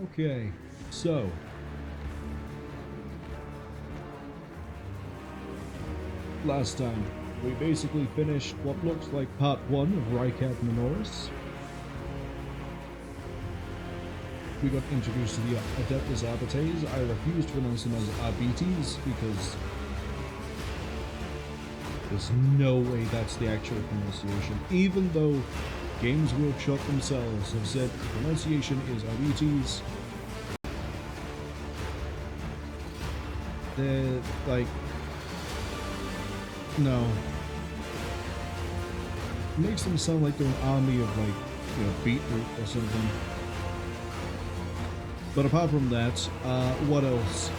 Okay, so last time we basically finished what looks like part 1 of Rykad Minoris. We got introduced to the Adeptus Mechanicus. I refused to pronounce them as Arbites because there's no way that's the actual pronunciation, even though Games Workshop themselves have said the pronunciation is Arbites. They're like, no. It makes them sound like they're an army of, like, you know, beetroot or something. But apart from that, what else?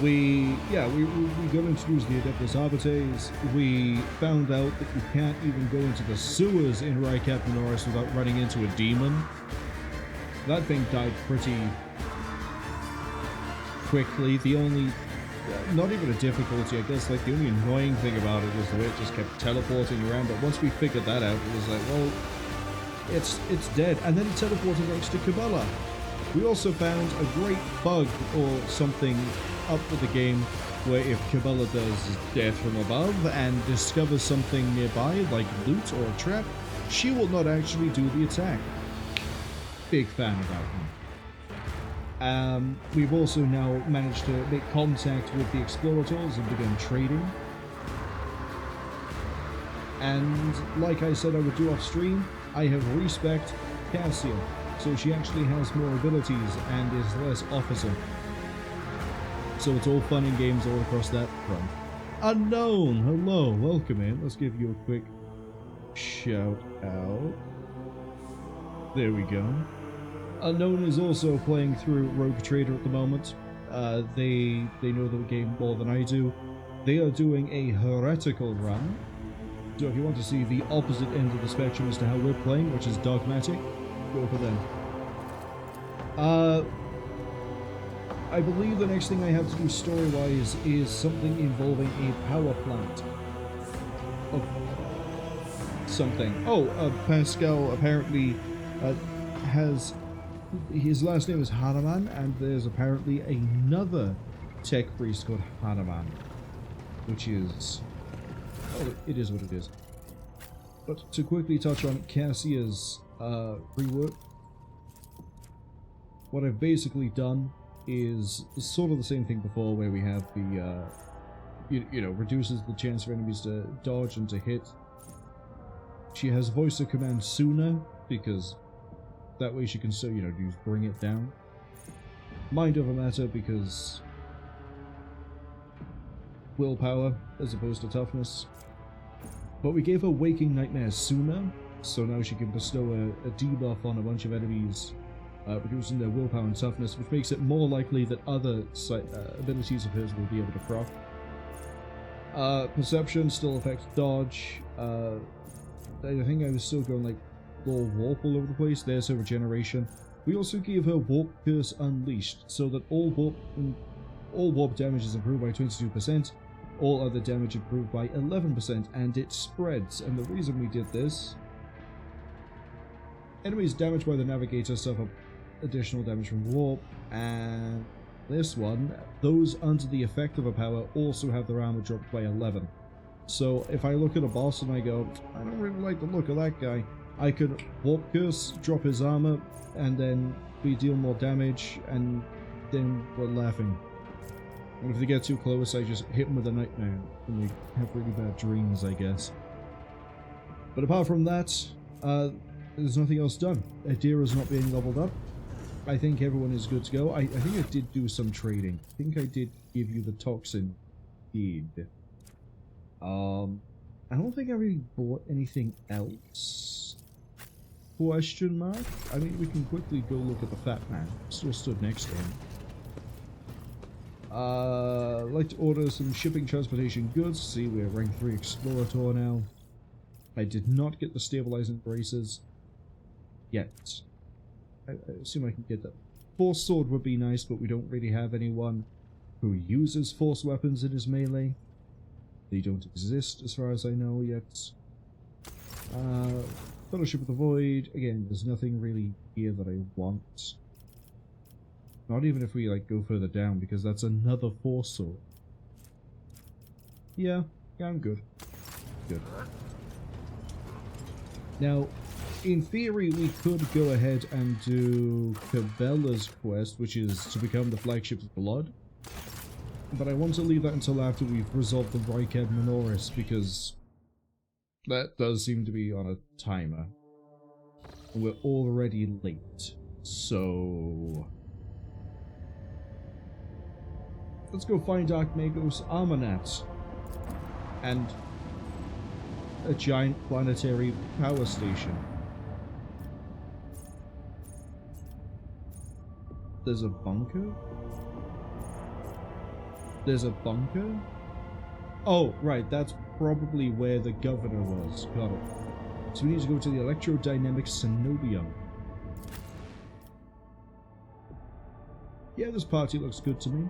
We got introduced to the Adeptus Mechanicus. We found out that you can't even go into the sewers in Rykad Minoris without running into a demon. That thing died pretty quickly. The only, not even a difficulty, I guess, like the only annoying thing about it was the way it just kept teleporting around. But once we figured that out, it was like, well, it's dead. And then it teleported next to Cabela. We also found a great bug or something up with the game where if Cabela does death from above and discovers something nearby, like loot or a trap, she will not actually do the attack. Big fan of that one. We've also now managed to make contact with the Explorators and begin trading. And like I said I would do off stream, I have respect Cassia. So she actually has more abilities and is less officer. So it's all fun and games all across that front. Unknown! Hello, welcome in. Let's give you a quick shout out. There we go. Unknown is also playing through Rogue Trader at the moment. They know the game more than I do. They are doing a heretical run. So if you want to see the opposite end of the spectrum as to how we're playing, which is dogmatic, go for them. I believe the next thing I have to do story-wise is something involving a power plant. Of something. Oh, Pascal apparently has... His last name is Hanuman, and there's apparently another tech priest called Hanuman. Which is... Oh, it is what it is. But to quickly touch on Cassia's rework, what I've basically done is sort of the same thing before, where we have the, you know, reduces the chance for enemies to dodge and to hit. She has voice of command sooner, because that way she can still, you know, just bring it down. Mind over matter, because willpower as opposed to toughness. But we gave her waking nightmares sooner, so now she can bestow a debuff on a bunch of enemies, reducing their willpower and toughness, which makes it more likely that other abilities of hers will be able to proc. Perception still affects dodge. I think I was still going like full warp all over the place. There's her regeneration. We also gave her Warp Curse Unleashed, so that all warp damage is improved by 22%, all other damage improved by 11%, and it spreads. And the reason we did this: enemies damaged by the Navigator suffer additional damage from warp, and this one, those under the effect of a power also have their armor dropped by 11. So if I look at a boss and I go, I don't really like the look of that guy, I could Warp Curse, drop his armor, and then we deal more damage, and then we're laughing. And if they get too close, I just hit them with a nightmare, and they have really bad dreams, I guess. But apart from that, there's nothing else done. Adira's not being leveled up. I think everyone is good to go. I think I did do some trading. I think I did give you the toxin feed. I don't think I really bought anything else. Question mark? I mean, we can quickly go look at the fat man. Still stood next to him. I'd like to order some shipping transportation goods. See, we're rank 3 Explorator now. I did not get the stabilizing braces yet. I assume I can get that. Force sword would be nice, but we don't really have anyone who uses force weapons in his melee. They don't exist as far as I know yet. Fellowship of the Void. Again, there's nothing really here that I want. Not even if we like go further down, because that's another force sword. Yeah, I'm good. Good. Now, in theory, we could go ahead and do Cabela's quest, which is to become the flagship's blood. But I want to leave that until after we've resolved the Rykad Minoris, because that does seem to be on a timer. And we're already late. So let's go find Dark Magos Armanat and a giant planetary power station. There's a bunker? There's a bunker? Oh, right, that's probably where the governor was. Got it. So we need to go to the Electrodynamic Cenobium. Yeah, this party looks good to me.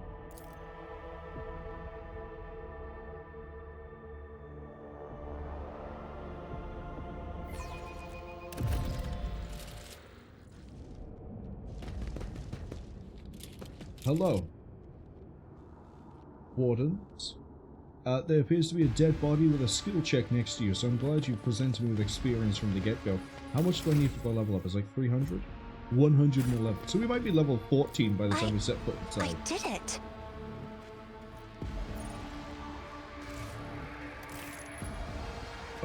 Hello. Wardens. There appears to be a dead body with a skill check next to you, so I'm glad you presented me with experience from the get-go. How much do I need for the level up? Is like 300? 111. So we might be level 14 by the time we set foot inside. I did it!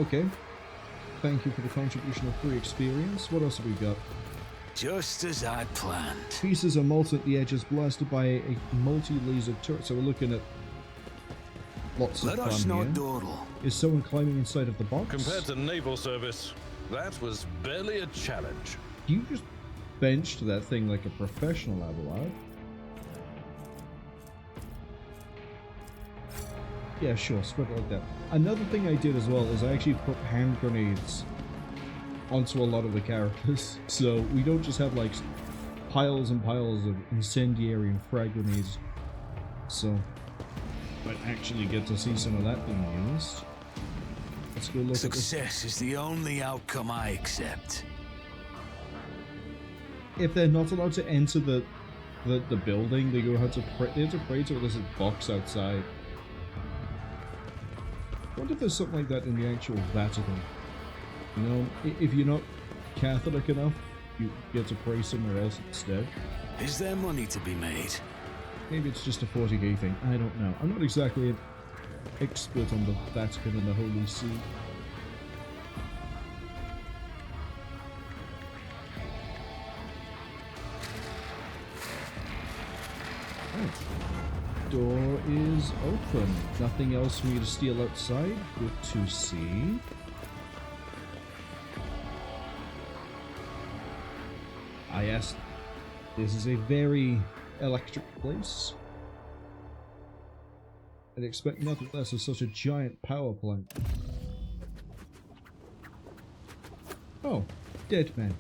Okay. Thank you for the contribution of free experience. What else have we got? Just as I planned. Pieces are molten at the edges, blasted by a multi-laser turret. So we're looking at lots of fun here. Dawdle. Is someone climbing inside of the box? Compared to naval service, that was barely a challenge. You just benched that thing like a professional, Abel. Yeah, sure, spread it like that. Another thing I did as well is I actually put hand grenades onto a lot of the characters, so we don't just have like piles and piles of incendiary and frag grenades. So might actually get to see some of that being used. Let's go look at this. Success is the only outcome I accept. If they're not allowed to enter the building, they have to pray to this box outside. I wonder if there's something like that in the actual Vatican. You know, if you're not Catholic enough, you get to pray somewhere else instead. Is there money to be made? Maybe it's just a 40k thing. I don't know. I'm not exactly an expert on the Vatican and the Holy See. Oh. Door is open. Nothing else for me to steal outside. Good to see. Yes, this is a very electric place. I'd expect nothing less of such a giant power plant. Oh, dead men.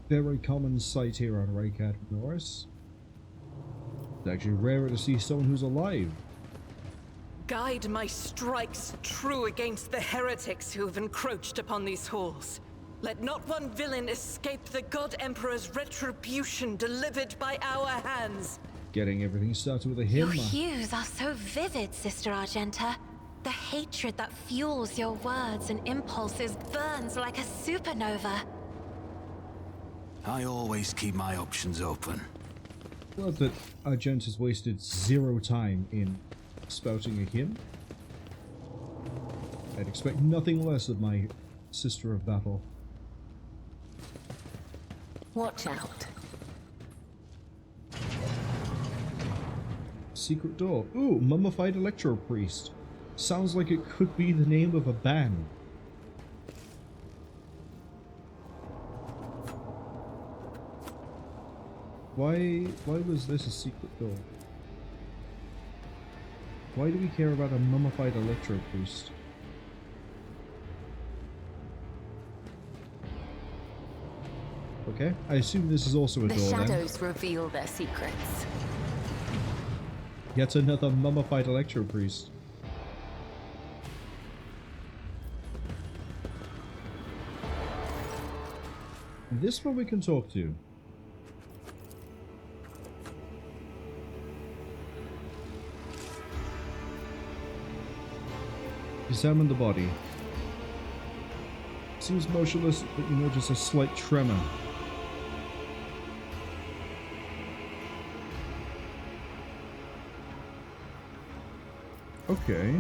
Very common sight here on Rykad Minoris. It's actually rarer to see someone who's alive. Guide my strikes true against the heretics who have encroached upon these halls. Let not one villain escape the God Emperor's retribution delivered by our hands. Getting everything started with a hymn. Your hues are so vivid, Sister Argenta. The hatred that fuels your words and impulses burns like a supernova. I always keep my options open. Glad that Argenta's wasted 0 time in spouting a hymn. I'd expect nothing less of my Sister of Battle. Watch out. Secret door. Ooh, mummified electro priest. Sounds like it could be the name of a band. Why was this a secret door? Why do we care about a mummified electro priest? Okay, I assume this is also a door The then. shadows reveal their secrets. Yet another mummified electro priest. This one we can talk to. Examine the body. Seems motionless, but you notice a slight tremor. Okay.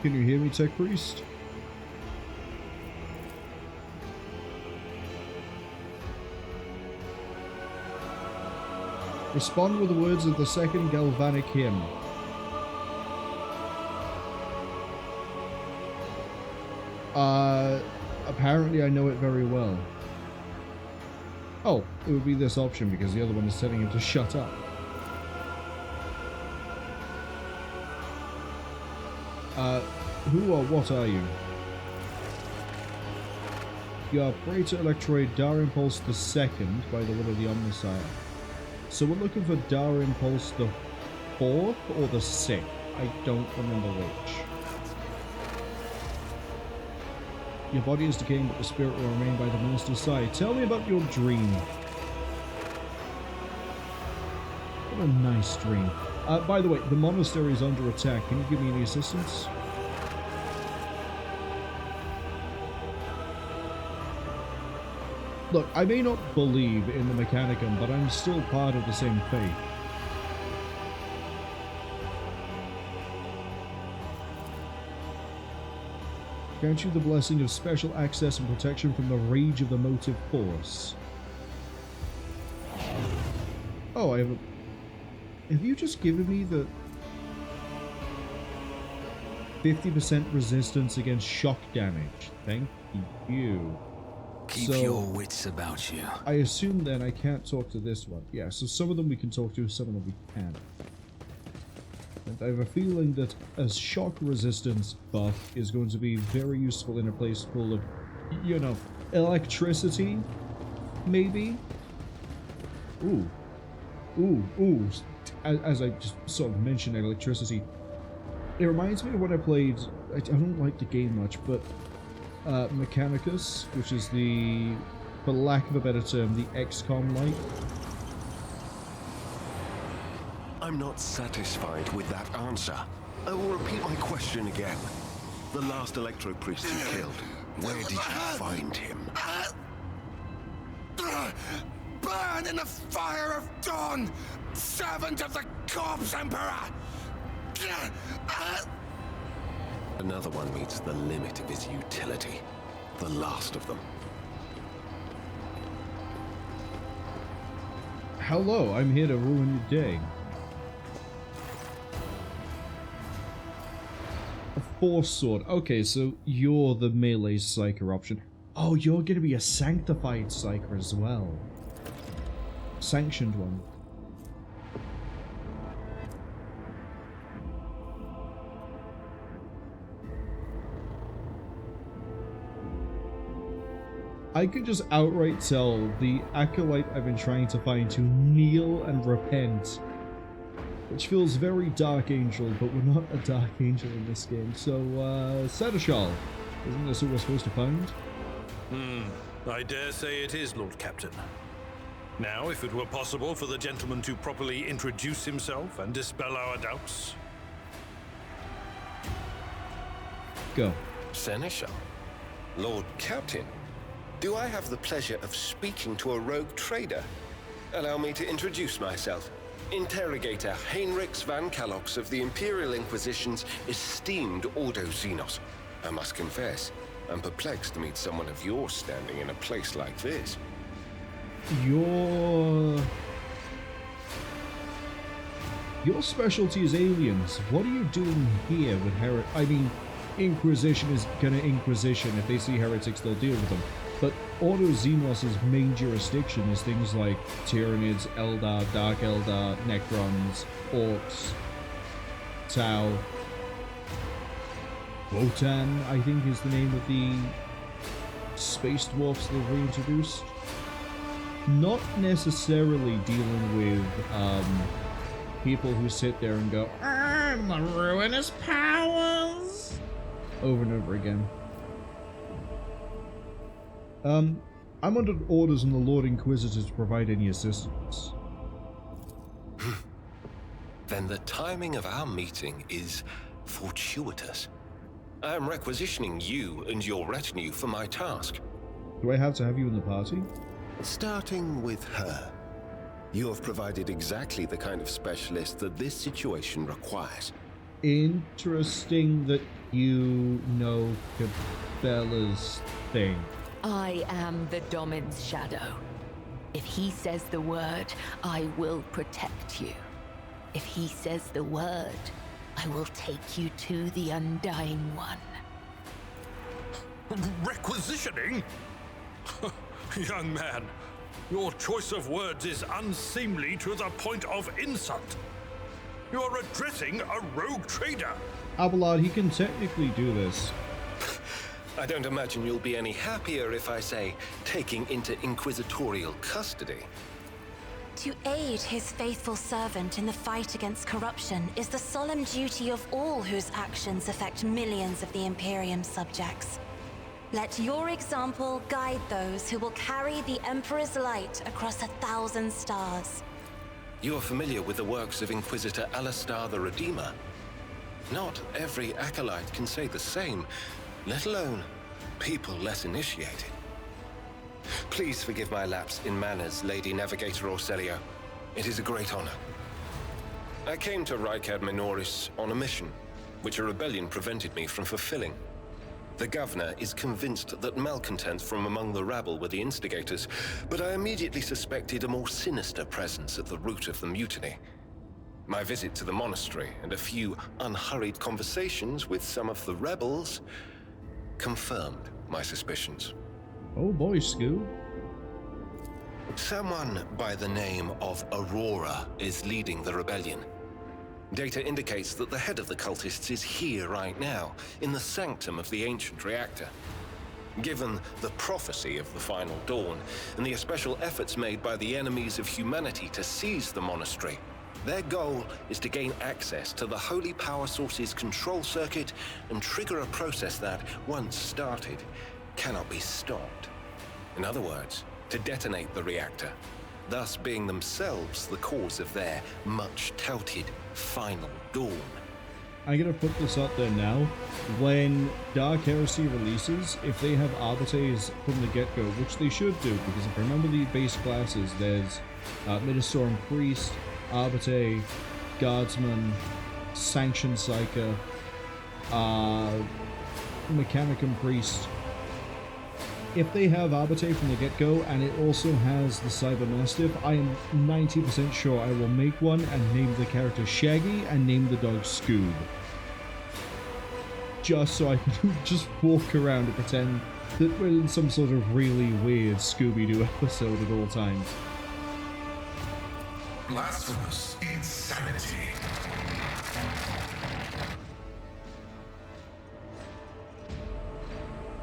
Can you hear me, Tech Priest? Respond with the words of the second galvanic hymn. Apparently I know it very well. Oh, it would be this option because the other one is telling him to shut up. Who or what are you? You are Praetor Electroid Dar Impulse II by the will of the Omnisire. So we're looking for Dar Impulse the 4th or the 6th? I don't remember which. Your body is decaying, but the spirit will remain by the Minister's side. Tell me about your dream. What a nice dream. By the way, the monastery is under attack. Can you give me any assistance? Look, I may not believe in the Mechanicum, but I'm still part of the same faith. Grant you the blessing of special access and protection from the rage of the motive force. Oh, I have a... Have you just given me the 50% resistance against shock damage? Thank you. Keep your wits about you. I assume then I can't talk to this one. Yeah, so some of them we can talk to, some of them we can't. And I have a feeling that a shock resistance buff is going to be very useful in a place full of, you know, electricity, maybe? Ooh. Ooh, ooh. As I just sort of mentioned electricity, it reminds me of when I played, I don't like the game much, but Mechanicus, which is the, for lack of a better term, the XCOM-like. I'm not satisfied with that answer. I will repeat my question again. The last Electro Priest you killed, where did you find him? Burn in the fire of dawn, servant of the Corpse Emperor! Another one meets the limit of his utility. The last of them. Hello, I'm here to ruin your day. A Force Sword. Okay, so you're the melee Psyker option. Oh, you're gonna be a Sanctified Psyker as well. Sanctioned one. I could just outright tell the Acolyte I've been trying to find to kneel and repent. Which feels very Dark Angel, but we're not a Dark Angel in this game. So, Seneschal, isn't this who we're supposed to find? I dare say it is, Lord Captain. Now, if it were possible for the gentleman to properly introduce himself and dispel our doubts. Go. Seneschal? Lord Captain? Do I have the pleasure of speaking to a rogue trader? Allow me to introduce myself. Interrogator Heinrichs van Kallox of the Imperial Inquisition's esteemed Ordo Xenos. I must confess, I'm perplexed to meet someone of your standing in a place like this. Your specialty is aliens. What are you doing here with I mean, Inquisition is gonna Inquisition. If they see heretics, they'll deal with them. But Ordo Xenos' main jurisdiction is things like Tyranids, Eldar, Dark Eldar, Necrons, Orcs, Tau, Wotan, I think is the name of the space dwarfs they've reintroduced. Not necessarily dealing with people who sit there and go, the ruinous powers, over and over again. I'm under orders from the Lord Inquisitor to provide any assistance. Then the timing of our meeting is fortuitous. I am requisitioning you and your retinue for my task. Do I have to have you in the party? Starting with her. You have provided exactly the kind of specialist that this situation requires. Interesting that you know Cabela's thing. I am the Domin's shadow. If he says the word, I will protect you. If he says the word, I will take you to the Undying One. Requisitioning? Young man, your choice of words is unseemly to the point of insult. You are addressing a rogue trader. Abelard, he can technically do this. I don't imagine you'll be any happier if I say taking into inquisitorial custody. To aid his faithful servant in the fight against corruption is the solemn duty of all whose actions affect millions of the Imperium's subjects. Let your example guide those who will carry the Emperor's light across 1,000 stars. You are familiar with the works of Inquisitor Alistar the Redeemer. Not every Acolyte can say the same, let alone people less initiated. Please forgive my lapse in manners, Lady Navigator Orselio. It is a great honor. I came to Rykad Minoris on a mission, which a rebellion prevented me from fulfilling. The governor is convinced that malcontents from among the rabble were the instigators, but I immediately suspected a more sinister presence at the root of the mutiny. My visit to the monastery and a few unhurried conversations with some of the rebels confirmed my suspicions. Oh boy, Scoo. Someone by the name of Aurora is leading the rebellion. Data indicates that the head of the cultists is here right now, in the sanctum of the ancient reactor. Given the prophecy of the final dawn, and the special efforts made by the enemies of humanity to seize the monastery, their goal is to gain access to the holy power source's control circuit and trigger a process that, once started, cannot be stopped. In other words, to detonate the reactor, thus being themselves the cause of their much-touted final dawn. I'm gonna put this out there now. When Dark Heresy releases, if they have Arbites from the get-go, which they should do, because if I remember the base classes, there's Ministorum Priest, Arbite, Guardsman, Sanctioned Psyker, Mechanicum Priest. If they have Arbite from the get-go, and it also has the Cyber Mastiff, I am 90% sure I will make one and name the character Shaggy and name the dog Scoob. Just so I can just walk around and pretend that we're in some sort of really weird Scooby-Doo episode at all times. Blasphemous insanity.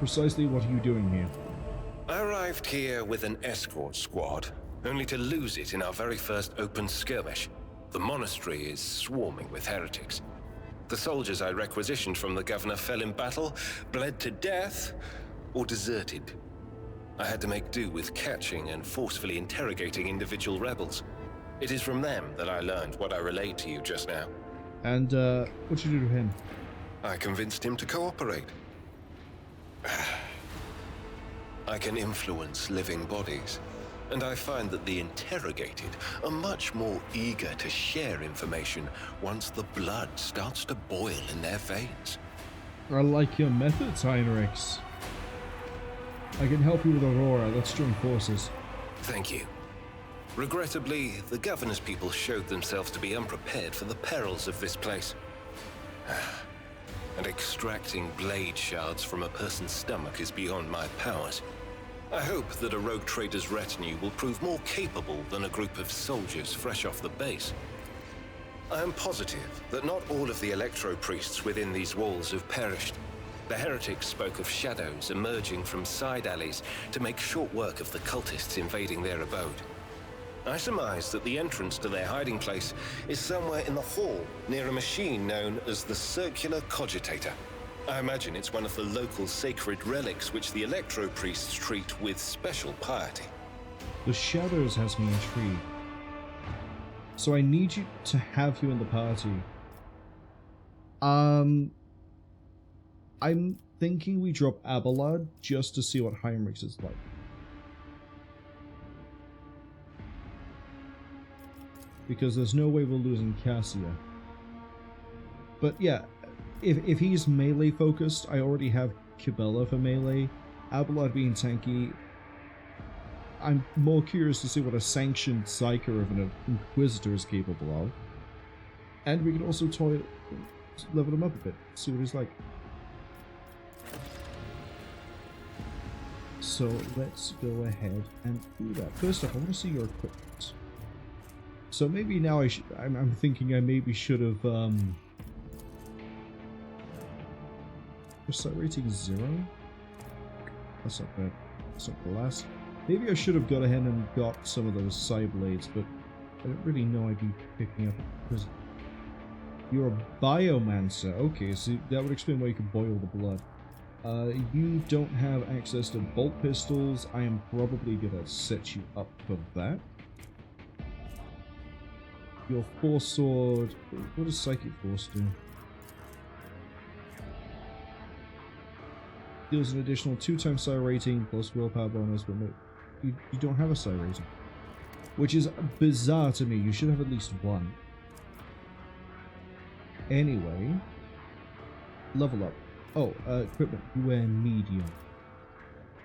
Precisely what are you doing here? I arrived here with an escort squad, only to lose it in our very first open skirmish. The monastery is swarming with heretics. The soldiers I requisitioned from the governor fell in battle, bled to death, or deserted. I had to make do with catching and forcefully interrogating individual rebels. It is from them that I learned what I relayed to you just now. And, what'd you do to him? I convinced him to cooperate. I can influence living bodies, and I find that the interrogated are much more eager to share information once the blood starts to boil in their veins. I like your methods, Heinrichs. I can help you with Aurora. Let's join forces. Thank you. Regrettably, the governor's people showed themselves to be unprepared for the perils of this place. And extracting blade shards from a person's stomach is beyond my powers. I hope that a rogue trader's retinue will prove more capable than a group of soldiers fresh off the base. I am positive that not all of the electro-priests within these walls have perished. The heretics spoke of shadows emerging from side alleys to make short work of the cultists invading their abode. I surmise that the entrance to their hiding place is somewhere in the hall, near a machine known as the Circular Cogitator. I imagine it's one of the local sacred relics which the Electro priests treat with special piety. The shadows has me intrigued. So I need you to have you in the party. I'm thinking we drop Abelard just to see what Heinrichs is like. Because there's no way we're losing Cassia. But yeah, if he's melee focused, I already have Cabela for melee. Abelard being tanky, I'm more curious to see what a sanctioned Psyker of an Inquisitor is capable of. And we can also level him up a bit, see what he's like. So let's go ahead and do that. First off, I want to see your equipment. So maybe now I'm thinking I maybe should have Sight rating 0? That's not bad. That's not the last. Maybe I should have got ahead and got some of those side blades, but I don't really know I'd be picking up because you're a biomancer. Okay, so that would explain why you can boil the blood. You don't have access to bolt pistols. I am probably gonna set you up for that. Your Force Sword. What does Psychic Force do? Deals an additional 2x psi rating plus willpower bonus, but no, you don't have a psi rating. Which is bizarre to me. You should have at least one. Anyway, level up. Oh, equipment. You wear medium.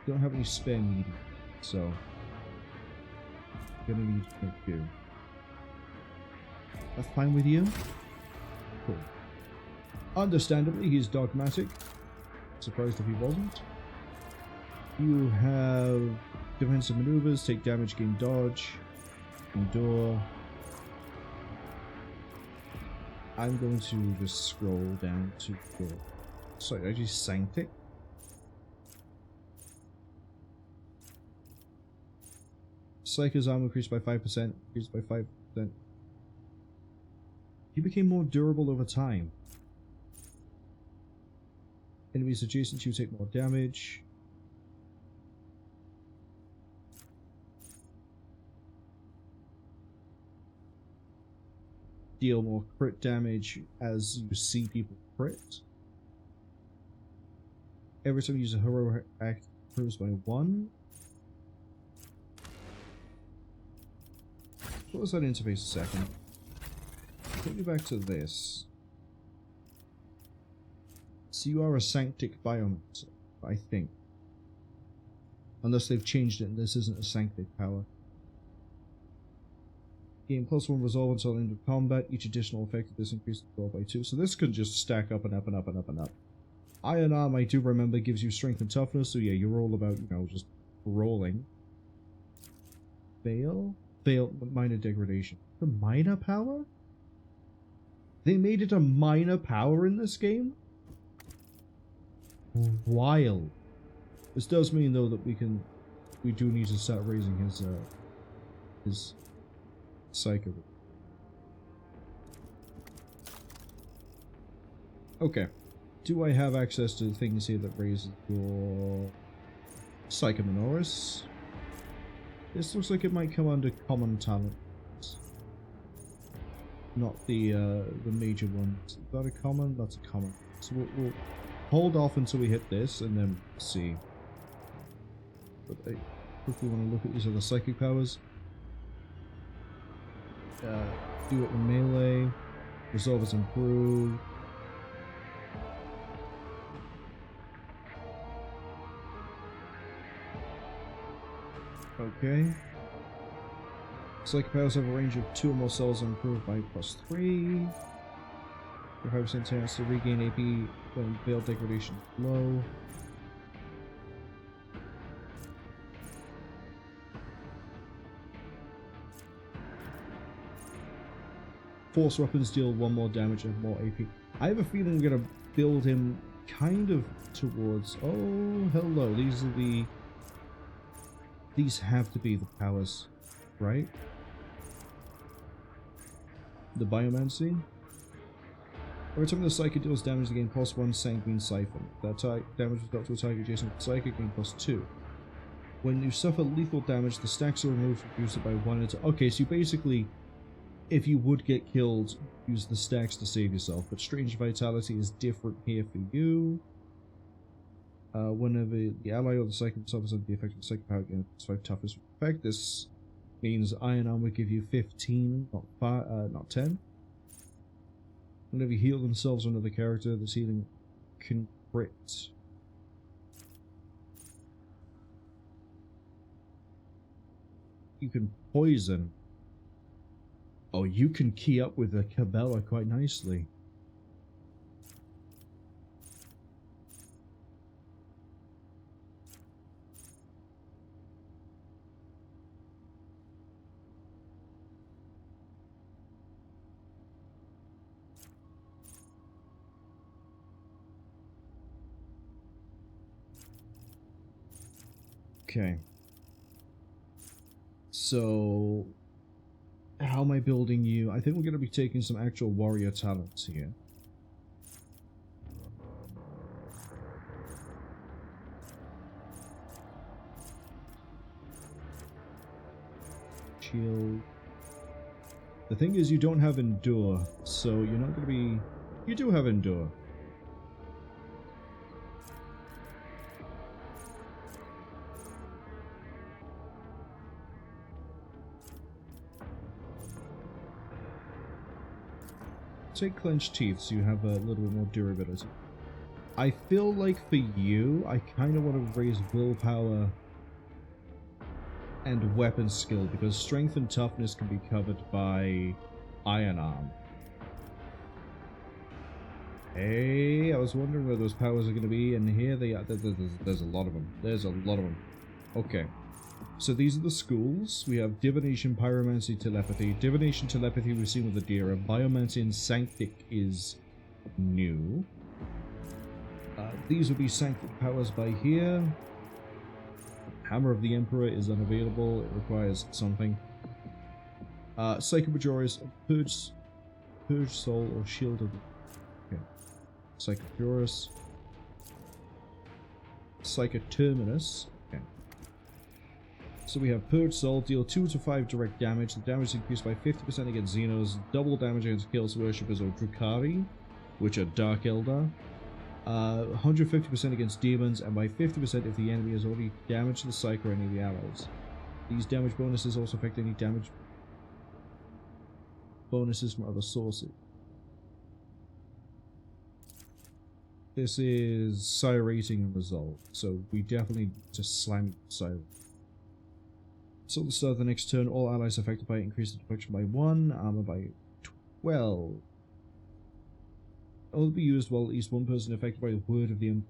You don't have any spare medium, so you're gonna need to make do. That's fine with you? Cool. Understandably, he's dogmatic. Surprised if he wasn't. You have defensive maneuvers, take damage, gain dodge, endure. I'm going to just scroll down to the... Sorry, I just Sanctic. Psyker's armor increased by 5%, increased by 5%. He became more durable over time. Enemies adjacent to you take more damage. Deal more crit damage as you see people crit. Every time you use a heroic act, improves by 1. What was that interface a second? Take me back to this. So you are a Sanctic Biomancer, I think. Unless they've changed it and this isn't a Sanctic power. Gain +1 resolve until the end of combat. Each additional effect of this increases the roll by 2. So this can just stack up and up and up and up and up. Iron Arm, I do remember, gives you strength and toughness. So yeah, you're all about, you know, just rolling. Fail? Fail, minor degradation. The minor power? They made it a minor power in this game? Wild. This does mean though that we do need to start raising his psycho. Okay. Do I have access to things here that raises your Rykad Minoris? This looks like it might come under common talent. Not the major ones. Is that a common? That's a common. So we'll hold off until we hit this and then see. But I quickly want to look at these other psychic powers. Do it in melee. Resolve is improved. Okay. Psychic powers have a range of 2 or more cells improved by +3. Your 5% chance to regain AP when veil degradation is low. Force weapons deal 1 more damage and more AP. I have a feeling we're gonna build him kind of towards... Oh, hello. These have to be the powers, right? The Biomancy? Every time the Psychic deals damage, they gain +1 Sanguine Siphon. That damage was dealt to a target adjacent to Psychic, gain +2. When you suffer lethal damage, the stacks are removed, reduce it by 1. Okay, so you basically, if you would get killed, use the stacks to save yourself. But Strange Vitality is different here for you. Whenever the ally or the Psychic suffers under the effect of Psychic power, gain +5 toughness effect. This means Iron Arm would give you 15, not 10. Whenever you heal themselves or another character, this healing can crit. You can poison. Oh, you can key up with the Cabela quite nicely. Okay. So, how am I building you? I think we're going to be taking some actual warrior talents here. Shield. The thing is, you don't have Endure, so you're not going to be... You do have Endure. Take Clenched Teeth so you have a little bit more durability. I feel like for you, I kind of want to raise willpower and weapon skill because strength and toughness can be covered by Iron Arm. Hey, I was wondering where those powers are going to be, and here they are. There's a lot of them. There's a lot of them. Okay. So these are the schools. We have Divination, Pyromancy, Telepathy. Divination, Telepathy we've seen with Adira. Biomancy and Sanctic is new. These would be Sanctic powers by here. Hammer of the Emperor is unavailable. It requires something. Psychomajoris, Purge Soul, or Shield of... Okay. Psychomajoris. Psychoterminus. So we have Purge Soul, deal 2 to 5 direct damage. The damage is increased by 50% against Xenos, double damage against Chaos Worshippers or Drukhari, which are Dark Eldar. 150% against demons, and by 50% if the enemy has already damaged the Psyche or any of the allies. These damage bonuses also affect any damage bonuses from other sources. This is Psi rating and resolve, so we definitely need to slam Psi. So at the start of the next turn, all allies affected by it increase the protection by 1, armor by 12. It will be used while at least one person affected by the word of the Emperor.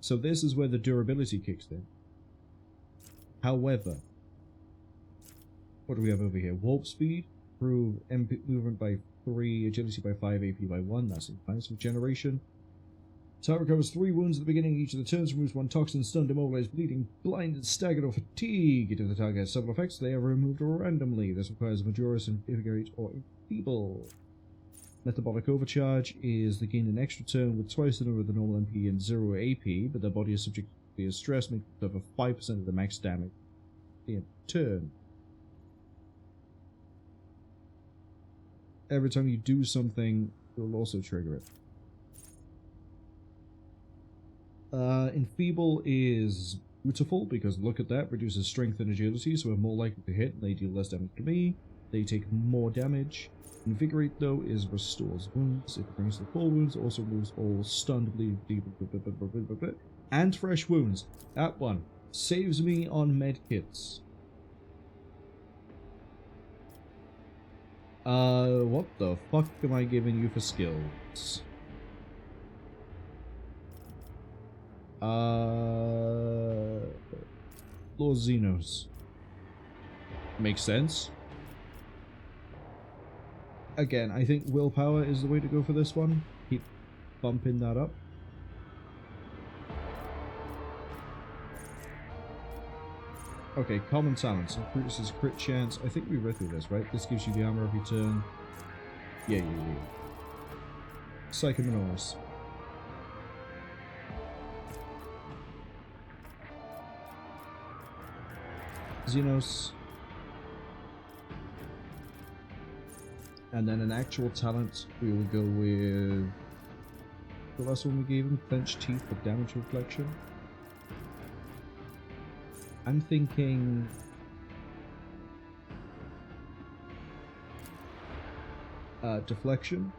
So this is where the durability kicks in. However, what do we have over here? Warp speed, improve MP movement by 3, agility by 5, AP by 1. That's nice. Regeneration. Target recovers 3 wounds at the beginning of each of the turns, removes 1 toxin, stunned, immobilized, bleeding, blinded, staggered, or fatigued. If the target has several effects, they are removed randomly. This requires Majoris, Invigorate, or Enfeeble. Metabolic Overcharge is the gain an extra turn with twice the number of the normal MP and 0 AP, but their body is subject to severe stress, making it suffer 5% of the max damage in turn. Every time you do something, it will also trigger it. Enfeeble is beautiful because look at that, reduces strength and agility, so we're more likely to hit and they deal less damage to me. They take more damage. Invigorate though is restores wounds. It brings the full wounds, also removes all stunned, bleeding, and fresh wounds. That one saves me on medkits. What the fuck am I giving you for skills? Lord Xenos. Makes sense. Again, I think willpower is the way to go for this one. Keep bumping that up. Okay, common talents. Increases crit chance. I think we read through this, right? This gives you the armor every turn. Yeah. Rykad Minoris. Xenos. And then an actual talent, we will go with the last one we gave him, Clenched Teeth for damage reflection. I'm thinking deflection.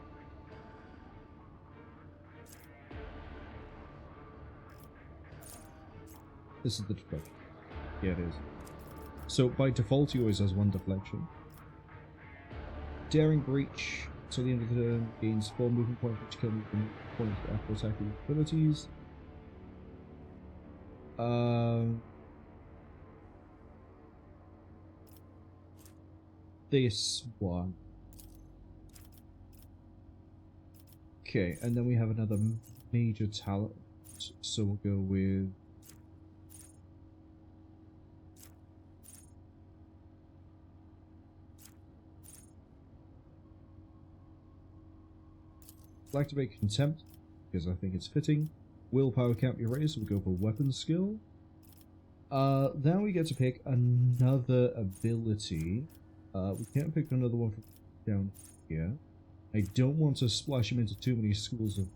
This is the deflection. Yeah, it is. So by default, he always has one deflection. Daring Breach, so the end of the turn gains 4 movement points, which can be points after attacking abilities. This one. Okay, and then we have another major talent, so we'll go with Activate Contempt, because I think it's fitting. Willpower can't be raised, so we'll go for Weapon Skill. Then we get to pick another ability. We can't pick another one from down here. I don't want to splash him into too many schools of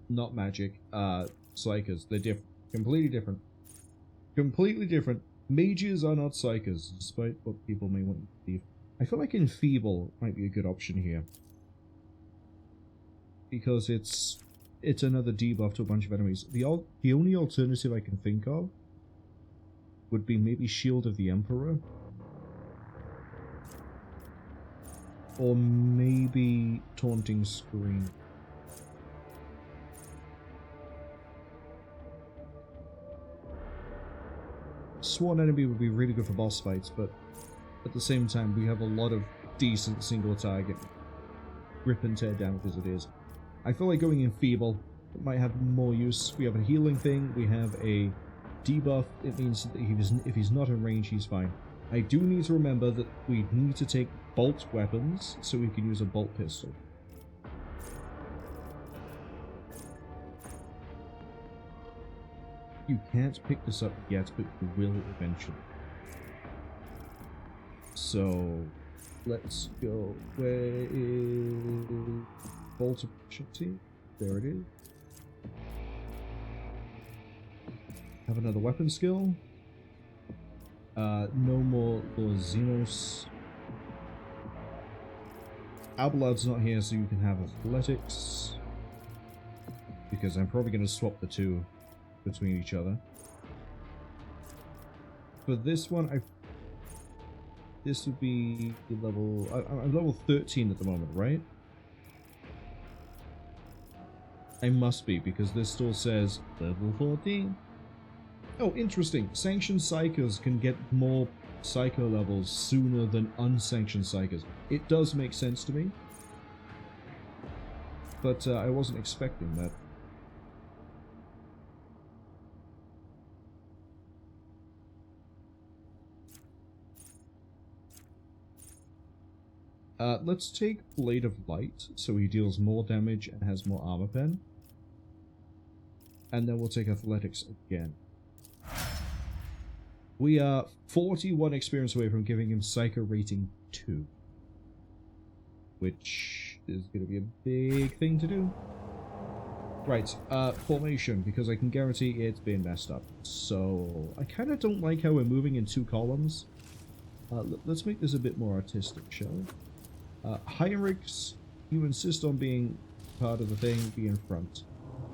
not magic psychers. They're different. Completely different. Completely different. Mages are not psychers, despite what people may want to believe. I feel like Enfeeble might be a good option here, because it's another debuff to a bunch of enemies. The only alternative I can think of would be maybe Shield of the Emperor, or maybe Taunting Scream. Sworn Enemy would be really good for boss fights, but at the same time we have a lot of decent single target rip and tear damage as it is. I feel like going Enfeeble, it might have more use. We have a healing thing, we have a debuff. It means that if he's not in range, he's fine. I do need to remember that we need to take bolt weapons so we can use a bolt pistol. You can't pick this up yet, but you will eventually. So let's go. Where is Bolt of Efficiency? There it is. Have another weapon skill. No more Lord Xenos. Abelard's not here, so you can have Athletics, because I'm probably going to swap the two between each other. For this one, this would be level... I'm level 13 at the moment, right? I must be, because this still says level 14. Oh, interesting. Sanctioned Psychers can get more Psycho levels sooner than unsanctioned Psychers. It does make sense to me, but I wasn't expecting that. Let's take Blade of Light, so he deals more damage and has more armor pen. And then we'll take Athletics again. We are 41 experience away from giving him Psycho rating 2. Which is going to be a big thing to do. Right, formation, because I can guarantee it's been messed up. So, I kind of don't like how we're moving in 2 columns. Let's make this a bit more artistic, shall we? Heinrichs, you insist on being part of the thing, be in front.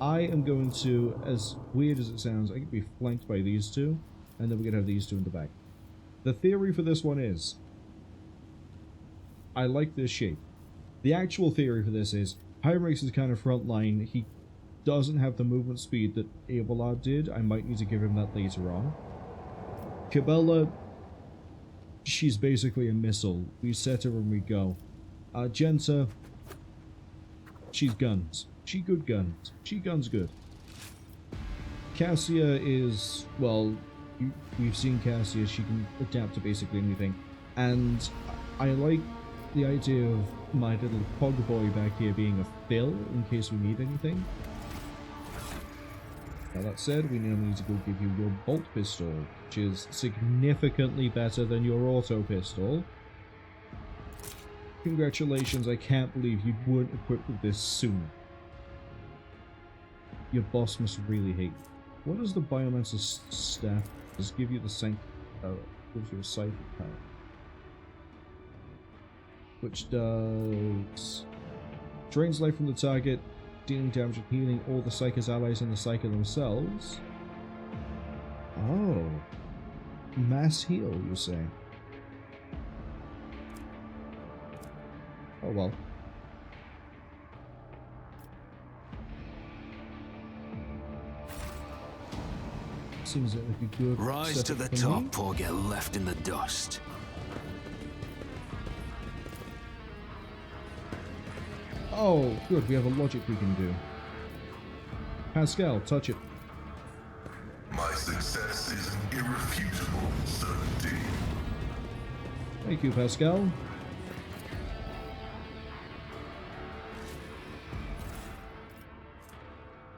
I am going to, as weird as it sounds, I can be flanked by these two, and then we're going to have these two in the back. The theory for this one is, I like this shape. The actual theory for this is, Heinrichs is kind of front line, he doesn't have the movement speed that Abelard did, I might need to give him that later on. Cabela, she's basically a missile, we set her and we go. Genta, she's guns. She good guns. She guns good. Cassia is, well, we've seen Cassia, she can adapt to basically anything. And I like the idea of my little pog boy back here being a fill in case we need anything. Now that said, we now need to go give you your bolt pistol, which is significantly better than your auto pistol. Congratulations, I can't believe you weren't equipped with this sooner. Your boss must really hate you. What does the Biomancer's staff does give you the gives you a siphon power? Which does drains life from the target, dealing damage and healing all the Psyker's allies and the Psyker themselves. Oh. Mass heal, you say? Oh well. Seems like a good rise to the top or get left in the dust. Oh, good, we have a logic we can do. Pascal, touch it. My success is an irrefutable certainty. Thank you, Pascal.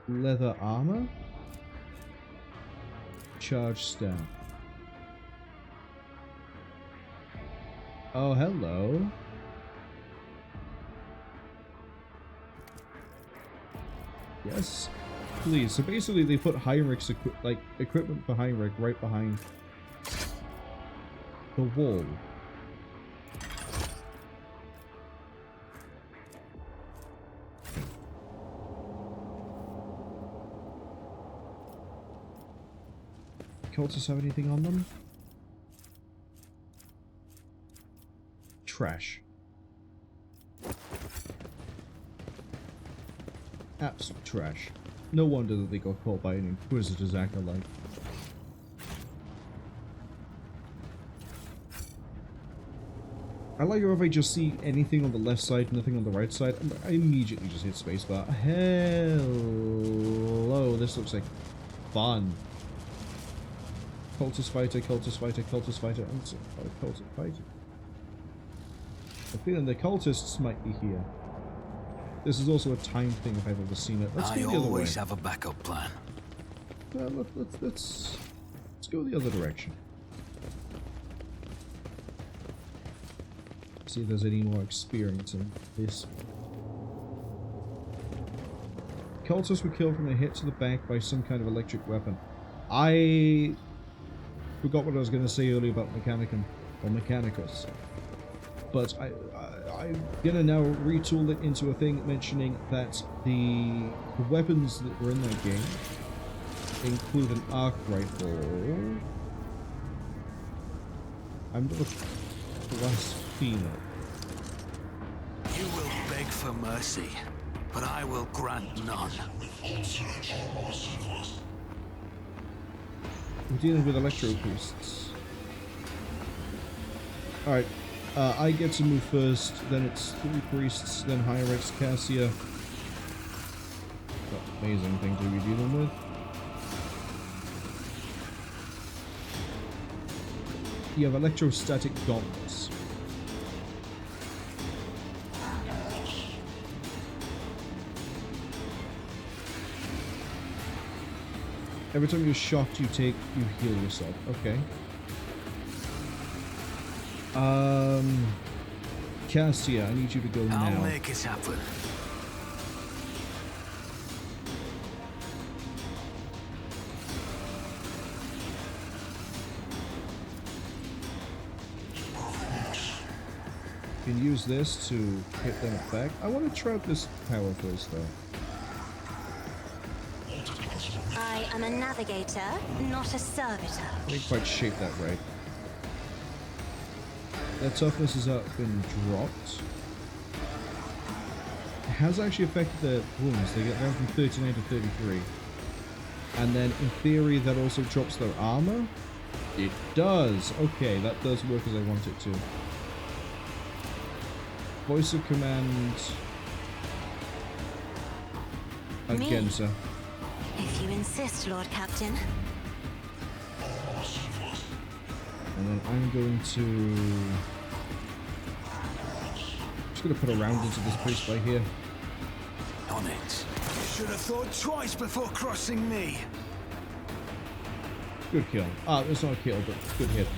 Leather armor? Charge staff. Oh, hello. Yes, please. So basically, they put Heinrich's equipment for Heinrich right behind the wall. Cultists have anything on them? Trash. Absolute trash. No wonder that they got caught by an Inquisitor's Acolyte. I like how if I just see anything on the left side, nothing on the right side, I immediately just hit spacebar. Hello, this looks like fun. Cultist fighter, cultist fighter, cultist fighter, and cultist fighter. I'm feeling the cultists might be here. This is also a time thing if I've ever seen it. Let's go the other way. I always have a backup plan. Let's go the other direction. See if there's any more experience in this. Cultists were killed from a hit to the back by some kind of electric weapon. I forgot what I was going to say earlier about Mechanicus. But I'm going to now retool it into a thing mentioning that the weapons that were in that game include an arc rifle. I'm not a blasphemer. You will beg for mercy, but I will grant none. We're dealing with electro priests. Alright, I get to move first, then it's 3 priests, then Hyrex, Cassia. What amazing thing to be dealing with. You have electrostatic gauntlets. Every time you're shocked, you heal yourself. Okay. Cassia, I need you to go now. I'll make it happen. You can use this to hit them back. I want to try out this power first, though. I am a navigator, not a servitor. I didn't quite shape that right. Their toughness has been dropped. It has actually affected their wounds. They get down from 39 to 33. And then, in theory, that also drops their armor? It does! Okay, that does work as I want it to. Voice of command... Again, sir. If you insist, Lord Captain. And then I'm going to gonna put a round into this priest right here. On it. Should have thought twice before crossing me. Good kill. Ah, it's not a kill, but good hit.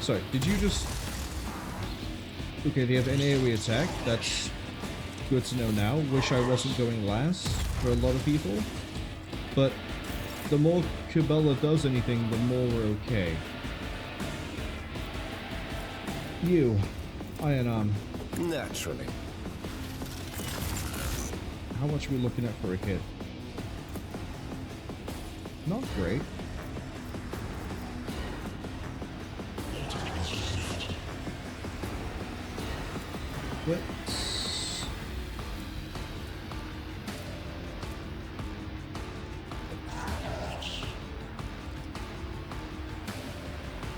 Sorry, did you just... Okay, they have an AoE attack. That's good to know now. Wish I wasn't going last for a lot of people. But the more Cabela does anything, the more we're okay. You. Iron Arm. Naturally. How much are we looking at for a hit? Not great. Let's...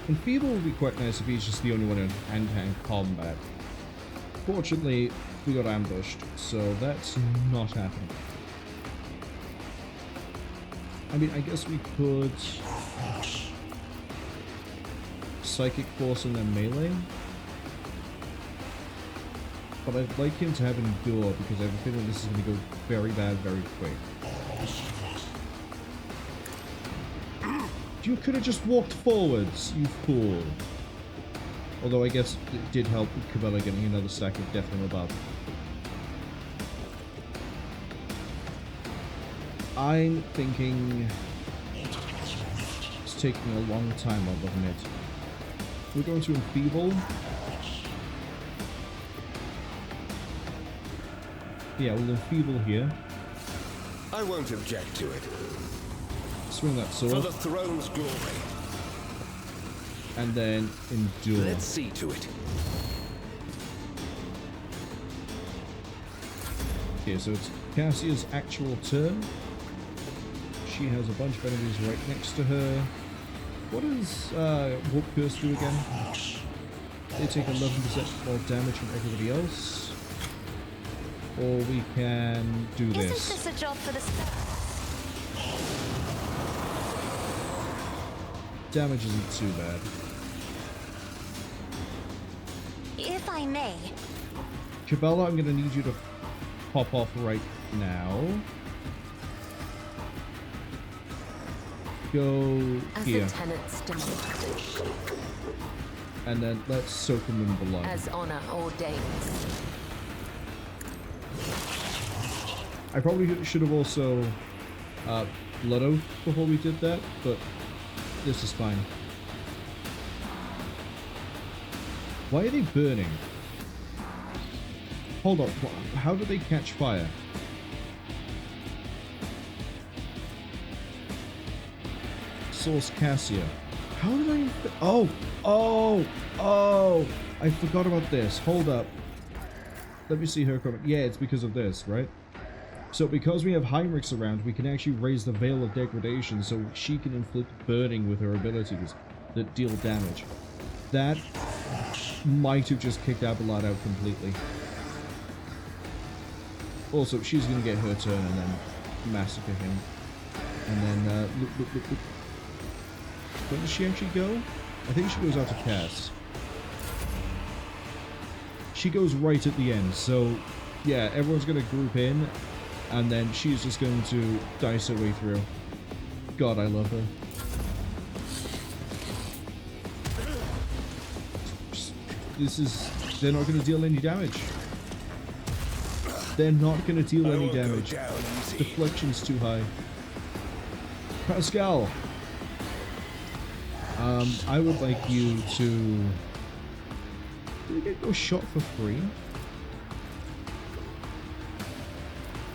Enfeeble would be quite nice if he's just the only one in hand-to-hand combat. Fortunately, we got ambushed, so that's not happening. I mean, I guess we could... Psychic Force and then melee. But I'd like him to have Endure, because I have a feeling this is going to go very bad very quick. You could have just walked forwards, you fool. Although I guess it did help with Cabela getting another stack of death from above. I'm thinking it's taking a long time over mid. We're going to Enfeeble. Yeah, we'll Enfeeble here. I won't object to it. Swing that sword. For the throne's glory. And then Endure. Let's see to it. Okay, so it's Cassia's actual turn. She has a bunch of enemies right next to her. What does Warp Curse do again? They take 11% more damage from everybody else. Or we can do this. Isn't this a job for the Damage isn't too bad. If I may. Cabela, I'm going to need you to pop off right now. Go here. As the tenants demand. And then let's soak them in blood. As honor ordains. I probably should have also blood oath before we did that, but this is fine. Why are they burning? Hold on, how do they catch fire? Source Cassia. How did I... Oh! I forgot about this. Hold up. Let me see her comment. Yeah, it's because of this, right? So because we have Heinrichs around, we can actually raise the Veil of Degradation so she can inflict burning with her abilities that deal damage. That might have just kicked Abelard out completely. Also, she's going to get her turn and then massacre him. And then, look. Where does she actually go? I think she goes out to cast. She goes right at the end, so yeah, everyone's going to group in, and then she's just going to dice her way through. God, I love her. They're not going to deal any damage. They're not going to deal any damage. Deflection's too high. Pascal! I would like you to... Do you get those shot for free?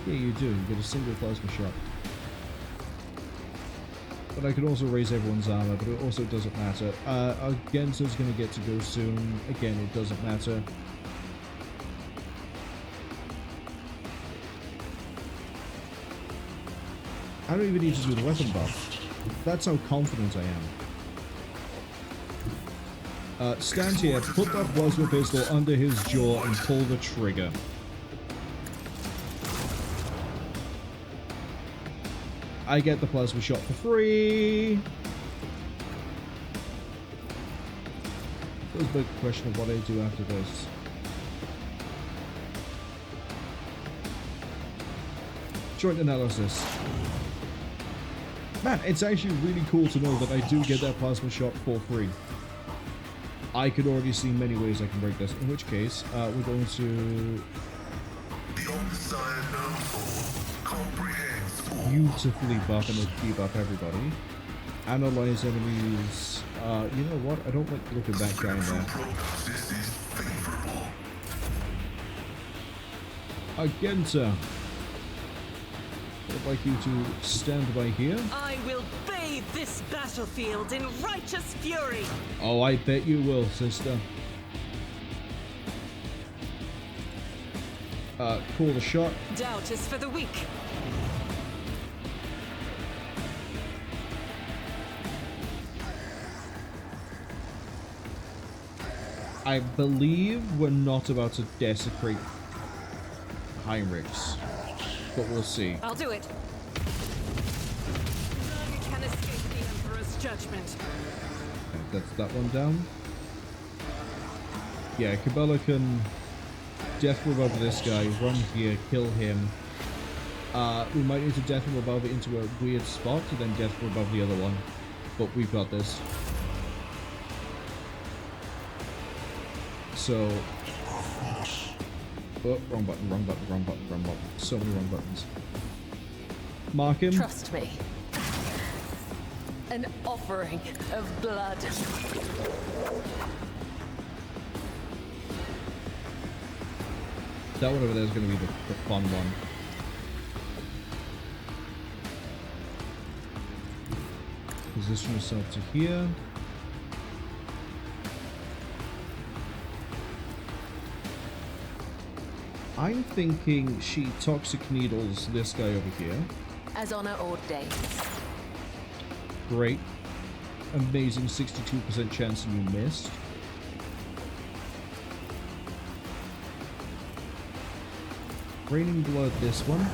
Yeah, you do. You get a single plasma shot. But I could also raise everyone's armor, but it also doesn't matter. Gensa's gonna get to go soon. Again, it doesn't matter. I don't even need to do the weapon buff. That's how confident I am. Stand here, put that plasma pistol under his jaw and pull the trigger. I get the plasma shot for free. does beg the question of what I do after this. Joint analysis. Man, it's actually really cool to know that I do get that plasma shot for free. I could already see many ways I can break this, in which case, we're going to beautifully buff and debuff everybody. Analyze enemies. You know what? I don't like the look of that guy in there. Agenta. I'd like you to stand by here. I will bathe this battlefield in righteous fury. Oh, I bet you will, sister. Call the shot. Doubt is for the weak. I believe we're not about to desecrate Heinrichs, but we'll see. I'll do it. None can escape the Emperor's judgment. Okay, that's that one down. Yeah, Cabela can death revolve this guy, run here, kill him. We might need to death revolve it into a weird spot to then death revolve the other one, but we've got this. So, oh, wrong button, wrong button, wrong button, wrong button. So many wrong buttons. Mark him. Trust me. An offering of blood. That one over there is going to be the fun one. Position yourself to here. I'm thinking she toxic needles this guy over here. As honor ordains. Great. Amazing 62% chance and you missed. Raining blood this one.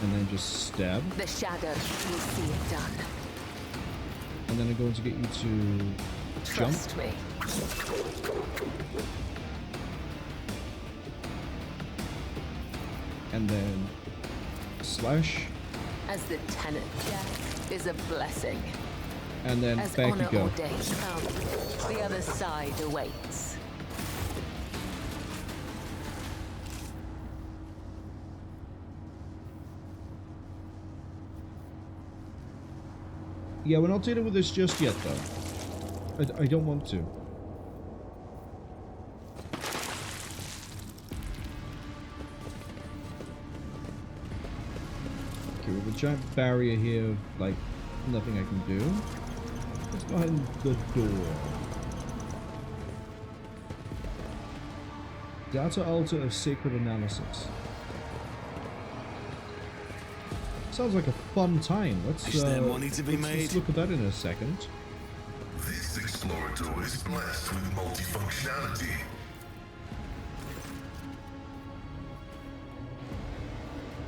And then just stab. The shadow will see it done. And then I'm going to get you to Trust jump. me. And then slash. As the tenant, death is a blessing. And then as back honor you go. Ordained, the other side awaits. Yeah, we're not dealing with this just yet, though. I don't want to. Okay, we have a giant barrier here, like, nothing I can do. What's behind the door? Data altar of sacred analysis. Sounds like a fun time. Let's Is there money to be made? Let's look at that in a second. This Explorator is blessed with multifunctionality.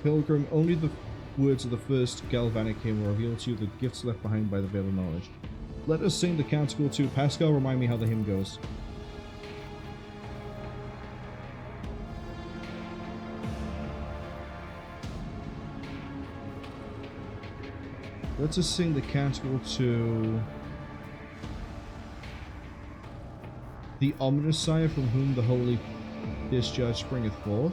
Pilgrim, only the words of the first galvanic hymn will reveal to you the gifts left behind by the Veil of Knowledge. Let us sing the canticle to Pascal. Remind me how the hymn goes. Let us sing the canticle to the ominous sire from whom the holy discharge springeth forth.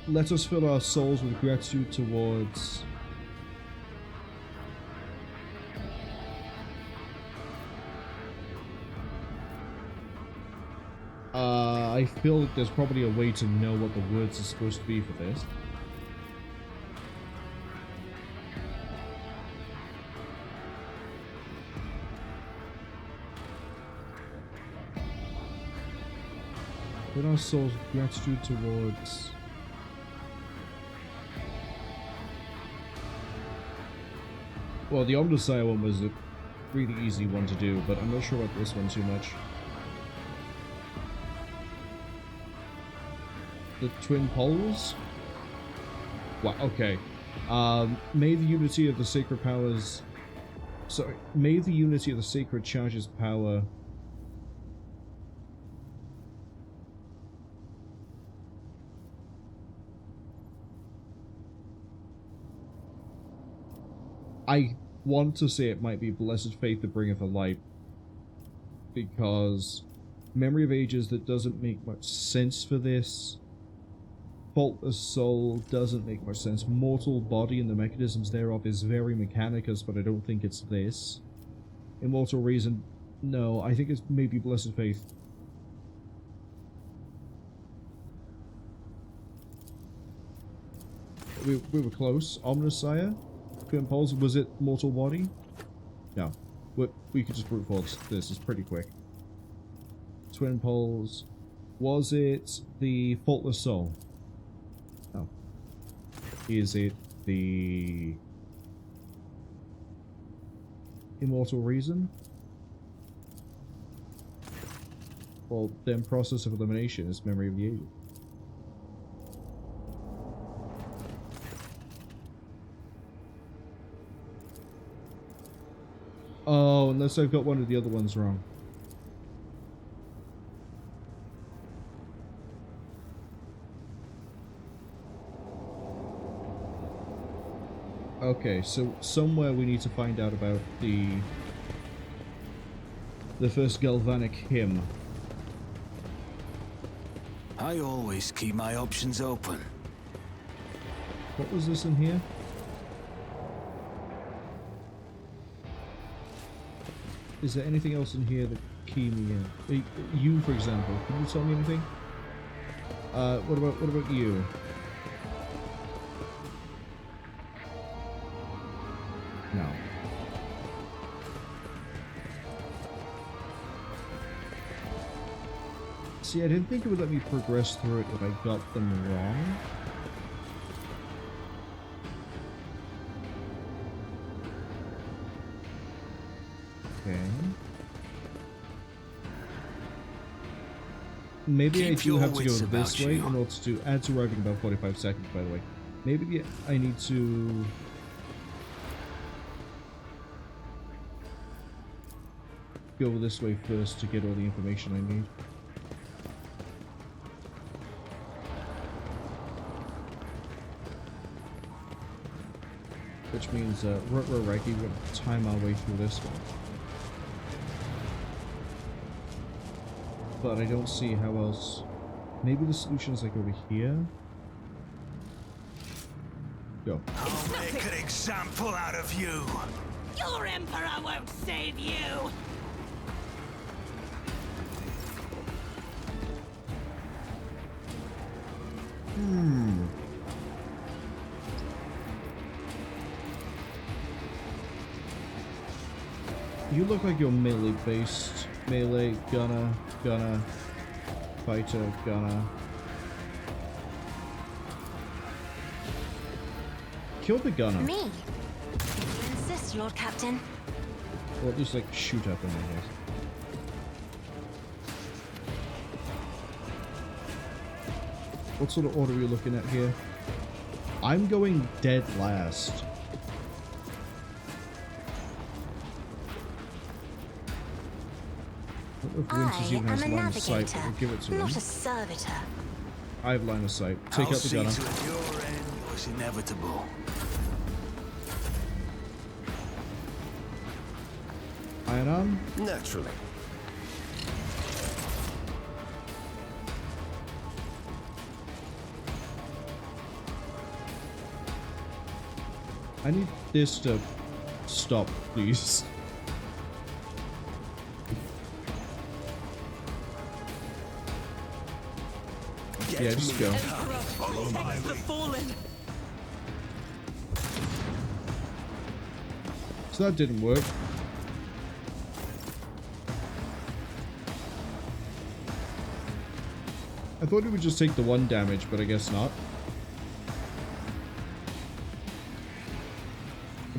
Let us fill our souls with gratitude towards I feel like there's probably a way to know what the words are supposed to be for this. Fill our souls with gratitude towards well, the Omnisire one was a really easy one to do, but I'm not sure about this one too much. The twin poles? Wow, okay. May the unity of the sacred powers So, may the unity of the sacred charge's power... I want to say it might be Blessed Faith that bringeth a light, because Memory of Ages, that doesn't make much sense for this. Faultless Soul doesn't make much sense. Mortal Body and the mechanisms thereof is very Mechanicus, but I don't think it's this. Immortal Reason, no, I think it's maybe Blessed Faith. We were close. Ominous Sire? Twin Poles, was it Mortal Body? No. We could just brute force this, it's pretty quick. Twin Poles. Was it the Faultless Soul? No. Is it the Immortal Reason? Well, then Process of Elimination is Memory of the Ages. Oh, unless I've got one of the other ones wrong. Okay, so somewhere we need to find out about the first galvanic hymn. I always keep my options open. What was this in here? Is there anything else in here that key me in? You, for example, can you tell me anything? What about you? No. See, I didn't think it would let me progress through it if I got them wrong. Okay. Maybe I do have to go this way in order to add to arriving about 45 seconds, by the way. Maybe I need to... go this way first to get all the information I need. Which means, we're going to time our way through this one. But I don't see how else... Maybe the solution is like over here? Go. I'll make an example out of you! Your Emperor won't save you! You look like you're melee based. Melee, gunner, fighter, gunner. Kill the gunner. Me? You insist, Lord Captain. Or at least like shoot at them, I guess. What sort of order are we looking at here? I'm going dead last. I am a navigator, give it to not him. a servitor. I have line of sight. Take out the gunner. I'll see to it your end was inevitable. Iron arm? Naturally. I need this to stop, please. Yeah, just go. Protect the fallen. So that didn't work. I thought it would just take the 1 damage, but I guess not.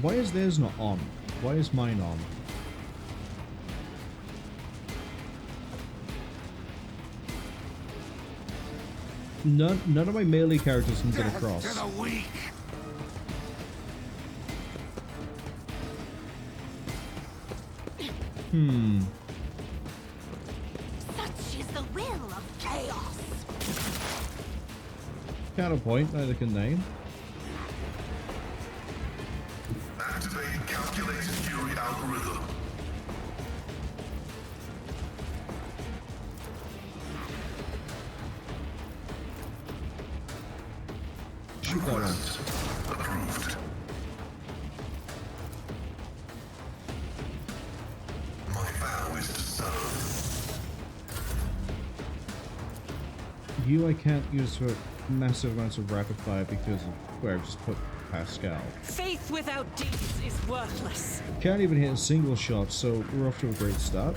Why is theirs not on? Why is mine on? None of my melee characters can get across. To the weak. Such is the will of chaos. Counterpoint, neither can they. Activate calculated fury algorithm. Shoot that one. Approved. My vow is to serve. You I can't use for massive amounts of rapid fire because of where I just put Pascal. Faith without deeds is worthless. Can't even hit a single shot, so we're off to a great start.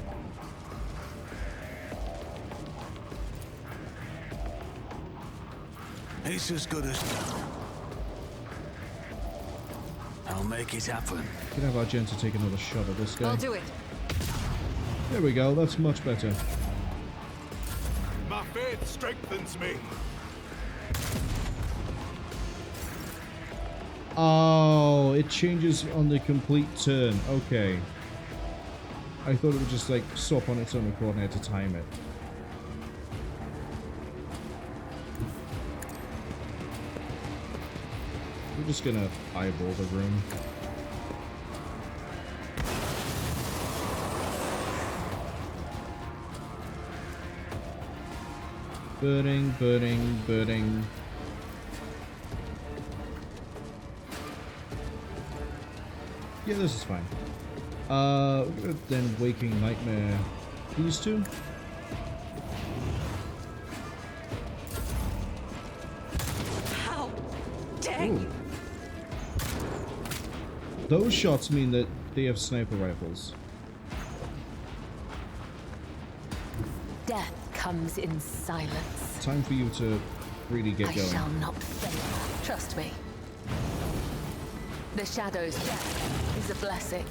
It's as good as done. I'll make it happen. Can have Argenta take another shot at this guy. I'll do it. There we go, that's much better. My faith strengthens me. Oh, it changes on the complete turn. Okay. I thought it would just like swap on its own accord and I had to time it. We're just gonna eyeball the room. Burning, burning, burning. Yeah, this is fine. Then Waking Nightmare. These two? How dare you? Those shots mean that they have sniper rifles. Death comes in silence. Time for you to really get I going. shall not fail. Trust me. The Shadow's death is a blessing.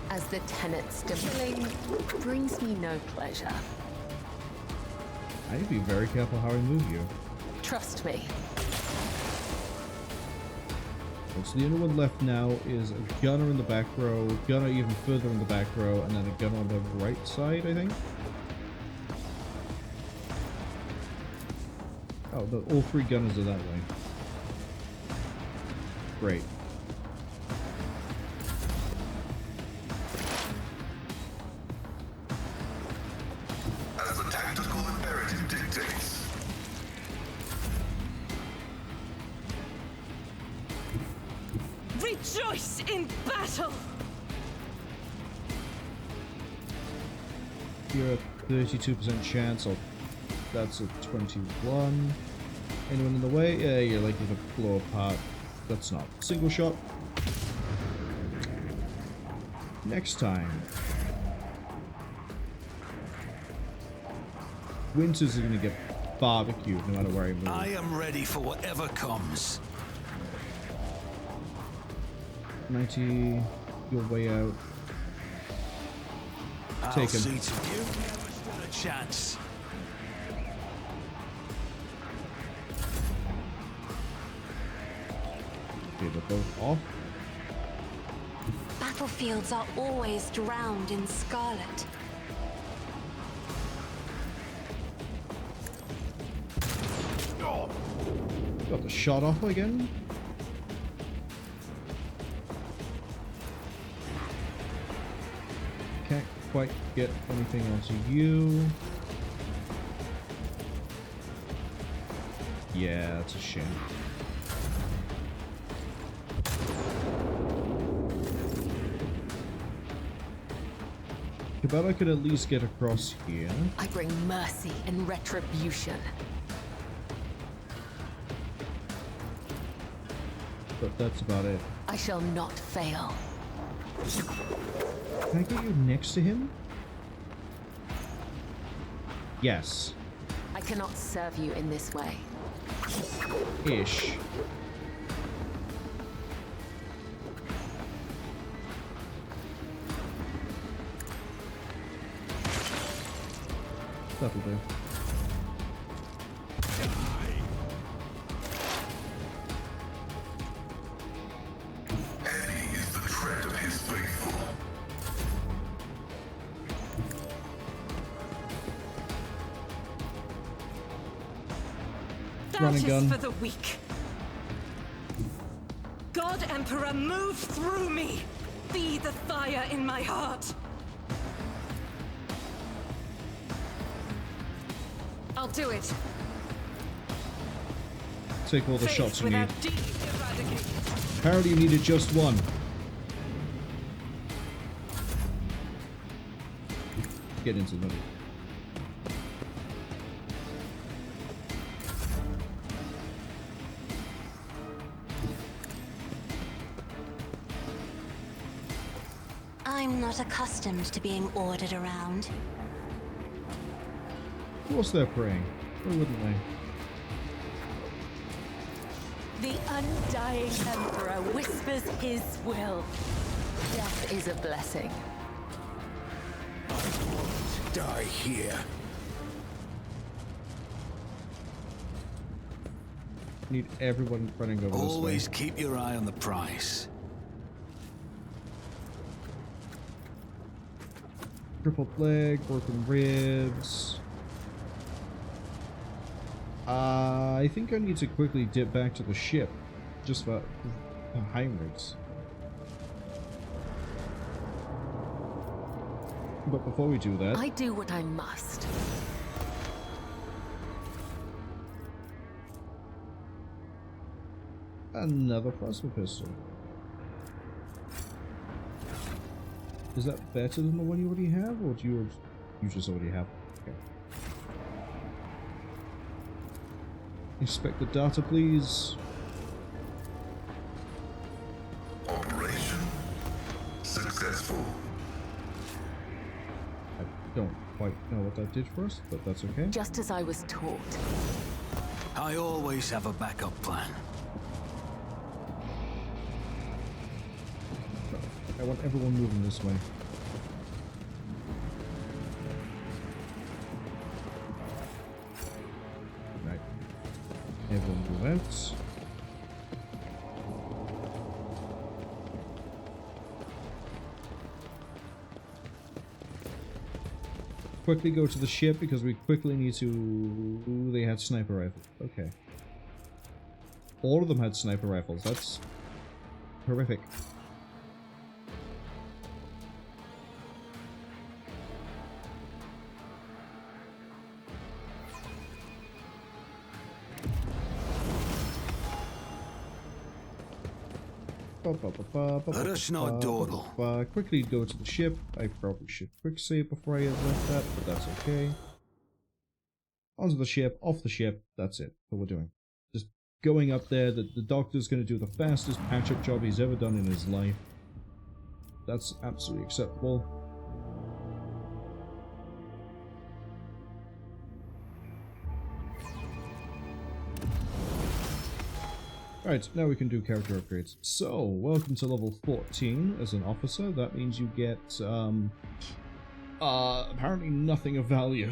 As the tenets killing brings me no pleasure. I need to be very careful how I move you. Trust me. So the only one left now is a gunner in the back row, a gunner even further in the back row, and then a gunner on the right side, I think. Oh, all three gunners are that way. Great. As the tactical imperative dictates. Rejoice in battle! You're a 32% chance, or that's a 21. Anyone in the way? Yeah, you're likely to blow apart. That's not. Single shot. Next time. Winters are going to get barbecued no matter where I move. I am ready for whatever comes. 90, your way out. I'll Take him. see to you never stood a chance. Okay, they're both off. Battlefields are always drowned in scarlet. Got the shot off again. Can't quite get anything onto you. Yeah, that's a shame. But I could at least get across here. I bring mercy and retribution. But that's about it. I shall not fail. Can I get you next to him? Yes. I cannot serve you in this way. Ish. That'll do. Eddie is the tread of his faithful. That is for the weak. God Emperor, move through me! Be the fire in my heart! I'll do it. Take all the Faith shots you need. without deed eradicated. Apparently you needed just one. Get into the middle. I'm not accustomed to being ordered around. Of course they're praying. Why wouldn't they? The undying Emperor whispers his will. Death is a blessing. Die here. Need everyone running over this way. Always keep your eye on the prize. Crippled leg, broken ribs. I think I need to quickly dip back to the ship, just for Heinrichs. But before we do that, I do what I must. another plasma pistol. Is that better than the one you already have, or do you just already have? Okay. Inspect the data, please. Operation successful. I don't quite know what that did for us, but that's okay. Just as I was taught. I always have a backup plan. I want everyone moving this way. Right. Everyone move out. Quickly go to the ship because we quickly need to... Ooh, they had sniper rifles. Okay. All of them had sniper rifles. That's horrific. Let us know, Dawdle. Quickly go to the ship. I probably should quick save before I left that, but that's okay. Onto the ship, off the ship, that's it. That's what we're doing. Just going up there. The doctor's going to do the fastest patch-up job he's ever done in his life. That's absolutely acceptable. Right, now we can do character upgrades. So, welcome to level 14 as an officer. That means you get, apparently nothing of value.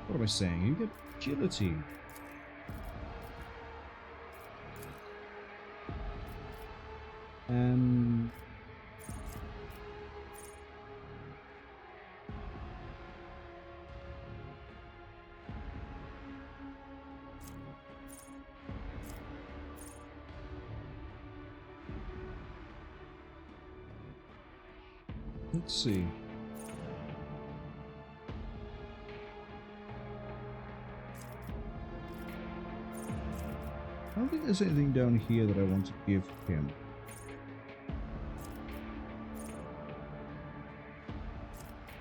What am I saying? You get agility. Let's see. I don't think there's anything down here that I want to give him.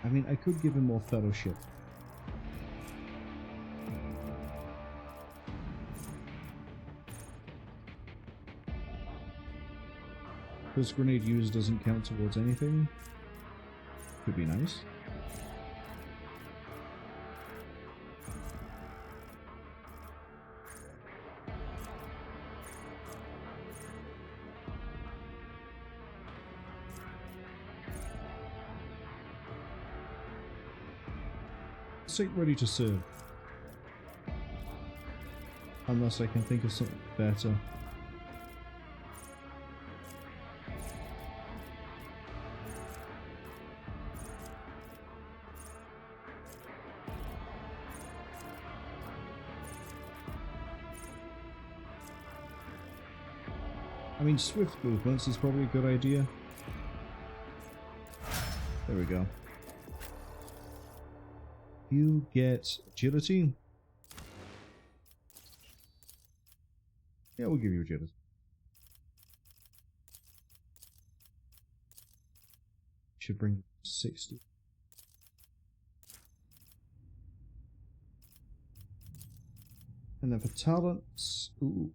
I mean, I could give him more fellowship. This grenade used doesn't count towards anything. Could be nice. State ready to serve. Unless I can think of something better. mean, swift movements is probably a good idea. There we go. You get agility. Yeah, we'll give you agility. Should bring 60. And then for talents, ooh.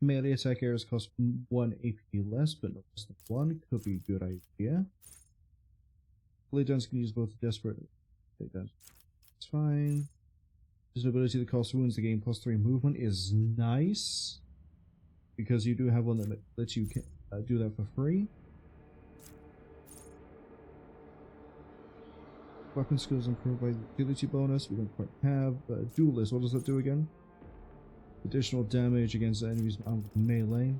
Melee attack areas cost 1 AP less, but not less than 1. Could be a good idea. Laydowns can use both desperate laydowns. It's fine. This ability that costs wounds to gain +3 movement is nice. Because you do have one that lets you do that for free. Weapon skills improved by the agility bonus. We don't quite have. Duelist, what does that do again? Additional damage against enemies armed with melee.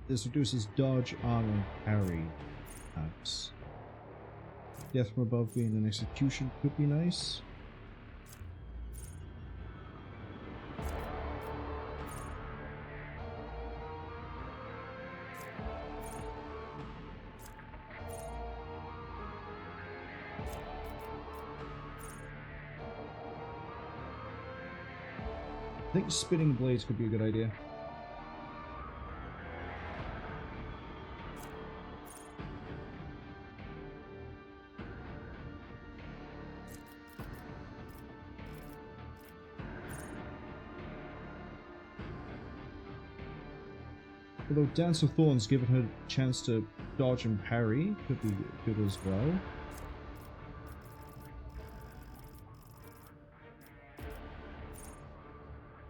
This reduces dodge, armor, and parry. Nice. Death from above being an execution could be nice. I think spinning blades could be a good idea. Although Dance of Thorns, giving her a chance to dodge and parry, could be good as well.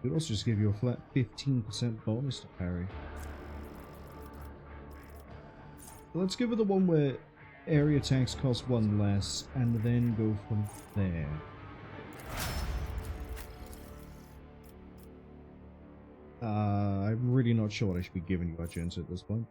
It would also just give you a flat 15% bonus to parry. So let's give her the one where area attacks cost 1 less, and then go from there. I'm really not sure what I should be giving you agents at this point.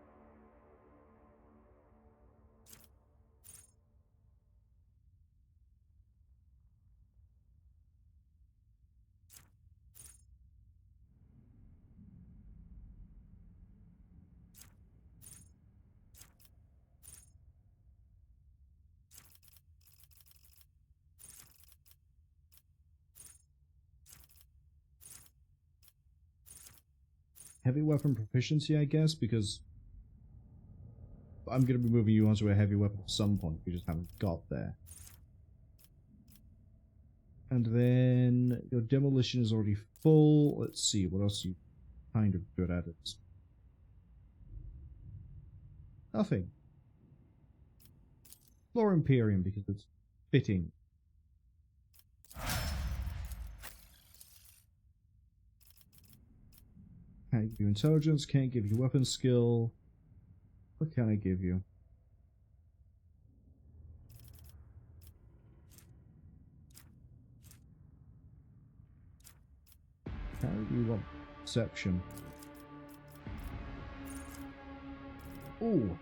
Heavy weapon proficiency, I guess, because I'm going to be moving you onto a heavy weapon at some point. We just haven't got there. And then your demolition is already full. Let's see, what else are you kind of good at it? Nothing. Floor Imperium, because it's fitting. Can't give you intelligence, can't give you weapon skill. What can I give you? How do you want perception? Ooh.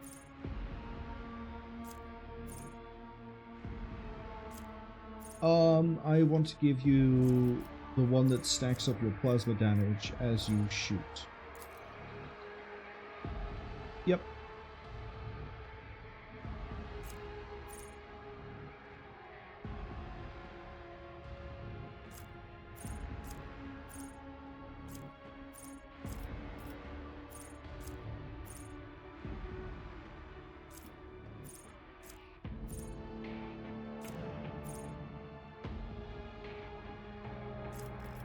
I want to give you the one that stacks up your plasma damage as you shoot. Yep.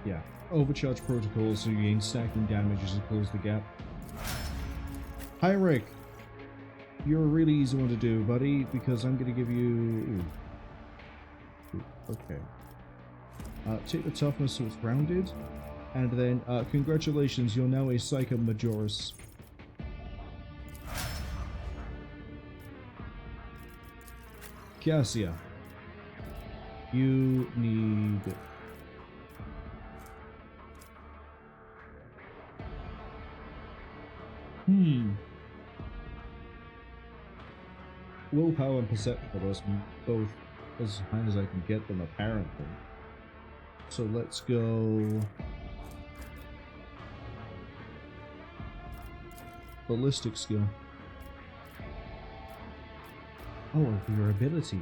Yeah, overcharge protocol so you gain stacking damage as you close the gap. Heinrich, you're a really easy one to do, buddy, because I'm going to give you Okay. Take the toughness so it's rounded. And then, congratulations, you're now a Psycho Majoris. Cassia. You need... Willpower and perception are both as high as I can get them, apparently. So let's go... Ballistic skill. Oh, your ability.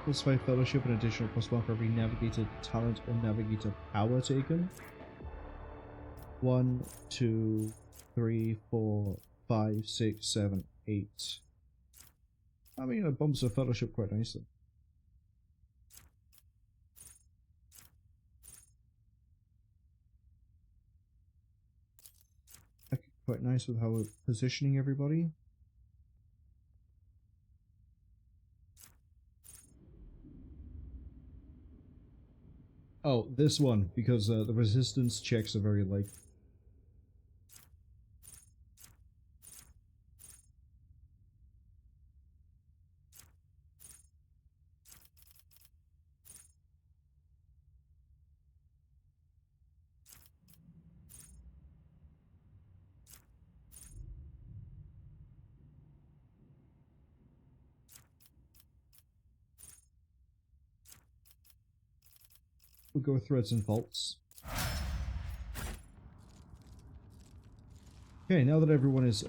+5 fellowship and additional +1 for every navigator talent or navigator power taken. 1, 2, 3, 4, 5, 6, 7, 8. I mean, it bumps the fellowship quite nicely. Quite nice with how we're positioning everybody. Oh, this one, because the resistance checks are very light. We'll go with threads and faults. Okay, now that everyone is,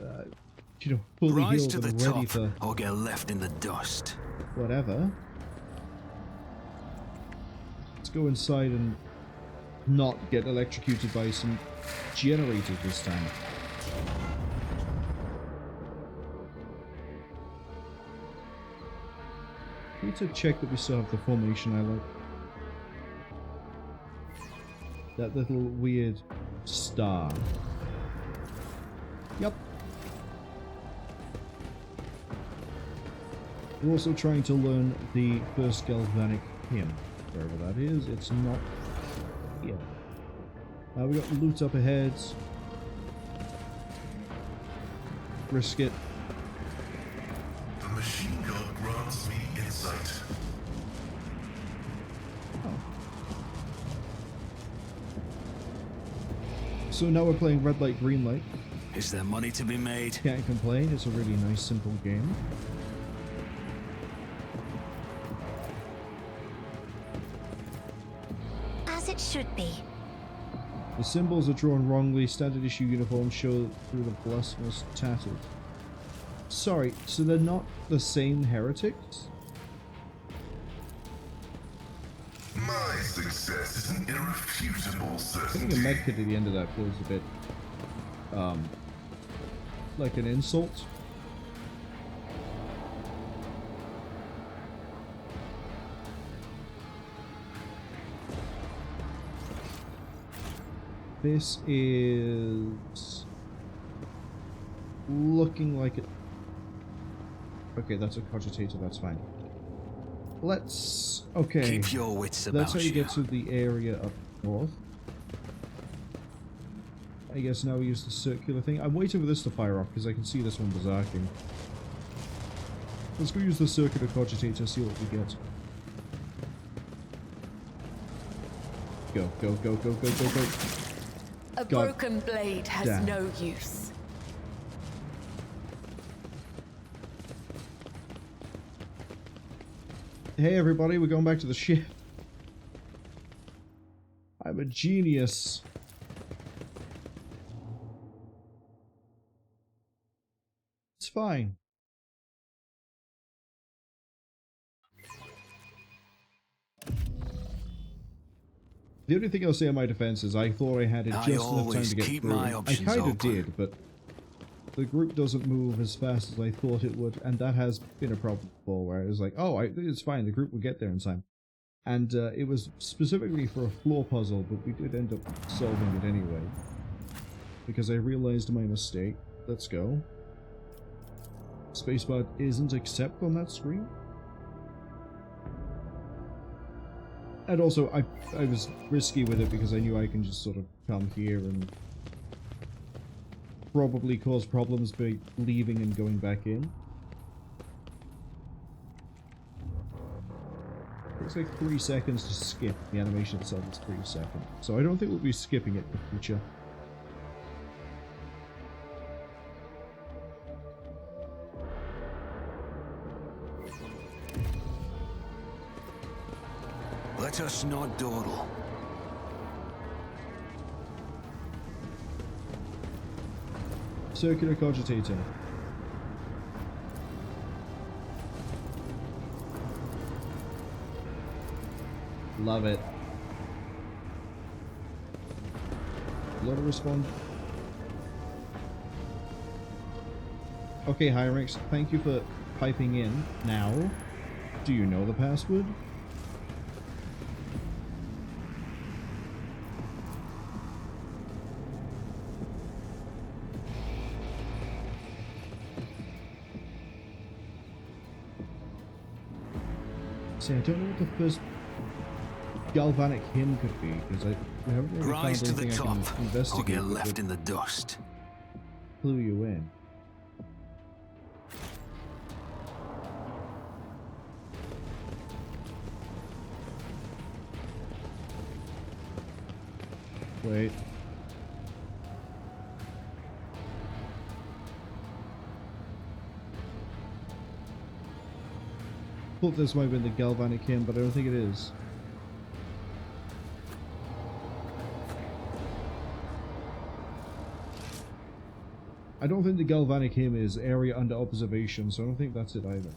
you know, fully Rise healed to the and ready top, for or get left in the dust. whatever, let's go inside and not get electrocuted by some generator this time. Need to check that we still have the formation I like. That little weird star. Yep. We're also trying to learn the first galvanic hymn. Wherever that is, it's not here. We got loot up ahead. Risk it. The machine gun grants me insight. So now we're playing red light, green light. Is there money to be made? Can't complain, it's a really nice, simple game. As it should be. The symbols are drawn wrongly, standard issue uniforms show through the blasphemous tattered. Sorry, so they're not the same heretics? My success is an irrefutable certainty. Putting a medkit at the end of that feels a bit, like an insult. This is looking like it. Okay, that's a cogitator, that's fine. Let's... okay. Keep your wits about That's how you get to the area up north. I guess now we use the circular thing. I'm waiting for this to fire off because I can see this one berserking. Let's go use the circular cogitator, see what we get. Go, go, go, go, go, go, go. A broken blade has damn. no use. Hey everybody, we're going back to the ship. I'm a genius. It's fine. The only thing I'll say on my defense is I thought I had it just enough time to get through. I kind of did, but the group doesn't move as fast as I thought it would, and that has been a problem before, where it was like, oh, it's fine, the group will get there in time. And it was specifically for a floor puzzle, but we did end up solving it anyway. Because I realized my mistake. Let's go. Spacebar isn't accept on that screen. And also, I was risky with it because I knew I can just sort of come here and probably cause problems by leaving and going back in. It's like 3 seconds to skip. The animation itself is 3 seconds. So I don't think we'll be skipping it in the future. Let us not dawdle. Circular cogitator. Love it. Let it respond. Okay, Hyrix, thank you for piping in. Now, do you know the password? See, I don't know what the first galvanic hymn could be, because we haven't really Rise found to the anything I top, can or investigate get that left would in the dust. clue you in. Wait. Thought this might have been the galvanic hymn, but I don't think it is. I don't think the galvanic hymn is area under observation, so I don't think that's it either.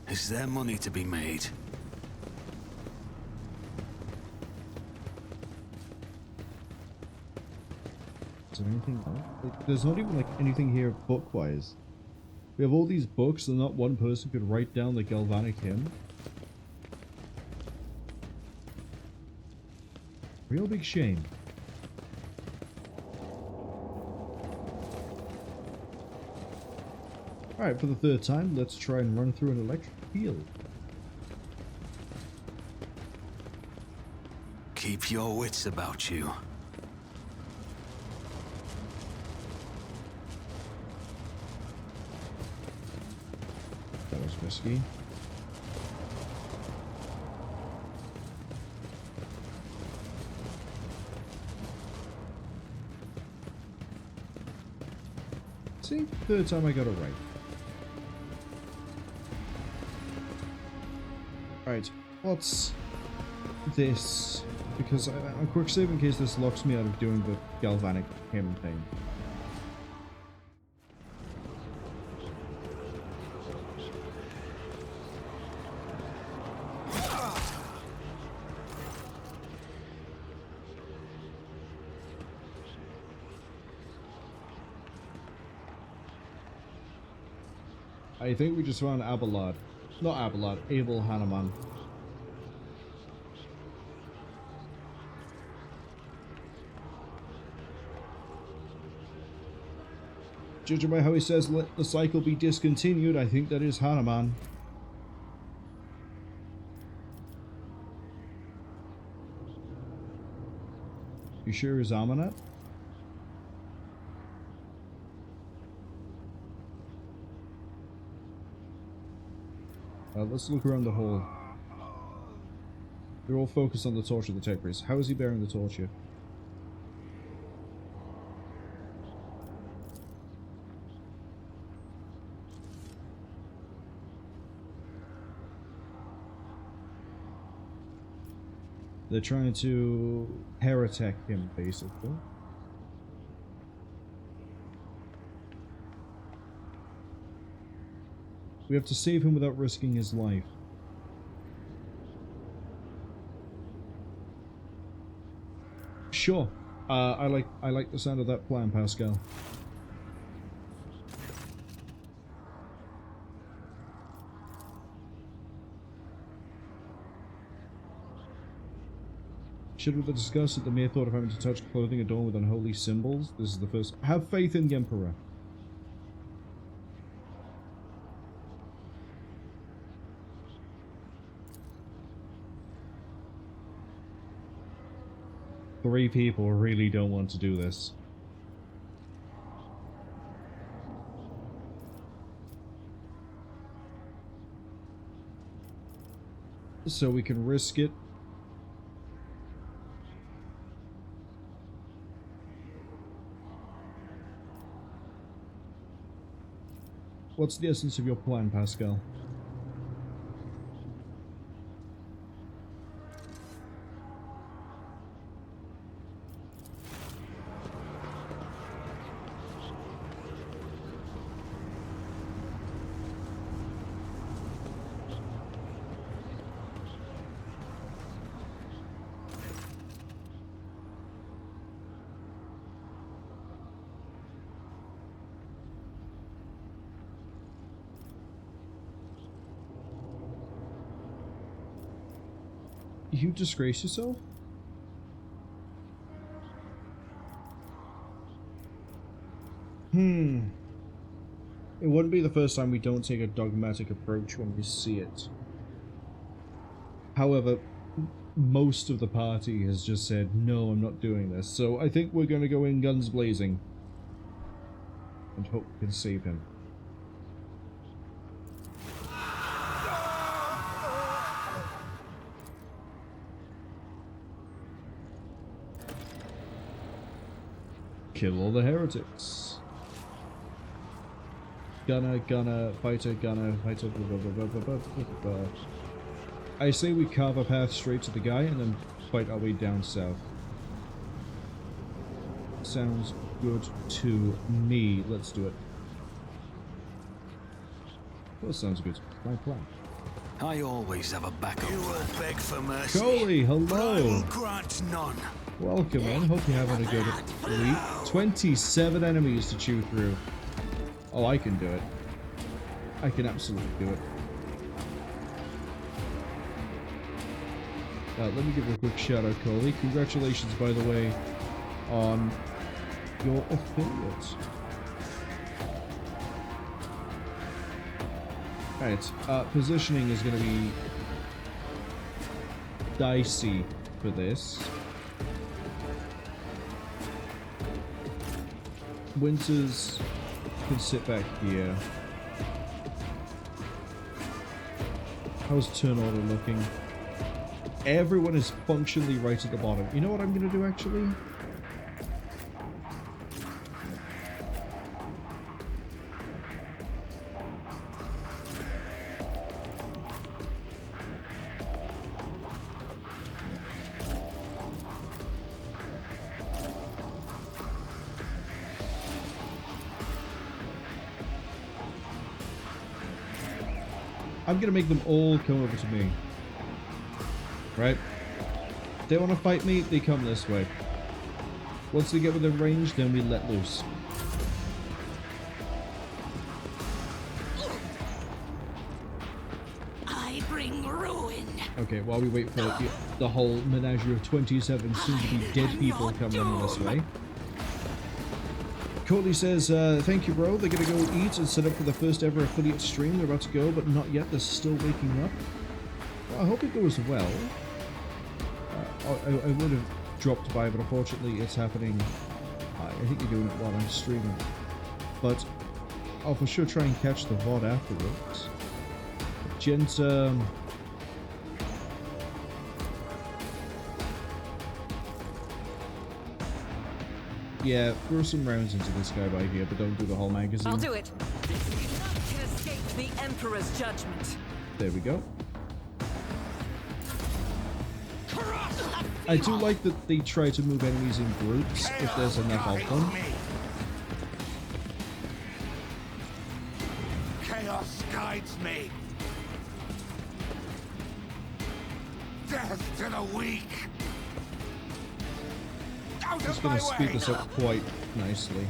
Is there money to be made? Is there anything else? Like, there's not even like anything here book-wise. We have all these books and not one person could write down the galvanic hymn. Real big shame. Alright, for the third time, let's try and run through an electric field. Keep your wits about you. That was risky. See? Third time I got it right. Right, what's this? Because a quick save in case this locks me out of doing the galvanic hymn thing. I think we just found Abelard. Not Abelard, Abel Hanuman. Judging by how he says let the cycle be discontinued, I think that is Hanuman. You sure is Amanat? Let's look around the hall. They're all focused on the torch of the tech priest. How is he bearing the torch here? They're trying to heretic him, basically. We have to save him without risking his life. Sure. I like the sound of that plan, Pascal. Should we discuss it, the mere thought of having to touch clothing adorned with unholy symbols? This is the first. Have faith in the Emperor. Three people really don't want to do this. So we can risk it. What's the essence of your plan, Pascal? You disgrace yourself? It wouldn't be the first time we don't take a dogmatic approach when we see it. However, most of the party has just said, no, I'm not doing this. So I think we're going to go in guns blazing and hope we can save him. Kill all the heretics. Gunner, fighter, blah, blah, blah, blah. I say we carve a path straight to the guy and then fight our way down south. Sounds good to me. Let's do it. That sounds good. My plan. I always have a backup. You will beg for mercy. Coley, hello. I will grant none. Welcome in. Hope you're having a good week. 27 enemies to chew through. Oh, I can do it. I can absolutely do it. Let me give you a quick shout out, Coley. Congratulations, by the way, on your affiliate. Alright, positioning is going to be dicey for this. Winters can sit back here. How's turn order looking? Everyone is functionally right at the bottom. You know what I'm going to do, actually? I'm gonna make them all come over to me. Right? If they want to fight me, they come this way. Once they get within range, then we let loose. I bring ruin. Okay, while we wait for the whole menagerie of 27 soon-to-be dead people come running this way. Courtney says, thank you, bro. They're gonna go eat and set up for the first ever affiliate stream. They're about to go, but not yet. They're still waking up. Well, I hope it goes well. I would have dropped by, but unfortunately it's happening. I think you're doing it while I'm streaming. But I'll for sure try and catch the VOD afterwards. Gent, yeah, throw some rounds into this guy by here, but don't do the whole magazine. I'll do it. None can escape the Emperor's judgment. There we go. I do like that they try to move enemies in groups if there's enough of them. Chaos guides me. Death to the weak. Just going to speed this up quite nicely.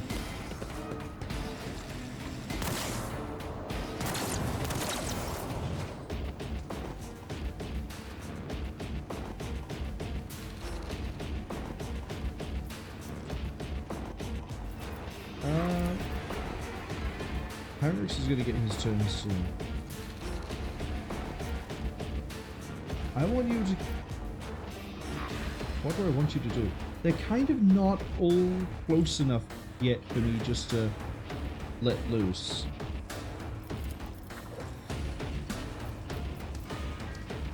Heinrichs is gonna get his turn soon. I want you to... What do I want you to do? They're kind of not all close enough yet for me just to let loose.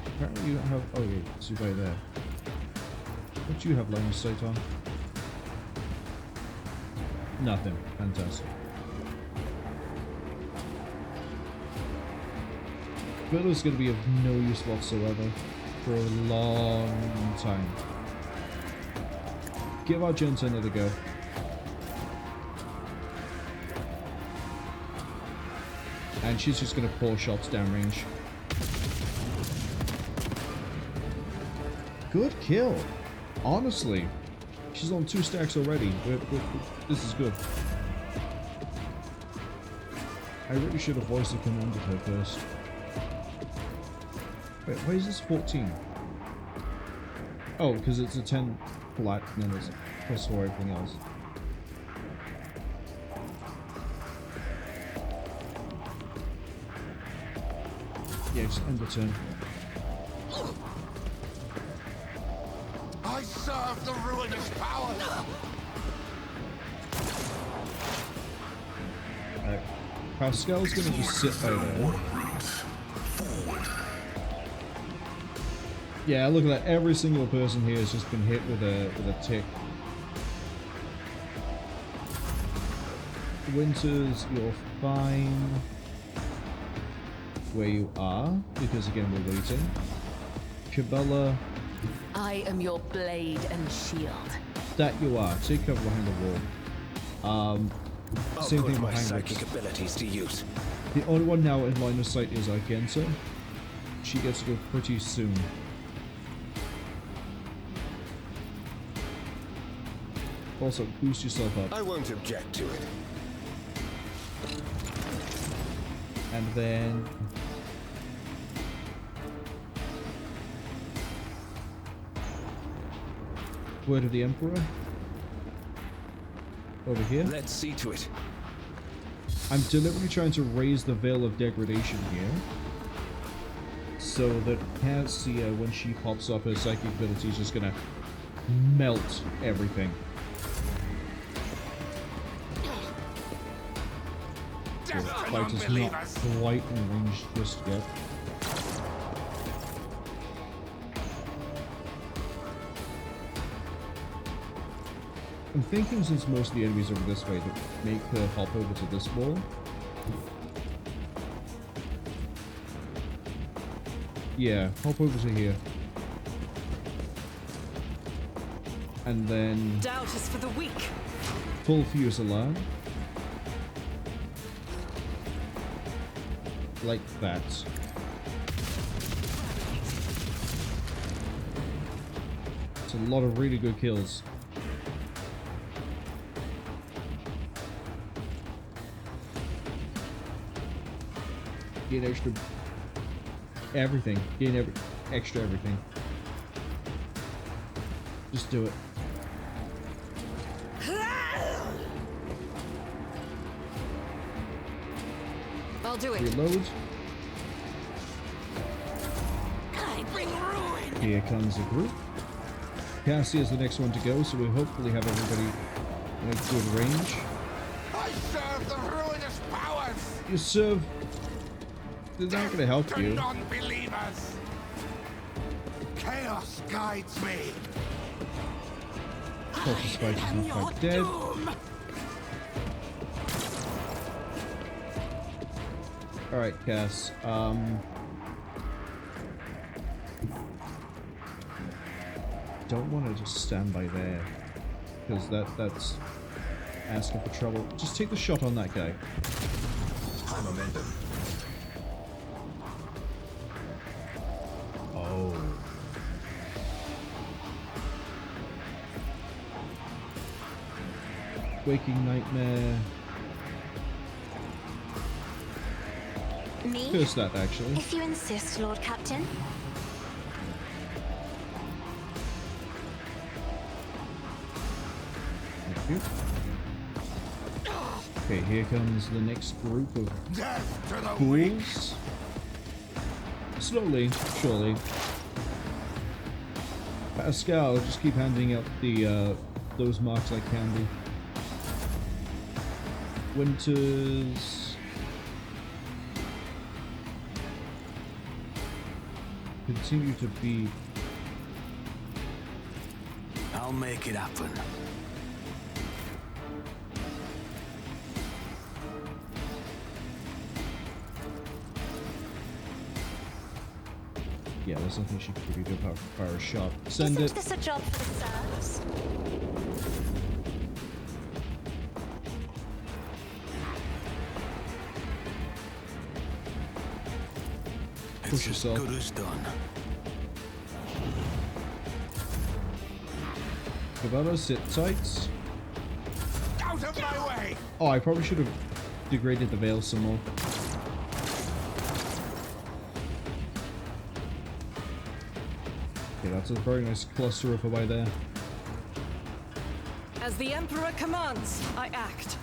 Apparently you have... Oh yeah, it's right there. What do you have line of sight on? Nothing. Fantastic. Fiddle's going to be of no use whatsoever for a long time. Give our gent another go. And she's just going to pour shots downrange. Good kill. Honestly. She's on 2 stacks already. This is good. I really should have voiced and commanded her first. Wait, why is this 14? Oh, because it's a 10 flat and then there's a plus 4 everything else. Yeah, just end the turn. I serve the ruinous power. Alright. Pascal's gonna just sit by there. Yeah, look at that. Every single person here has just been hit with a tick. Winters, you're fine where you are, because again we're waiting. Cabela, I am your blade and shield. that you are. Take cover behind the wall. Same thing behind psychic abilities to use. The only one now in line of sight is Argenta. She gets to go pretty soon. Also, boost yourself up. I won't object to it. And then... Word of the Emperor. Over here. Let's see to it. I'm deliberately trying to raise the veil of degradation here. So that Cassia, when she pops up, her psychic ability is just gonna melt everything. The fight is not quite in range just yet. I'm thinking since most of the enemies are over this way, to make her hop over to this wall. Yeah, hop over to here. And then... Doubt is for the weak. Full fuse alarm. Like that. It's a lot of really good kills. Gain extra everything. Gain extra everything. Just do it. I'll do it. Reload. I bring ruin. Here comes the group. Cassie is the next one to go, so we hopefully have everybody in a good range. I serve the ruinous powers. You serve... They're not going to help To you. non-believers. Chaos guides me. Focus Spike is not quite dead. Alright, Cass. Don't want to just stand by there, because that's asking for trouble. Just take the shot on that guy. High momentum. Oh. Waking Nightmare. Me? Curse that, actually. If you insist, Lord Captain. Thank you. Okay, here comes the next group of Death to the fools. Slowly, surely. Pascal, just keep handing out the those marks like candy. Winters. Continue to be. I'll make it happen. Yeah, there's nothing she could do to fire a shot. Send Isn't it. this a job for the serfs? Push yourself. Good as done. Cabela, sit tight. Out of my way! Oh, I probably should have degraded the veil some more. Okay, that's a very nice cluster up by there. As the Emperor commands, I act.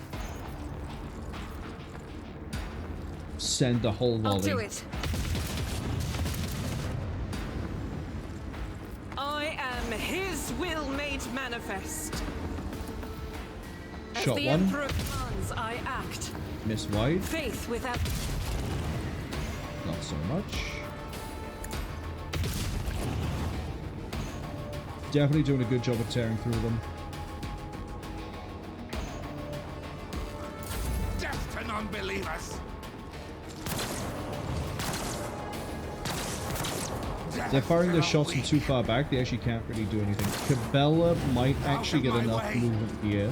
Send the whole volley. I'll do it. I am his will made manifest. As Shot the one. Emperor commands, I act. Miss wide. Faith without... Not so much. Definitely doing a good job of tearing through them. Death to non-believers! They're firing their shots from too far back. They actually can't really do anything. Cabela might actually get enough movement here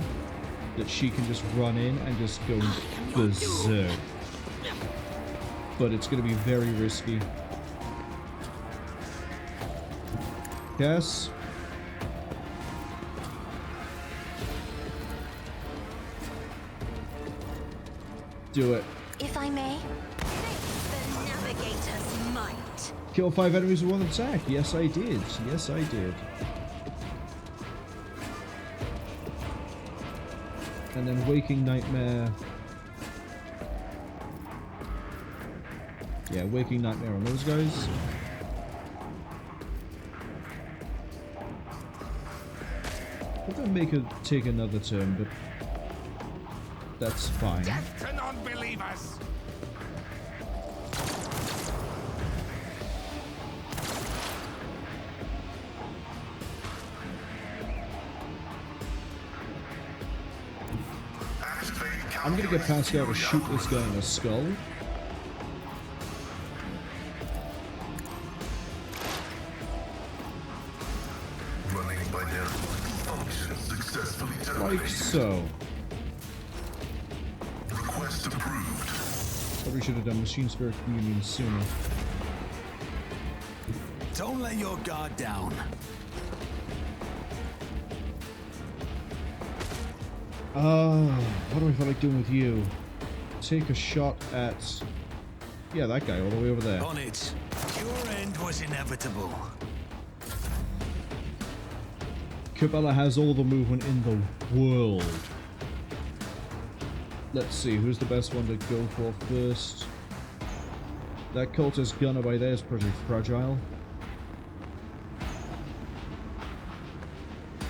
that she can just run in and just go berserk. But it's going to be very risky. Yes. Do it. If I may, the navigator's might. Kill 5 enemies with one attack. Yes, I did. Yes, I did. And then Waking Nightmare. Yeah, Waking Nightmare on those guys. I think I'll make her take another turn, but that's fine. Death to non-believers! I'm gonna get Pascal to shoot this guy in the skull. Running binary function successfully terminated. Like so. Request approved. Probably should have done Machine Spirit Communion sooner. Don't let your guard down. What do I feel like doing with you? Take a shot at... Yeah, that guy all the way over there. On it. Your end was inevitable. Cabela has all the movement in the world. Let's see, who's the best one to go for first? That cultist gunner by there is pretty fragile.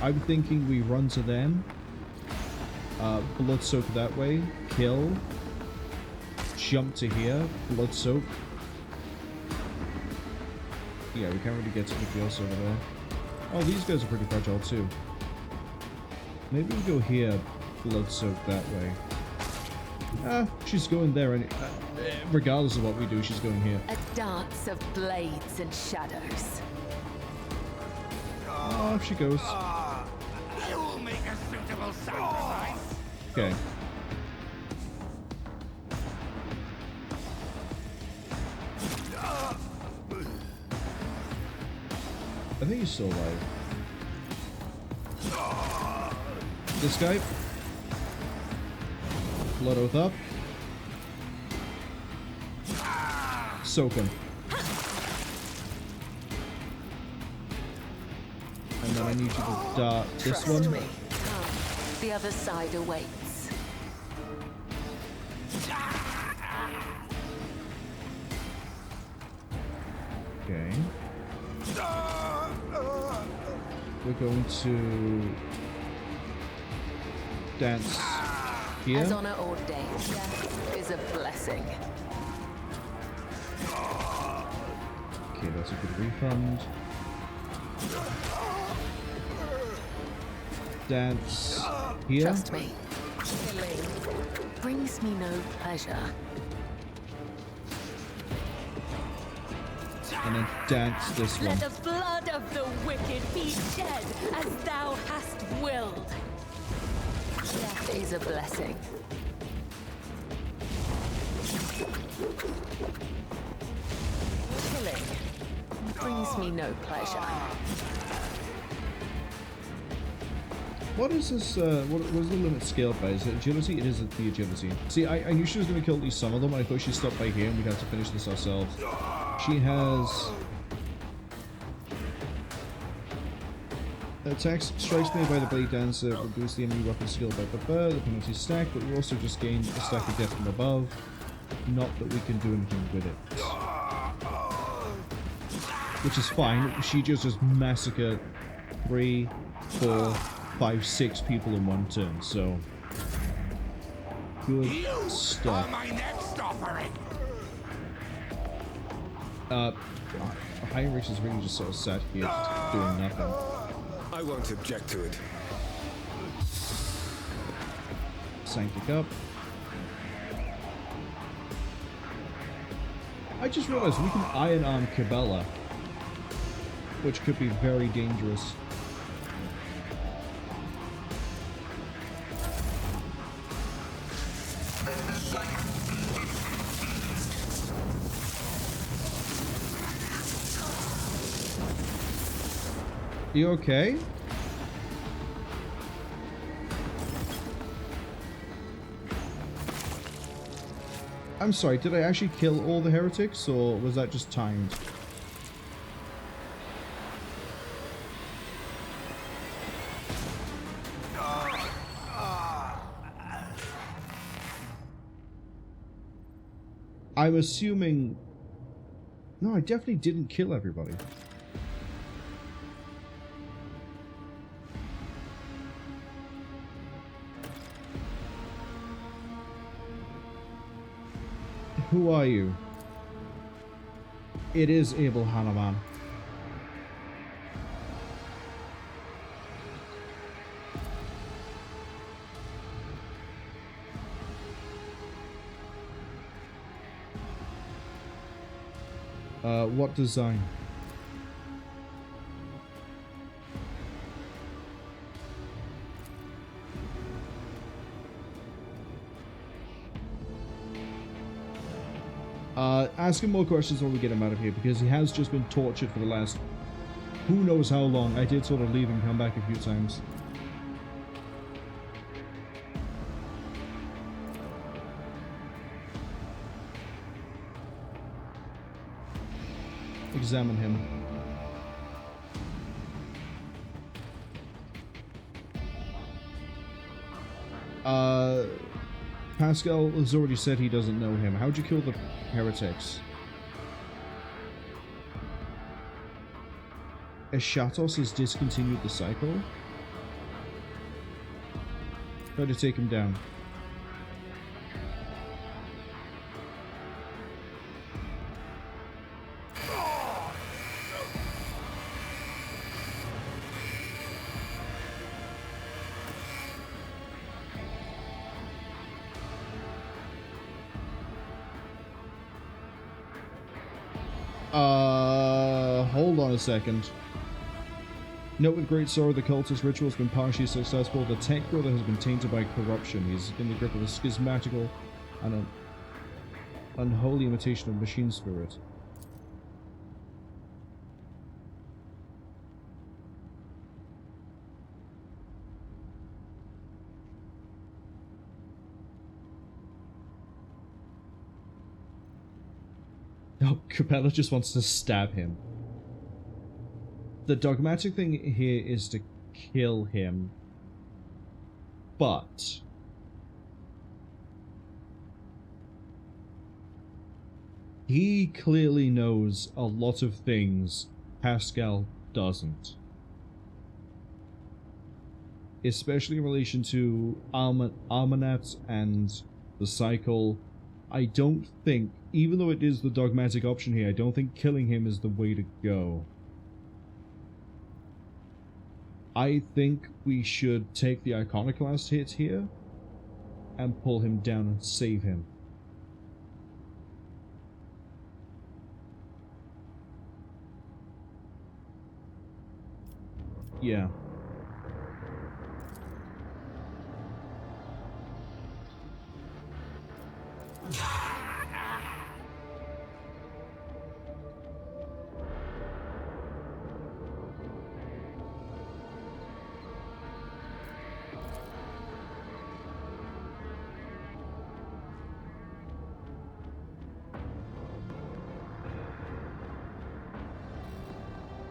I'm thinking we run to them. Blood soak that way. Kill. Jump to here. Blood soak. Yeah, we can't really get to anything else over there. Oh, these guys are pretty fragile too. Maybe we go here. Blood soak that way. She's going there, and regardless of what we do, she's going here. A dance of blades and shadows. Oh, she goes. You will make a suitable sacrifice! Okay. I think he's still alive. This guy. Blood oath up. Soak him. And then I need you to dart this one. The other side awaits. Okay. We're going to dance here. As honor ordained, death is a blessing. Okay, that's a good refund. Dance here. Trust me, killing brings me no pleasure. And then dance this one. Let the blood of the wicked be shed as thou hast willed. Death is a blessing. Killing brings me no pleasure. What is this, what is the limit scale by? Is it agility? It is the agility. See, I knew she was going to kill at least some of them. I thought she stopped by here and we'd have to finish this ourselves. She has... Attacks strikes made by the Blade Dancer will boost the enemy weapon skill by the penalty stack, but we also just gained a stack of death from above. Not that we can do anything with it. Which is fine. She just massacred 3, 4, 5, 6 people in one turn, so... Good stuff. My next offering. Heinrich is really just sort of sat here just doing nothing. I won't object to it. Sanctic up. I just realized we can Iron Arm Cabela, which could be very dangerous. You okay? I'm sorry, did I actually kill all the heretics, or was that just timed? I'm assuming... No, I definitely didn't kill everybody. Who are you? It is Abel Hanuman. What design? Ask him more questions when we get him out of here, because he has just been tortured for the last who knows how long. I did sort of leave and come back a few times. Examine him. Pascal has already said he doesn't know him. How'd you kill the heretics? Eschatos has discontinued the cycle? Try to take him down. Hold on a second. Note with great sorrow the cultist ritual has been partially successful. The tech brother has been tainted by corruption. He's in the grip of a schismatical and an unholy imitation of machine spirit. Oh, Capella just wants to stab him. The dogmatic thing here is to kill him, but He clearly knows a lot of things Pascal doesn't. Especially in relation to Armanat and the cycle. I don't think, even though it is the dogmatic option here, I don't think killing him is the way to go. I think we should take the Iconoclast hit here and pull him down and save him. Yeah.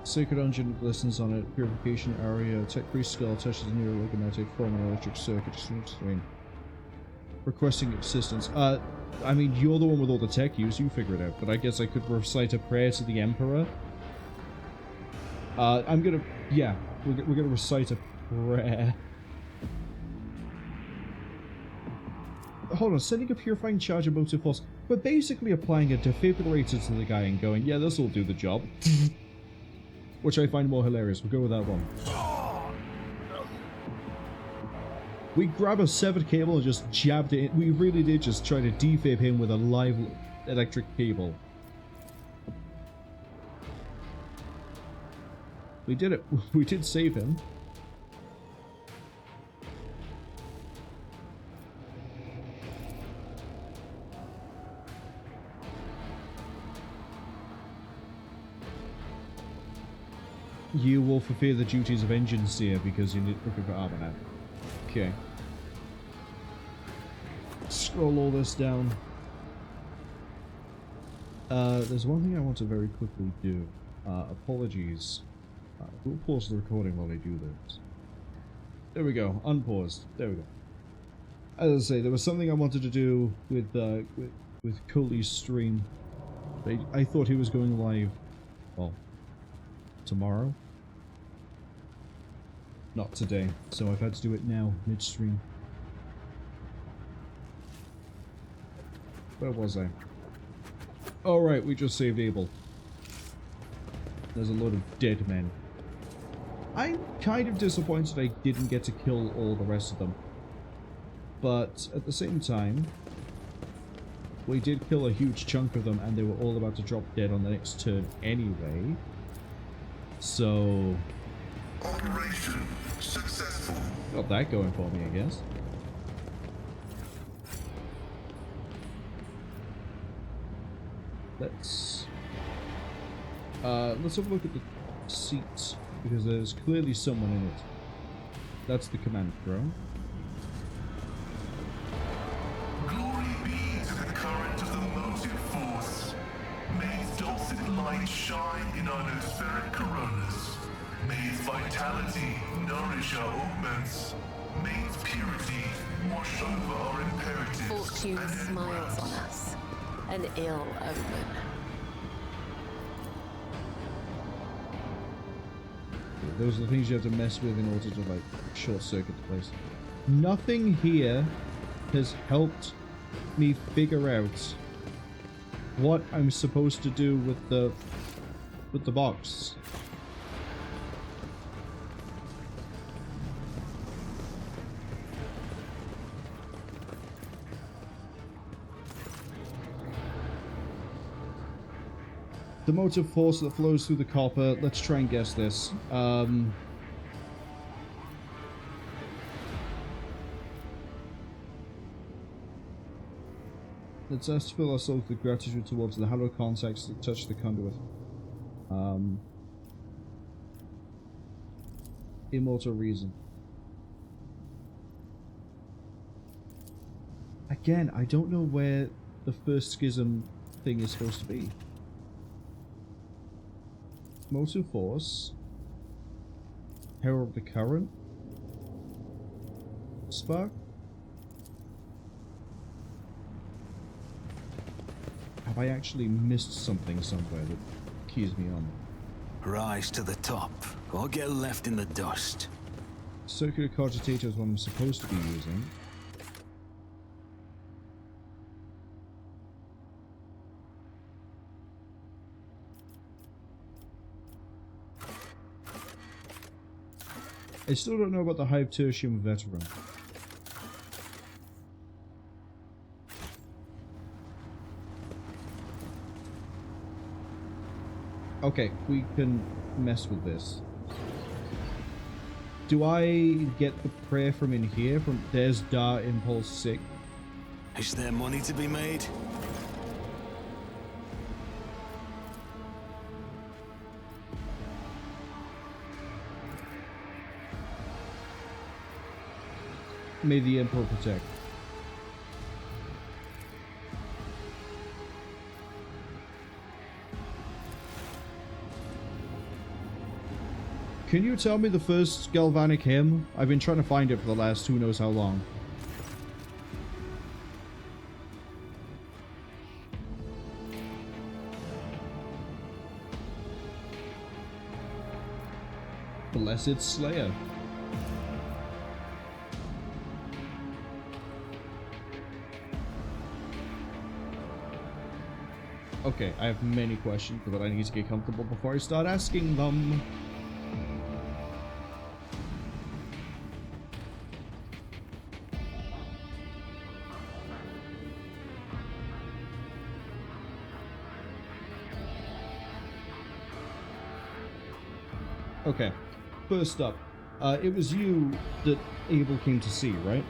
Sacred Engine glistens on it. Purification area. Tech Priest skull touches the neuroligamatic form an electric circuit. Requesting assistance. I mean, you're the one with all the tech use. You figure it out. But I guess I could recite a prayer to the Emperor. I'm gonna... Yeah. We're gonna recite a prayer. Hold on. Sending a purifying charge of motive force. We're basically applying a defibrillator to the guy and going, yeah, this will do the job. Which I find more hilarious. We'll go with that one. We grab a severed cable and just jabbed it in. We really did just try to defib him with a live electric cable. We did it. We did save him. You will fulfill the duties of Engine Seer because you need looking for Armanat. Okay. Scroll all this down. There's one thing I want to very quickly do. Apologies. We'll pause the recording while I do this. There we go. Unpaused. There we go. As I say, there was something I wanted to do with Coley's stream. I thought he was going live. Well, tomorrow. Not today, so I've had to do it now, midstream. Where was I? Oh right, we just saved Abel. There's a load of dead men. I'm kind of disappointed I didn't get to kill all the rest of them. But at the same time, we did kill a huge chunk of them and they were all about to drop dead on the next turn anyway. So... Operation successful. Got that going for me, I guess. Let's have a look at the seats, because there's clearly someone in it. That's the command throne. Glory be to the current of the motive force. May its dulcet light shine in our nospheric coronas. May its vitality nourish our augments. May its purity wash over our imperatives. Fortune smiles on us. An ill omen. Those are the things you have to mess with in order to, like, short circuit the place. Nothing here has helped me figure out what I'm supposed to do with the box. The motive force that flows through the copper. Let's try and guess this. Let's just fill ourselves with gratitude towards the hallowed contacts that touch the conduit. Immortal reason. Again, I don't know where the first schism thing is supposed to be. Motive force. Herald of the current. Spark. Have I actually missed something somewhere that keys me on. Rise to the top, or get left in the dust. Circular cogitator is what I'm supposed to be using. I still don't know about the Hive Tertium Veteran. Okay, we can mess with this. Do I get the prayer from in here? From there's Da Impulse 6. Is there money to be made? May the Emperor protect. Can you tell me the first galvanic hymn? I've been trying to find it for the last who knows how long. Blessed Slayer. Okay, I have many questions, but I need to get comfortable before I start asking them. Okay, first up, it was you that Abel came to see, right?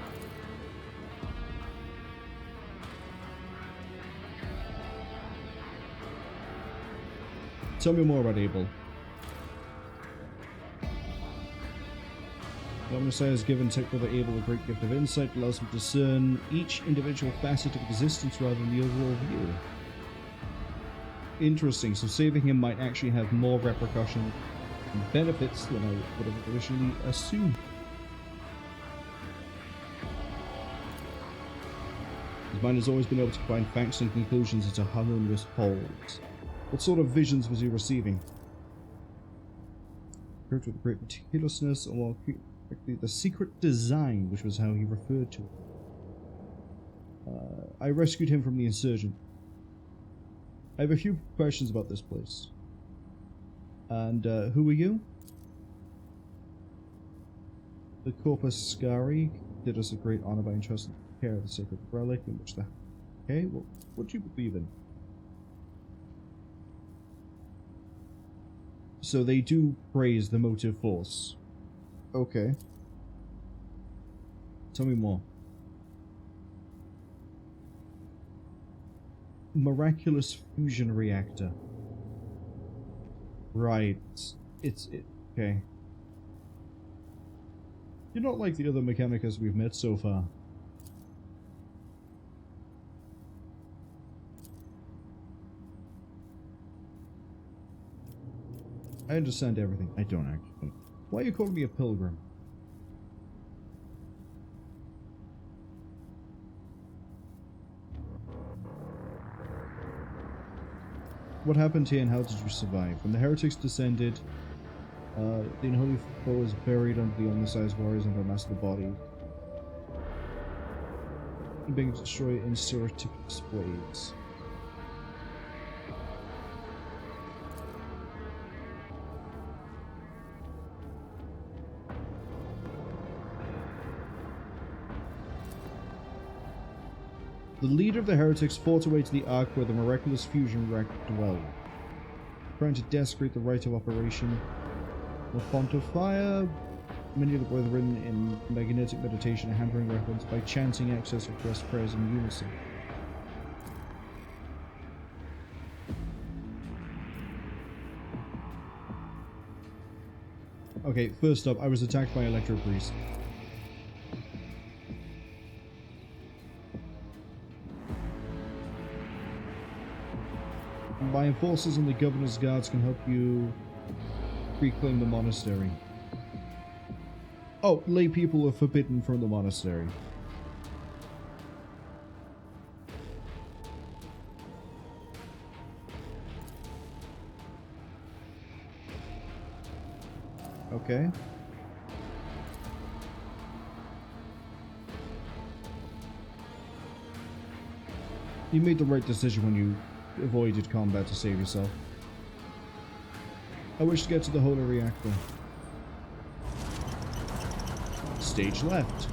Tell me more about Abel. The Omnissiah has given Technical Abel a great gift of insight, allows him to discern each individual facet of existence rather than the overall view. Interesting, so saving him might actually have more repercussion and benefits than I would have originally assumed. His mind has always been able to combine facts and conclusions into harmonious wholes. What sort of visions was he receiving? With great meticulousness, or more correctly, the secret design, which was how he referred to it. I rescued him from the insurgent. I have a few questions about this place. And who are you? The Corpus Scari did us a great honor by entrusting the care of the sacred relic in which the... Okay, well, what do you believe in? So they do praise the motive force. Okay. Tell me more. Miraculous fusion reactor. Right. Okay. You're not like the other Mechanicus we've met so far. I understand everything. I don't actually. Why are you calling me a pilgrim? What happened here and how did you survive? When the heretics descended, the unholy foe was buried under the Omnissiah's warriors and amassed the body. Being destroyed in heretical displays. The leader of the heretics fought away to the Ark where the miraculous fusion reactor dwelled, trying to desecrate the rite of operation. The font of fire. Many of the brethren in magnetic meditation are hampering weapons by chanting excess of rest prayers in unison. Okay, first up, I was attacked by Electro Priest. My enforcers and the governor's guards can help you reclaim the monastery. Oh, lay people are forbidden from the monastery. Okay. You made the right decision when you avoided combat to save yourself. I wish to get to the Holy Reactor. Stage left.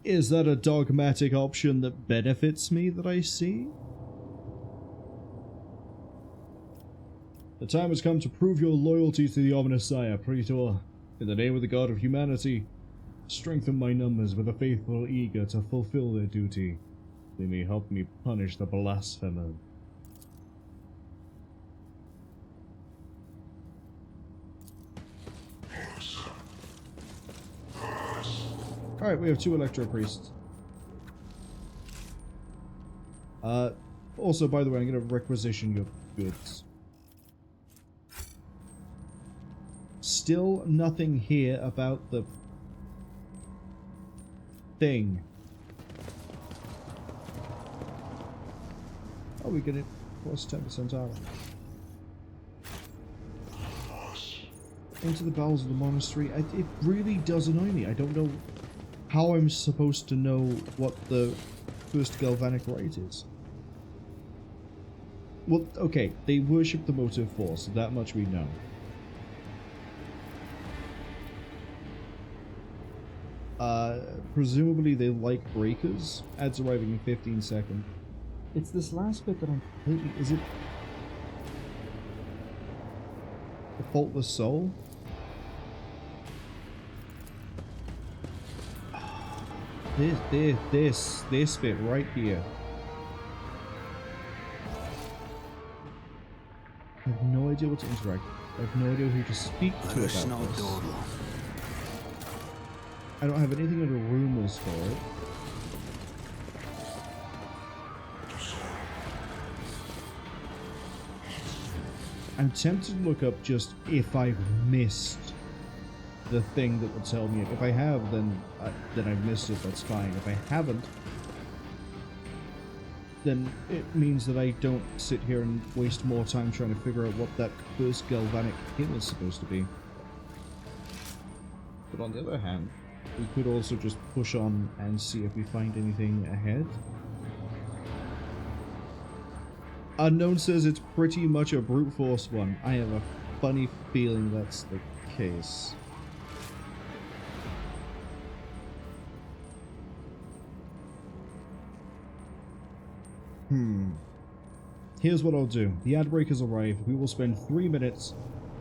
Is that a dogmatic option that benefits me that I see? The time has come to prove your loyalty to the ominous Sire, Praetor. In the name of the God of humanity, strengthen my numbers with a faithful eager to fulfill their duty. They may help me punish the blasphemer. Alright, we have 2 Electro Priests. Also, by the way, I'm going to requisition your goods. Still nothing here about the thing. Oh, we get it plus 10% armor. Into the bowels of the monastery. It really does annoy me. I don't know how I'm supposed to know what the first galvanic rite is. Well, okay, they worship the motive force, that much we know. Presumably they like breakers. Ads arriving in 15 seconds. It's this last bit that I'm completely... Is it... The Faultless Soul? This bit right here. I have no idea what to interact. I have no idea who to speak to about this. I don't have anything under rumors for it. I'm tempted to look up just if I've missed the thing that would tell me it. If I have, then I've missed it, that's fine. If I haven't, then it means that I don't sit here and waste more time trying to figure out what that first galvanic hit is supposed to be. But on the other hand, we could also just push on and see if we find anything ahead. Unknown says it's pretty much a brute force one. I have a funny feeling that's the case. Here's what I'll do. The ad breakers arrive. We will spend 3 minutes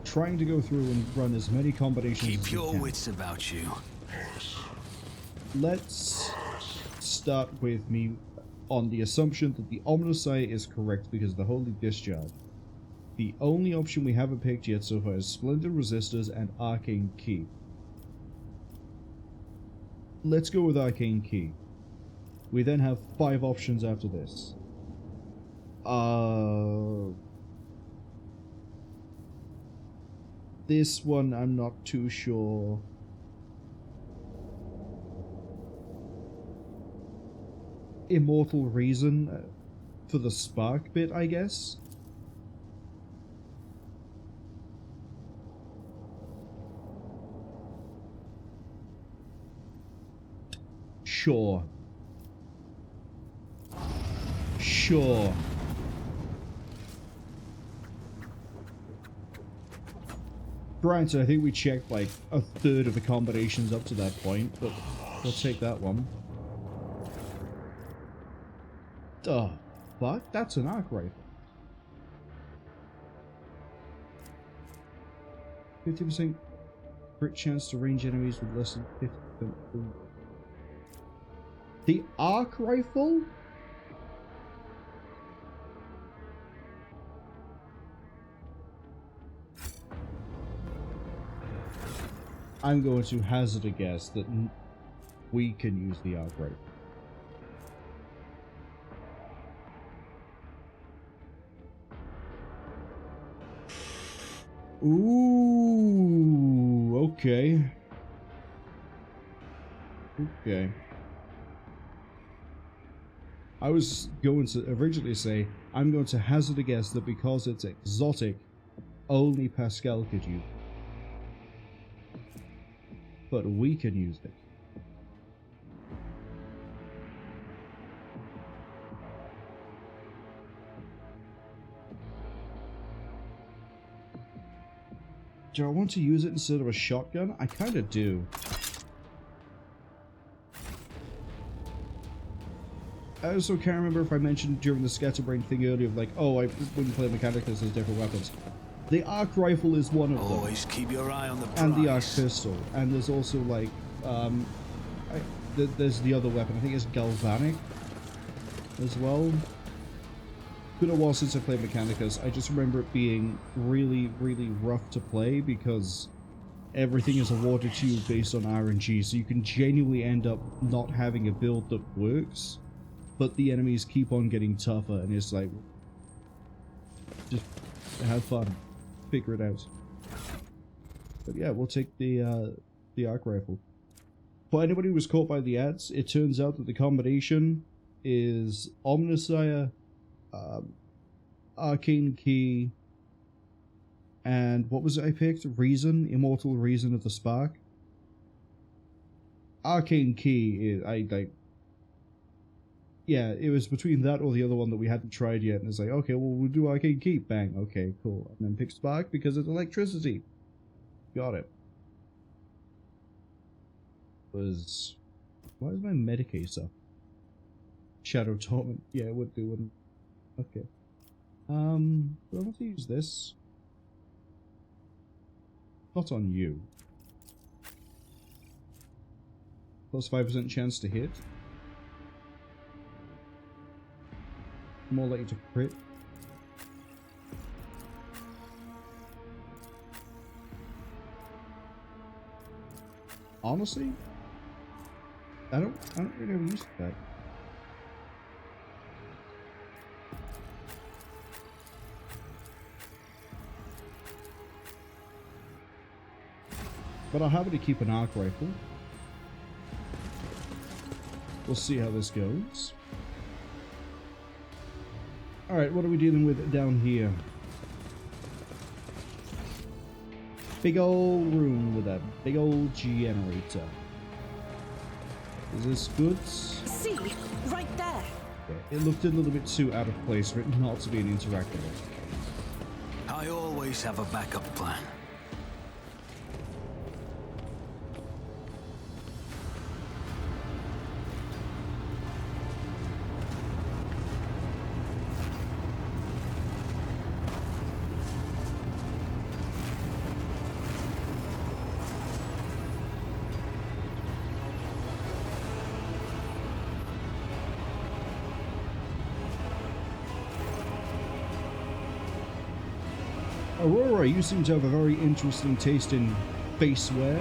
trying to go through and run as many combinations as we can. Keep your wits about you. Let's start with me on the assumption that the Omnisci is correct because of the Holy Discharge. The only option we haven't picked yet so far is Splendid Resistors and Arcane Key. Let's go with Arcane Key. We then have 5 options after this. This one I'm not too sure. Immortal Reason for the spark bit, I guess. Sure. Granted, I think we checked like a third of the combinations up to that point, but we'll take that one. The fuck? That's an arc rifle. 50% crit chance to range enemies with less than 50%. The arc rifle? I'm going to hazard a guess that we can use the arc rifle. Ooh, okay. Okay. I was going to originally say, I'm going to hazard a guess that because it's exotic, only Pascal could use it. But we can use it. Do I want to use it instead of a shotgun? I kind of do. I also can't remember if I mentioned during the Scatterbrain thing earlier of like, oh, when you play Mechanicus, there's different weapons. The arc rifle is one of them. Always keep your eye on the prize. And the arc pistol. And there's also like, there's the other weapon. I think it's galvanic as well. Been a while since I played Mechanicus. I just remember it being really, really rough to play because everything is awarded to you based on RNG, so you can genuinely end up not having a build that works, but the enemies keep on getting tougher, and it's like, just have fun, figure it out. But yeah, we'll take the arc rifle. For anybody who was caught by the ads, it turns out that the combination is Omnissiah, Arcane Key, and what was it I picked? Reason? Immortal Reason of the Spark? Arcane Key is, yeah, it was between that or the other one that we hadn't tried yet, and it's like, okay, well, we'll do Arcane Key, bang, okay, cool. And then pick Spark because it's electricity. Got it. Why is my Medicase up? Shadow Torment, yeah, it would do, wouldn't. Okay. Do I want to use this? Not on you. Plus 5% chance to hit. More likely to crit. Honestly, I don't really ever use that. But I'll happily keep an arc rifle. We'll see how this goes. Alright, what are we dealing with down here? Big old room with a big old generator. Is this good? See, right there. Yeah, it looked a little bit too out of place for it not to be an interactable. I always have a backup plan. Aurora, you seem to have a very interesting taste in face wear.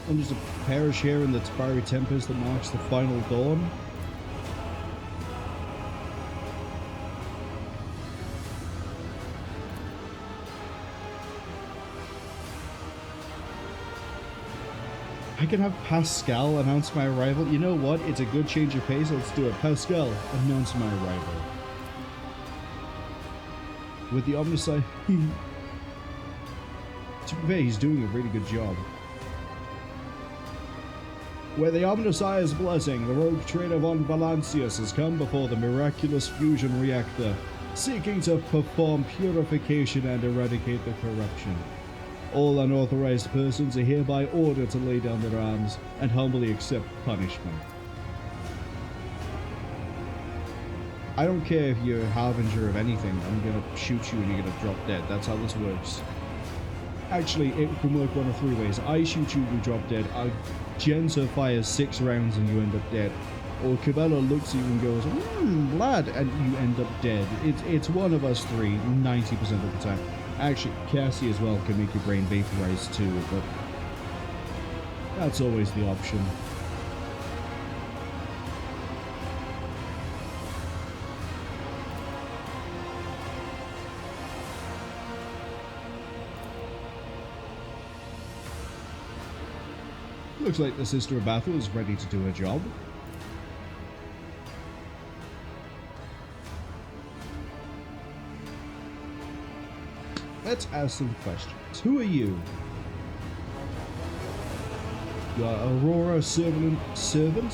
And there's a parish here in the fiery tempest that marks the final dawn. I can have Pascal announce my arrival. You know what? It's a good change of pace. Let's do it. Pascal, announce my arrival. With the Omnissiah, to be fair, he's doing a really good job. Where the Omnissiah's blessing, the rogue trader von Valancius has come before the miraculous fusion reactor, seeking to perform purification and eradicate the corruption. All unauthorized persons are hereby ordered to lay down their arms and humbly accept punishment. I don't care if you're a harbinger of anything, I'm gonna shoot you and you're gonna drop dead. That's how this works. Actually, it can work one of three ways. I shoot you, you drop dead. Genza fires 6 rounds and you end up dead. Or Cabela looks at you and goes, lad, and you end up dead. It's one of us three, 90% of the time. Actually, Cassie as well can make your brain vaporize too, but that's always the option. Looks like the Sister of Battle is ready to do her job. Let's ask some questions. Who are you? You are Aurora, servant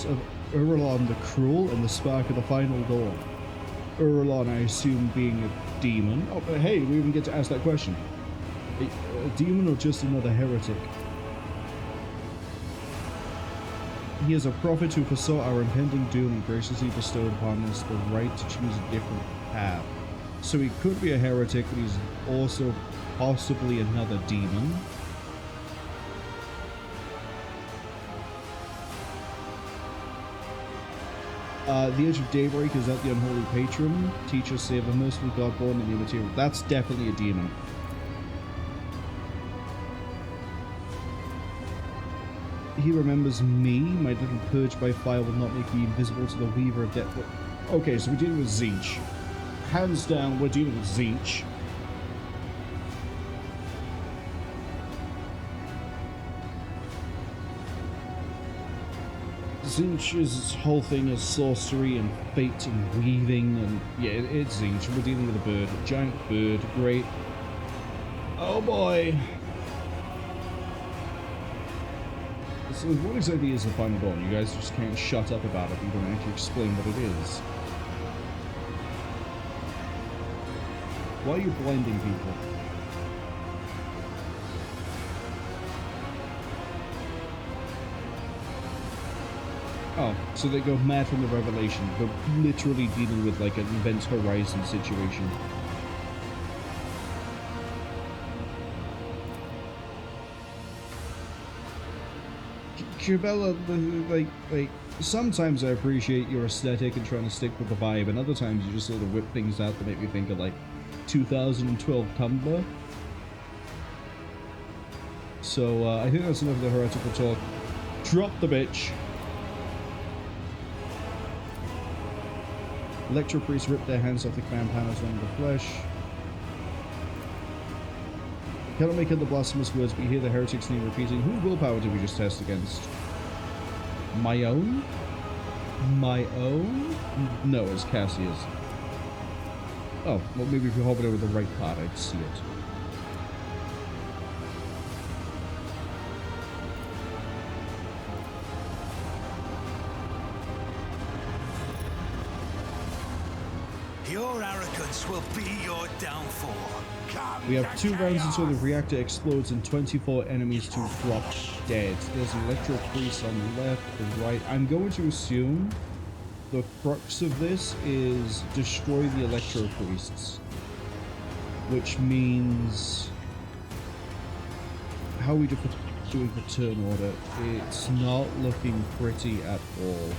of Uralon the Cruel and the Spark of the Final Dawn. Uralon, I assume, being a demon. Oh, but hey, we even get to ask that question. A demon or just another heretic? He is a prophet who foresaw our impending doom and graciously bestowed upon us the right to choose a different path. So he could be a heretic, but he's also possibly another demon. The Edge of Daybreak is that the unholy patron. Teacher, save a merciful god born in the immaterial. That's definitely a demon. He remembers me. My little purge by fire will not make me invisible to the Weaver of Death. Okay, so we're dealing with Tzeentch. Hands down, we're dealing with Tzeentch. Tzeentch's whole thing is sorcery and fate and weaving, and yeah, it's Tzeentch. We're dealing with a bird, a giant bird, great. Oh boy. So what exactly is the Final Dawn? You guys just can't shut up about it. You don't actually explain what it is. Why are you blinding people? Oh, so they go mad from the revelation. They're literally dealing with like an Event Horizon situation. Cabela, like, sometimes I appreciate your aesthetic and trying to stick with the vibe, and other times you just sort of whip things out that make me think of, like, 2012 Tumblr. So, I think that's enough of the heretical talk. Drop the bitch! Electro priests rip their hands off the crown panels on the flesh. Cannot make out the blasphemous words, but you hear the heretic's name repeating. Whose willpower did we just test against? My own? My own? No, it's Cassia's. Oh, well, maybe if you hovered over the right part, I'd see it. Your arrogance will be your downfall. We have 2 rounds until the reactor explodes and 24 enemies to drop dead. There's an electro priest on the left, the right. I'm going to assume the crux of this is destroy the electro priests. Which means... How are we doing for turn order? It's not looking pretty at all.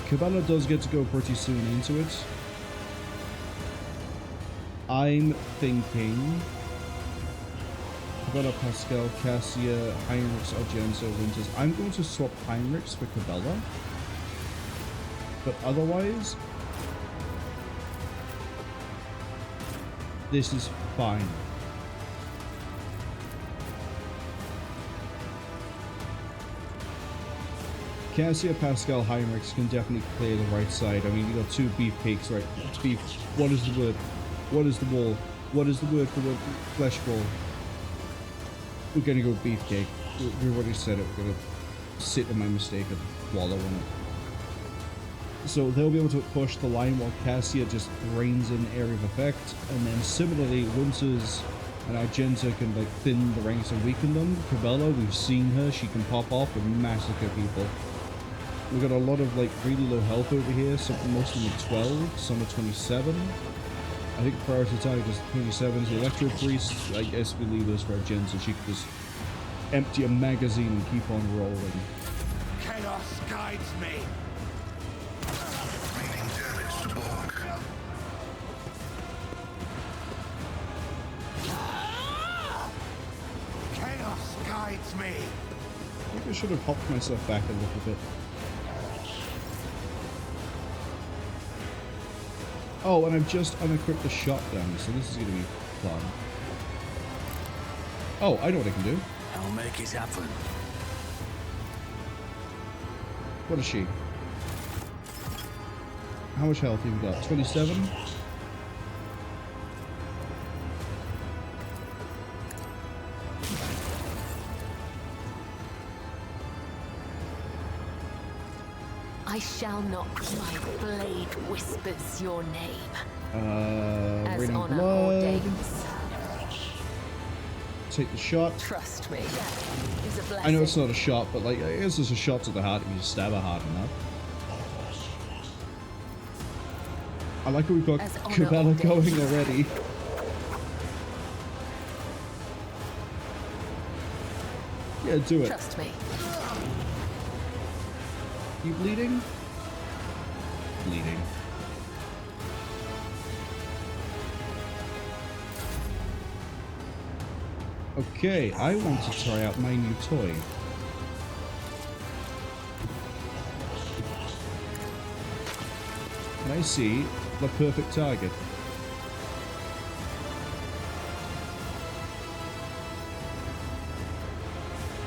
Cabela does get to go pretty soon into it. I'm thinking Cabela, Pascal, Cassia, Heinrichs, Argento, Winters. I'm going to swap Heinrichs for Cabela. But otherwise, this is fine. Cassia, Pascal, Heinrichs can definitely clear the right side. I mean, you got 2 beefcakes, right? Beef. What is the word? What is the wall? What is the word for the flesh ball? We're gonna go beefcake. We already said it. We're gonna sit in my mistake and wallow in it. So they'll be able to push the line while Cassia just reins in area of effect. And then similarly, Winters and Argenta can like thin the ranks and weaken them. Cabela, we've seen her. She can pop off and massacre people. We've got a lot of like really low health over here. Some, most of them are 12, some are 27. I think priority target is 27. The Electro Priest, I guess we leave this for Jen so she can just empty a magazine and keep on rolling. Chaos guides me. Meaning damage to Borg. Chaos guides me. I think I should have hopped myself back a little bit. Oh, and I've just unequipped the shotgun, so this is going to be fun. Oh, I know what I can do. I'll make it happen. What is she? How much health have you got? 27? I shall not. My blade whispers your name. As Raining honor blood. ordains. Take the shot. Trust me. Is a blessing. I know it's not a shot, but like, I guess it's a shot to the heart if you stab her hard enough. I like how we've got Cabela going already. Yeah, do it. Trust me. You bleeding? Bleeding. Okay, I want to try out my new toy. And I see the perfect target.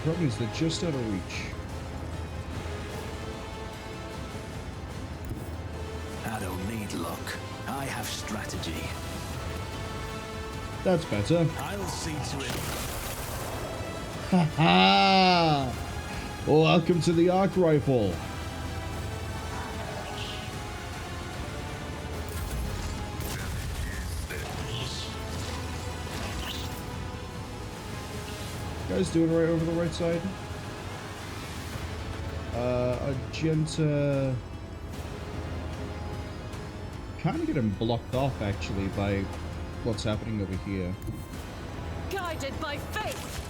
Problem is they're just out of reach. I don't need luck. I have strategy. That's better. I'll see to it. Ha-ha! Welcome to the arc rifle. Guys doing right over the right side? Argenta kind of getting blocked off actually by what's happening over here. Guided by faith.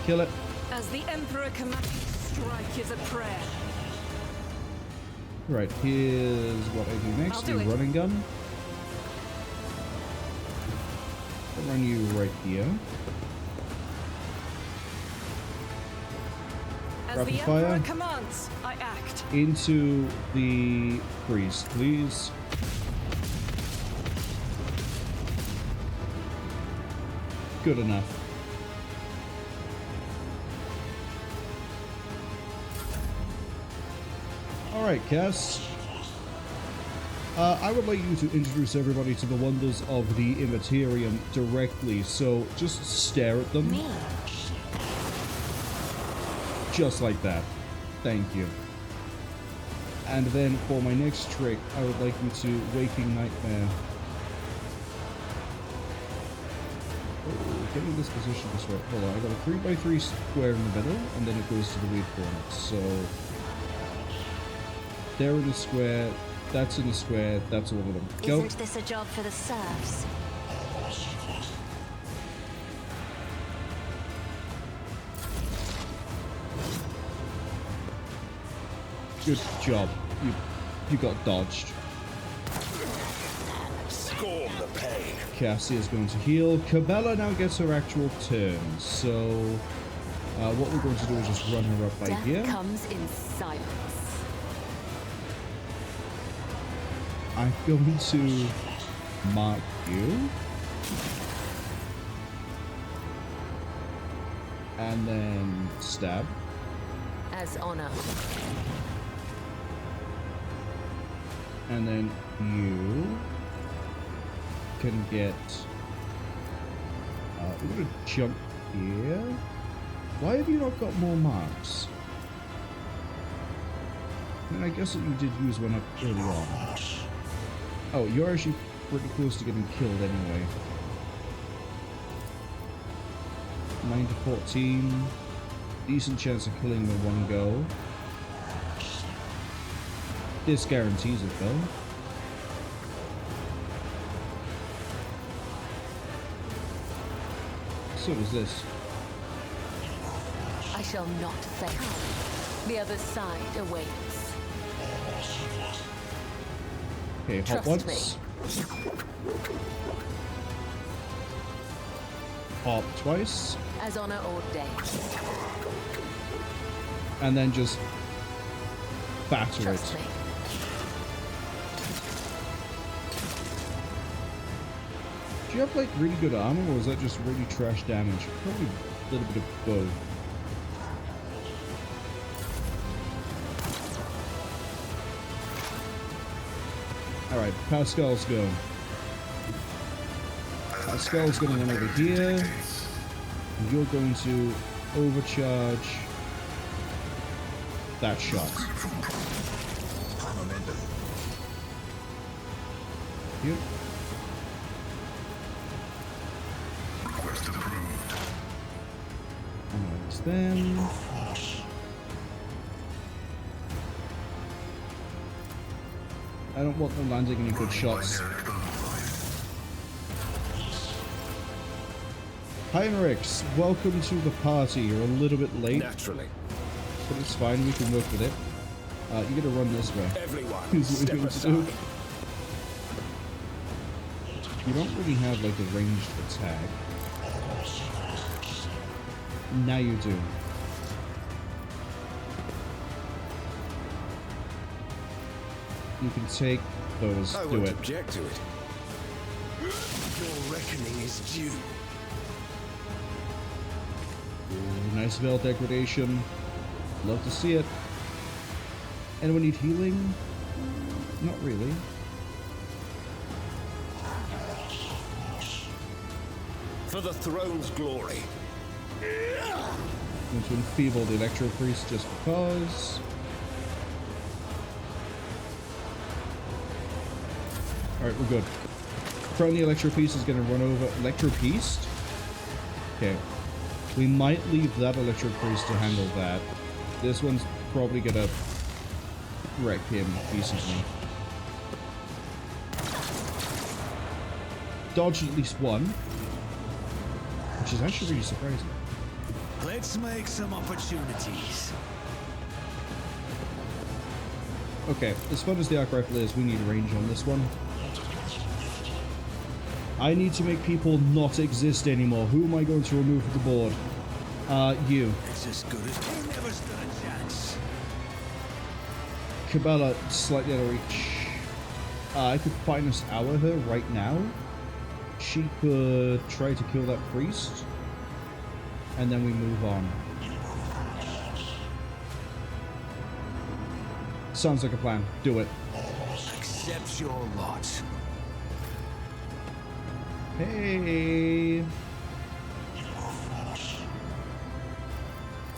Kill it. As the Emperor commands, strike is a prayer. Right, here's what I do next. I'll do it. Running gun. I'll run you right here. As Rapid the fire. Emperor commands, I act. Into the priest, please. Good enough. Alright, Cass. I would like you to introduce everybody to the wonders of the Imperium directly, so just stare at them. Me? Just like that. Thank you. And then for my next trick, I would like you to Waking Nightmare. Oh, get in this position this way. Hold on, I got a 3x3 square in the middle, and then it goes to the weird corner. So, they're in the square, that's in the square, that's all of them. Go. Isn't this a job for the serfs? Good job. You got dodged. Scorn the pain. Cassie is going to heal. Cabela now gets her actual turn. So, what we're going to do is just run her up by Death here. comes in silence. I'm going to mark you. And then stab. As honor. And then you can get... we're going to jump here. Why have you not got more marks? I mean, I guess that you did use one up early on. Oh, you're actually pretty close to getting killed anyway. 9 to 14. Decent chance of killing with one go. This guarantees it though. So does this. I shall not fail. The other side awaits. Okay, hop Trust once. Hop twice. As honor ordains. And then just batter Trust it. me. Do you have like really good armor or is that just really trash damage? Probably a little bit of both. Alright, Pascal's go. Pascal's going to run over here. And you're going to overcharge that shot. Yep. Request approved. And that's them. I don't want them landing any good shots. Heinrichs, welcome to the party. You're a little bit late. Naturally. But it's fine, we can work with it. You're gonna run this way. Everyone, Here's what step we're going to aside. do. You don't really have like a ranged attack. Now you do. You can take those. I Do won't it. object to it. Your reckoning is due. Ooh, nice veil degradation. Love to see it. Anyone need healing? Not really. For the throne's glory. I'm going to enfeeble the Electro Priest just because. Alright, we're good. Friendly Electro Priest is going to run over. Electro Priest? Okay. We might leave that Electro Priest to handle that. This one's probably going to wreck him decently. Dodged at least one. Which is actually really surprising. Let's make some opportunities. Okay, as fun as the arc rifle is, we need range on this one. I need to make people not exist anymore. Who am I going to remove from the board? You. It's as good as he never stood a chance. Cabela, slightly out of reach. I could finest hour her right now. She could try to kill that priest. And then we move on. Sounds like a plan. Do it. Accept your lot. Hey.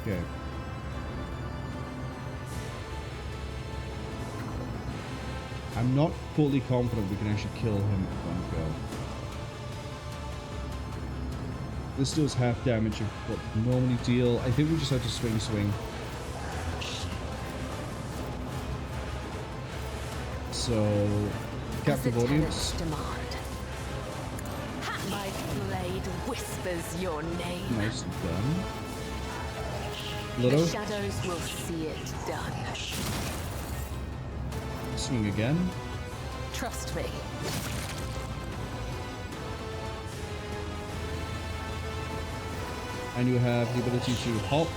Okay. I'm not fully confident we can actually kill him at one go. This deals half damage of what we normally deal. I think we just have to swing. So, captive audience. My blade whispers your name. Nice and done. The Little. shadows will see it done. Swing again. Trust me. And you have the ability to hop.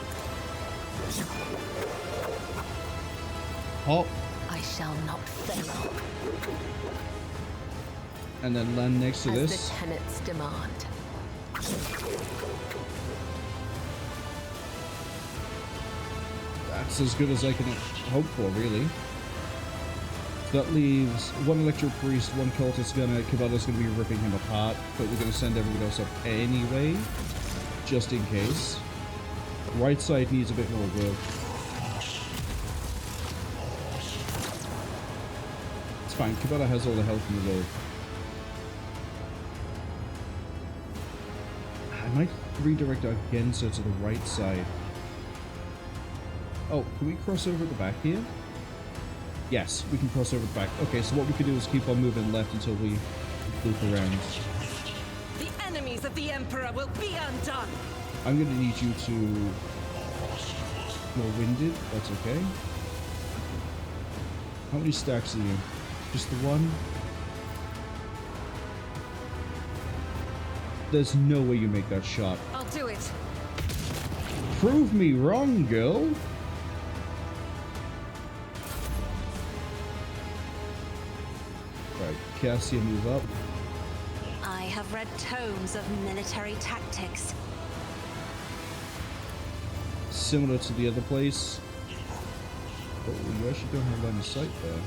Hop. I shall not fail. And then land next to As this. the tenets demand. That's as good as I can hope for, really. That leaves one Electro Priest, one Cultist Gunner. Cabela's going to be ripping him apart, but we're going to send everybody else up anyway, just in case. Right side needs a bit more work. It's fine, Cabela has all the health in the world. I might redirect our Gensa to the right side. Oh, can we cross over at the back here? Yes, we can cross over the back. Okay, so what we can do is keep on moving left until we loop around. The enemies of the Emperor will be undone! I'm going to need you to... More winded, that's okay. How many stacks are you? Just the one? There's no way you make that shot. I'll do it! Prove me wrong, girl! Right, Cassia, move up. I have read tomes of military tactics. Similar to the other place. Oh, you actually don't have line of sight there.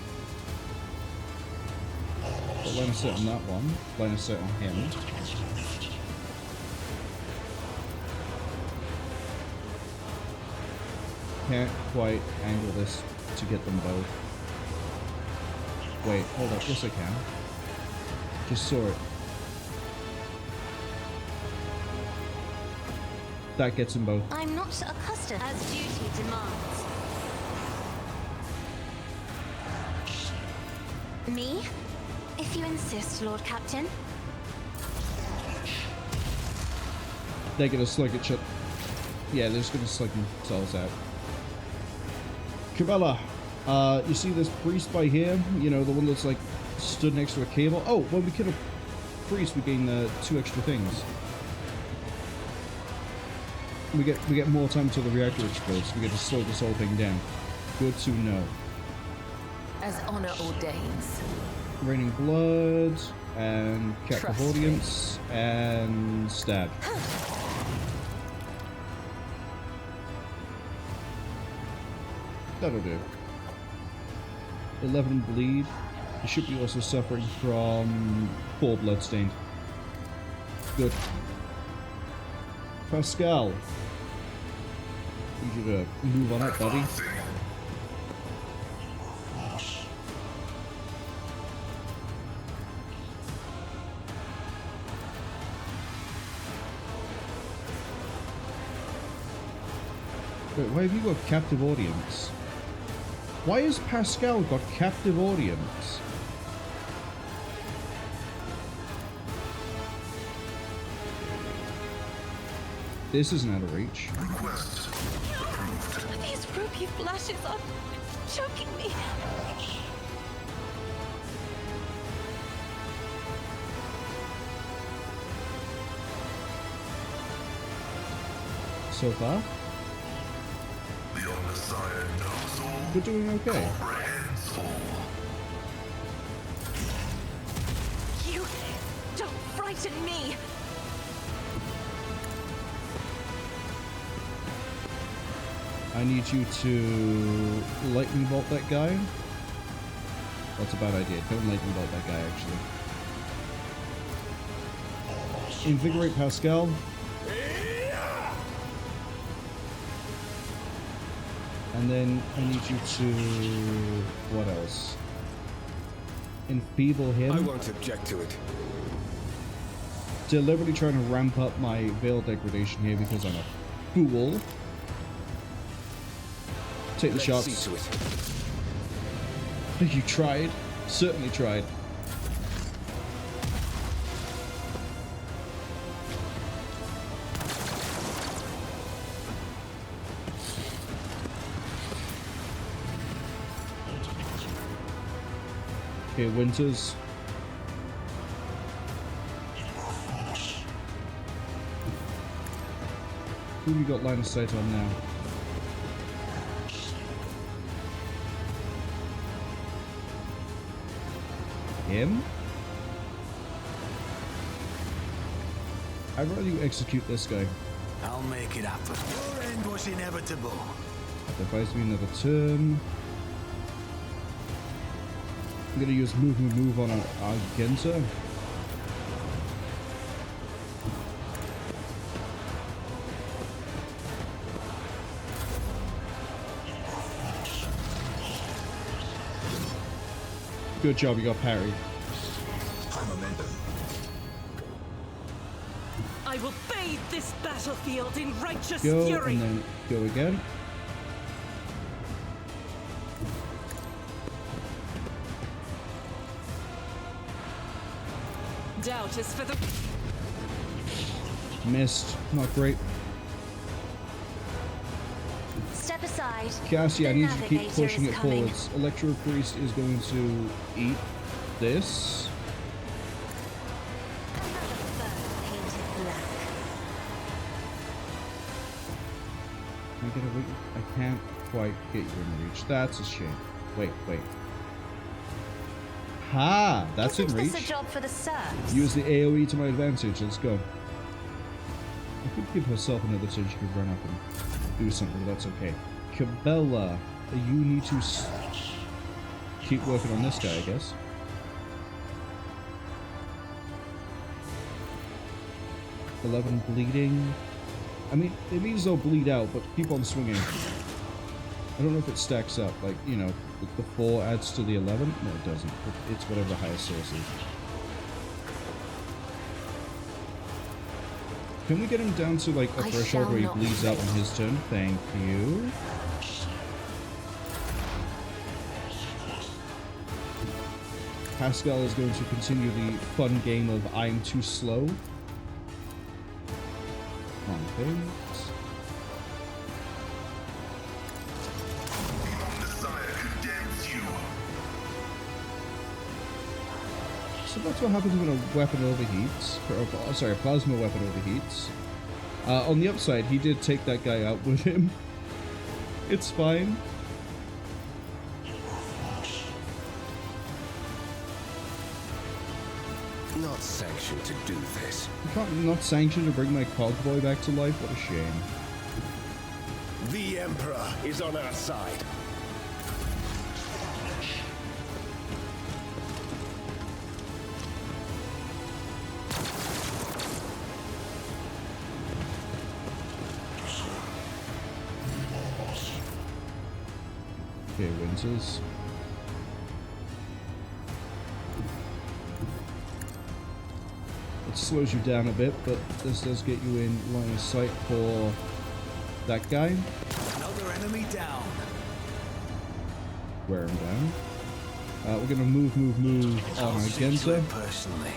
Got line of sight on that one. Line of sight on him. Can't quite angle this to get them both. Wait, hold up. Yes, I can. Just saw it. That gets them both. I'm not accustomed as duty demands. Me? If you insist, Lord Captain. They're gonna slug it shut. Yeah, they're just gonna slug themselves out. Cabela, you see this priest by here? You know, the one that's like stood next to a cable? Oh, when we kill a priest, we gain 2 extra things. We get more time until the reactor explodes. We get to slow this whole thing down. Good to know. As honor ordains. Raining blood and captive audience and stab. That'll do. 11 bleed. You should be also suffering from 4 bloodstained. Good. Pascal. Need you to move on up, buddy. Wait, why have you got captive audience? Why has Pascal got captive audience? This isn't out of reach. These ruby flashes are choking me. So far, we're doing okay. You don't frighten me. I need you to lightning bolt that guy. That's a bad idea. Don't lightning bolt that guy, actually. Invigorate Pascal. And then I need you to... what else? Enfeeble him. I won't object to it. Deliberately trying to ramp up my veil degradation here because I'm a fool. Take the shots. See to it. You tried. Certainly tried. Okay, Winters. Who have you got line of sight on now? Him? I'd rather you execute this guy. I'll make it happen. Your end was inevitable. That buys me another turn. I'm gonna use move on Argenta. Good job, you got parried. I will bathe this battlefield in righteous Go, fury. and then go again. Doubt is for the... Missed. Not great. Step aside. Cassie, I The need you to keep navigator pushing is it coming. forwards. Electro Priest is going to eat this. Another fur painted black. Can I get a reach? I can't quite get you in reach. That's a shame. Wait. Ha! That's in Isn't reach. this a job for the serfs? Use the AoE to my advantage. Let's go. I could give herself another turn. She could run up and do something, but that's okay. Cabela, you need to keep working on this guy, I guess. 11 bleeding. I mean, it means they'll bleed out, but keep on swinging. I don't know if it stacks up. Like, you know, the 4 adds to the 11? No, it doesn't. It's whatever the highest source is. Can we get him down to, like, a threshold where he bleeds out on his turn? Thank you. Pascal is going to continue the fun game of I'm too slow. Okay. So that's what happens when a weapon overheats. Or, sorry, a plasma weapon overheats. On the upside, he did take that guy out with him. It's fine. Not sanctioned to do this. Not sanctioned to bring my cogboy back to life? What a shame. The Emperor is on our side. Okay, Winters. It slows you down a bit, but this does get you in line of sight for that guy. Another enemy down. Wear him down. We're gonna move on Argenta. Personally.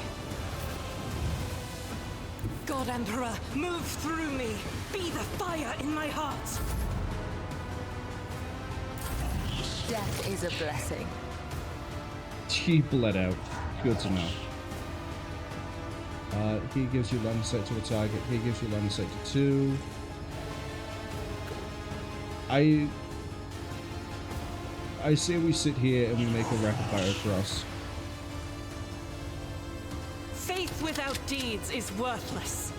God Emperor, move through me. Be the fire in my heart. Death is a blessing. He bled out. Good to know. He gives you line of sight to a target. He gives you line of sight to 2. I say we sit here and we make a rapid fire across. Faith without deeds is worthless.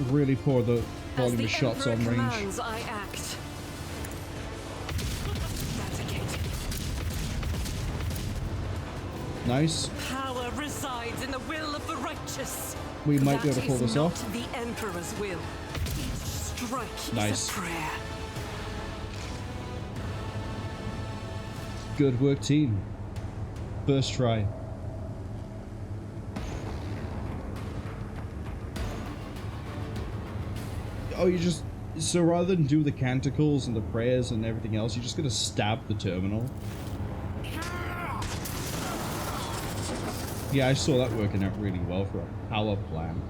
Really pour the volume of shots on range. Commands, I act. Nice. Power resides in the will of the righteous. We might be able to pull this off. That is not the Emperor's will. Each strike nice. is a prayer. Good work, team. First try. Oh, you just... So rather than do the canticles and the prayers and everything else, you're just gonna stab the terminal. Yeah, I saw that working out really well for a power plan.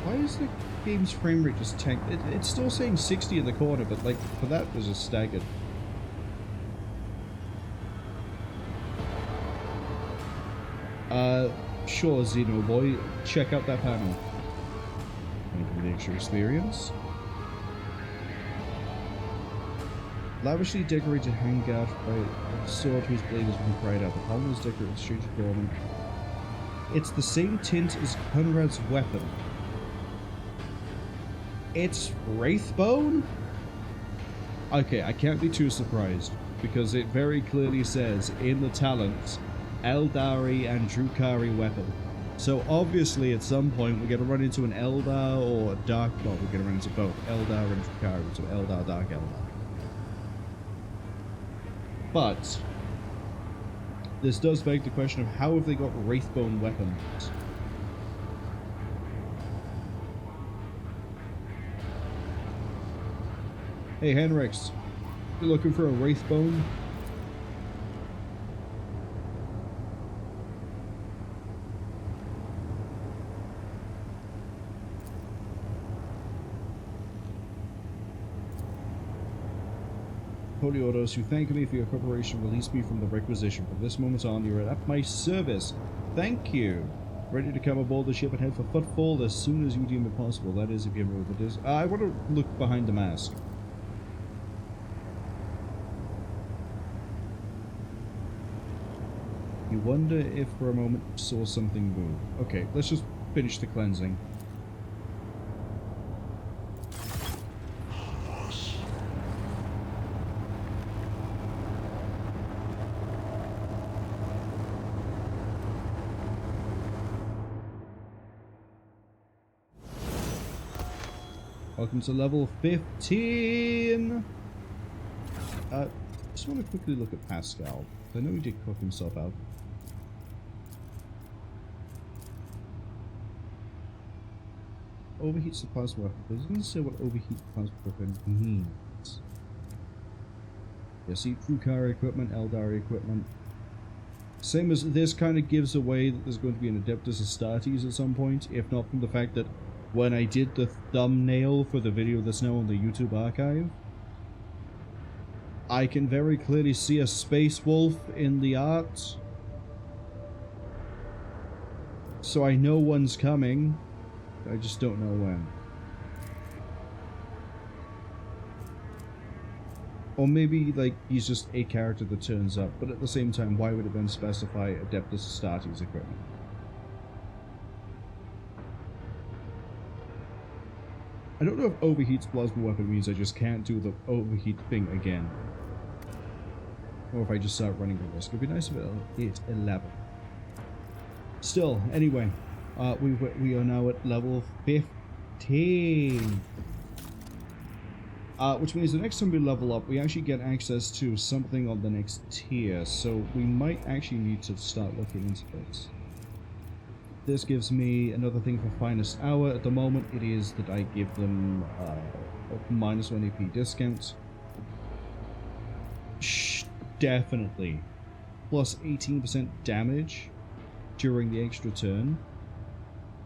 Why is the game's frame rate just tanked? It's still saying 60 in the corner, but like for that was a staggered. Sure, Xeno boy, check out that panel. Thank you for the extra experience. Lavishly decorated handguard by a sword whose blade has been pried out. The pommel is decorated with strange adornment. It's the same tint as Conrad's weapon. It's Wraithbone? Okay, I can't be too surprised, because it very clearly says in the talents, Eldari and Drukhari weapon. So obviously at some point we're going to run into an Eldar or a Dark... Well, we're going to run into both Eldar and Drukhari, so Eldar, Dark Eldar. But this does beg the question of how have they got Wraithbone weapons? Hey Henrix, you looking for a Wraithbone? Poliodos, you thank me for your preparation, release me from the requisition. From this moment on, you're at my service. Thank you. Ready to come aboard the ship and head for Footfall as soon as you deem it possible. That is, if you remember what it is. I want to look behind the mask. You wonder if for a moment you saw something move. Okay, let's just finish the cleansing. Welcome to level 15! Just want to quickly look at Pascal. I know he did cook himself out. Overheats the plasma weapon, but it doesn't say what overheat the plasma weapon means. Yeah, see, Drukari equipment, Eldari equipment. Same as this kind of gives away that there's going to be an Adeptus Astartes at some point, if not from the fact that when I did the thumbnail for the video that's now on the YouTube archive, I can very clearly see a space wolf in the art. So I know one's coming, I just don't know when. Or maybe, like, he's just a character that turns up, but at the same time, why would it then specify Adeptus Astartes equipment? I don't know if overheats plasma weapon means I just can't do the overheat thing again. Or if I just start running the risk. It would be nice if it hit 11. Still, anyway, we are now at level 15. Which means the next time we level up, we actually get access to something on the next tier. So we might actually need to start looking into this. This gives me another thing for Finest Hour. At the moment, it is that I give them a -1 AP discount. Definitely. Plus 18% damage during the extra turn.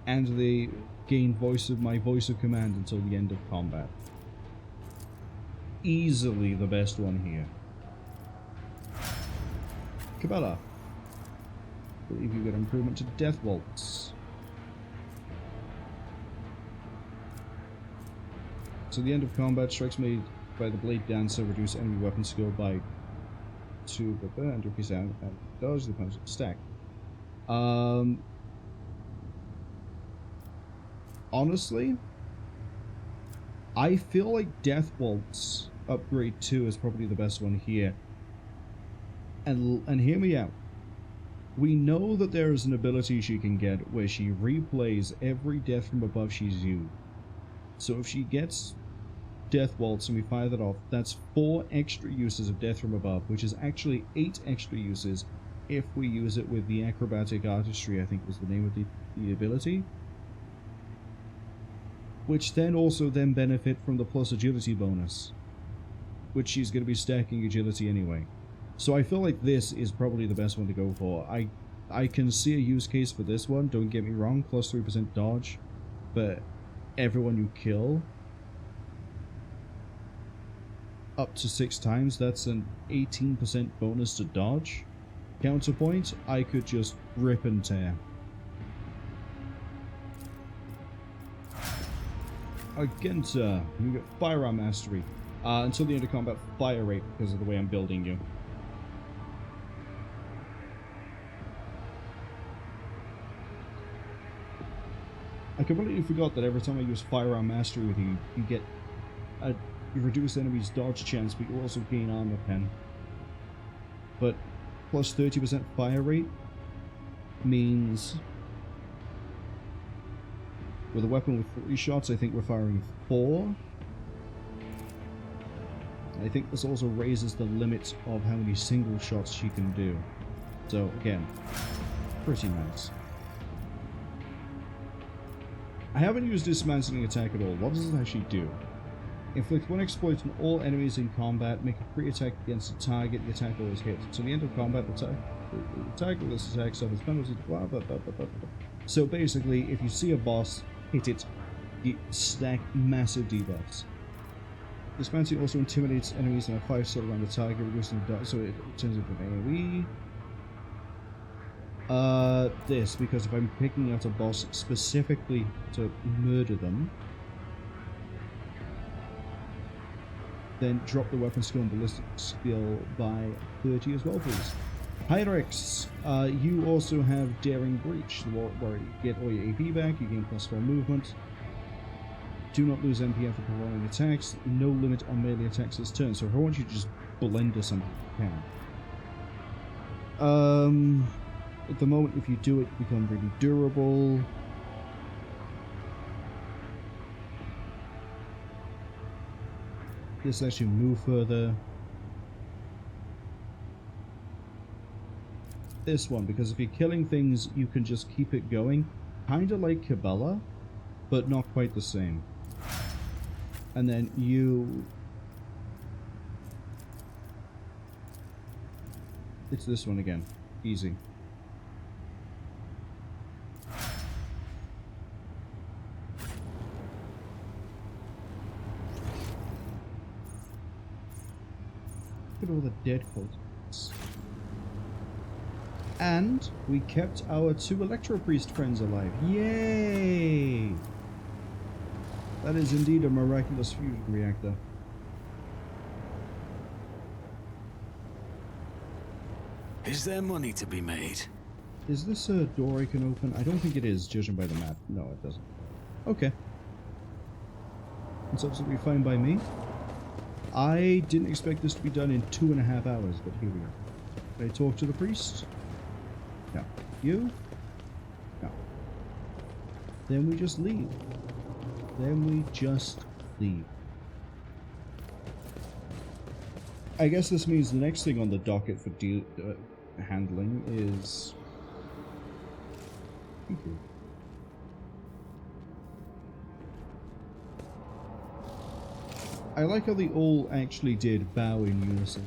And they gain my voice of command until the end of combat. Easily the best one here. Cabela. I believe you get improvement to Death Waltz. So the end of combat, strikes made by the Blade Dancer reduce enemy weapon skill by 2 and increase and dodge the opponent's stack. Honestly, I feel like Death Waltz upgrade 2 is probably the best one here. And hear me out. We know that there is an ability she can get where she replays every death from above she's used. So if she gets Death Waltz and we fire that off, that's 4 extra uses of death from above, which is actually 8 extra uses if we use it with the Acrobatic Artistry, I think was the name of the ability. Which then also benefit from the plus agility bonus, which she's going to be stacking agility anyway. So I feel like this is probably the best one to go for. I can see a use case for this one, don't get me wrong, plus 3% dodge, but everyone you kill up to 6 times, that's an 18% bonus to dodge. Counterpoint, I could just rip and tear. Agenta, you get Firearm Mastery. Until the end of combat, fire rate because of the way I'm building you. I completely forgot that every time I use Firearm Mastery with you, you get a reduce enemies' dodge chance, but you also gain armor pen. But plus 30% fire rate means with a weapon with 3 shots, I think we're firing 4. I think this also raises the limit of how many single shots she can do. So again, pretty nice. I haven't used Dismantling Attack at all. What does it actually do? Inflict 1 exploit on all enemies in combat. Make a pre-attack against a target. The attack always hits. To the end of combat, the target with this attack suffers penalty. Blah, blah, blah, blah, blah, blah. So basically, if you see a boss, hit it. You stack massive debuffs. Dismantling also intimidates enemies in a 5-slot around the target, reducing the so it turns into an AoE. This, because if I'm picking out a boss specifically to murder them, then drop the weapon skill and ballistic skill by 30 as well, please. Heinrichs, you also have Daring Breach, where you get all your AP back, you gain +4 movement. Do not lose MP after prolonging attacks. No limit on melee attacks this turn. So if I want you to just blender something, you can. At the moment, if you do it, you become really durable. This lets you move further. This one, because if you're killing things, you can just keep it going. Kinda like Cabela, but not quite the same. And then you... It's this one again. Easy. Look at all the dead cultists. And we kept our 2 Electro Priest friends alive. Yay! That is indeed a miraculous fusion reactor. Is there money to be made? Is this a door I can open? I don't think it is, judging by the map. No, it doesn't. Okay. It's absolutely fine by me. I didn't expect this to be done in 2.5 hours, but here we are. Can I talk to the priest? No. You? No. Then we just leave. I guess this means the next thing on the docket for handling is... Thank you. I like how they all actually did bow in unison.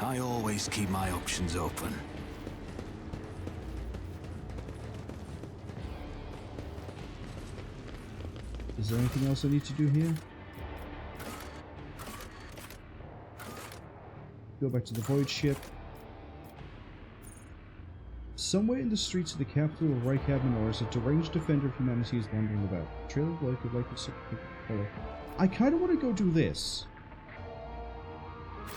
I always keep my options open. Is there anything else I need to do here? Go back to the Voidship. Somewhere in the streets of the capital of Rykad Minoris, a deranged defender of humanity is wandering about. Trail of life would like to follow. I kind of want to go do this.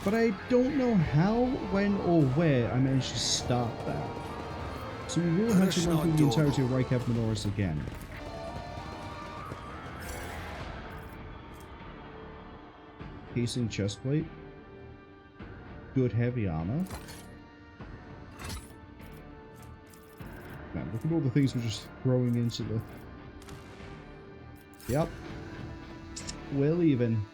But I don't know how, when, or where I managed to start that. So we will have to run through the entirety of Rykad Minoris again. Casing chestplate. Good heavy armor. Man, look at all the things we're just throwing into the... Yep. We're leaving.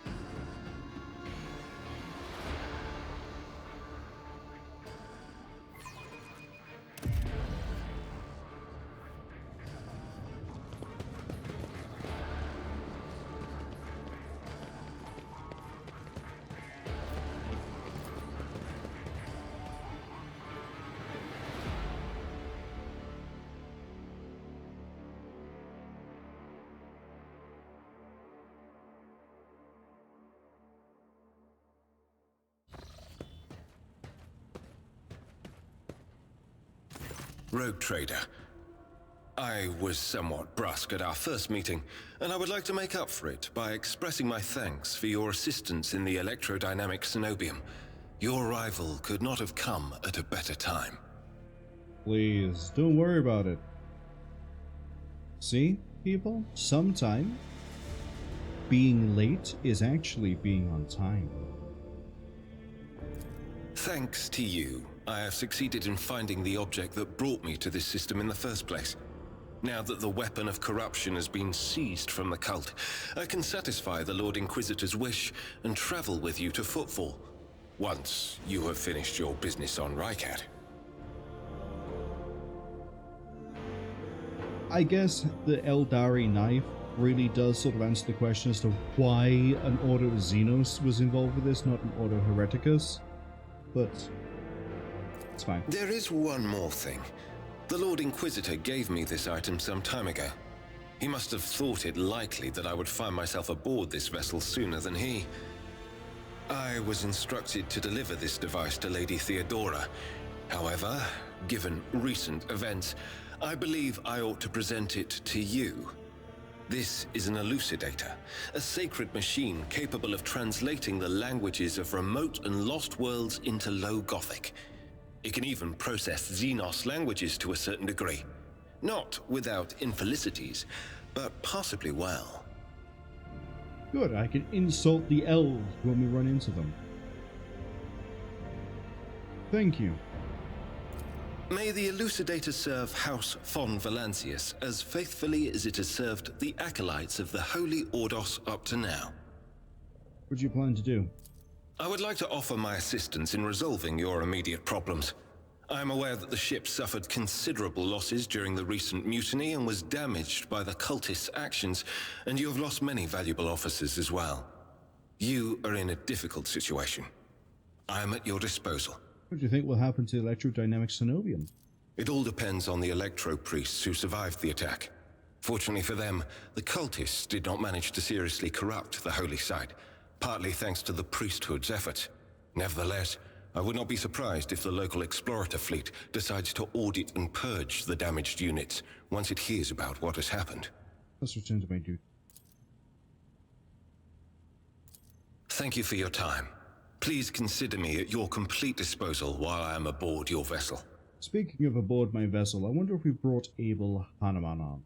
Rogue Trader. I was somewhat brusque at our first meeting, and I would like to make up for it by expressing my thanks for your assistance in the Electrodynamic Cenobium. Your arrival could not have come at a better time. Please, don't worry about it. See, people? Sometime being late is actually being on time. Thanks to you, I have succeeded in finding the object that brought me to this system in the first place. Now that the weapon of corruption has been seized from the cult, I can satisfy the Lord Inquisitor's wish and travel with you to Footfall, once you have finished your business on Rykad. I guess the Eldari knife really does sort of answer the question as to why an Order of Xenos was involved with this, not an Order of Hereticus. But it's fine. There is one more thing. The Lord Inquisitor gave me this item some time ago. He must have thought it likely that I would find myself aboard this vessel sooner than he. I was instructed to deliver this device to Lady Theodora. However, given recent events, I believe I ought to present it to you. This is an elucidator, a sacred machine capable of translating the languages of remote and lost worlds into Low Gothic. It can even process Xenos languages to a certain degree. Not without infelicities, but possibly well. Good, I can insult the elves when we run into them. Thank you. May the elucidator serve House von Valancius as faithfully as it has served the acolytes of the Holy Ordos up to now. What do you plan to do? I would like to offer my assistance in resolving your immediate problems. I am aware that the ship suffered considerable losses during the recent mutiny and was damaged by the cultists' actions, and you have lost many valuable officers as well. You are in a difficult situation. I am at your disposal. What do you think will happen to Electrodynamic Cenobium? It all depends on the electro-priests who survived the attack. Fortunately for them, the cultists did not manage to seriously corrupt the holy site, partly thanks to the priesthood's efforts. Nevertheless, I would not be surprised if the local explorator fleet decides to audit and purge the damaged units once it hears about what has happened. Let's return to my duty. Thank you for your time. Please consider me at your complete disposal while I am aboard your vessel. Speaking of aboard my vessel, I wonder if we brought Abel Hanuman on.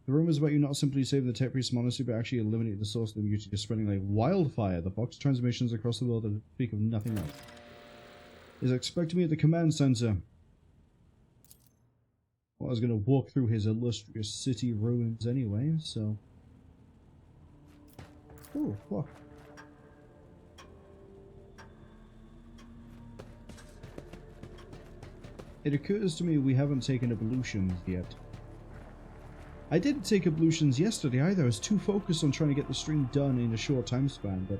The rumors about you not simply saving the Tech Priest Monastery, but actually eliminating the source of the mutiny is spreading like wildfire. The Fox transmissions across the world that speak of nothing else. Is expecting me at the command center. Well, I was going to walk through his illustrious city ruins anyway, so... Oh, fuck. It occurs to me we haven't taken ablutions yet. I didn't take ablutions yesterday either. I was too focused on trying to get the stream done in a short time span, but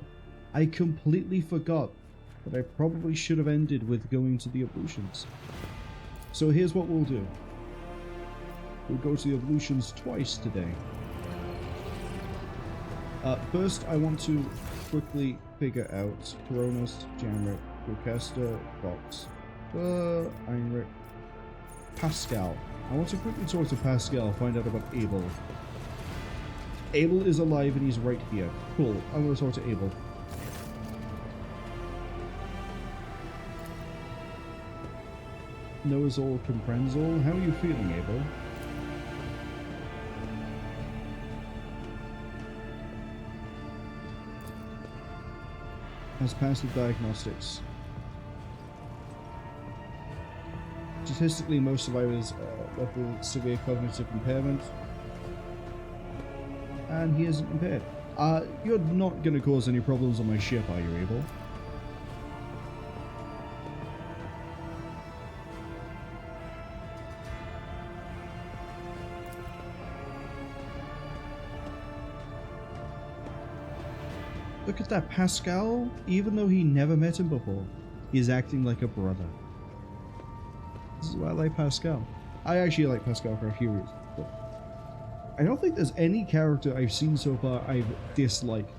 I completely forgot that I probably should have ended with going to the ablutions. So here's what we'll do. We'll go to the ablutions twice today. First, I want to quickly figure out Coronas, Jamrick, Lucasta, Fox, Heinrich, Pascal. I want to quickly talk to Pascal, find out about Abel. Abel is alive and he's right here. Cool, I'm going to talk to Abel. Knows all, comprehends all. How are you feeling, Abel? Has passed the diagnostics. Statistically, most survivors left with severe cognitive impairment, and he isn't impaired. You're not going to cause any problems on my ship, are you, Abel? Look at that, Pascal, even though he never met him before, he's acting like a brother. This is why I like Pascal. I actually like Pascal for a few reasons, but I don't think there's any character I've seen so far I've disliked.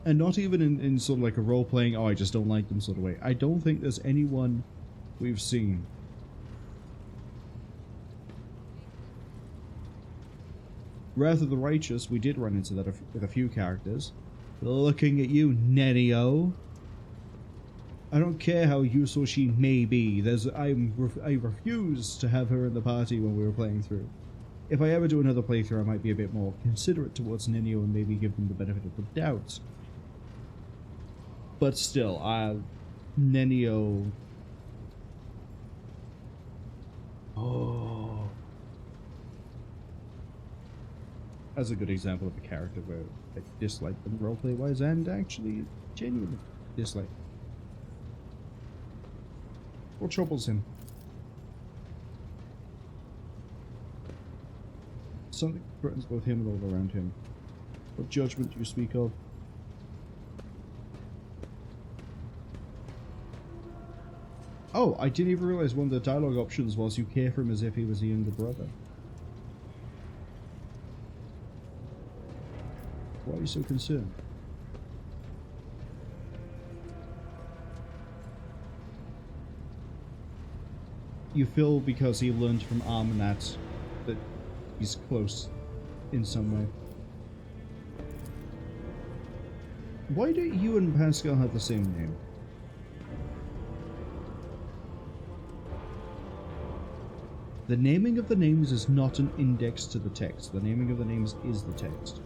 And not even in sort of like a role-playing, oh, I just don't like them sort of way. I don't think there's anyone we've seen. Wrath of the Righteous, we did run into that with a few characters. Looking at you, Nenio. I don't care how useful she may be. I refuse to have her in the party when we were playing through. If I ever do another playthrough, I might be a bit more considerate towards Nenio and maybe give them the benefit of the doubt. But still, Nenio... Oh... That's a good example of a character where I dislike them roleplay-wise and actually genuinely dislike. What troubles him? Something threatens both him and all around him. What judgment do you speak of? Oh, I didn't even realize one of the dialogue options was you care for him as if he was a younger brother. Why are you so concerned? you feel because he learned from Armanat that he's close in some way. Why do you and Pascal have the same name? The naming of the names is not an index to the text. The naming of the names is the text.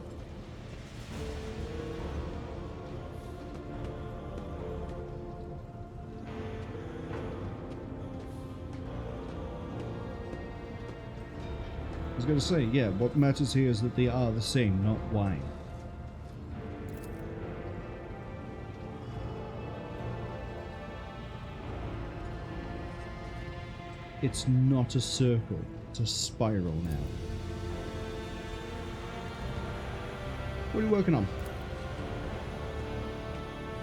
I was going to say, yeah, what matters here is that they are the same, not why. It's not a circle, it's a spiral now. What are you working on?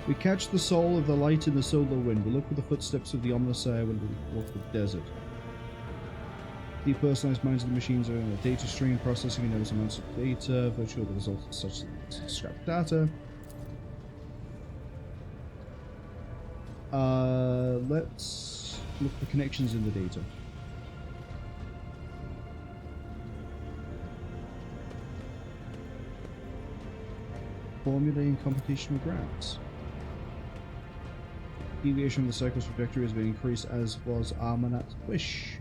We catch the soul of the light in the solar wind. We look for the footsteps of the Omnissiah when we walk the desert. Depersonalized minds of the machines are in a data stream, processing enormous amounts of data, virtually the results of such scrap data. Let's look for connections in the data. Formulating computational graphs. Deviation from the cycle's trajectory has been increased, as was Armanat's wish.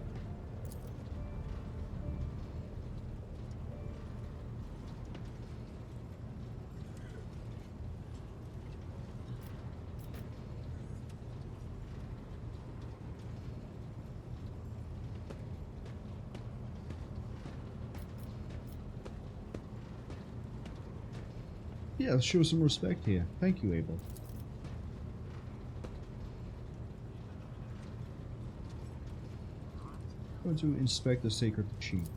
Yeah, let's show some respect here. Thank you, Abel. Going to inspect the sacred machine.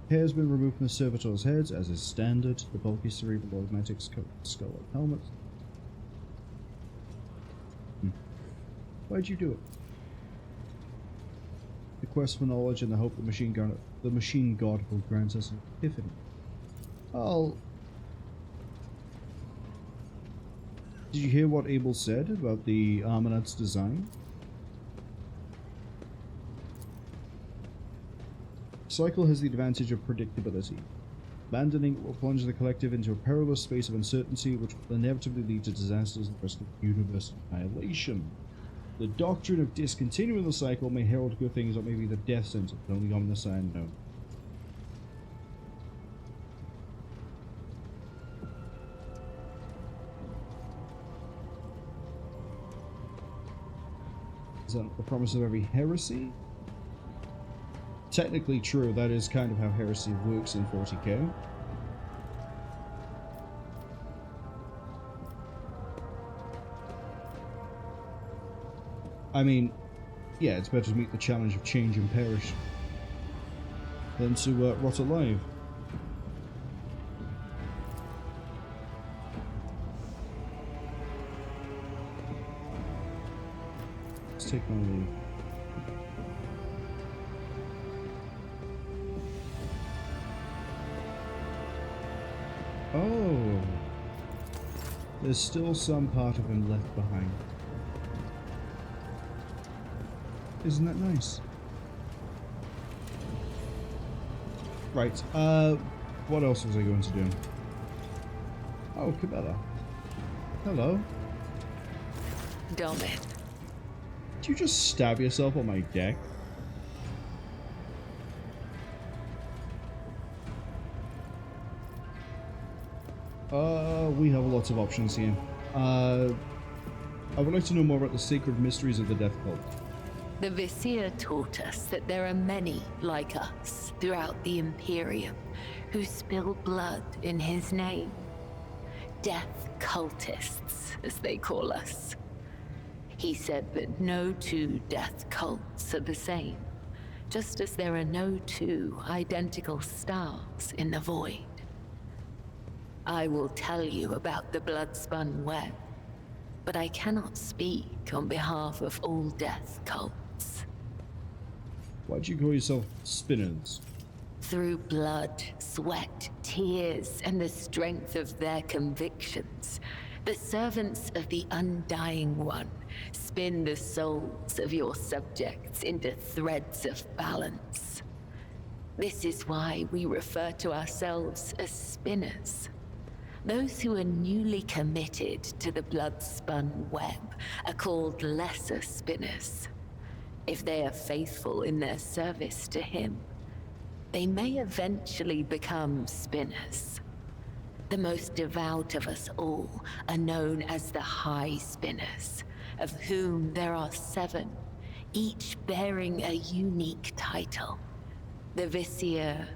Hair has been removed from the servitors' heads, as is standard. The bulky cerebral augmentic skull helmet. Why'd you do it? The quest for knowledge and the hope the machine god will grant us an epiphany. Did you hear what Abel said about the Armanat's design? Cycle has the advantage of predictability. Abandoning it will plunge the collective into a perilous space of uncertainty which will inevitably lead to disasters and the rest of the universe annihilation. The doctrine of discontinuing the cycle may herald good things or maybe the death sentence, but only Omnissiah know. Is that the promise of every heresy? Technically true, that is kind of how heresy works in 40k. I mean, yeah, it's better to meet the challenge of change and perish than to rot alive. Let's take my leave. Oh, there's still some part of him left behind. Isn't that nice? Right, what else was I going to do? Oh, Cabela. Hello. Domin. Did you just stab yourself on my deck? We have lots of options here. I would like to know more about the sacred mysteries of the death cult. The Vizier taught us that there are many like us throughout the Imperium who spill blood in his name. Death cultists, as they call us. He said that no two death cults are the same, just as there are no two identical stars in the void. I will tell you about the Bloodspun Web, but I cannot speak on behalf of all death cults. Why'd you call yourself spinners? Through blood, sweat, tears, and the strength of their convictions, The servants of the Undying One spin the souls of your subjects into threads of balance. This is why we refer to ourselves as spinners. Those who are newly committed to the Bloodspun Web are called lesser spinners. If they are faithful in their service to him, they may eventually become spinners. The most devout of us all are known as the High Spinners, of whom there are 7, each bearing a unique title. The Vizier,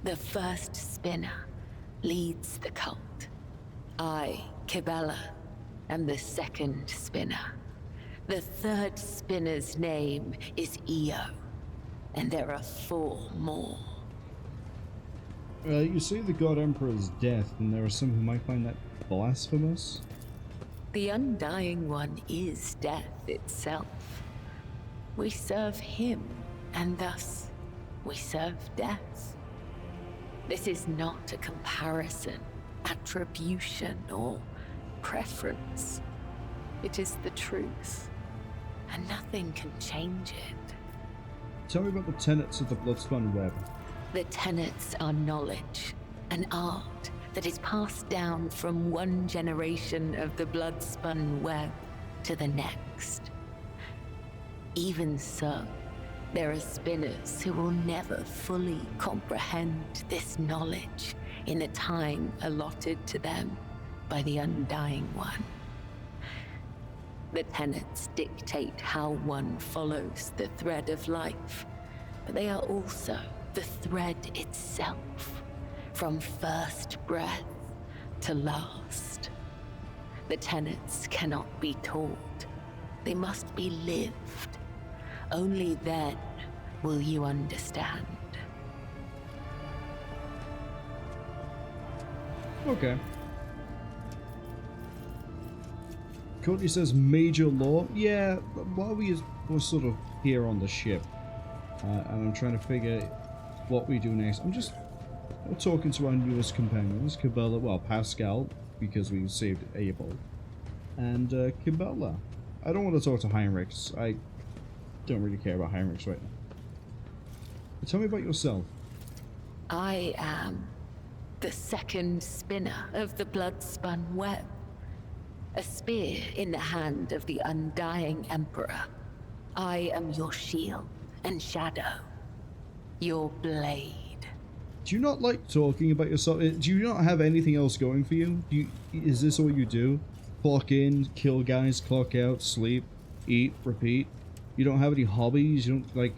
the first spinner, leads the cult. I, Kibella, am the second spinner. The third spinner's name is Io, and there are 4 more. You say the God Emperor's death, and there are some who might find that blasphemous? The Undying One is death itself. We serve him, and thus we serve death. This is not a comparison, attribution, or preference. It is the truth, and nothing can change it. Tell me about the tenets of the Bloodspun Web. The tenets are knowledge, an art that is passed down from one generation of the Bloodspun Web to the next. Even so, there are spinners who will never fully comprehend this knowledge in the time allotted to them by the Undying One. The tenets dictate how one follows the thread of life, but they are also the thread itself, from first breath to last. The tenets cannot be taught, they must be lived. Only then will you understand. Okay. Courtney says major law. Yeah, while we were sort of here on the ship, and I'm trying to figure what we do next. I'm just talking to our newest companions, Kibella, well, Pascal, because we saved Abel, and Kibella. I don't want to talk to Heinrichs. I don't really care about Heinrichs right now. But tell me about yourself. I am the second spinner of the Bloodspun Web. A spear in the hand of the Undying Emperor. I am your shield and shadow. Your blade. Do you not like talking about yourself? Do you not have anything else going for you? Is this all you do? Clock in, kill guys, clock out, sleep, eat, repeat? You don't have any hobbies? You don't like...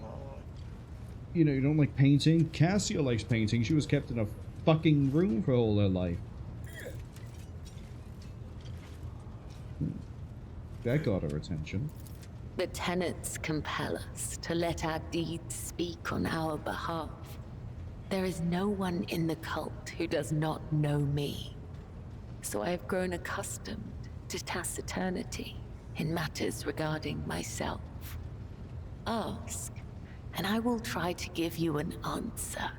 You know, you don't like painting? Cassia likes painting. She was kept in a fucking room for all her life. That got her attention. The tenets compel us to let our deeds speak on our behalf. There is no one in the cult who does not know me. So I have grown accustomed to taciturnity in matters regarding myself. Ask, and I will try to give you an answer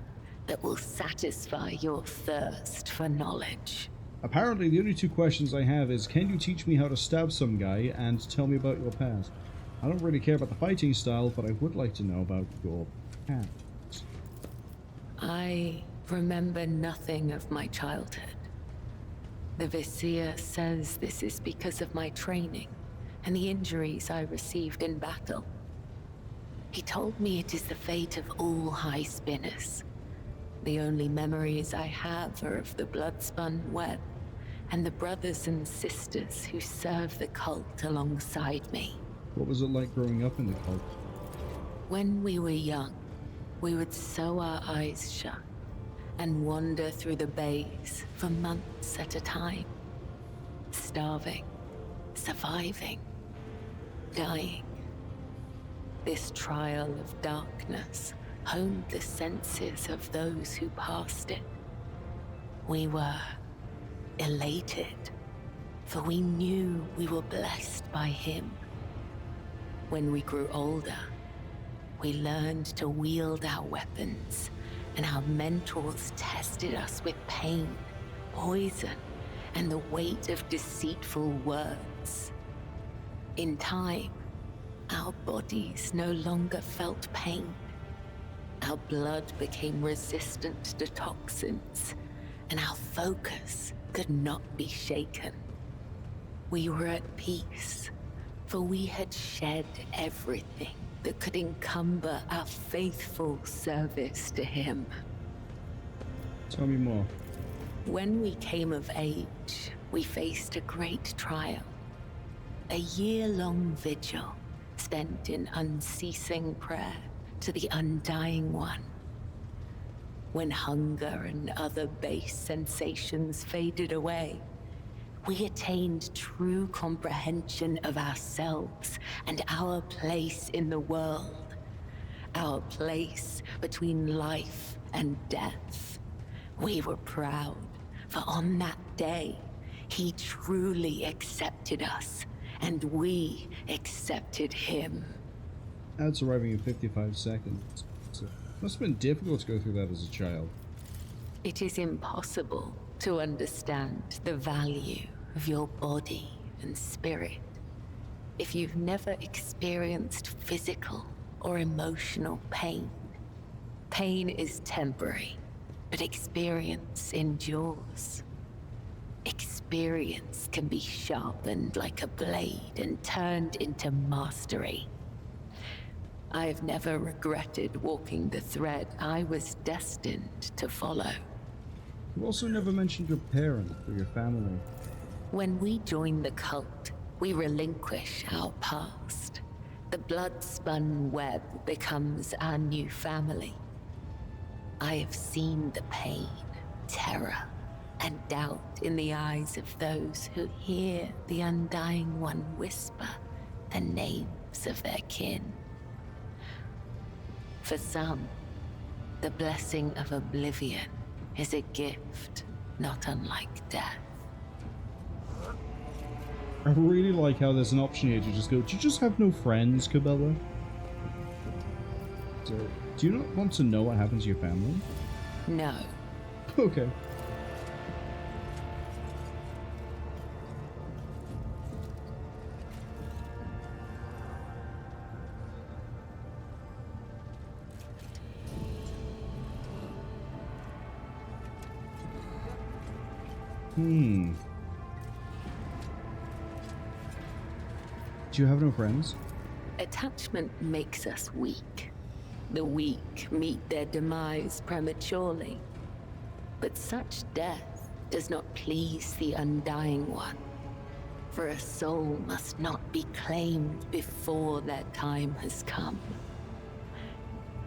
that will satisfy your thirst for knowledge. Apparently, the only 2 questions I have is, can you teach me how to stab some guy, and tell me about your past? I don't really care about the fighting style, but I would like to know about your past. I remember nothing of my childhood. The Vizier says this is because of my training and the injuries I received in battle. He told me it is the fate of all high spinners. The only memories I have are of the Bloodspun Web and the brothers and sisters who serve the cult alongside me. What was it like growing up in the cult? When we were young, we would sew our eyes shut and wander through the bays for months at a time. Starving, surviving, dying. This trial of darkness honed the senses of those who passed it. We were elated, for we knew we were blessed by him. When we grew older, we learned to wield our weapons, and our mentors tested us with pain, poison, and the weight of deceitful words. In time, our bodies no longer felt pain. Our blood became resistant to toxins, and our focus could not be shaken. We were at peace, for we had shed everything that could encumber our faithful service to him. Tell me more. When we came of age, we faced a great trial. A year-long vigil spent in unceasing prayer to the Undying One. When hunger and other base sensations faded away, we attained true comprehension of ourselves and our place in the world. Our place between life and death. We were proud, for on that day, he truly accepted us, and we accepted him. That's arriving in 55 seconds. So it must have been difficult to go through that as a child. It is impossible to understand the value of your body and spirit if you've never experienced physical or emotional pain. Pain is temporary, but experience endures. Experience can be sharpened like a blade and turned into mastery. I have never regretted walking the thread I was destined to follow. You also never mentioned your parents or your family. When we join the cult, we relinquish our past. The Bloodspun Web becomes our new family. I have seen the pain, terror, and doubt in the eyes of those who hear the Undying One whisper the names of their kin. For some, the blessing of oblivion is a gift not unlike death. I really like how there's an option here to just go, do you just have no friends, Cabela? So, do you not want to know what happened to your family? No. Okay. Do you have no friends? Attachment makes us weak. The weak meet their demise prematurely. But such death does not please the Undying One. For a soul must not be claimed before their time has come.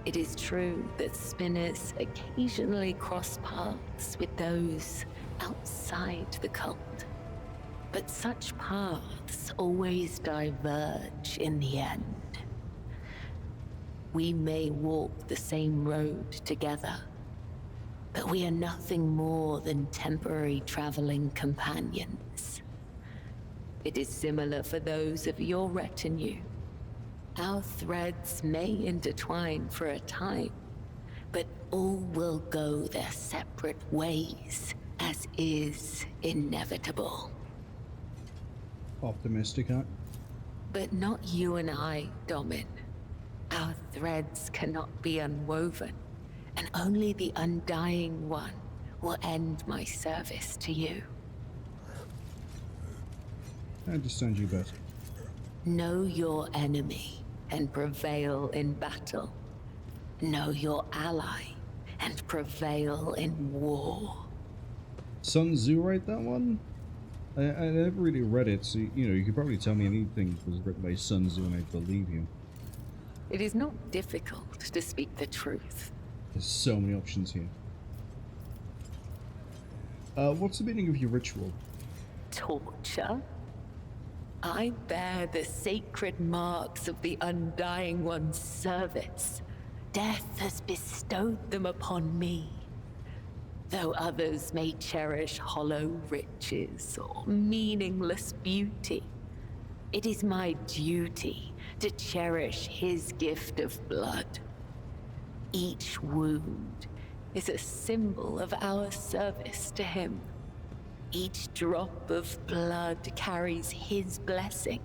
It is true that spinners occasionally cross paths with those outside the cult. But such paths always diverge in the end. We may walk the same road together, but we are nothing more than temporary traveling companions. It is similar for those of your retinue. Our threads may intertwine for a time, but all will go their separate ways, as is inevitable. Optimistic, huh? But not you and I, Domin. Our threads cannot be unwoven, and only the Undying One will end my service to you. I understand you better. Know your enemy and prevail in battle. Know your ally and prevail in war. Sun Tzu write that one? I never really read it, so you could probably tell me anything was written by Sun Tzu and I'd believe you. It is not difficult to speak the truth. There's so many options here. What's the meaning of your ritual? Torture? I bear the sacred marks of the Undying One's service. Death has bestowed them upon me. Though others may cherish hollow riches or meaningless beauty, it is my duty to cherish his gift of blood. Each wound is a symbol of our service to him. Each drop of blood carries his blessing.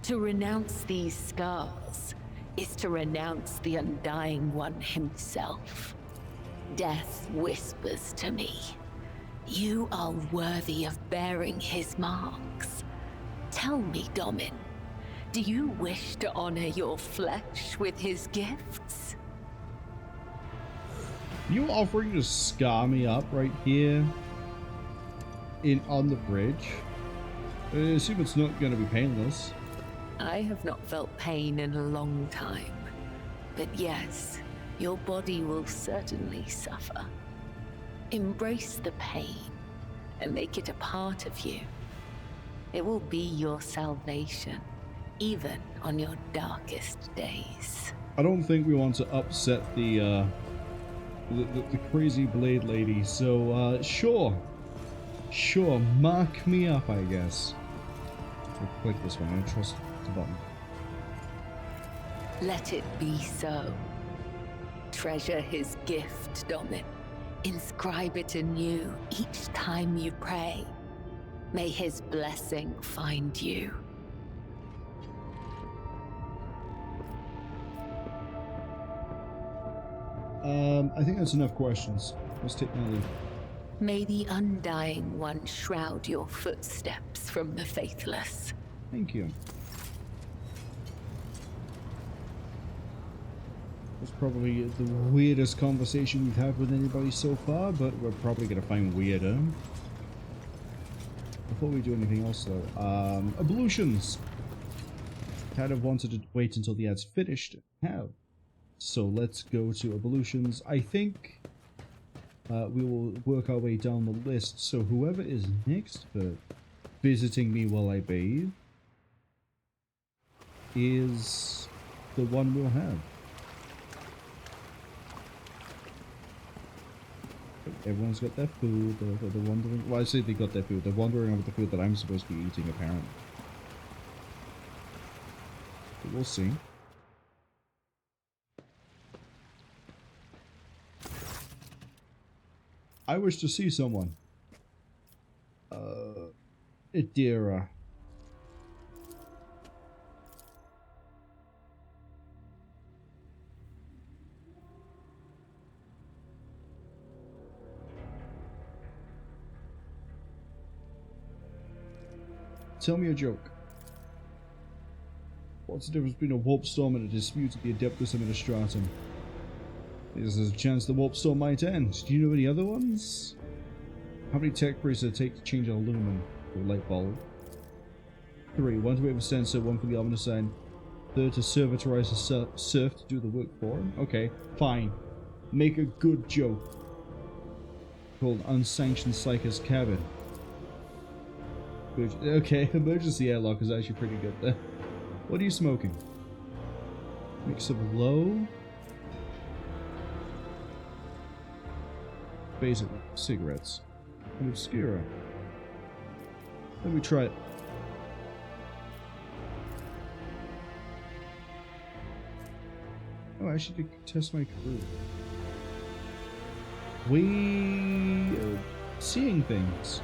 To renounce these scars is to renounce the Undying One himself. Death whispers to me, you are worthy of bearing his marks. Tell me, Domin, do you wish to honor your flesh with his gifts? You offering to scar me up right here on the bridge? I assume it's not going to be painless. I have not felt pain in a long time, but yes, your body will certainly suffer. Embrace the pain and make it a part of you. It will be your salvation, even on your darkest days. I don't think we want to upset the crazy blade lady, so sure, mark me up, I guess. We'll click this one. I don't trust the button. Let it be so. Treasure his gift, Domin. Inscribe it anew each time you pray. May his blessing find you. I think that's enough questions. Let's take my leave. May the Undying One shroud your footsteps from the faithless. Thank you. It's probably the weirdest conversation we've had with anybody so far, but we're probably going to find weirder. Before we do anything else though, ablutions! Kind of wanted to wait until the ad's finished. How? So let's go to ablutions. I think we will work our way down the list. So whoever is next for visiting me while I bathe is the one we'll have. Everyone's got their food. They're wondering. Well, I say they got their food. They're wondering about the food that I'm supposed to be eating, apparently. But we'll see. I wish to see someone. Idira. Tell me a joke. What's the difference between a warp storm and a dispute at the Adeptus Administratum? There's a chance the warp storm might end. Do you know any other ones? How many tech priests does it take to change a lumen or light bulb? 3. One to wait for sensor, one for the omniscient. 3rd to servitorize a serf to do the work for him. Okay, fine. Make a good joke. Called Unsanctioned Psycho's Cabin. Okay, emergency airlock is actually pretty good there. What are you smoking? Mix of low. Basic cigarettes. And obscura. Let me try it. Oh, I should test my crew. We are seeing things.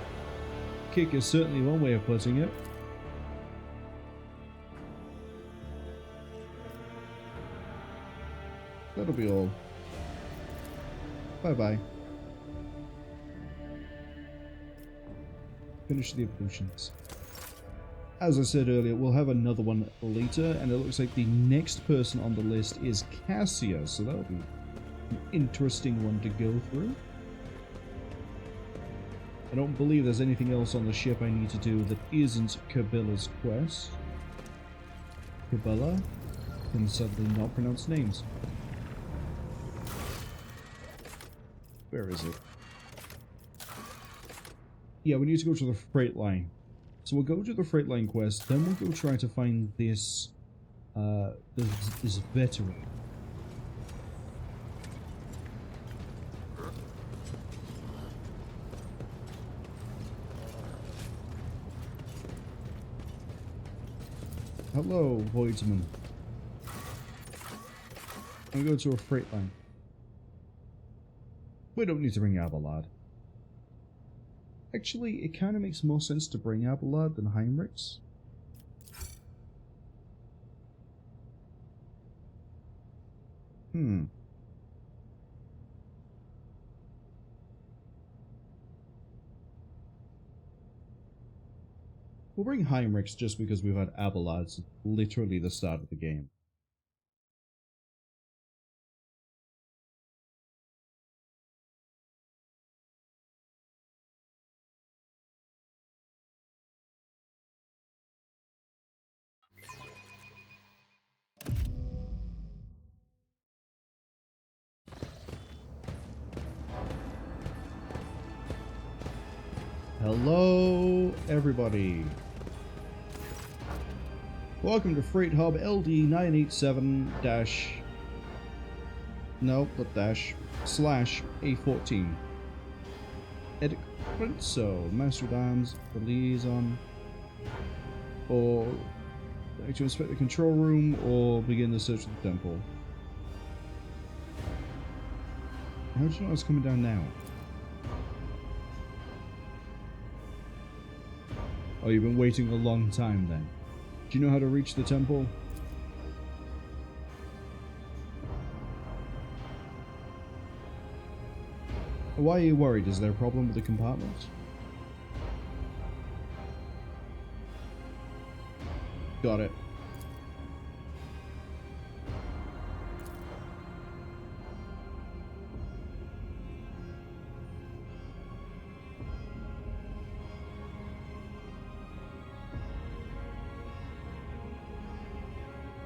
Kick is certainly one way of putting it. That'll be all. Bye-bye. Finish the ablutions. As I said earlier, we'll have another one later, and it looks like the next person on the list is Cassia, so that'll be an interesting one to go through. I don't believe there's anything else on the ship I need to do that isn't Cabela's quest. Cabela can suddenly not pronounce names. Where is it? Yeah, we need to go to the freight line. So we'll go to the freight line quest, then we'll go try to find this, this veteran. Hello, Voidsman. I'm going to a freight line. We don't need to bring Abelard. Actually, it kind of makes more sense to bring Abelard than Heinrichs. We'll bring Heinrichs just because we've had Abelard since literally the start of the game. Hello, everybody. Welcome to Freight Hub LD987- no, not dash, /A14. Edit so Master of Arms, the liaison, or to inspect the control room, or begin the search of the temple. How did you know it's coming down now? Oh, you've been waiting a long time then. Do you know how to reach the temple? Why are you worried? Is there a problem with the compartment? Got it.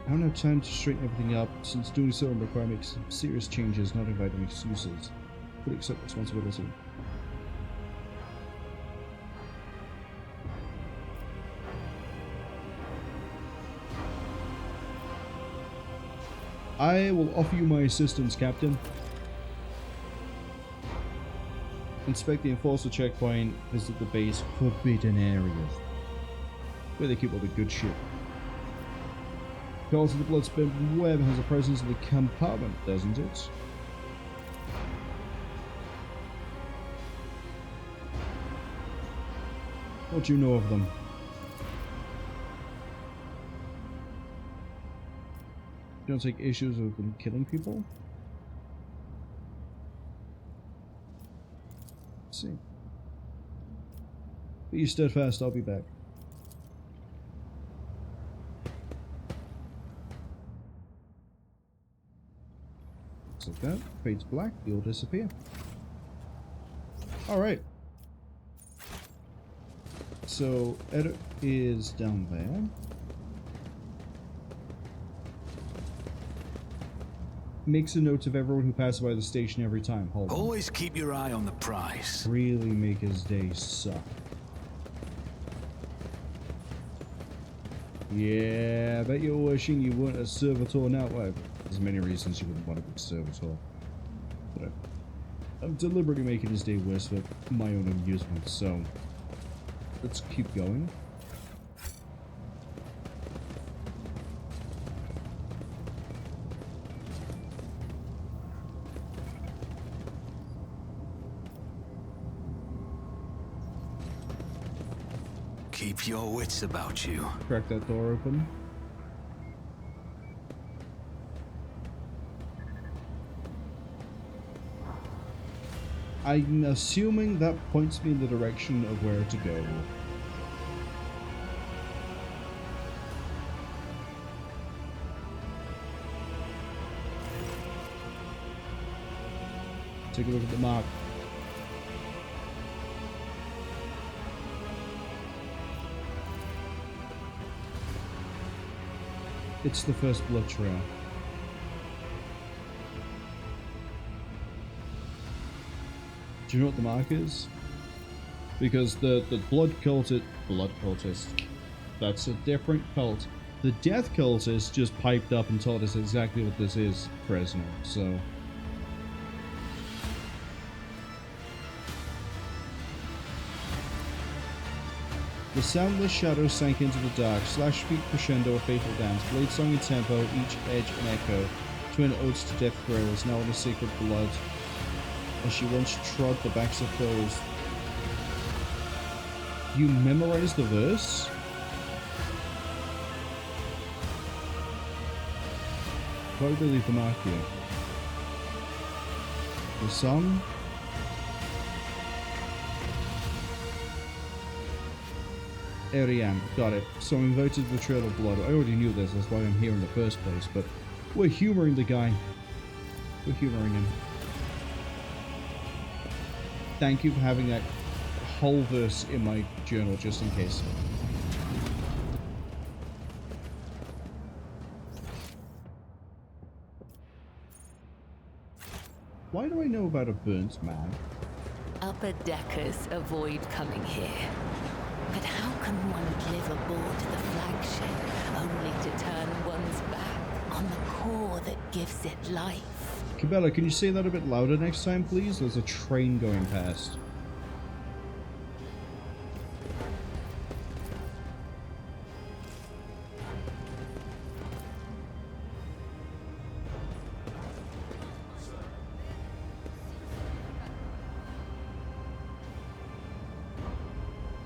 I don't have time to straighten everything up, since doing so will require making some serious changes, not inviting excuses. Would accept responsibility. I will offer you my assistance, Captain. Inspect the Enforcer checkpoint, visit the base Forbidden Areas, where they keep all the good shit. Call to the Bloodspun Web has a presence in the compartment, doesn't it? What do you know of them? You don't take issues with them killing people? Let's see. Be steadfast, I'll be back. Like that, fades black, you'll disappear. Alright. So, edit is down there. Makes a note of everyone who passes by the station every time. Hold on. Always keep your eye on the prize. Really make his day suck. Yeah, I bet you're wishing you weren't a servitor now. Well, there's many reasons you wouldn't want to be a servitor. But I'm deliberately making his day worse for my own amusement, so let's keep going. Keep your wits about you. Crack that door open. I'm assuming that points me in the direction of where to go. Take a look at the map. It's the first blood trail. Do you know what the mark is? Because the blood cultist, that's a different cult. The death cultist just piped up and told us exactly what this is, Fresno, so... The soundless shadow sank into the dark, slash feet crescendo a fatal dance, blade song in tempo, each edge an echo, twin odes to death throes, now in a sacred blood. As she once trod the backs of foes. if you memorize the verse, probably leave the mark here. The song. Ariane, got it. So I'm invited to the Trail of Blood. I already knew this, that's why I'm here in the first place, but we're humoring the guy. We're humoring him. Thank you for having that whole verse in my journal, just in case. Why do I know about a burnt man? Upper deckers avoid coming here. But how can one live aboard the flagship only to turn one's back on the core that gives it life? Cabela, can you say that a bit louder next time, please? There's a train going past.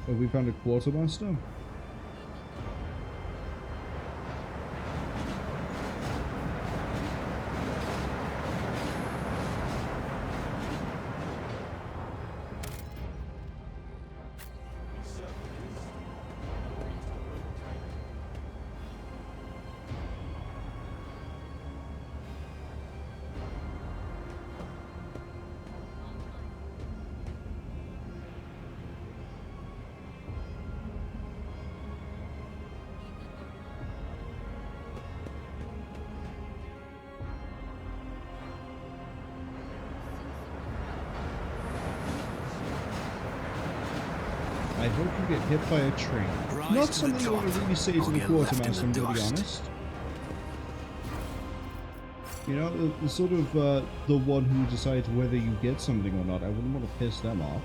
Have we found a quartermaster? I hope you get hit by a train. Not something you want to really say to the quartermaster, I'm going to be honest. You know, the sort of the one who decides whether you get something or not. I wouldn't want to piss them off.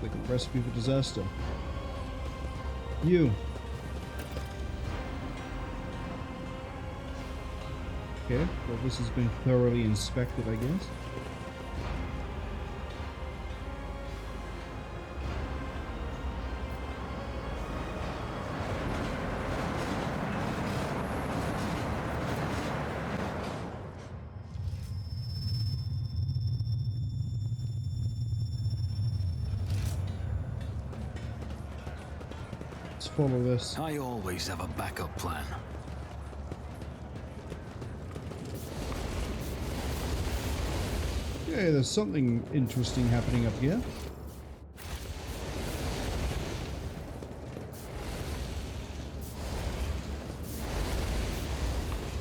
Like a recipe for disaster. You. Okay, well this has been thoroughly inspected, I guess. Follow this. I always have a backup plan. Yeah, there's something interesting happening up here.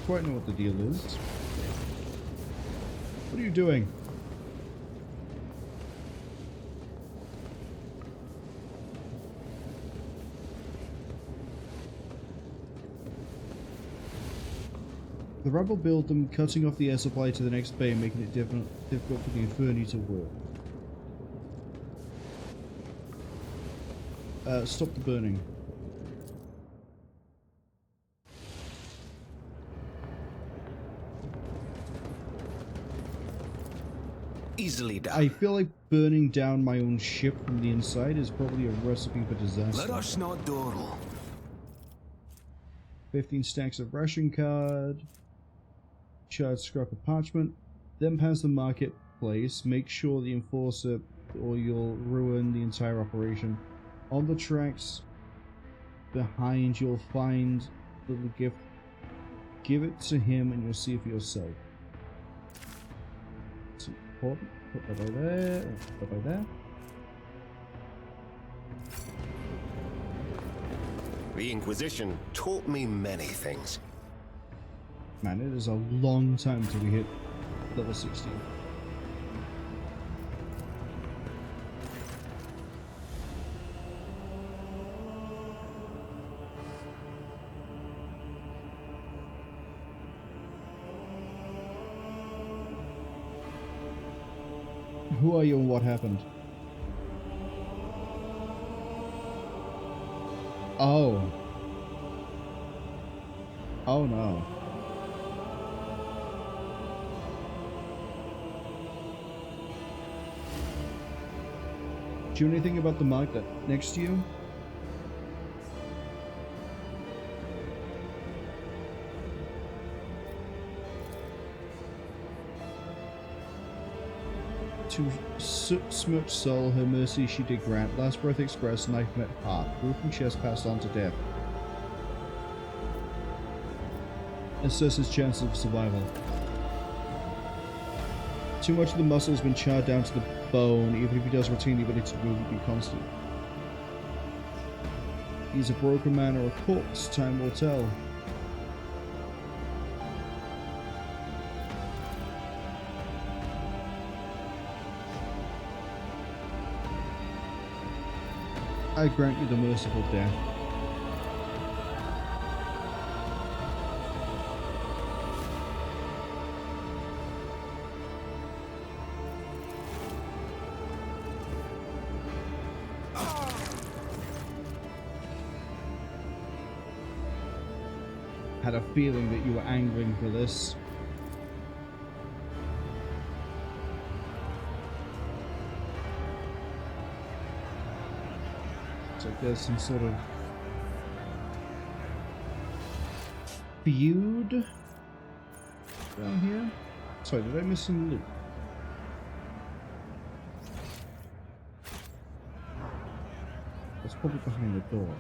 Quite know what the deal is. What are you doing? The rebel build them, cutting off the air supply to the next bay, making it difficult for the Inferni to work. Stop the burning. Easily done. I feel like burning down my own ship from the inside is probably a recipe for disaster. Let us not dawdle. 15 stacks of ration card. Charge scrap of parchment, then pass the marketplace, make sure the enforcer or you'll ruin the entire operation. On the tracks behind you'll find the little gift, give it to him and you'll see it for yourself. So, put that by there, put that by there. The Inquisition taught me many things. Man, it is a long time till we hit level 16. Who are you and what happened? Oh. Oh no. Do you know anything about the mark that next to you? To smirch soul, her mercy she did grant. Last breath expressed, knife met heart. Broken chest passed on to death. Assess his chances of survival. Too much of the muscle has been charred down to the bone. Even if he does retain the ability to move, it will be constant. He's a broken man or a corpse. Time will tell. I grant you the merciful death. Had a feeling that you were angling for this. Like there's some sort of feud down here. Sorry, did I miss some loot? That's probably behind the door.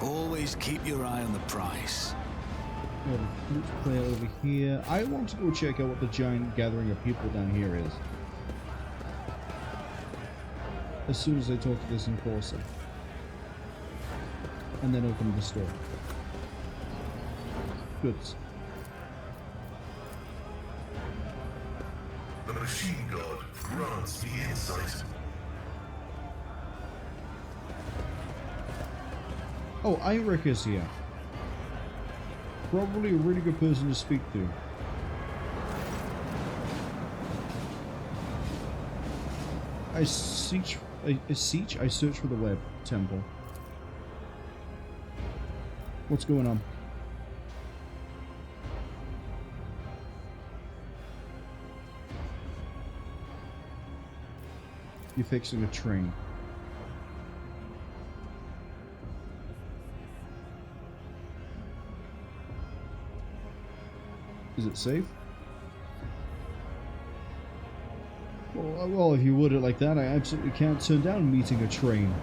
Always keep your eye on the price. We have a flute player over here. I want to go check out what the giant gathering of people down here is. As soon as I talk to this enforcer. And then open the store. Good. The machine god grants me insight. Oh, Einrich is here. Probably a really good person to speak to. I search for the web temple. What's going on? You're fixing a train. Is it safe? Well, if you word it like that, I absolutely can't turn down meeting a train.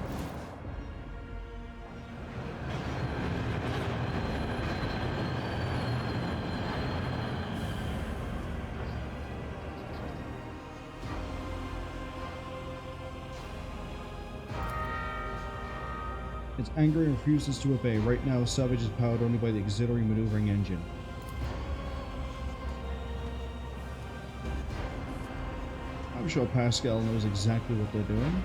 It's angry and refuses to obey. Right now, Savage is powered only by the auxiliary maneuvering engine. I'm sure Pascal knows exactly what they're doing.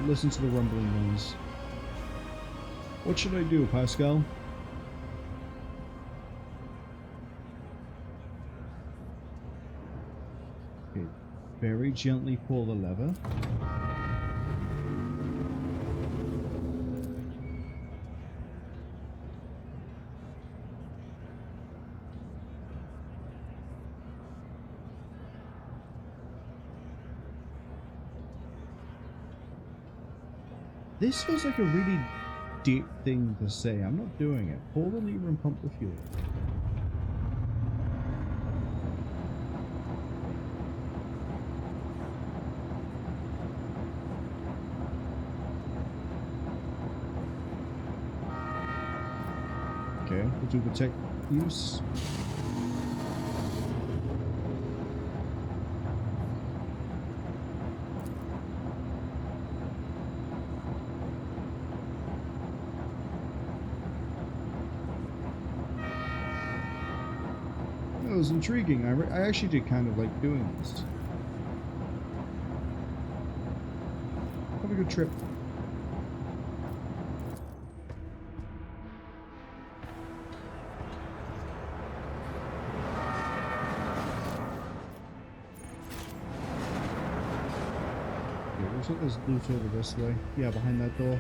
Listen to the rumbling noise. What should I do, Pascal? Okay, very gently pull the lever. This feels like a really deep thing to say. I'm not doing it. Pull the lever and pump the fuel. Okay, we'll do protect use. It was intriguing. I actually did kind of like doing this. Have a good trip. Okay, looks like there's loot over this way. Yeah, behind that door.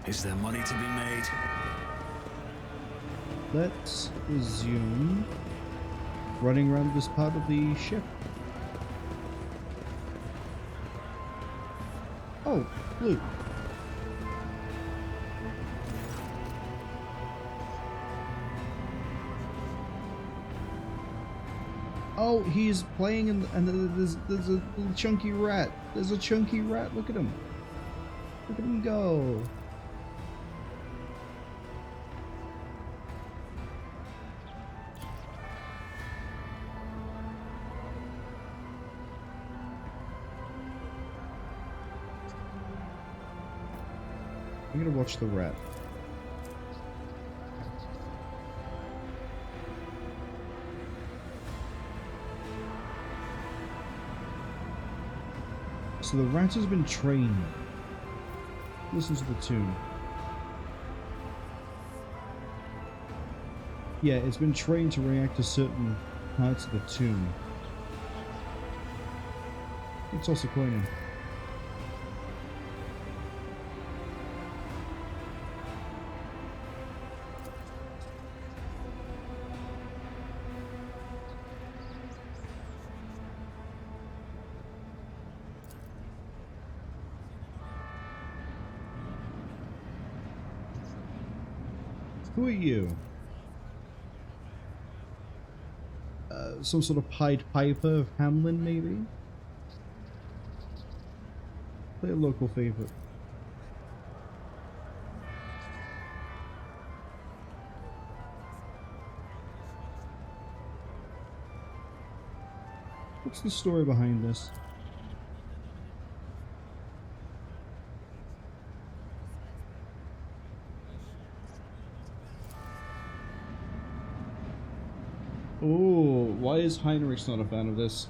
Is there money to be made? Let's resume running around this part of the ship. Oh, blue. Oh, he's playing and there's a little chunky rat. There's a chunky rat. Look at him. Look at him go. I'm gonna watch the rat. So the rat has been trained. Listen to the tune. Yeah, it's been trained to react to certain parts of the tune. It's also Cwningen. Who are you? Some sort of Pied Piper of Hamlin, maybe? Play a local favorite. What's the story behind this? Oh, why is Heinrich's not a fan of this?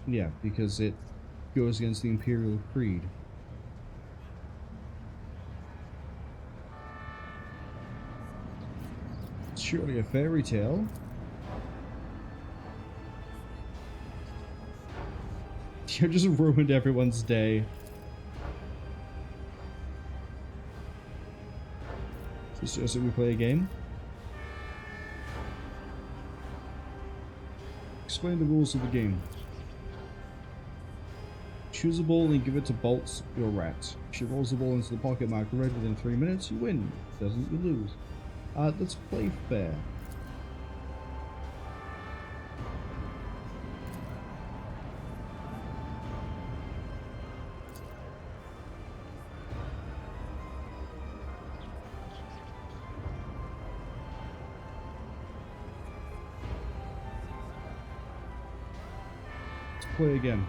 Yeah, because it goes against the Imperial Creed. Surely a fairy tale. You just ruined everyone's day. Is this just we play a game? Explain the rules of the game. Choose a ball and give it to Bolts, your rat. If she rolls the ball into the pocket marked red within 3 minutes, you win. Doesn't, you lose. Let's play fair. Let's play again.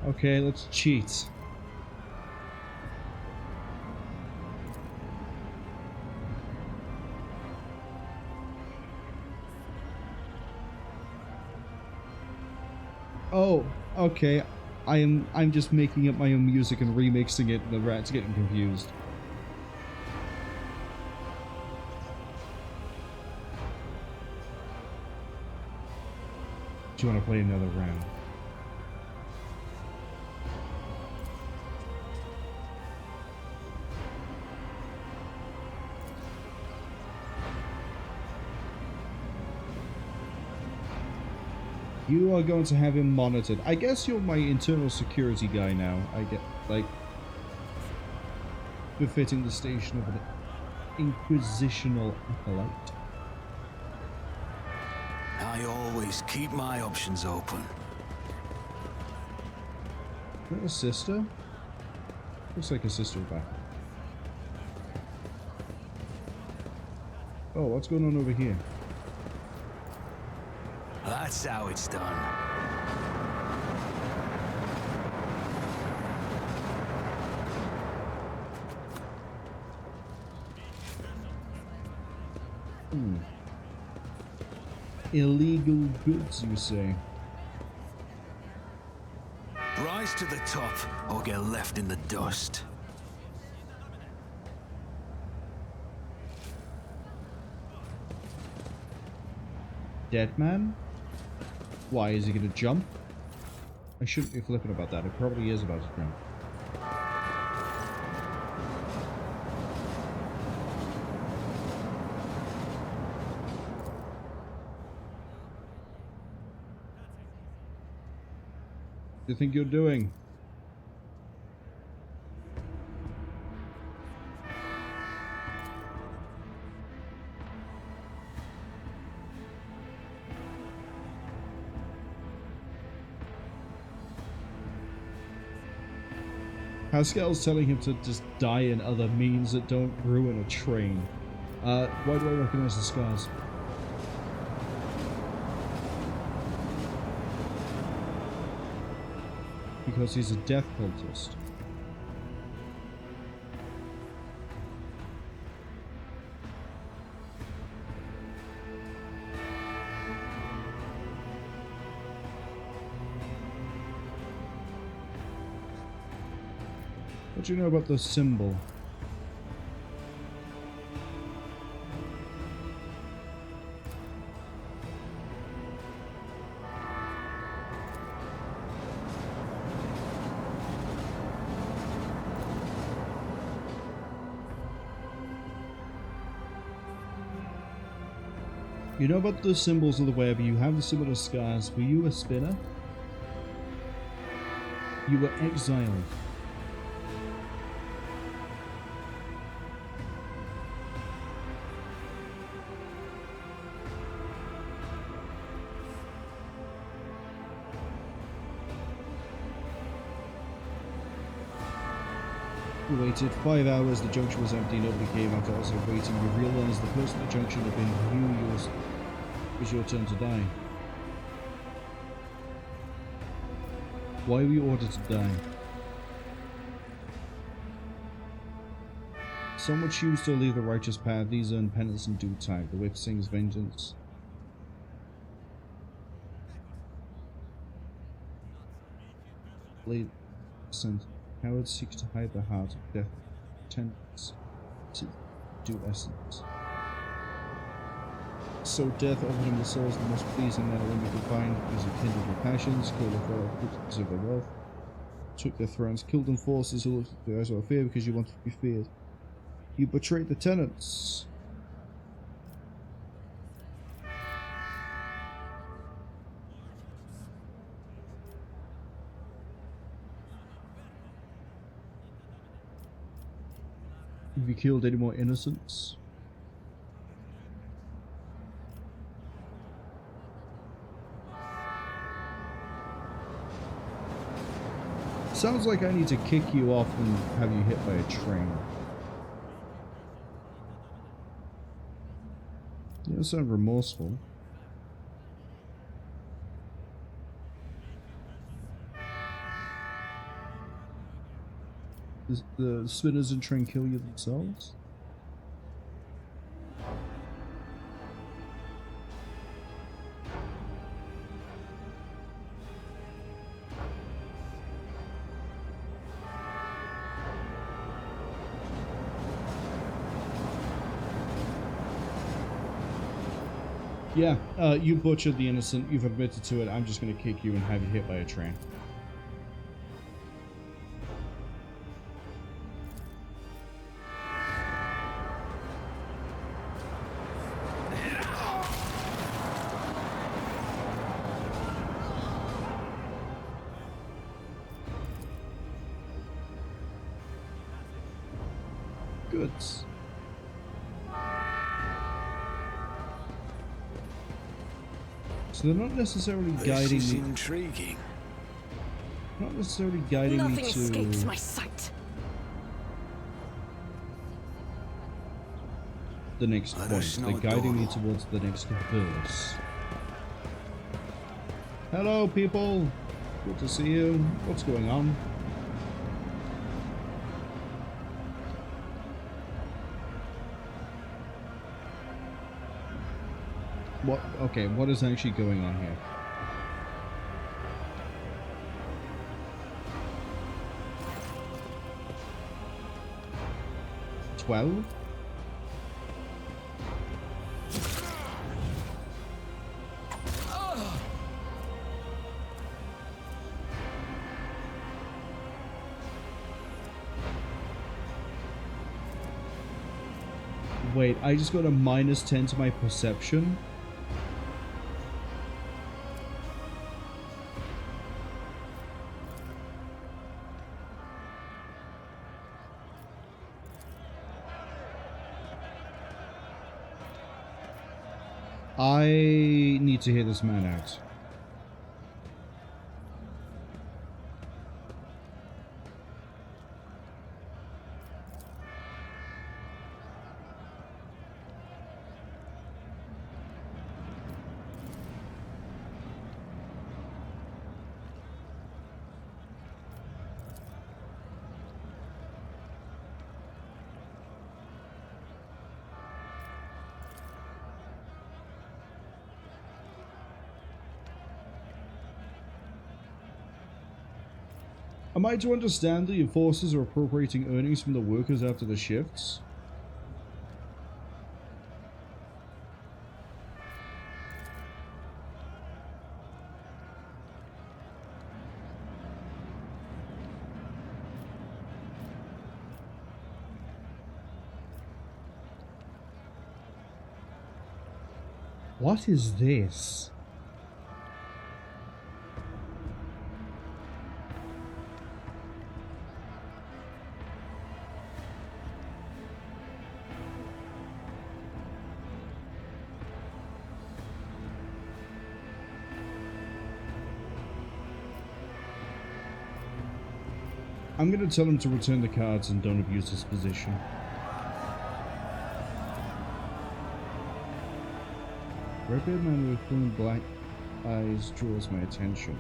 Okay, let's cheat. Oh, okay. I'm just making up my own music and remixing it, and the rat's getting confused. Do you want to play another round? You are going to have him monitored. I guess you're my internal security guy now. I get, like, befitting the station of an inquisitional acolyte. I always keep my options open. Is that a sister? Looks like a sister back. Oh, what's going on over here? That's how it's done. Illegal goods, you say? Rise to the top, or get left in the dust. Dead man? Why, is he gonna jump? I shouldn't be flipping about that. It probably is about to jump. What do you think you're doing? Pascal's telling him to just die in other means that don't ruin a train. Why do I recognize the scars? Because he's a death cultist. What do you know about the symbol? You know about the symbols of the web, you have the symbol of scars. Were you a spinner? You were exiled. You waited 5 hours, the junction was empty, nobody came after hours of waiting. You realised the person at the junction had been you, it was your turn to die. Why were you ordered to die? Some would choose to leave the righteous path, these earn penance in due time. The whip sings vengeance. Late sent. Cowards seek to hide the heart of death, tends to do essence. So death offered him the souls the most pleasing man a woman could find, because he kindled their passions, killed their fellow because of their wealth, took their thrones, killed them forces who looked at their eyes of fear because you wanted to be feared. You betrayed the tenants. Have you killed any more innocents? Sounds like I need to kick you off and have you hit by a train. You don't sound remorseful. Does the spinners and train kill you themselves? Yeah, you butchered the innocent, you've admitted to it, I'm just gonna kick you and have you hit by a train. Goods. So they're not necessarily guiding me. Intriguing. Not necessarily guiding me to. Nothing escapes my sight. The next point. They're guiding me towards the next verse. Hello, people. Good to see you. What's going on? What? Okay, what is actually going on here? $12? Wait, I just got a -10 to my perception. I need to hear this man out. Am I to understand the enforcers are appropriating earnings from the workers after the shifts? What is this? I'm going to tell him to return the cards and don't abuse his position. Red-bearded man with clean black eyes draws my attention.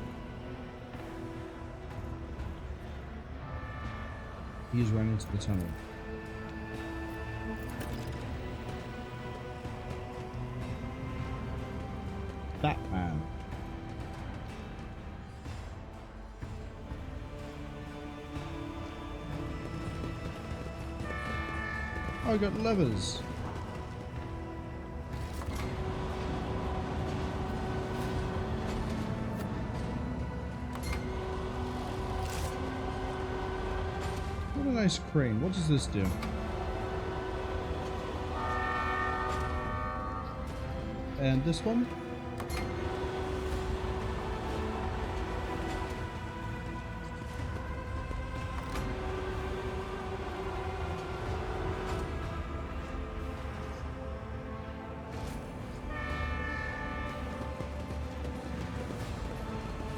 He's run into the tunnel. Batman. I got levers. What a nice crane. What does this do? And this one?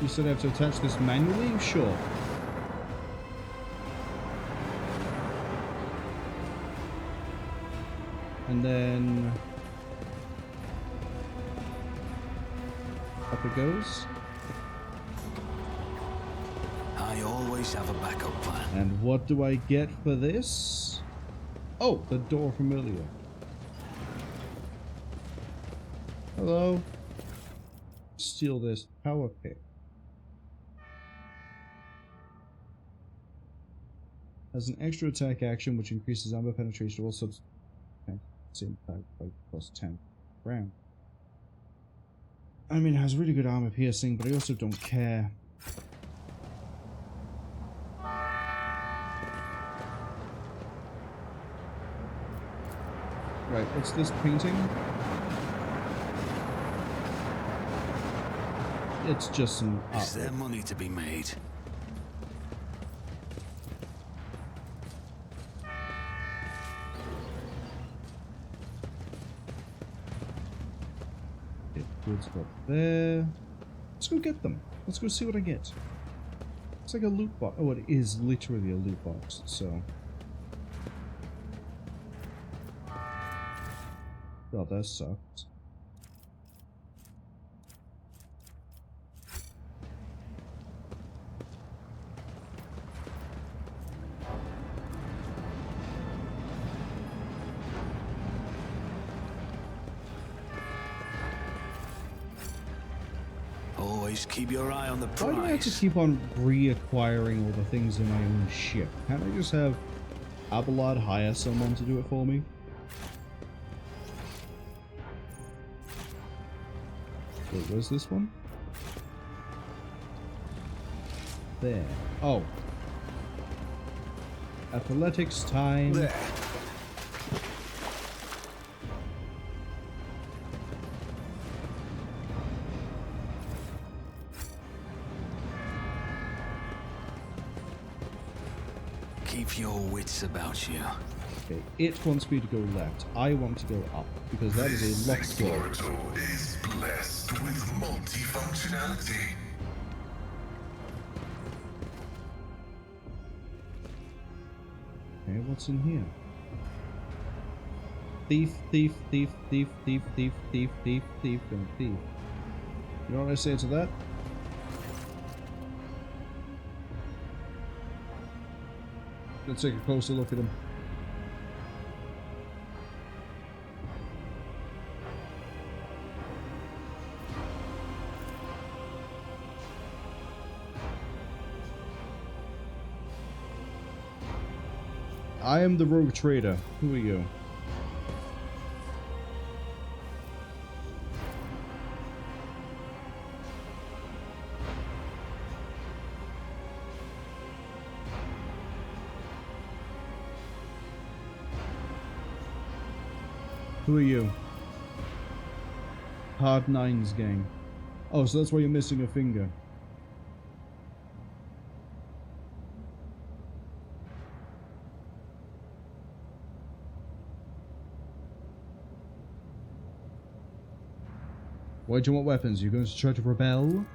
You said I have to attach this manually? Sure. And then up it goes. I always have a backup plan. And what do I get for this? Oh, the door from earlier. Hello. Steal this power pick. Has an extra attack action which increases armor penetration to all subs. Same type by +10 round. I mean, it has really good armor piercing, but I also don't care. Right, what's this painting? It's just some artwork. Is there money to be made? Goods up there. Let's go get them. Let's go see what I get. It's like a loot box. Oh, it is literally a loot box, so. Oh, that sucks. Keep your eye on the Why do I have to prize. keep on reacquiring all the things in my own ship? Can't I just have Abelard hire someone to do it for me? Wait, where's this one? There. Oh. Athletics time. There. Keep your wits about you. Okay, it wants me to go left. I want to go up, because that is a locked door. Explorator is blessed with multifunctionality. Okay, what's in here? Thief, thief, thief, thief, thief, thief, thief, thief, thief, and thief. You know what I say to that? Let's take a closer look at him. I am the rogue trader. Who are you? Who are you? Hard Nines gang. Oh, so that's why you're missing a finger. Why do you want weapons? Are you going to try to rebel?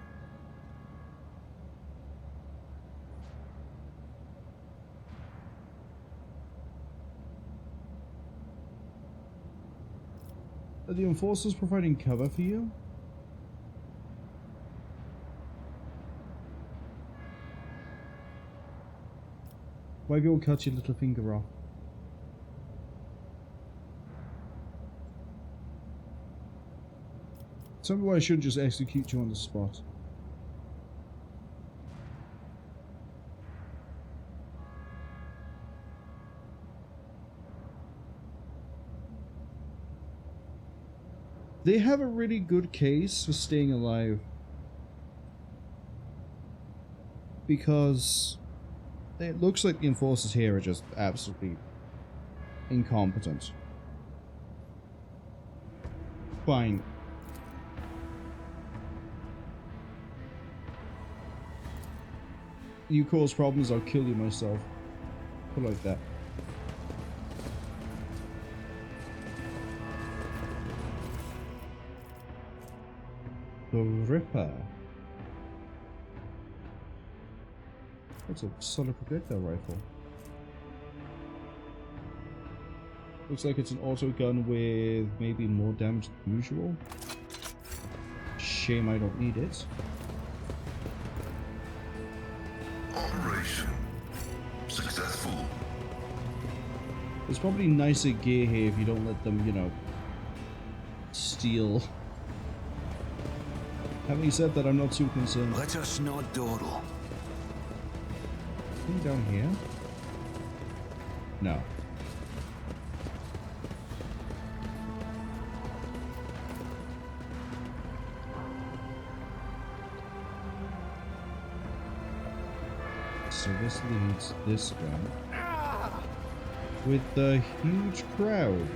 Are the enforcers providing cover for you? Why go cut your little finger off? Tell me why I shouldn't just execute you on the spot. They have a really good case for staying alive. Because it looks like the enforcers here are just absolutely incompetent. Fine. You cause problems, I'll kill you myself. Put it like that. The Ripper. That's a solid projectile rifle. Looks like it's an auto gun with maybe more damage than usual. Shame I don't need it. Operation successful. There's probably nicer gear here if you don't let them, you know, steal. Having said that, I'm not too concerned. Let us not dawdle. Anything down here? No. So this leads this way. With the huge crowd.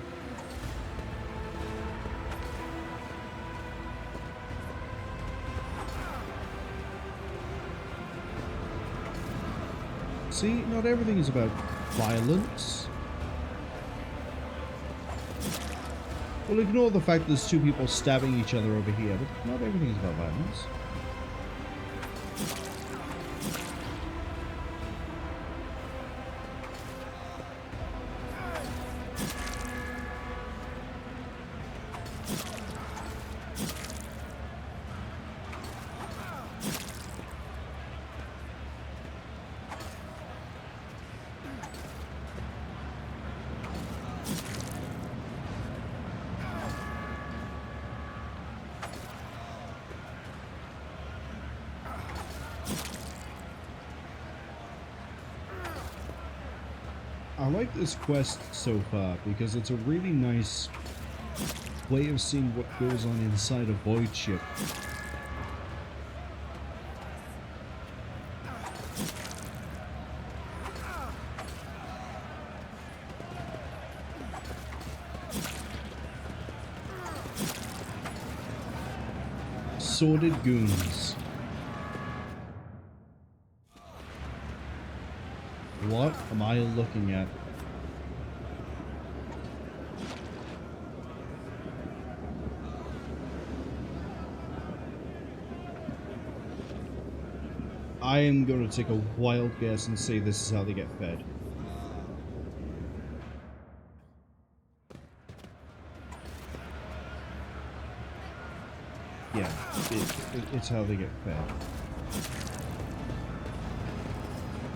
See, not everything is about violence. Well, ignore the fact there's two people stabbing each other over here, but not everything is about violence. I like this quest so far because it's a really nice way of seeing what goes on inside a Voidship. Sordid goons. What am I looking at? I am going to take a wild guess and say this is how they get fed. Yeah, it's how they get fed.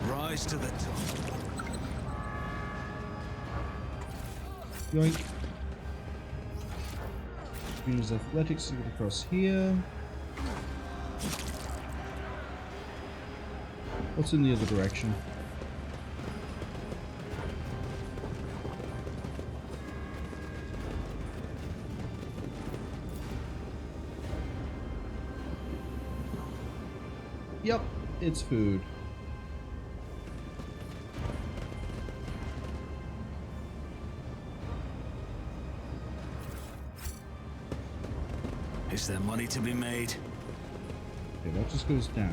Rise to the top. Yoink. Use athletics to get across here. What's in the other direction? Yep, it's food. Is there money to be made? Okay, that just goes down.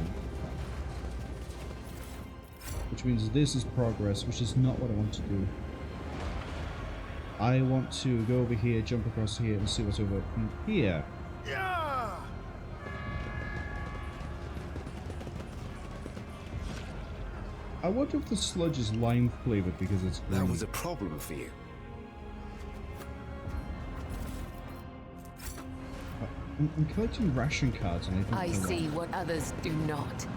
Which means this is progress, which is not what I want to do. I want to go over here, jump across here, and see what's over here. Yeah! I wonder if the sludge is lime flavored because it's green. That was a problem for you. I'm collecting ration cards and I don't know see what others do not.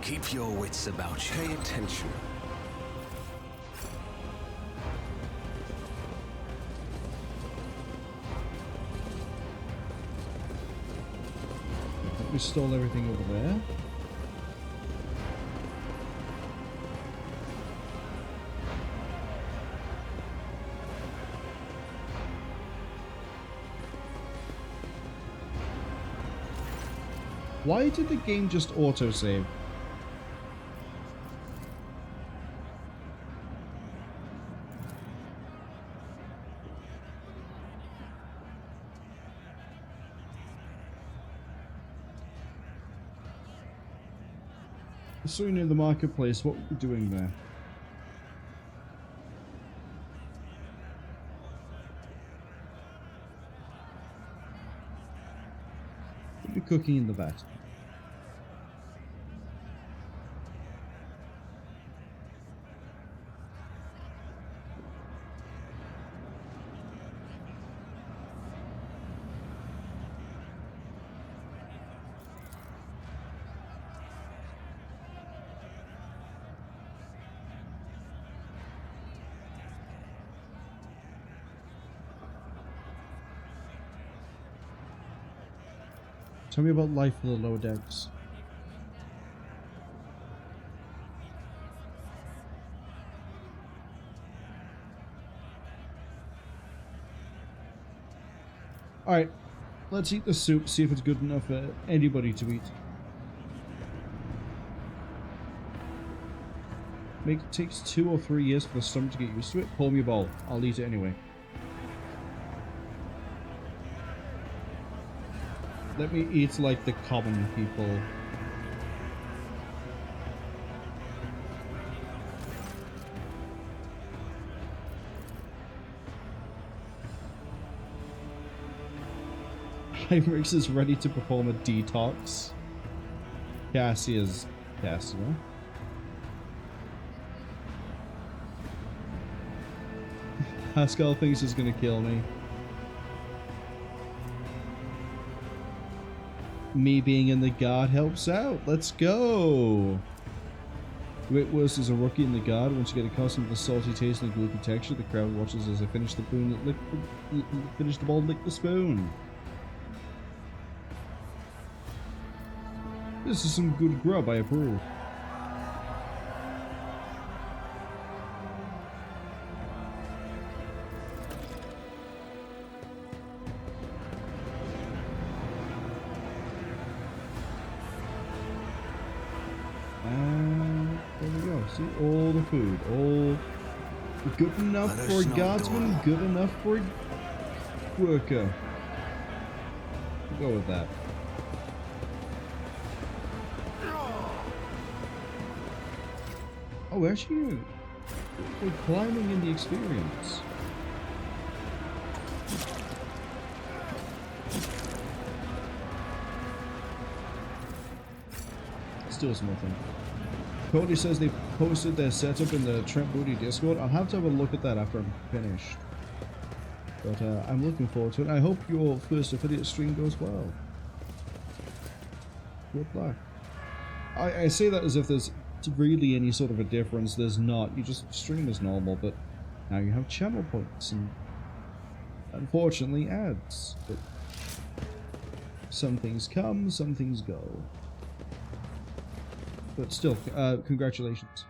Keep your wits about you. Pay attention. I think we stole everything over there. Why did the game just autosave? So near the marketplace, what were we doing there? What are you cooking in the vat? Tell me about life in the lower decks. Alright, let's eat the soup, see if it's good enough for anybody to eat. It takes 2 or 3 years for the stomach to get used to it. Pour me a bowl. I'll eat it anyway. Let me eat like the common people. Heinrichs is ready to perform a detox. Cassia's Cassia. Pascal thinks he's gonna kill me. Me being in the guard helps out. Let's go. Whitworth is a rookie in the guard. Once you get accustomed to the salty taste and the gloopy texture, the crowd watches as I finish the bowl and lick the spoon. This is some good grub, I approve. And there we go. See, all the food. All good enough for a guardsman, good enough for a worker. We'll go with that. Oh, actually, we're climbing in the experience. Still nothing. Cody says they posted their setup in the Trent Booty Discord. I'll have to have a look at that after I'm finished. But I'm looking forward to it. I hope your first affiliate stream goes well. Good luck. I say that as if there's really any sort of a difference. There's not. You just stream as normal, but now you have channel points and unfortunately ads. But some things come, some things go. But still, congratulations.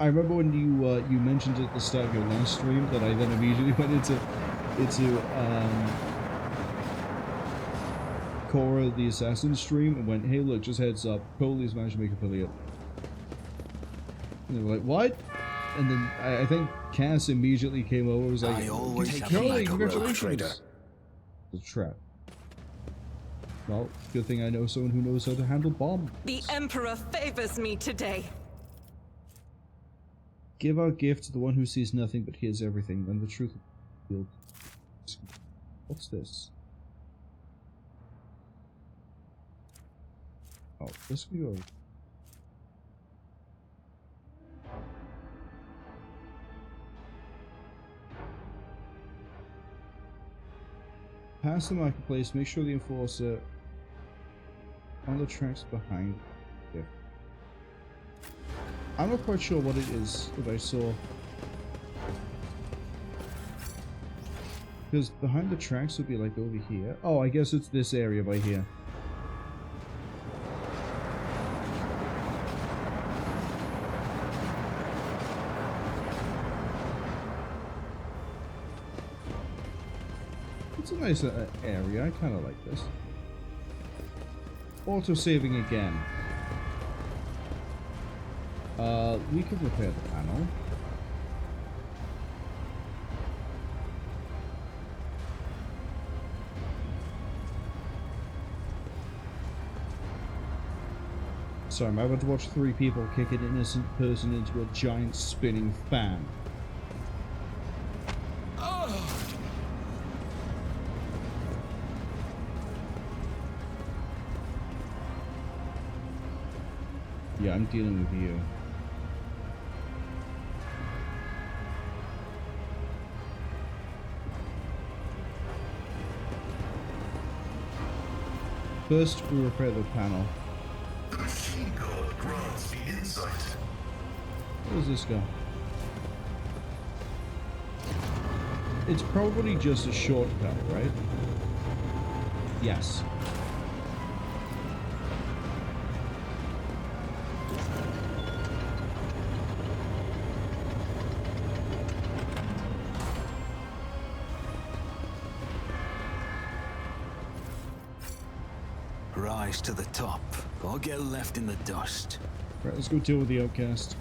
I remember when you mentioned at the start of your last stream that I then immediately went into Cora the Assassin stream and went, hey look, just heads up, Coley's managed to make affiliate. And they were like, what? And then I think Cass immediately came over and was like, Coley, congratulations. It's a trap. Well, good thing I know someone who knows how to handle bombs. The Emperor favors me today. Give our gift to the one who sees nothing but hears everything, and the truth will. What's this? Oh, this can go. Past the marketplace, make sure the enforcer on the tracks behind. Yeah. I'm not quite sure what it is that I saw. Because behind the tracks would be like over here. Oh, I guess it's this area by here. It's a nice area. I kind of like this. Auto-saving again. We could repair the panel. Sorry, I'm about to watch 3 people kick an innocent person into a giant spinning fan. Yeah, I'm dealing with you. First, we repair the panel. The machine god grants the insight. Where does this go? It's probably just a shortcut, right? Yes. Rise to the top, or get left in the dust. Right, let's go deal with the outcast.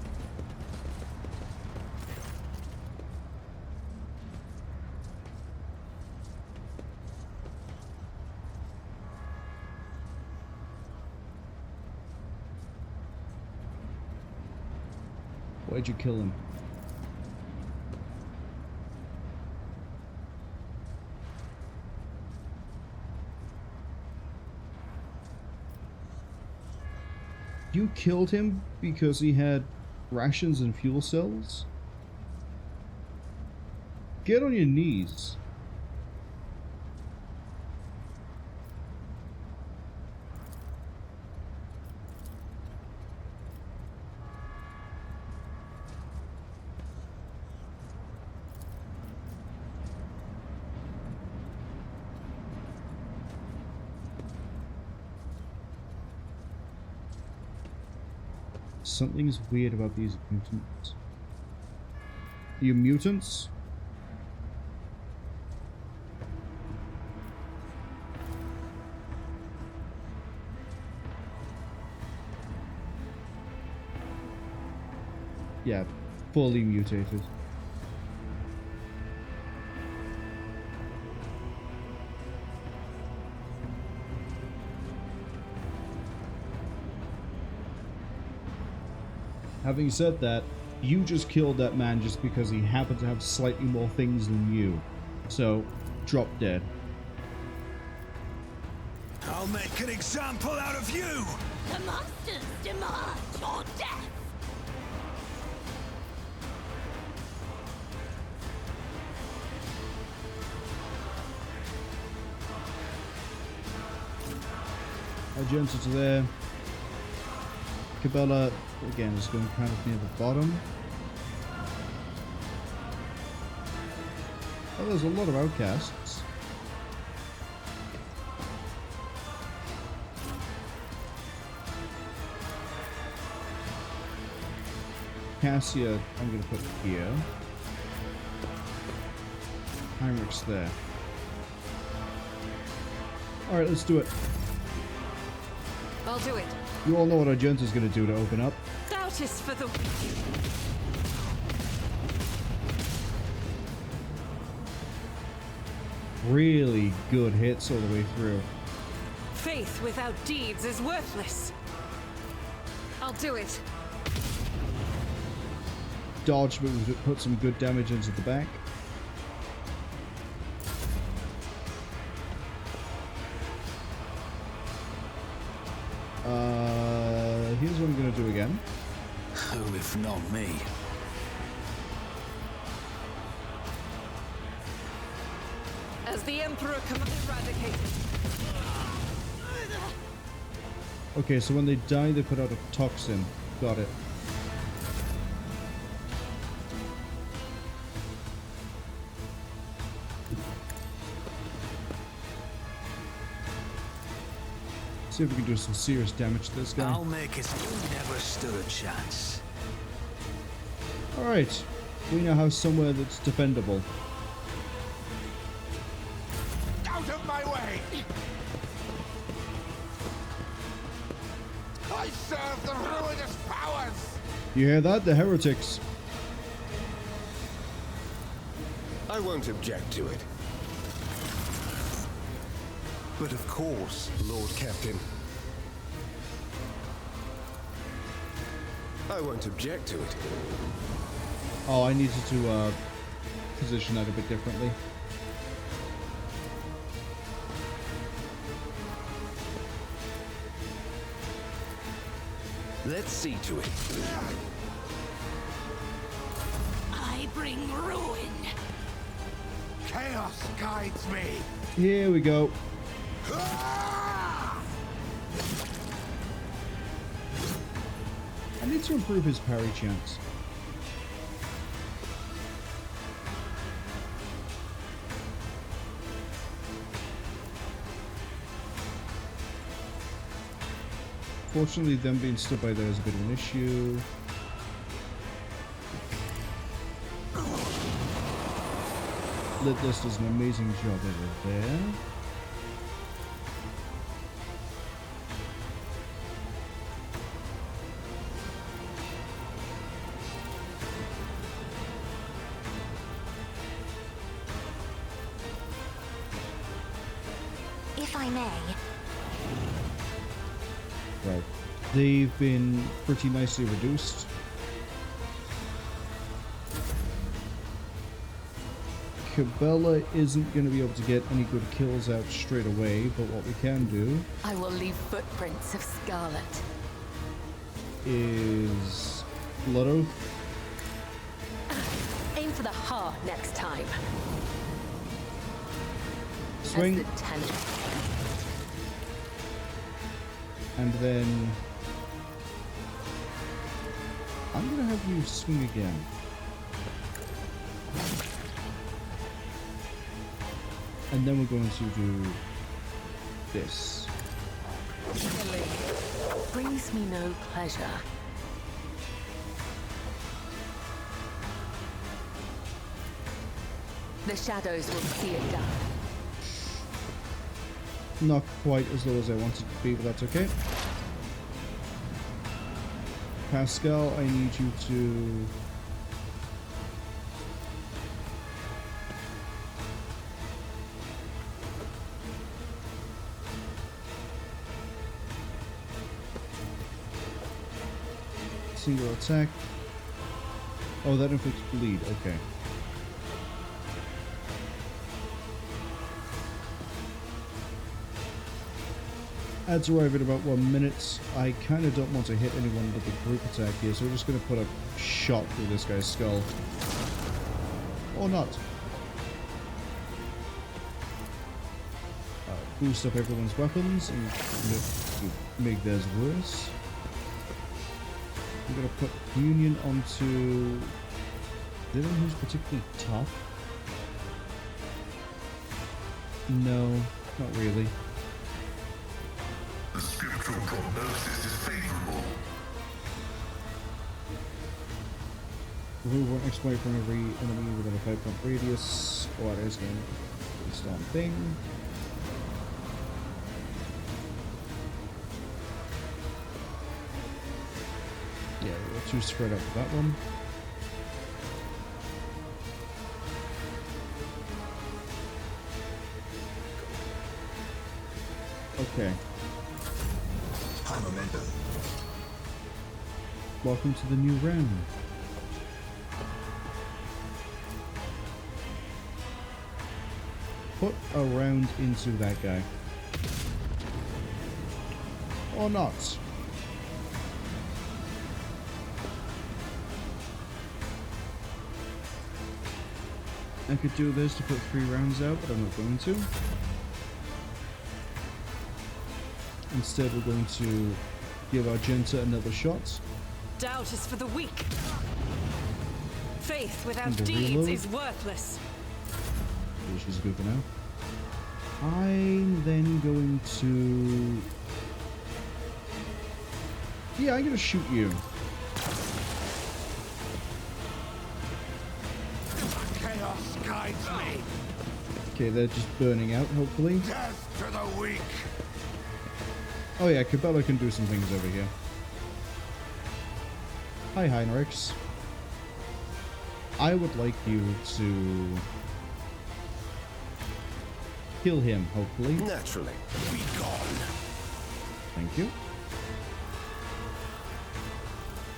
Why'd you kill him? You killed him because he had rations and fuel cells? Get on your knees. Something's weird about these mutants. Are you mutants? Yeah, fully mutated. Having said that, you just killed that man just because he happened to have slightly more things than you. So, drop dead. I'll make an example out of you! The monsters demand your death! Argenta to there. Cabela, again, is going kind of near the bottom. Oh, there's a lot of outcasts. Cassia, I'm going to put here. Heinrich's there. Alright, let's do it. I'll do it. You all know what Argenta's going to do to open up. Doubt is for the weak. Really good hits all the way through. Faith without deeds is worthless. I'll do it. Dodge, but we put some good damage into the back. Here's what I'm going to do again. Who if not me? As the Emperor eradicated. Okay, so when they die, they put out a toxin. Got it. See if we can do some serious damage to this guy. I'll make it. You never stood a chance. Alright, we now have somewhere that's defendable. Out of my way! I serve the ruinous powers! You hear that? The heretics. I won't object to it. But of course, Lord Captain. I won't object to it. Oh, I needed to position that a bit differently. Let's see to it. I bring ruin. Chaos guides me. Here we go. I need to improve his parry chance. Fortunately, them being stood by there is a bit of an issue. Litless does an amazing job over there. If I may. Right. They've been pretty nicely reduced. Cabela isn't going to be able to get any good kills out straight away, but what we can do... I will leave footprints of Scarlet. ...is... Blood Oath. Aim for the heart next time. Swing. As the tenant. And then... I'm going to have you swing again. And then we're going to do this. Brings me no pleasure. The shadows will see it done. Not quite as low as I wanted to be, but that's okay. Pascal, I need you to... single attack. Oh, that inflicts bleed. Okay. Adds arrive at about 1 minute. I kind of don't want to hit anyone with a group attack here, so we're just going to put a shot through this guy's skull. Or not. Boost up everyone's weapons and make theirs worse. I'm going to put Union onto anyone who's particularly tough. No, not really. The scriptural prognosis is favorable. Remove one exploit from every enemy within a 5-point radius. Or there's game based on thing. Yeah, we're too spread out for that one. Okay. High momentum. Welcome to the new round. Put a round into that guy. Or not. I could do this to put 3 rounds out, but I'm not going to. Instead, we're going to give Argenta another shot. Doubt is for the weak. Faith without And a deeds reload. is worthless. Yeah, she's good for now. I'm then going to... Yeah, I'm going to shoot you. Chaos guides me. Okay, they're just burning out, hopefully. Death to the weak. Oh yeah, Cabela can do some things over here. Hi, Heinrichs. I would like you to kill him, hopefully. Naturally. Be gone. Thank you.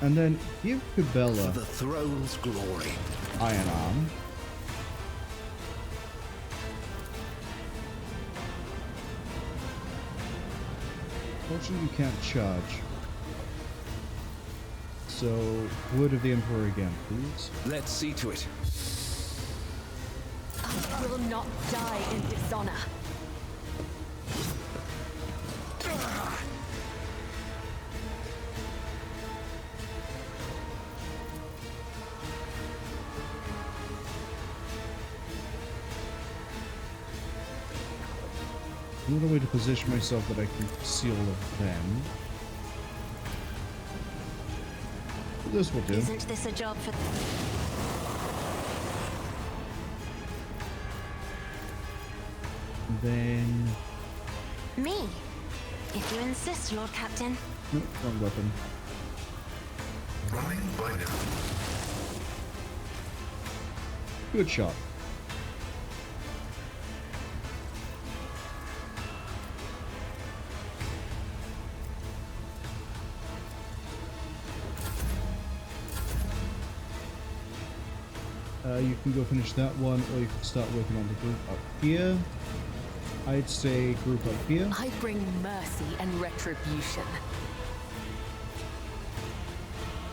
And then give Cabela For the throne's glory. Iron Arm. Fortunately, you can't charge. So, Word of the Emperor again, please. Let's see to it. I will not die in dishonor. Another way to position myself that I can see all of them. This will do. Isn't this a job for... Then... me? If you insist, Lord Captain. Nope, wrong weapon. Running by now. Good shot. You can go finish that one, or you can start working on the group up here. I'd say group up here. I bring mercy and retribution.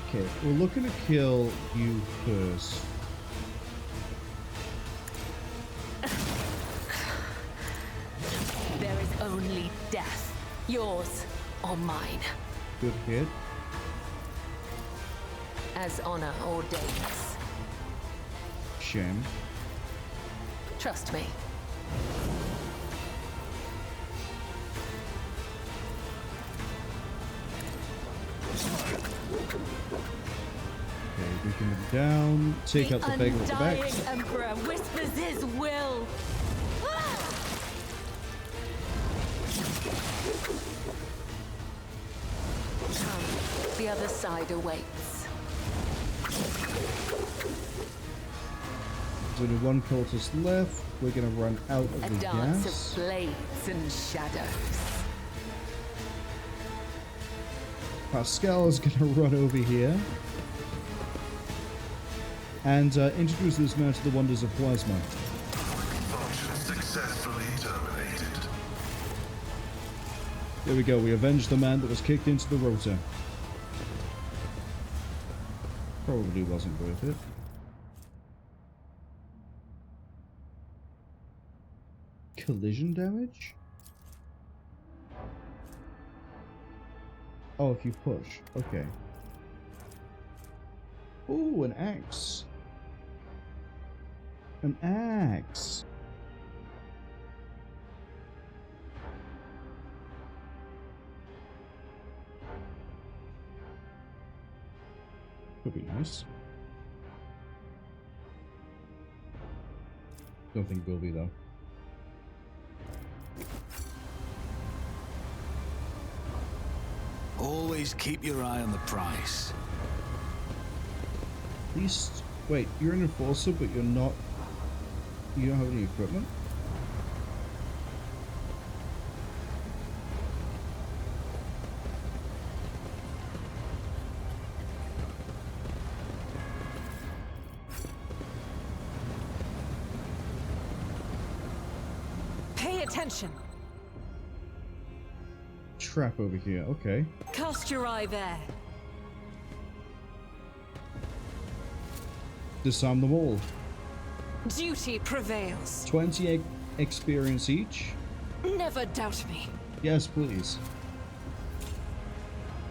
Okay, we're looking to kill you first. There is only death, yours or mine, Good hit. as honor ordains. Shame. Trust me. Okay, Weaken them down. Take out the beggar at the back. The undying Emperor whispers his will. The other side awaits. There's only one cultist left. We're gonna run out of the dance gas. of blades and shadows. Pascal is gonna run over here and introduce this man to the wonders of plasma. Function successfully terminated. There we go. We avenged the man that was kicked into the rotor. Probably wasn't worth it. Collision damage? Oh, if you push. Okay. Ooh, an axe. An axe. Could be nice. Don't think will be though. Always keep your eye on the price. At least, wait, you're an enforcer, but you're not. You don't have any equipment? Pay attention. Trap over here, okay. Cast your eye there. Disarm them all. Duty prevails. 20 experience each. Never doubt me. Yes, please.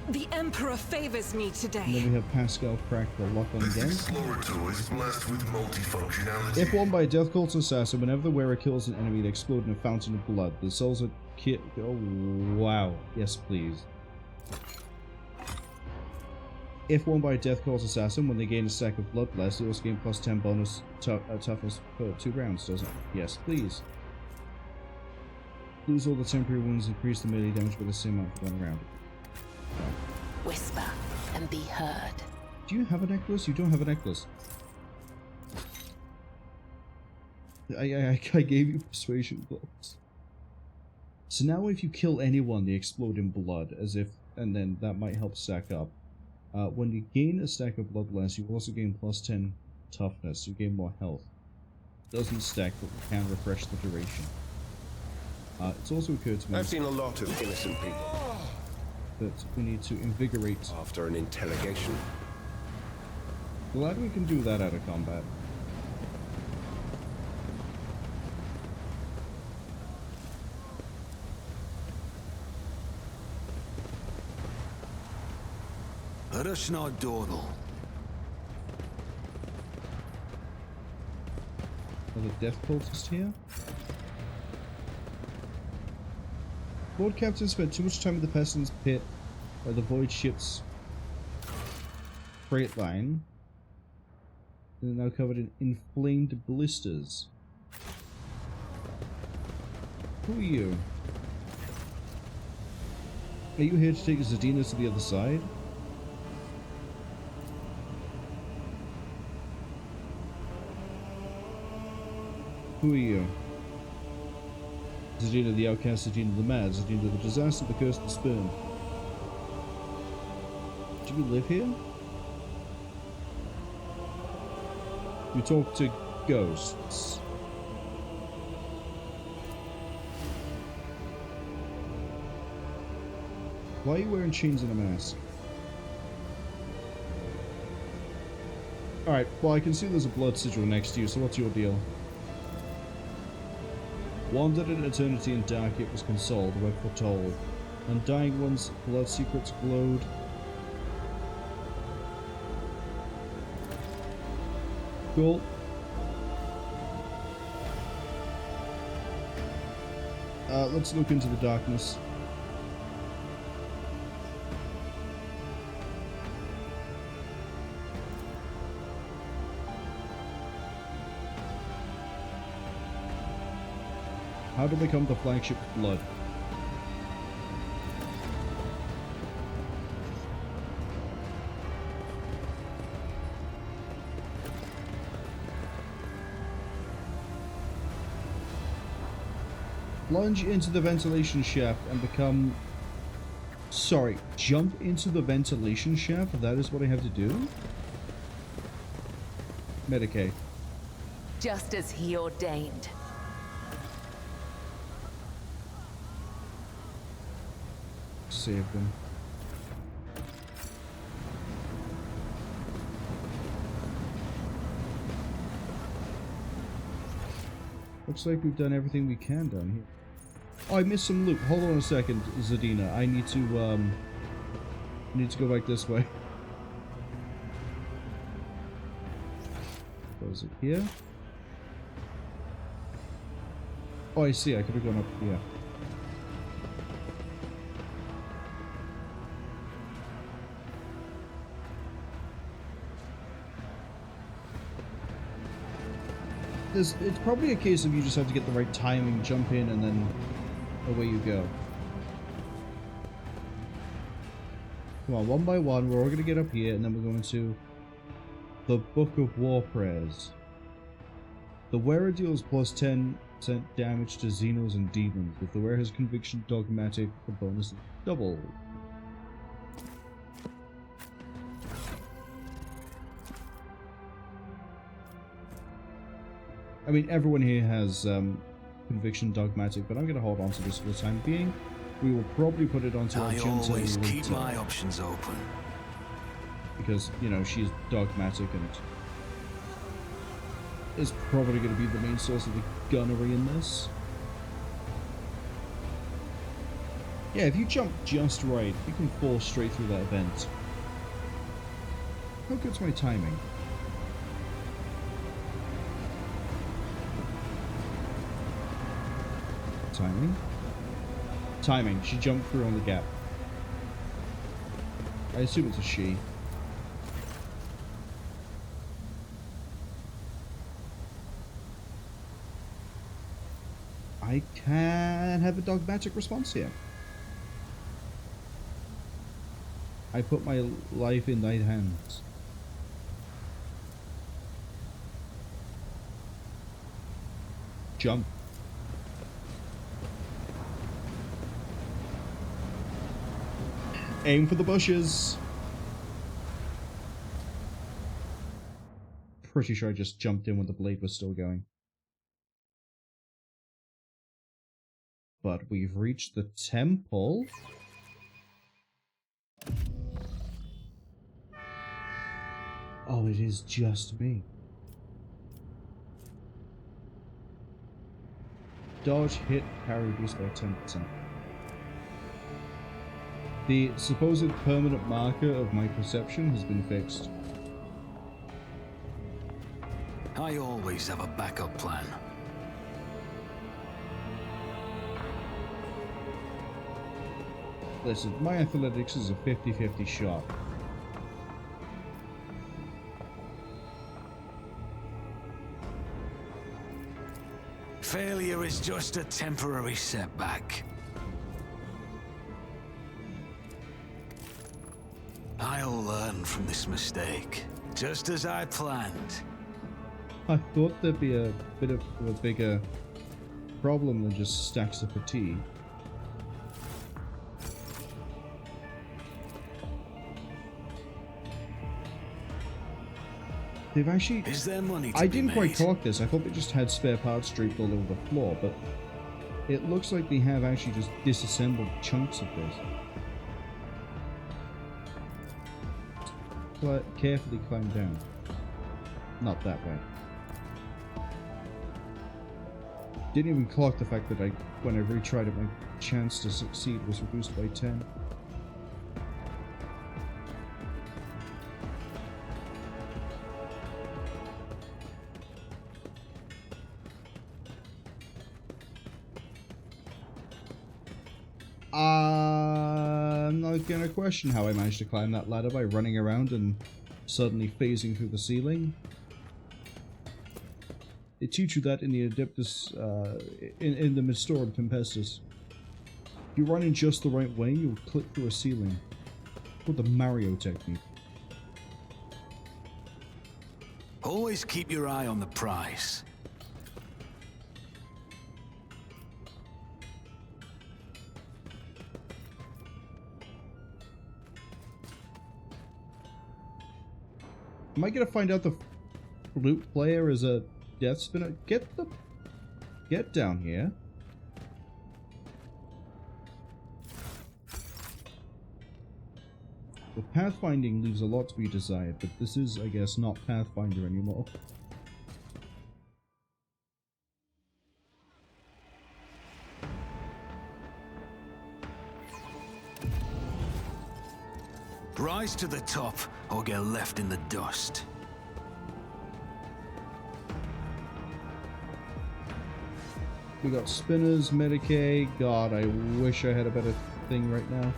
The Emperor favors me And then today. we have Pascal crack the lock on again. This Explorator is blessed with multifunctionality. If won by a Death Cult assassin, whenever the wearer kills an enemy, they explode in a fountain of blood. The souls are oh, wow. Yes, please. If won by a Death Cult assassin, when they gain a stack of bloodlust, they also gain plus 10 bonus toughness per 2 rounds, doesn't it? Yes, please. Lose all the temporary wounds, increase the melee damage by the same amount for 1 round. Whisper and be heard. Do you have a necklace? You don't have a necklace. I gave you persuasion gloves. So now if you kill anyone, they explode in blood, as if, and then that might help stack up. When you gain a stack of bloodlust, you also gain plus 10 toughness, you gain more health. Doesn't stack, but we can refresh the duration. It's also occurred to me I've seen a lot of innocent people. that we need to invigorate. After an interrogation. Glad we can do that out of combat. Rushna Dordal. Another death cultist here. Lord Captain spent too much time in the Pestilence Pit or the Voidship's freight line. They're now covered in inflamed blisters. Who are you? Are you here to take Zadina to the other side? Who are you? Zadina the outcast, Zadina the mad, Zadina the disaster, the curse, the sperm. Do you live here? You talk to ghosts. Why are you wearing chains and a mask? Alright, well I can see there's a blood sigil next to you, so what's your deal? Wandered in eternity and dark, it was consoled, web foretold. Undying one's blood secrets glowed. Cool. Let's look into the darkness. How to become the flagship Blood. Plunge into the ventilation shaft and become... Sorry, jump into the ventilation shaft? That is what I have to do? Medicaid. Just as he ordained. Save them. Looks like we've done everything we can down here. Oh, I missed some loot. Hold on a second, Zadina. I need to go back this way. Close it here. Oh, I see. I could have gone up here. It's probably a case of you just have to get the right timing, jump in, and then away you go. Come on, one by one, we're all going to get up here, and then we're going to the Book of War Prayers. The wearer deals plus 10% damage to Xenos and Demons. If the wearer has Conviction Dogmatic, the bonus is double. I mean, everyone here has Conviction Dogmatic, but I'm going to hold on to this for the time being. We will probably put it onto our Junta later. I always keep my options open. Because, you know, she's dogmatic and is probably going to be the main source of the gunnery in this. Yeah, if you jump just right, you can fall straight through that vent. How good's my timing? Timing? Timing. She jumped through on the gap. I assume it's a she. I can have a dogmatic response here. I put my life in thy hands. Jump. Aim for the bushes. Pretty sure I just jumped in when the blade was still going. But we've reached the temple. Oh, it is just me. Dodge, hit, parry, reduced by 10%. The supposed permanent marker of my perception has been fixed. I always have a backup plan. Listen, my athletics is a 50-50 shot. Failure is just a temporary setback. I'll learn from this mistake, just as I planned. I thought there'd be a bit of a bigger problem than just stacks of fatigue. They've actually... Is there money to I be didn't quite made? clock this. I thought they just had spare parts draped all over the floor, but it looks like they have actually just disassembled chunks of this. Carefully climb down. Not that way. Didn't even clock the fact that when I retried it, my chance to succeed was reduced by 10. I'm not gonna question how I managed to climb that ladder by running around and suddenly phasing through the ceiling. They teach you that in the Adeptus, in the Mistorum Tempestus. If you run in just the right way, you'll clip through a ceiling. It's called the Mario technique. Always keep your eye on the prize. Am I gonna find out the flute player is a death spinner? Get down here. The pathfinding leaves a lot to be desired, but this is, I guess, not Pathfinder anymore. Rise to the top, or get left in the dust. We got spinners, Medicaid. God, I wish I had a better thing right now.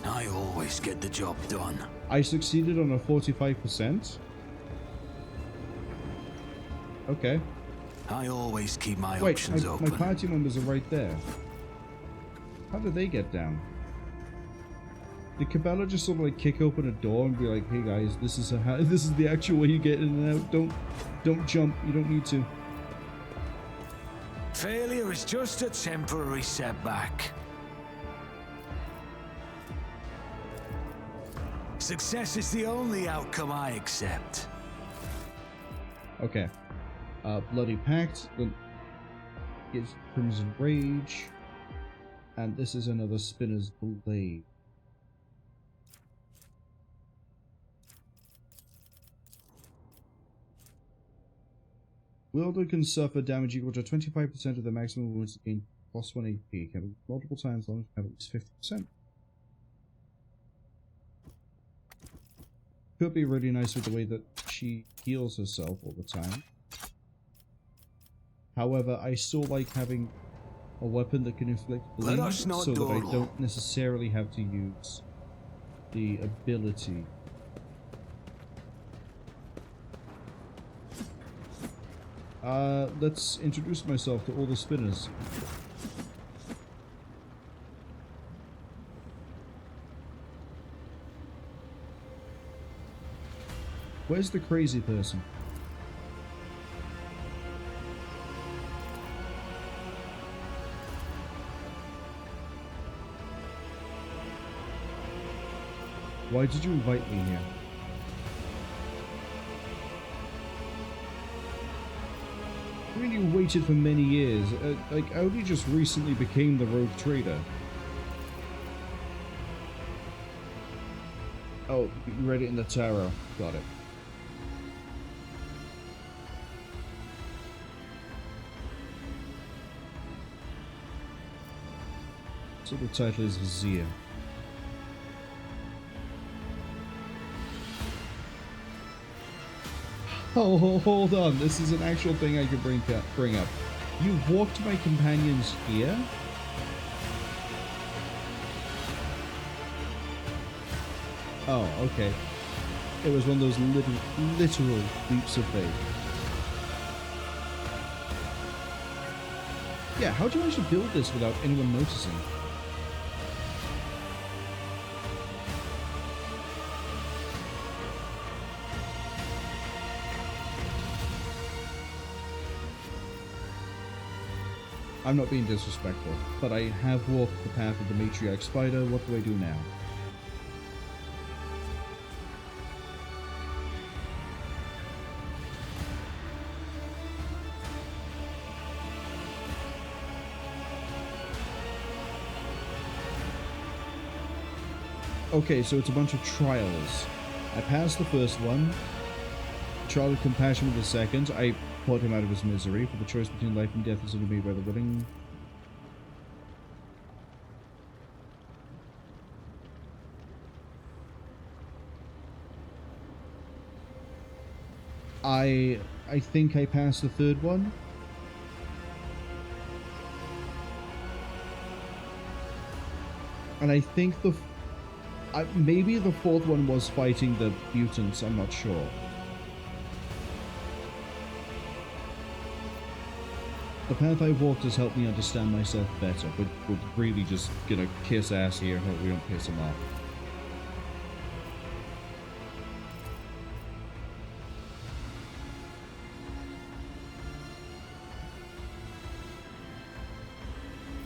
I always get the job done. I succeeded on a 45%. Okay. I always keep my Wait, options open. my party members are right there. How did they get down? Did Cabela just sort of like kick open a door and be like, "Hey guys, this is the actual way you get in and out. Don't jump. You don't need to." Failure is just a temporary setback. Success is the only outcome I accept. Okay. Bloody Pact. Then gives Crimson Rage. And this is another Spinner's Blade. Wielder can suffer damage equal to 25% of the maximum wounds gain plus 1 AP. Can be multiple times long as have at least 50%. Could be really nice with the way that she heals herself all the time. However, I still like having a weapon that can inflict bleed so that I don't necessarily have to use the ability. Let's introduce myself to all the spinners. Where's the crazy person? Why did you invite me here? I mean, you waited for many years. Like, I only just recently became the rogue trader. Oh, you read it in the tarot. Got it. So the title is Vizier. Oh, hold on. This is an actual thing I could bring up. You've walked my companions here? Oh, okay. It was one of those literal leaps of faith. Yeah, how do you actually build this without anyone noticing? I'm not being disrespectful, but I have walked the path of the matriarch spider. What do I do now? Okay, so it's a bunch of trials. I passed the first one. Trial of compassion with the second. I poured him out of his misery, for the choice between life and death is only made by the willing. I think I passed the third one. And I think maybe the fourth one was fighting the mutants, I'm not sure. The path I've walked has helped me understand myself better, but we're really just gonna kiss ass here, hope we don't piss him off.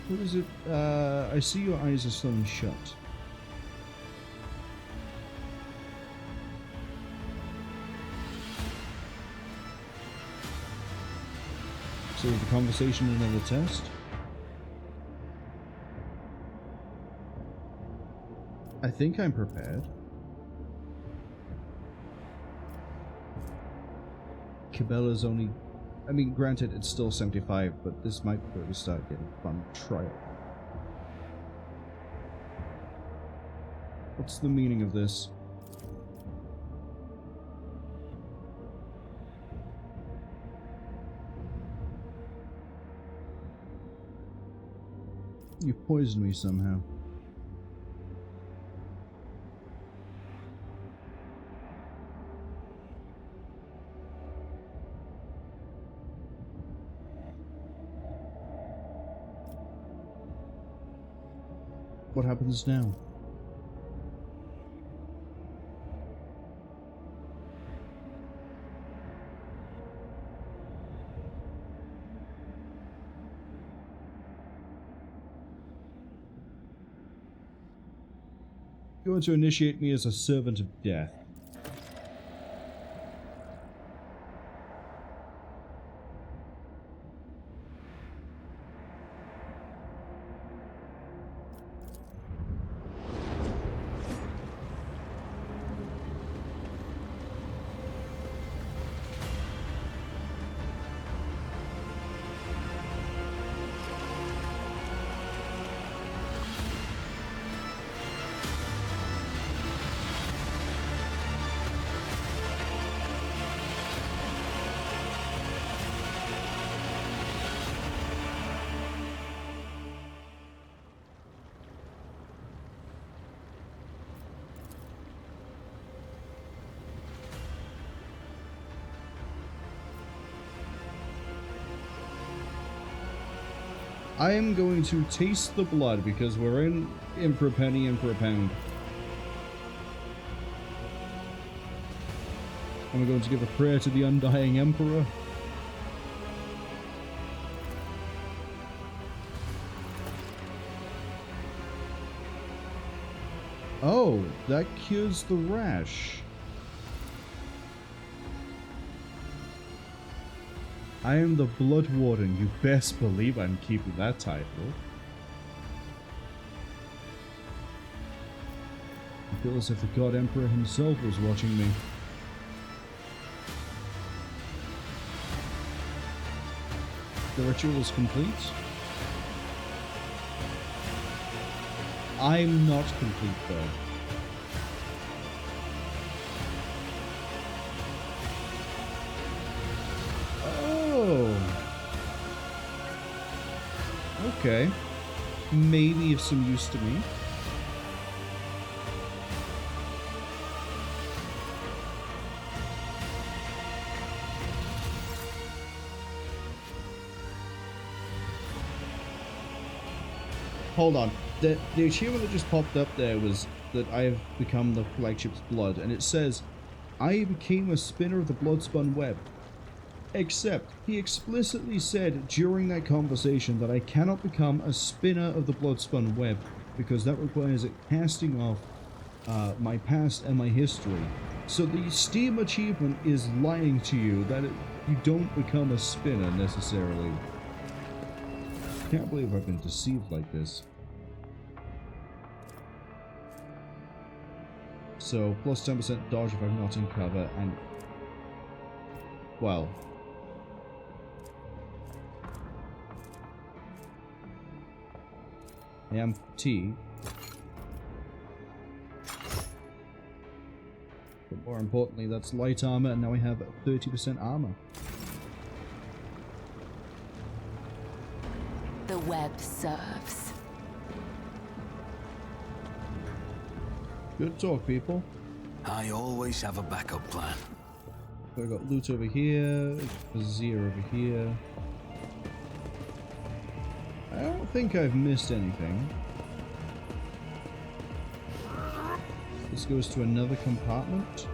What is it? I see your eyes are still shut. So is the conversation another test? I think I'm prepared. Cabela's only... I mean, granted, it's still 75, but this might be where we start getting fun trial. What's the meaning of this? You poisoned me somehow. What happens now? You're going to initiate me as a servant of death. I am going to taste the blood because we're in for a penny, in for a pound. And we're going to give a prayer to the undying Emperor. Oh, that cures the rash. I am the Blood Warden. You best believe I'm keeping that title. I feel as if the God Emperor himself was watching me. The ritual is complete. I'm not complete though. Okay. Maybe of some use to me. Hold on. The achievement that just popped up there was that I have become the flagship's blood, and it says, I became a spinner of the Bloodspun Web. Except, he explicitly said during that conversation that I cannot become a spinner of the Bloodspun Web because that requires it casting off my past and my history. So the Steam achievement is lying to you that you don't become a spinner necessarily. I can't believe I've been deceived like this. So, plus 10% dodge if I'm not in cover, and... well... I am T. But more importantly, that's light armor, and now we have 30% armor. The web serves. Good talk, people. I always have a backup plan. So I've got loot over here, Vizier over here. I don't think I've missed anything. This goes to another compartment.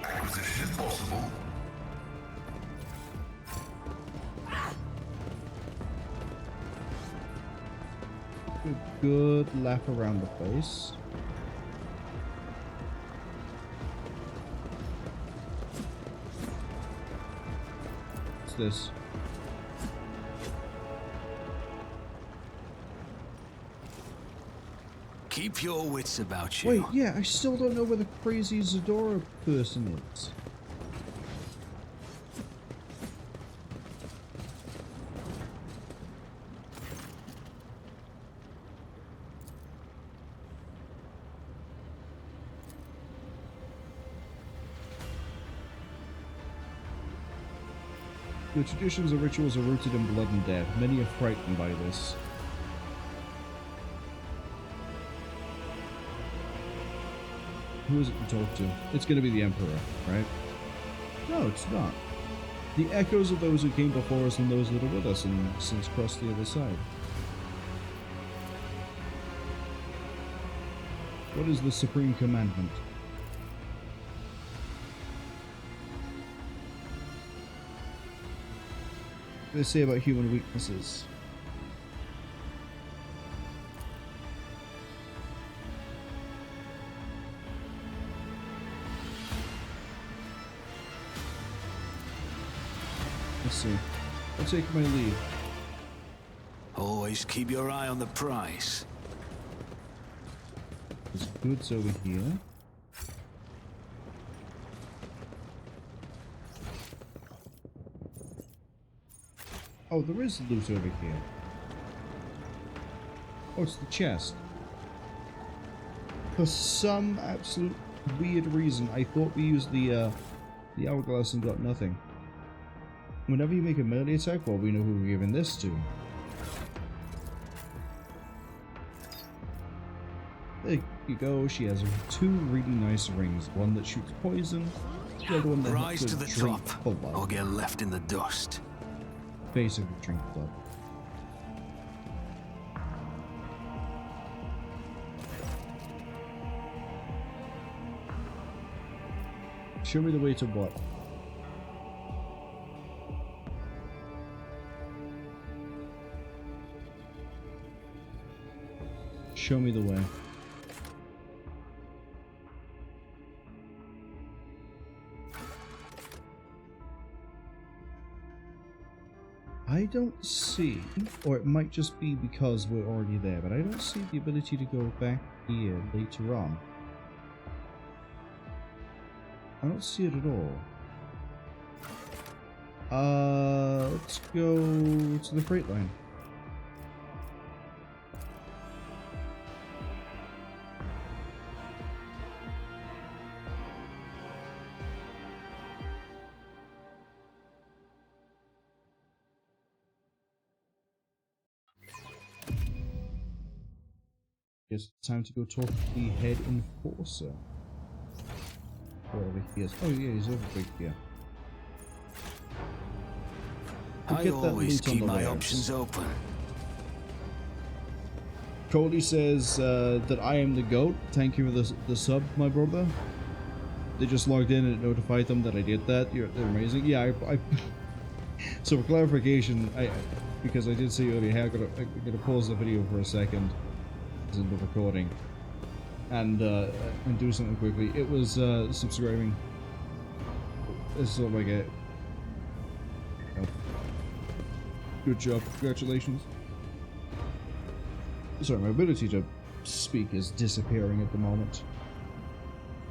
Acquisition is possible. Good lap around the place. What's this? Keep your wits about you. Wait, yeah, I still don't know where the crazy Zadora person is. The traditions and rituals are rooted in blood and death. Many are frightened by this. Who is it to talk to? It's going to be the Emperor, right? No, it's not. The echoes of those who came before us and those that are with us and since crossed the other side. What is the supreme commandment? What do they say about human weaknesses? Let's see. I'll take my lead. Always keep your eye on the prize. There's goods over here. Oh, there is loot over here. Oh, it's the chest. For some absolute weird reason, I thought we used the hourglass and got nothing. Whenever you make a melee attack, well, we know who we're giving this to. There you go. She has two really nice rings. One that shoots poison, the other one that Rise helps to her the drink top, blood. or get left in the dust. Basically, drink blood. Show me the way to what? Show me the way. I don't see, or it might just be because we're already there, but I don't see the ability to go back here later on. I don't see it at all. Let's go to the freight line. It's time to go talk to the head enforcer. Wherever he is. Oh yeah, he's over here. I always keep my options open. Cody says that I am the GOAT. Thank you for the sub, my brother. They just logged in and it notified them that I did that. They're amazing. Yeah, I so for clarification, because I did say earlier, hey, I'm gonna pause the video for a second. In the recording and do something quickly. It was subscribing. This is what I get. Oh. Good job, congratulations. Sorry, my ability to speak is disappearing at the moment,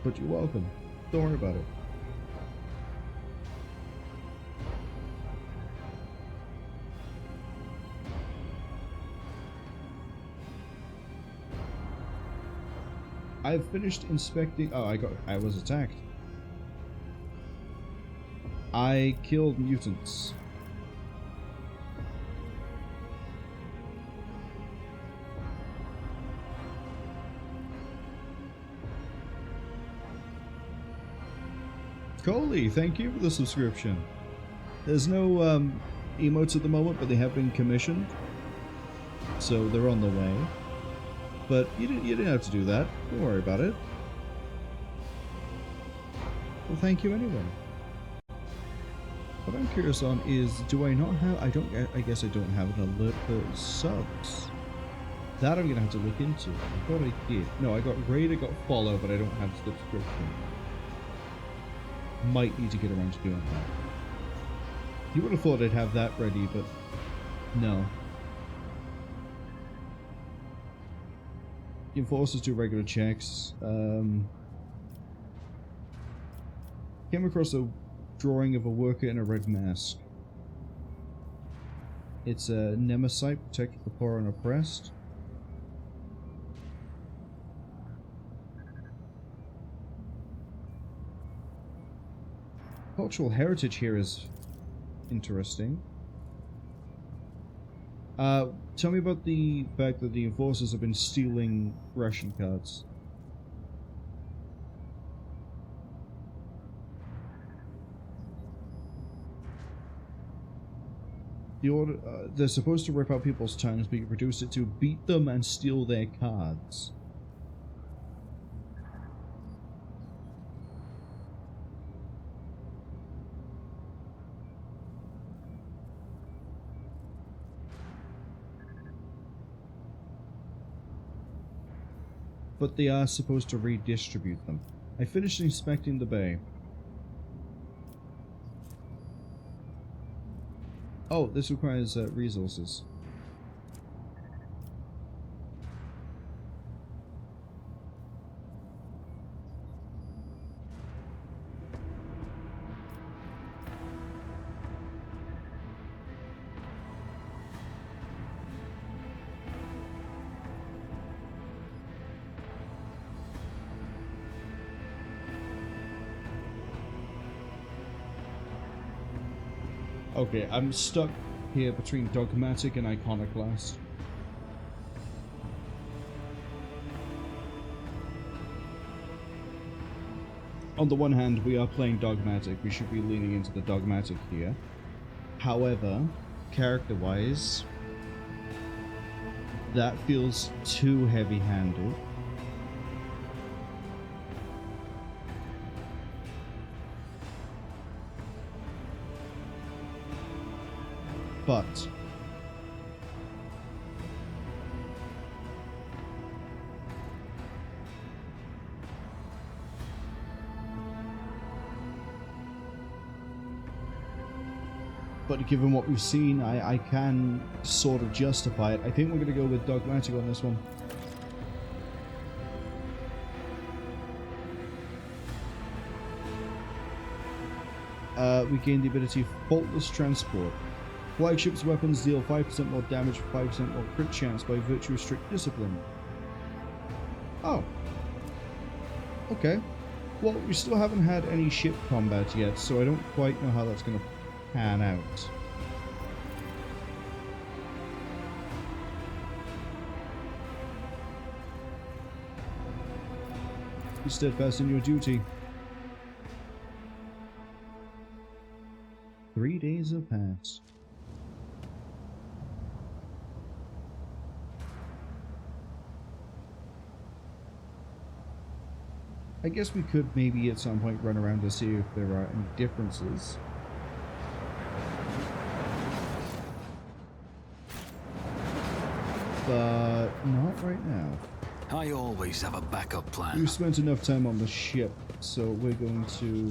but you're welcome. Don't worry about it. I I've finished inspecting. Oh, I was attacked. I killed mutants. Coley, thank you for the subscription. There's no emotes at the moment, but they have been commissioned, so they're on the way. But you didn't have to do that. Don't worry about it. Well, thank you anyway. What I'm curious on is, do I not have? I guess I don't have an alert for subs. That I'm gonna have to look into. I thought I did. No, I got raid, I got follow, but I don't have subscription. Might need to get around to doing that. You would have thought I'd have that ready, but no. Enforcers do regular checks. Came across a drawing of a worker in a red mask. It's a Nemesite, protected the poor and oppressed. Cultural heritage here is interesting. Tell me about the fact that the enforcers have been stealing ration cards. They're supposed to rip out people's tongues, but you reduce it to beat them and steal their cards. But they are supposed to redistribute them. I finished inspecting the bay. Oh, this requires resources. Okay, I'm stuck here between Dogmatic and Iconoclast. On the one hand, we are playing Dogmatic. We should be leaning into the Dogmatic here. However, character-wise, that feels too heavy-handed. But given what we've seen, I can sort of justify it. I think we're going to go with Dogmatic on this one. We gain the ability Faultless Transport. Flagship's weapons deal 5% more damage for 5% more crit chance by virtue of strict discipline. Oh. Okay. Well, we still haven't had any ship combat yet, so I don't quite know how that's going to pan out. Be steadfast in your duty. 3 days have passed. I guess we could maybe at some point run around to see if there are any differences. But not right now. I always have a backup plan. We've spent enough time on the ship, so we're going to,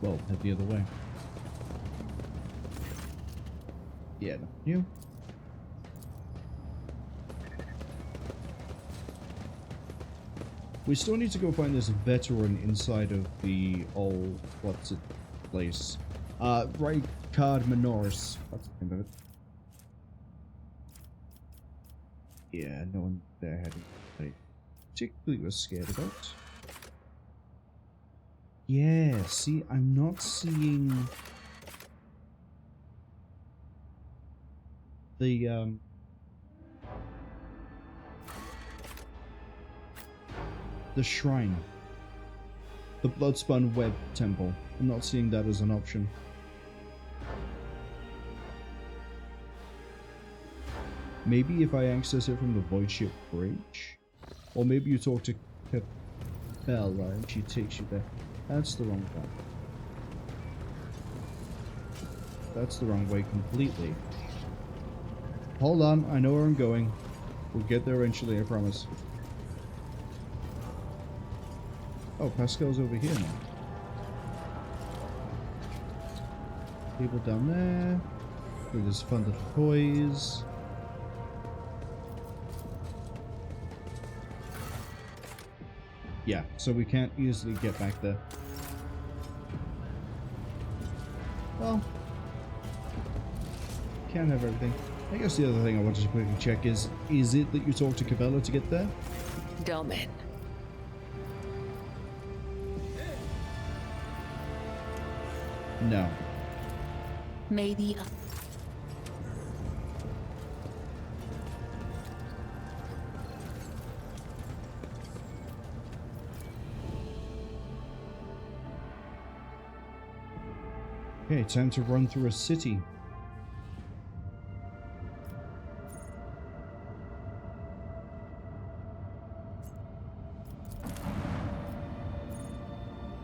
well, head the other way. Yeah, no. You? We still need to go find this veteran inside of the old, what's it, place. Rykad Minoris. That's the name of it. Yeah, no one there had it. particularly was scared about. Yeah, see, I'm not seeing the shrine. The Bloodspun Web temple. I'm not seeing that as an option. Maybe if I access it from the Voidship bridge? Or maybe you talk to Bella and she takes you there. That's the wrong one. That's the wrong way completely. Hold on, I know where I'm going. We'll get there eventually, I promise. Oh, Pascal's over here now. People down there. With his fun little toys. Yeah, so we can't easily get back there. Well, can't have everything. I guess the other thing I wanted to quickly check is it that you talk to Cabela to get there? Domin. No. Maybe. Okay, time to run through a city.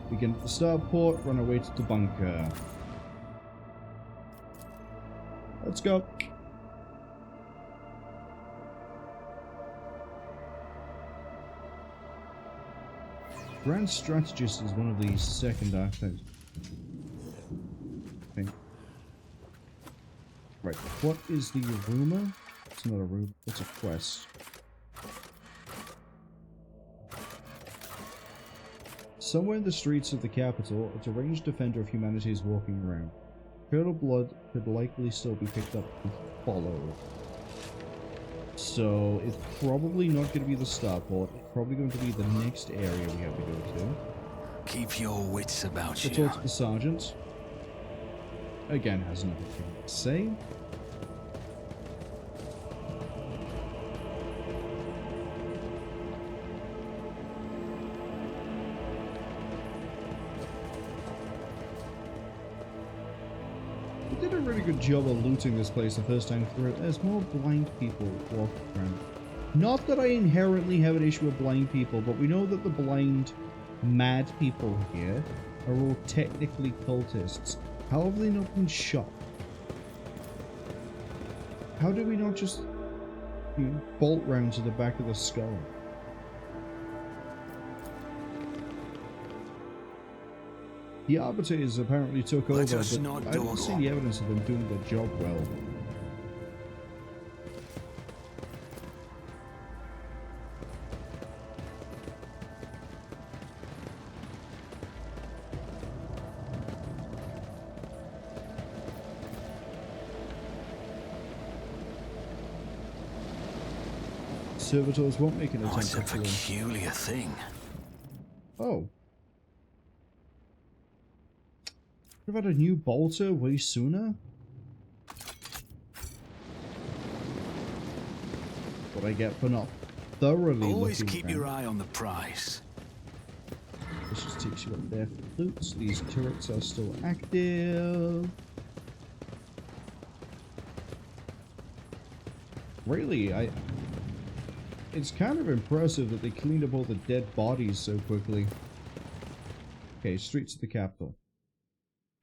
Begin at the starport, run away to the bunker. Let's go. Grand Strategist is one of the second archetypes. Right, what is the rumor? It's not a rumor, it's a quest. Somewhere in the streets of the capital, a deranged defender of humanity is walking around. Turtle blood could likely still be picked up and followed. So, it's probably not going to be the starport, it's probably going to be the next area we have to go to. Keep your wits about you. We'll talk to the sergeant. Again, has nothing to say. We did a really good job of looting this place the first time through. There's more blind people walking around. Not that I inherently have an issue with blind people, but we know that the blind, mad people here are all technically cultists. How have they not been shot? How do we not just bolt round to the back of the skull? The Arbiters apparently took over, but I don't see the evidence of them doing their job well. Servitors won't make an attempt. It's a peculiar thing. Oh. What about a new bolter way sooner? What I get for not thoroughly Always looking keep around. your eye on the prize. This just takes you up there for loots. These turrets are still active. Really, it's kind of impressive that they cleaned up all the dead bodies so quickly. Okay, streets of the capital.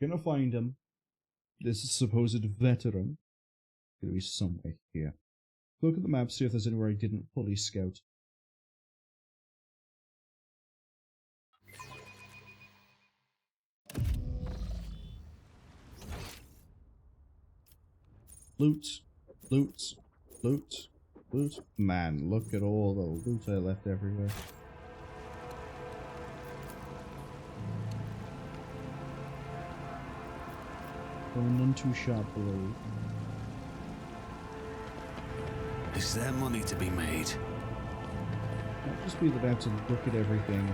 Gonna find him. This supposed veteran. Gonna be somewhere here. Look at the map, see if there's anywhere I didn't fully scout. Loot. Loot. Loot. Loot. Man, look at all the loot I left everywhere. Going none too sharp below. Is there money to be made? Not just be that I have to look at everything.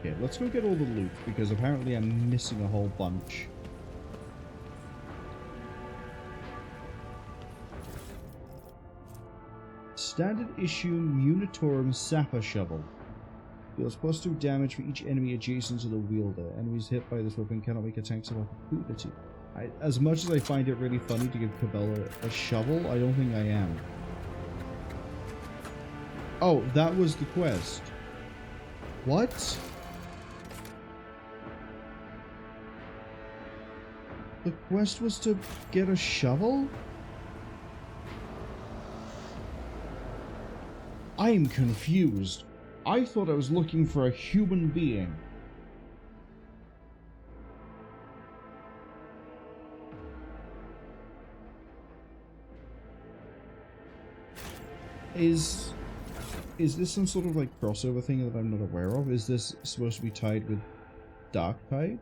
Okay, let's go get all the loot, because apparently I'm missing a whole bunch. Standard issue Munitorum Sapper Shovel. Deals +2 damage for each enemy adjacent to the wielder. Enemies hit by this weapon cannot make attacks of opportunity. As much as I find it really funny to give Cabela a shovel, I don't think I am. Oh, that was the quest. What? The quest was to get a shovel? I'm confused. I thought I was looking for a human being. Is this some sort of like crossover thing that I'm not aware of? Is this supposed to be tied with Darktide?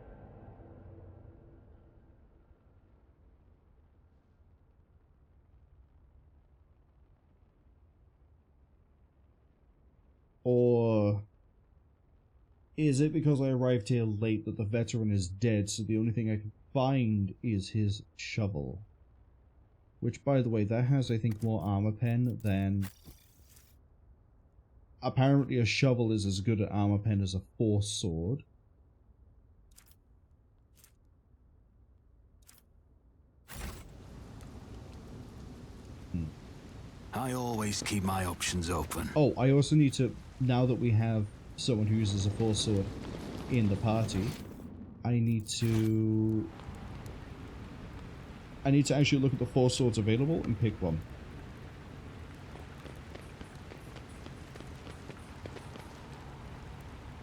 Or is it because I arrived here late that the veteran is dead, so the only thing I can find is his shovel? Which, by the way, that has, I think, more armor pen than... Apparently a shovel is as good at armor pen as a force sword. I always keep my options open. Oh, I also need to, now that we have someone who uses a force sword in the party, I need to actually look at the force swords available and pick one.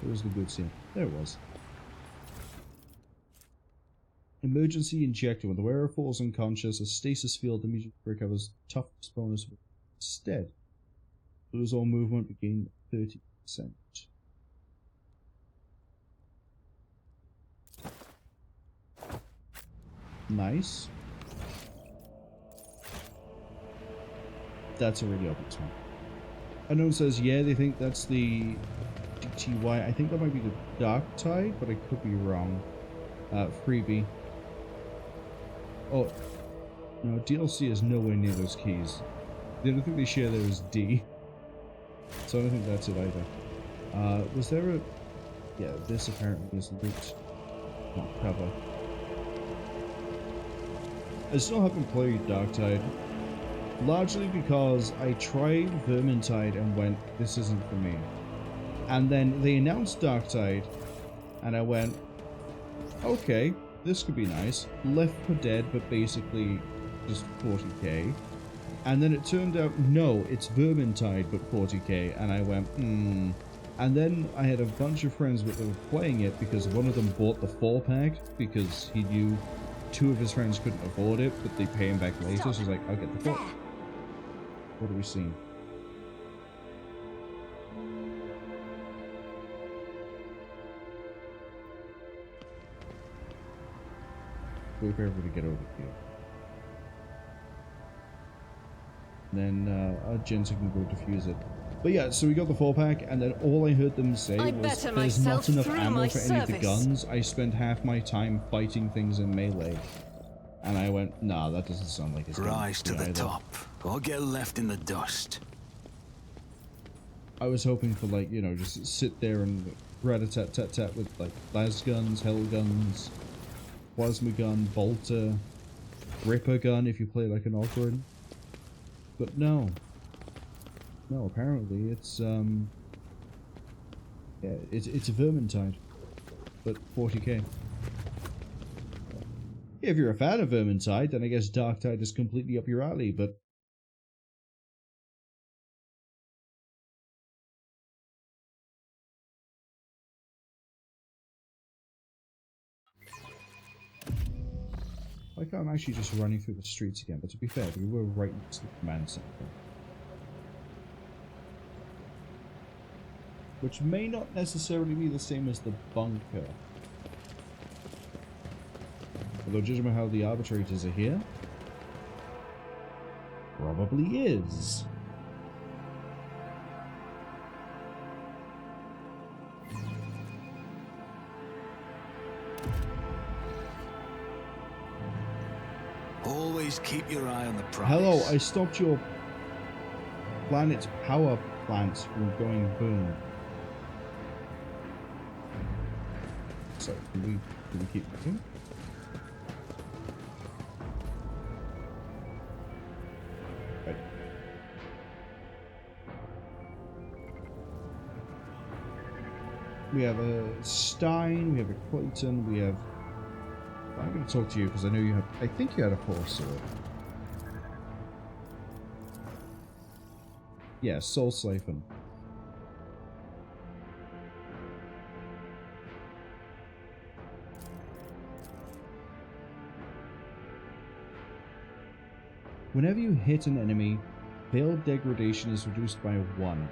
Where was the good scene? There it was. Emergency injector. When the wearer falls unconscious, a stasis field immediately recovers toughness bonus instead. Lose all movement, regain 30%. Nice. That's a really obvious one. Unknown says, yeah, they think that's the DTY. I think that might be the Darktide, but I could be wrong. Freebie. Oh, no, DLC is nowhere near those keys. The only thing they share there is D. So I don't think that's it either. Was there a... Yeah, this apparently is loot, not cover. I still haven't played Darktide. Largely because I tried Vermintide and went, this isn't for me. And then they announced Darktide, and I went, okay, this could be nice. Left for Dead, but basically just 40k. And then it turned out, no, it's Vermintide, but 40k, and I went, And then I had a bunch of friends that were playing it because one of them bought the 4-pack because he knew 2 of his friends couldn't afford it, but they pay him back later, so I was like, I'll get the 4. What are we seeing? Wait for everybody to get over here. And then Jensen can go defuse it. But yeah, so we got the 4-pack, and then all I heard them say was, there's not enough ammo for any of the guns. I spent half my time fighting things in melee. And I went, nah, that doesn't sound like it's Rise to the top, or get left in the dust. I was hoping for, like, you know, just sit there and rat-a-tat-tat-tat with, like, las guns, hell guns, plasma gun, bolter, ripper gun if you play like an Ocarina. But no. No, apparently it's, yeah, it's a Vermintide, but 40k. If you're a fan of Vermintide, then I guess Darktide is completely up your alley, but... Like, I'm actually just running through the streets again, but to be fair, we were right next to the command center. which may not necessarily be the same as the bunker. Although judging by how the arbitrators are here, probably is. Always keep your eye on the prize. Hello, I stopped your planet's power plants from going boom. So, can we keep moving? Right. We have a Stein, we have a Clayton, we have... I'm going to talk to you because I know you have... I think you had a Force Sword. Yeah, Soul Siphon. Whenever you hit an enemy, Veiled Degradation is reduced by 1.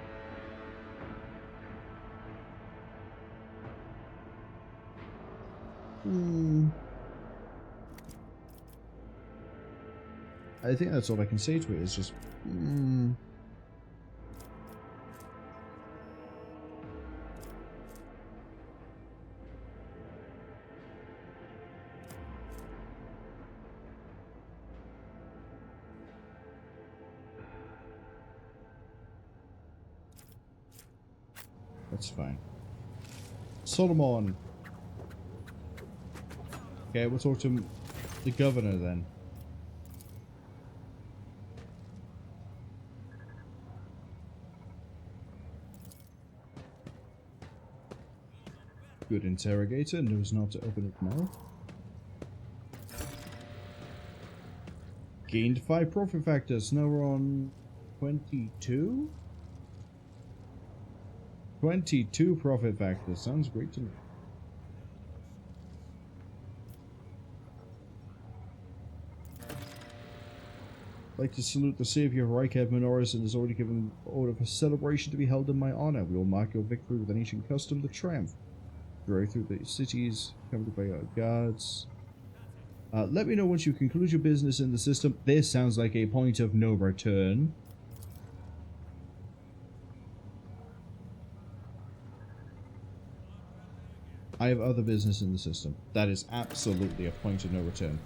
I think that's all I can say to it, is just... That's fine. Solomon! Okay, we'll talk to the governor then. Good interrogator, knows not to open its mouth. Gained 5 profit factors, now we're on 22? 22 profit factors, sounds great to me. I'd like to salute the savior of Rykad Minoris and has already given order for celebration to be held in my honor. We will mark your victory with an ancient custom, the triumph. Drive through the cities, covered by our guards. Let me know once you conclude your business in the system. This sounds like a point of no return. I have other business in the system. That is absolutely a point of no return.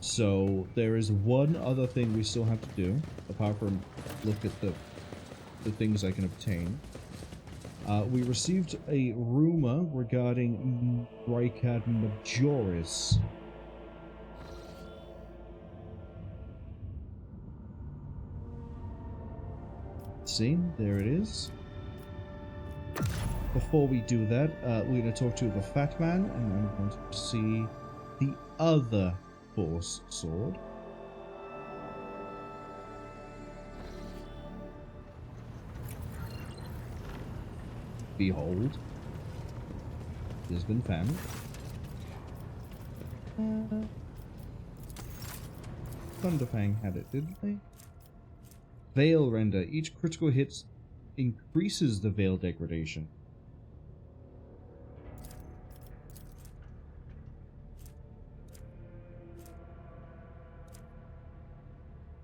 So there is one other thing we still have to do, apart from look at the things I can obtain. We received a rumor regarding Rykad Minoris. See, there it is. Before we do that, we're going to talk to the Fat Man, and I'm going to see the other Force Sword. Behold, it has been found. Thunderfang had it, didn't they? Veil Render. Each critical hit increases the Veil degradation.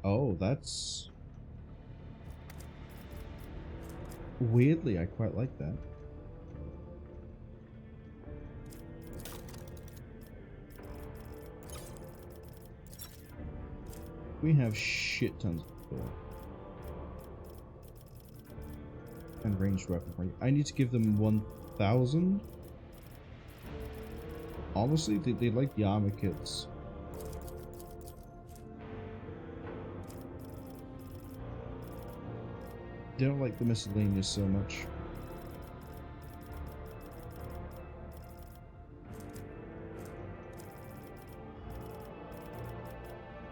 Oh, that's... weirdly, I quite like that. We have shit tons of people. And ranged weaponry. I need to give them 1,000. Honestly, they like the armor kits. They don't like the miscellaneous so much.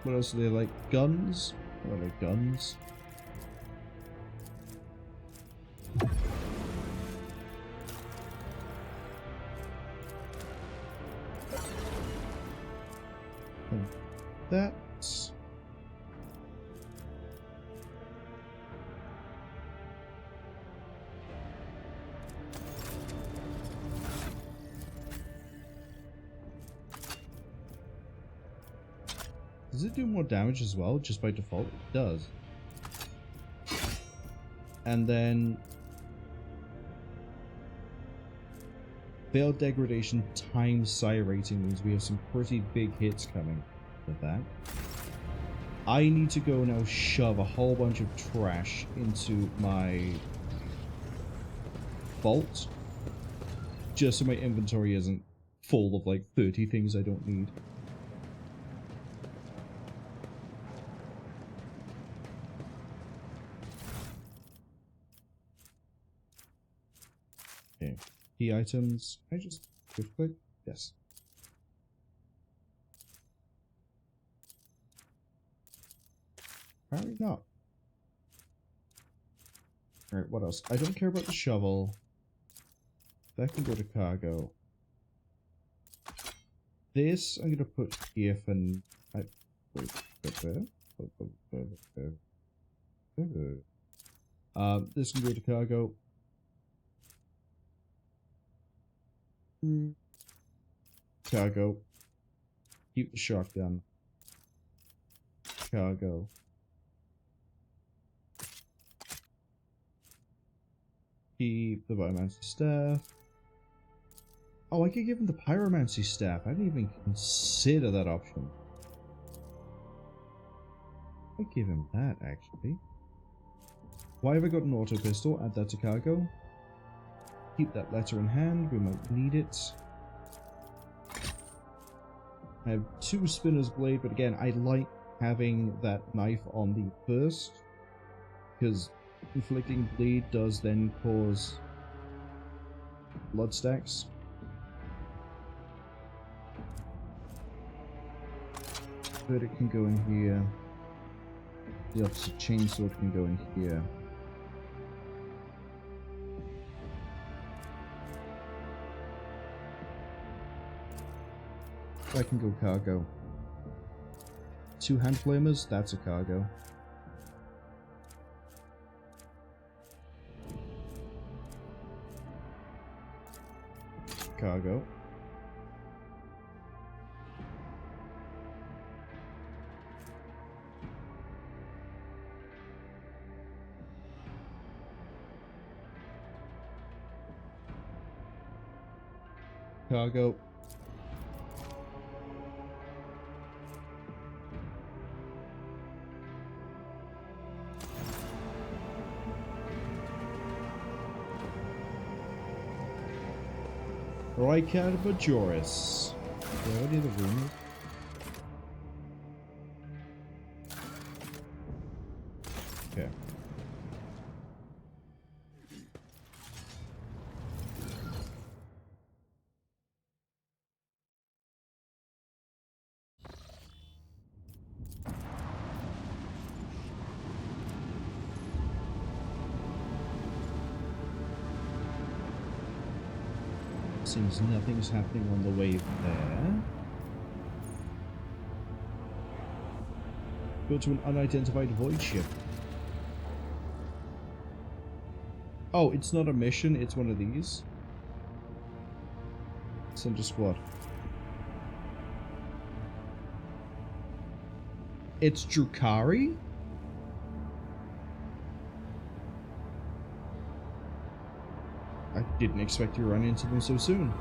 What else do they like? Guns? What are they, guns? That's... Does it do more damage as well, just by default? It does. And then failed degradation times psi rating means we have some pretty big hits coming with that. I need to go now shove a whole bunch of trash into my vault just so my inventory isn't full of like 30 things I don't need. Okay, key items. Can I just shift click? Yes. Apparently not. Alright, what else? I don't care about the shovel. That can go to cargo. This I'm gonna put here for this can go to cargo. Cargo. Keep the shotgun. Cargo. Keep the Biomancy staff. Oh, I could give him the Pyromancy staff. I didn't even consider that option. I'd give him that, actually. Why have I got an auto pistol? Add that to cargo. Keep that letter in hand. We might need it. I have 2 Spinner's Blade, but again, I like having that knife on the first, because inflicting bleed does then cause blood stacks. But it can go in here. The opposite chainsword can go in here. That can go cargo. 2 hand flamers, that's a cargo. Cargo. Cargo. Rykad Minoris. Where are the other rooms? Okay. Seems nothing's happening on the way there. Go to an unidentified Voidship. Oh, it's not a mission, it's one of these. Send a squad. It's Drukhari? I didn't expect you to run into them so soon.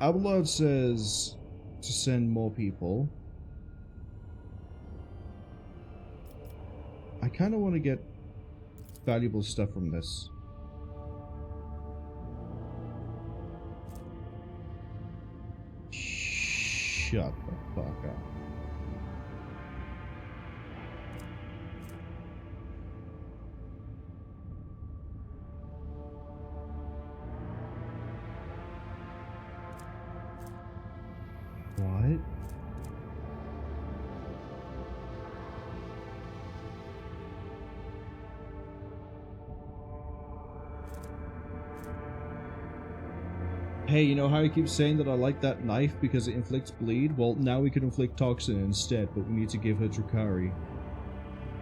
Abel says to send more people. I kind of want to get valuable stuff from this. Shut the fuck up. Hey, you know how I keep saying that I like that knife because it inflicts bleed? Well, now we can inflict toxin instead, but we need to give her Drukhari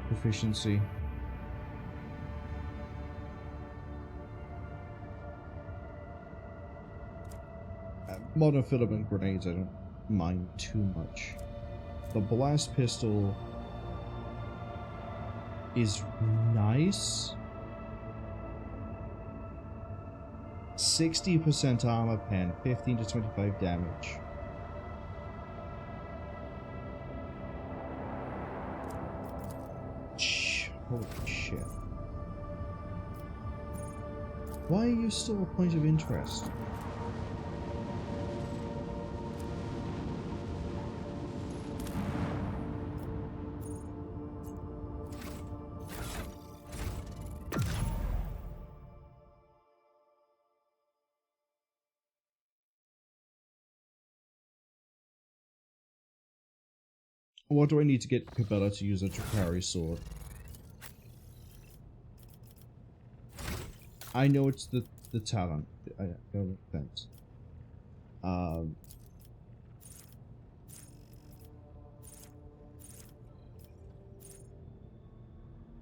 proficiency. Modern filament grenades I don't mind too much. The blast pistol is nice. 60% armor pen, 15 to 25 damage. Holy shit. Why are you still a point of interest? What do I need to get Cabela to use a Drukhari sword? I know it's the talent. I don't offense.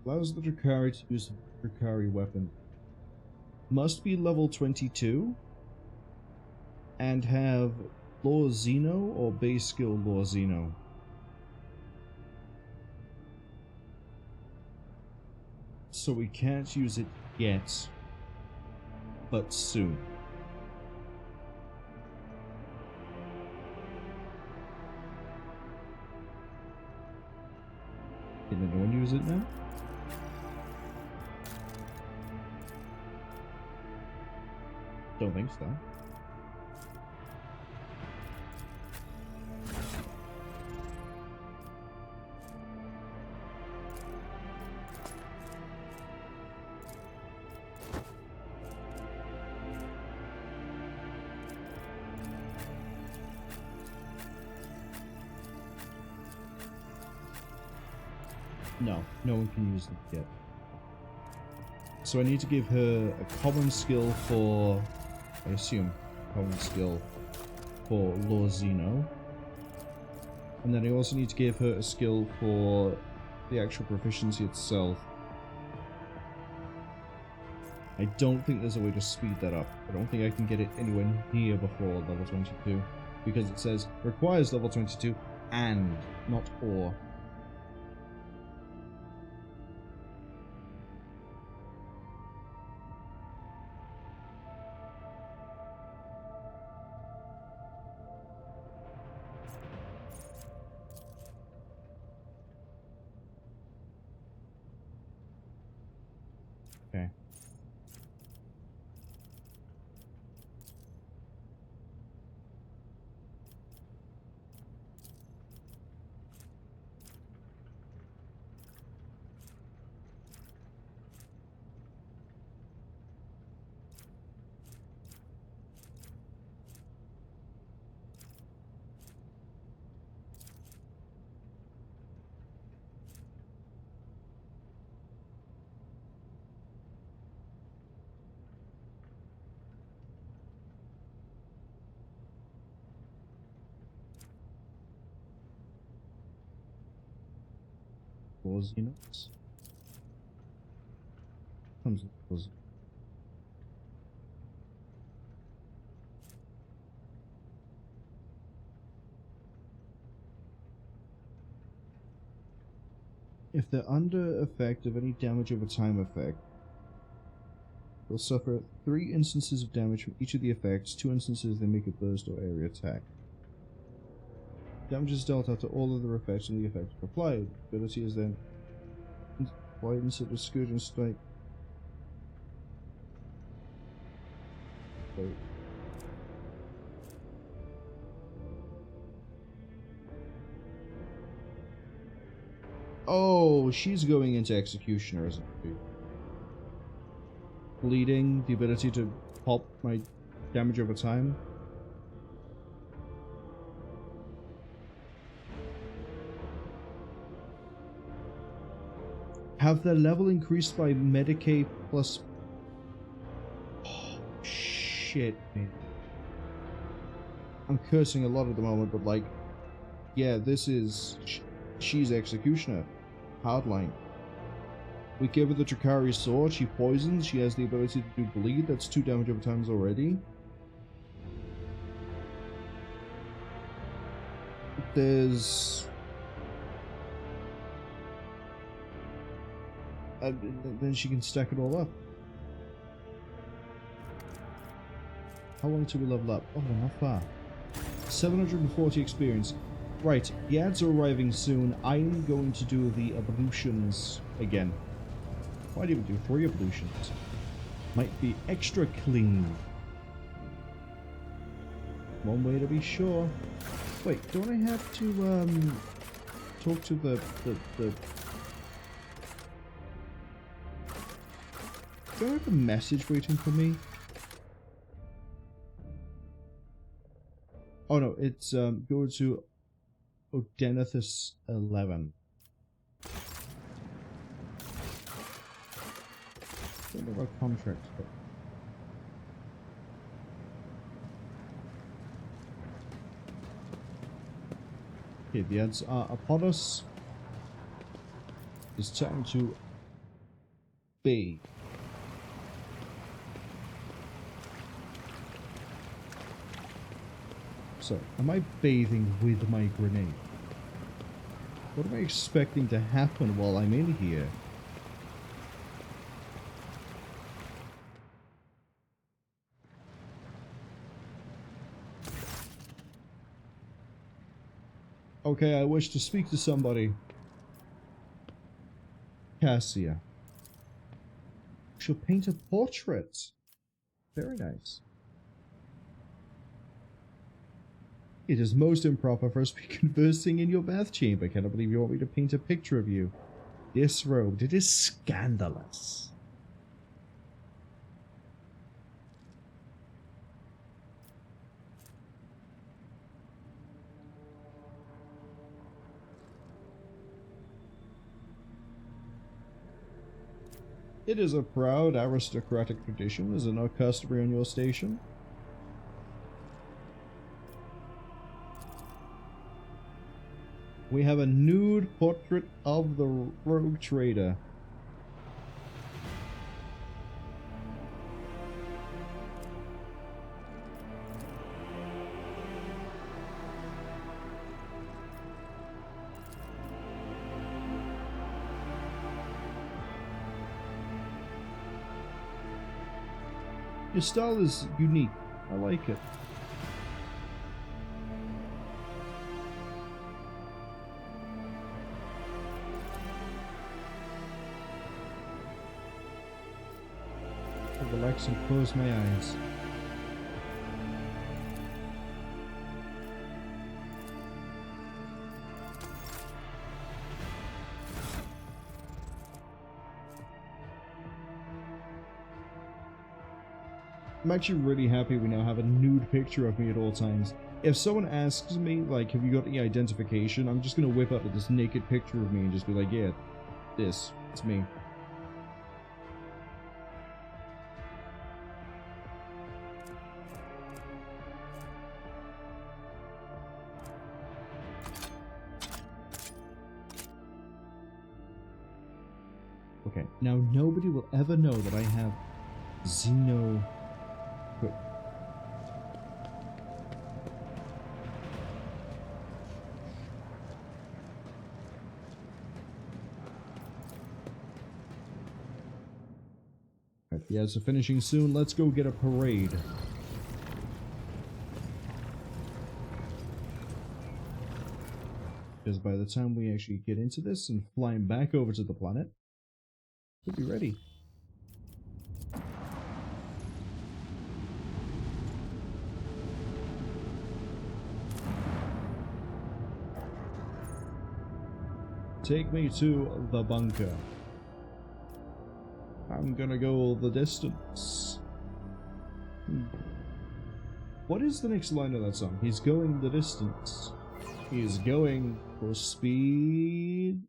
Allows the Drukhari to use the Drukhari weapon. Must be level 22 and have Lore Xeno or base skill Lore Xeno. So we can't use it yet, but soon. Can anyone use it now? Don't think so. No one can use them yet. So I need to give her a common skill for, I assume, common skill for Lore Xeno. And then I also need to give her a skill for the actual proficiency itself. I don't think there's a way to speed that up. I don't think I can get it anywhere near before level 22. Because it says, requires level 22 and, not or. Okay. Units. Comes with those. If they're under effect of any damage over time effect, they'll suffer 3 instances of damage from each of the effects. 2 instances they make a burst or area attack. Damage is dealt after all other effects and the effect are applied. Ability is then applied instead of Scourging Strike. Wait. Oh, she's going into Executioner, isn't she? Bleeding, the ability to pop my damage over time. Have their level increased by Medicaid plus... Oh, shit, man. I'm cursing a lot at the moment, but like, yeah, this is... She's Executioner. Hardline. We give her the Drakari sword, she poisons, she has the ability to do bleed, that's 2 damage over times already. There's... then she can stack it all up. How long till we level up? Oh, we're not far. 740 experience. Right, the ads are arriving soon. I'm going to do the ablutions again. Why'd even do 3 ablutions? Might be extra clean. One way to be sure. Wait, don't I have to talk to the do I have a message waiting for me? Oh no, it's go to Adeptus 11. Don't know about contracts, but okay, the ads are upon us. It's time to bathe. So, am I bathing with my grenade? What am I expecting to happen while I'm in here? Okay, I wish to speak to somebody. Cassia. She'll paint a portrait. Very nice. It is most improper for us to be conversing in your bath chamber. Cannot believe you want me to paint a picture of you. Disrobed. It is scandalous. It is a proud aristocratic tradition. Is it not customary on your station? We have a nude portrait of the rogue trader. Your style is unique. I like it. Relax and close my eyes. I'm actually really happy we now have a nude picture of me at all times. If someone asks me, like, have you got any identification, I'm just gonna whip up this naked picture of me and just be like, yeah, it's me. Okay, now nobody will ever know that I have Xeno... Wait. Right, yeah, so finishing soon. Let's go get a parade. Because by the time we actually get into this and flying back over to the planet, we'll be ready. Take me to the bunker. I'm gonna go the distance. What is the next line of that song? He's going the distance. He's going for speed.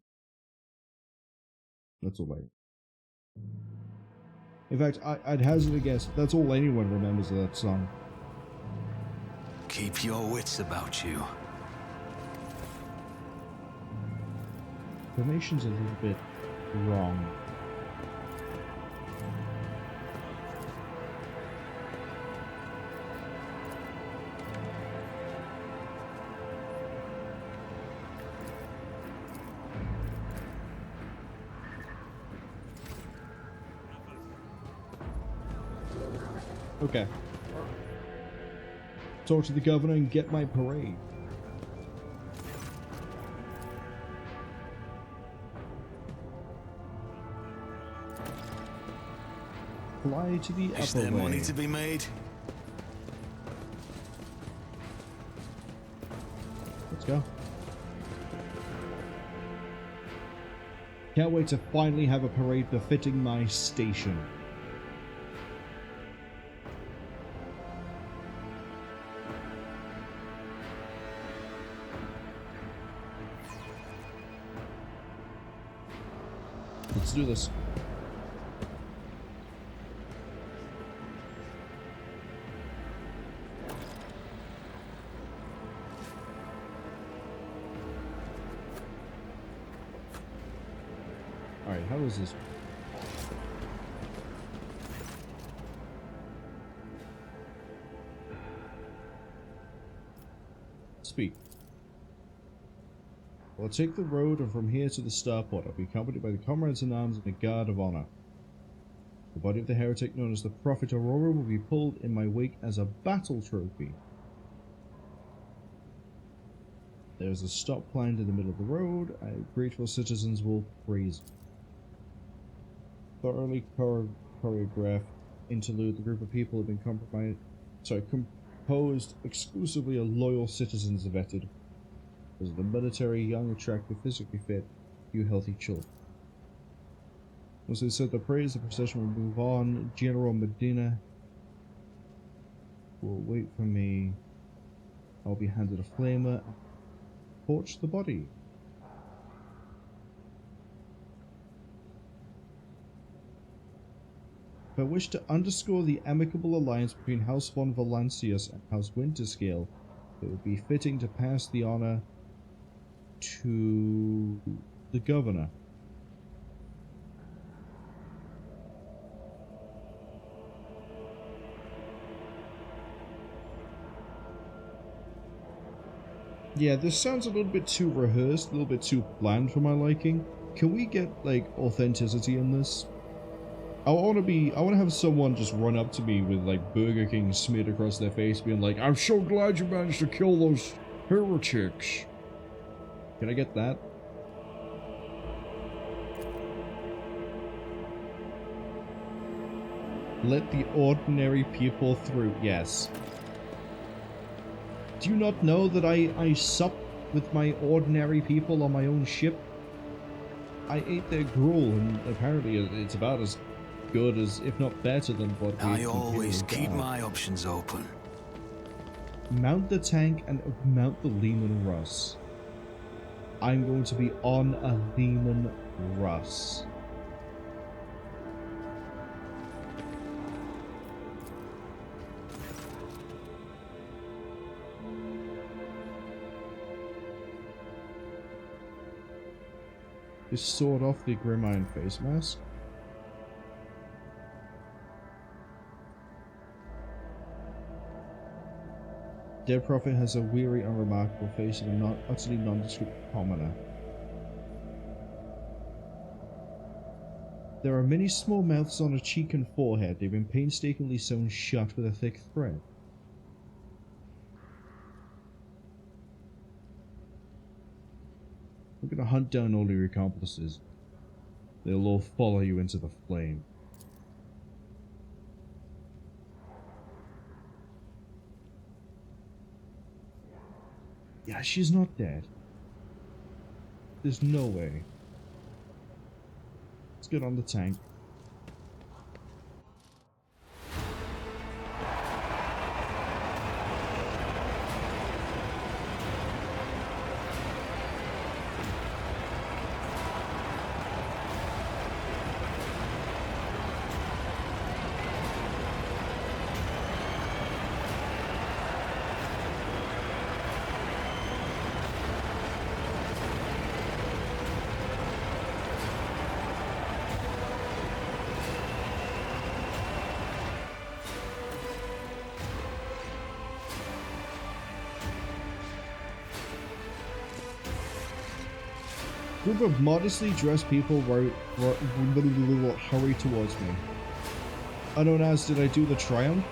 That's all right. In fact, I'd hazard a guess that's all anyone remembers of that song. Keep your wits about you. Formation's a little bit wrong. Okay. Talk to the governor and get my parade. Fly to the Is there upper money way. to be made? Let's go. Can't wait to finally have a parade befitting my station. Let's do this. Alright, how is this? Speak. I'll take the road and from here to the Starport. I'll be accompanied by the comrades in arms and a guard of honor. The body of the heretic known as the Prophet Aurora will be pulled in my wake as a battle trophy. There's a stop planned in the middle of the road. Grateful citizens will praise it. Thoroughly choreographed interlude. The group of people have been composed exclusively of loyal citizens vetted. As the military, young, attractive, physically fit, few healthy children. Once they said the praise, the procession will move on. General Medina will wait for me. I'll be handed a flamer and torch the body. If I wish to underscore the amicable alliance between House von Valancius and House Winterscale, it would be fitting to pass the honor to the governor. Yeah, this sounds a little bit too rehearsed, a little bit too bland for my liking. Can we get, like, authenticity in this? I want to have someone just run up to me with, like, Burger King smeared across their face being like, I'm so glad you managed to kill those heretics. Can I get that? Let the ordinary people through. Yes. Do you not know that I sup with my ordinary people on my own ship? I ate their gruel, and apparently it's about as good as, if not better than what we I always keep my options open. Mount the tank and mount the Lehman Russ. I'm going to be on a Lehman Russ. Just sawed off the Grim Iron face mask. Dead Prophet has a weary, unremarkable face of an utterly nondescript commoner. There are many small mouths on a cheek and forehead. They've been painstakingly sewn shut with a thick thread. We're gonna hunt down all your accomplices. They'll all follow you into the flame. Yeah, she's not dead. There's no way. Let's get on the tank. group of modestly dressed people hurry towards me. Unknown as, did I do the triumph?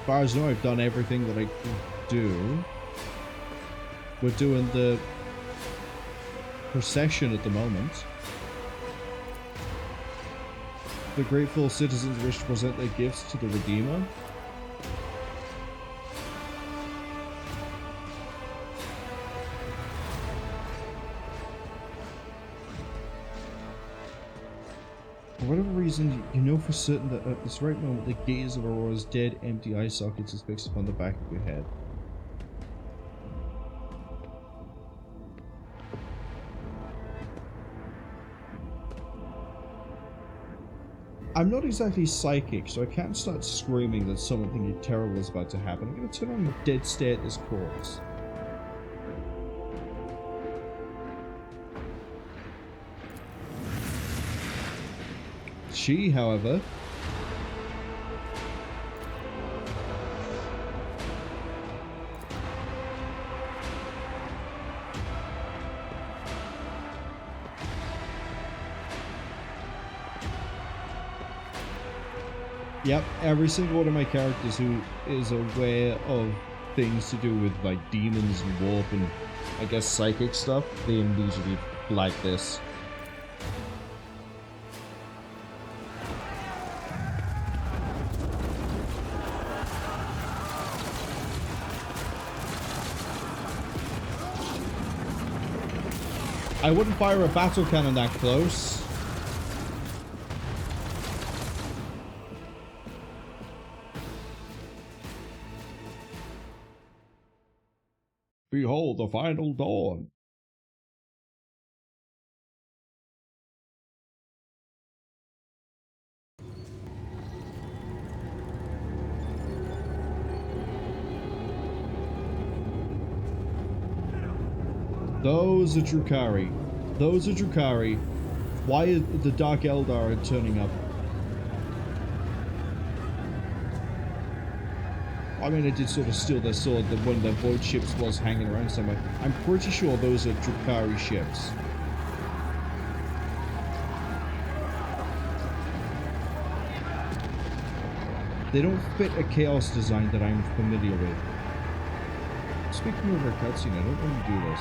As far as I know, I've done everything that I could do. We're doing the procession at the moment. The grateful citizens wish to present their gifts to the Redeemer. For whatever reason, you know for certain that at this right moment the gaze of Aurora's dead, empty eye sockets is fixed upon the back of your head. I'm not exactly psychic, so I can't start screaming that something terrible is about to happen. I'm going to turn on the dead stare at this corpse. She, however, yep, every single one of my characters who is aware of things to do with like demons and warp and I guess psychic stuff, they immediately flag this. I wouldn't fire a battle cannon that close. Behold the final dawn. Those are Drukhari. Those are Drukhari. Why is the Dark Eldar turning up? I mean, I did sort of steal their sword that one of their void ships was hanging around somewhere. I'm pretty sure those are Drukhari ships. They don't fit a chaos design that I'm familiar with. Speaking of a cutscene, I don't want to do this.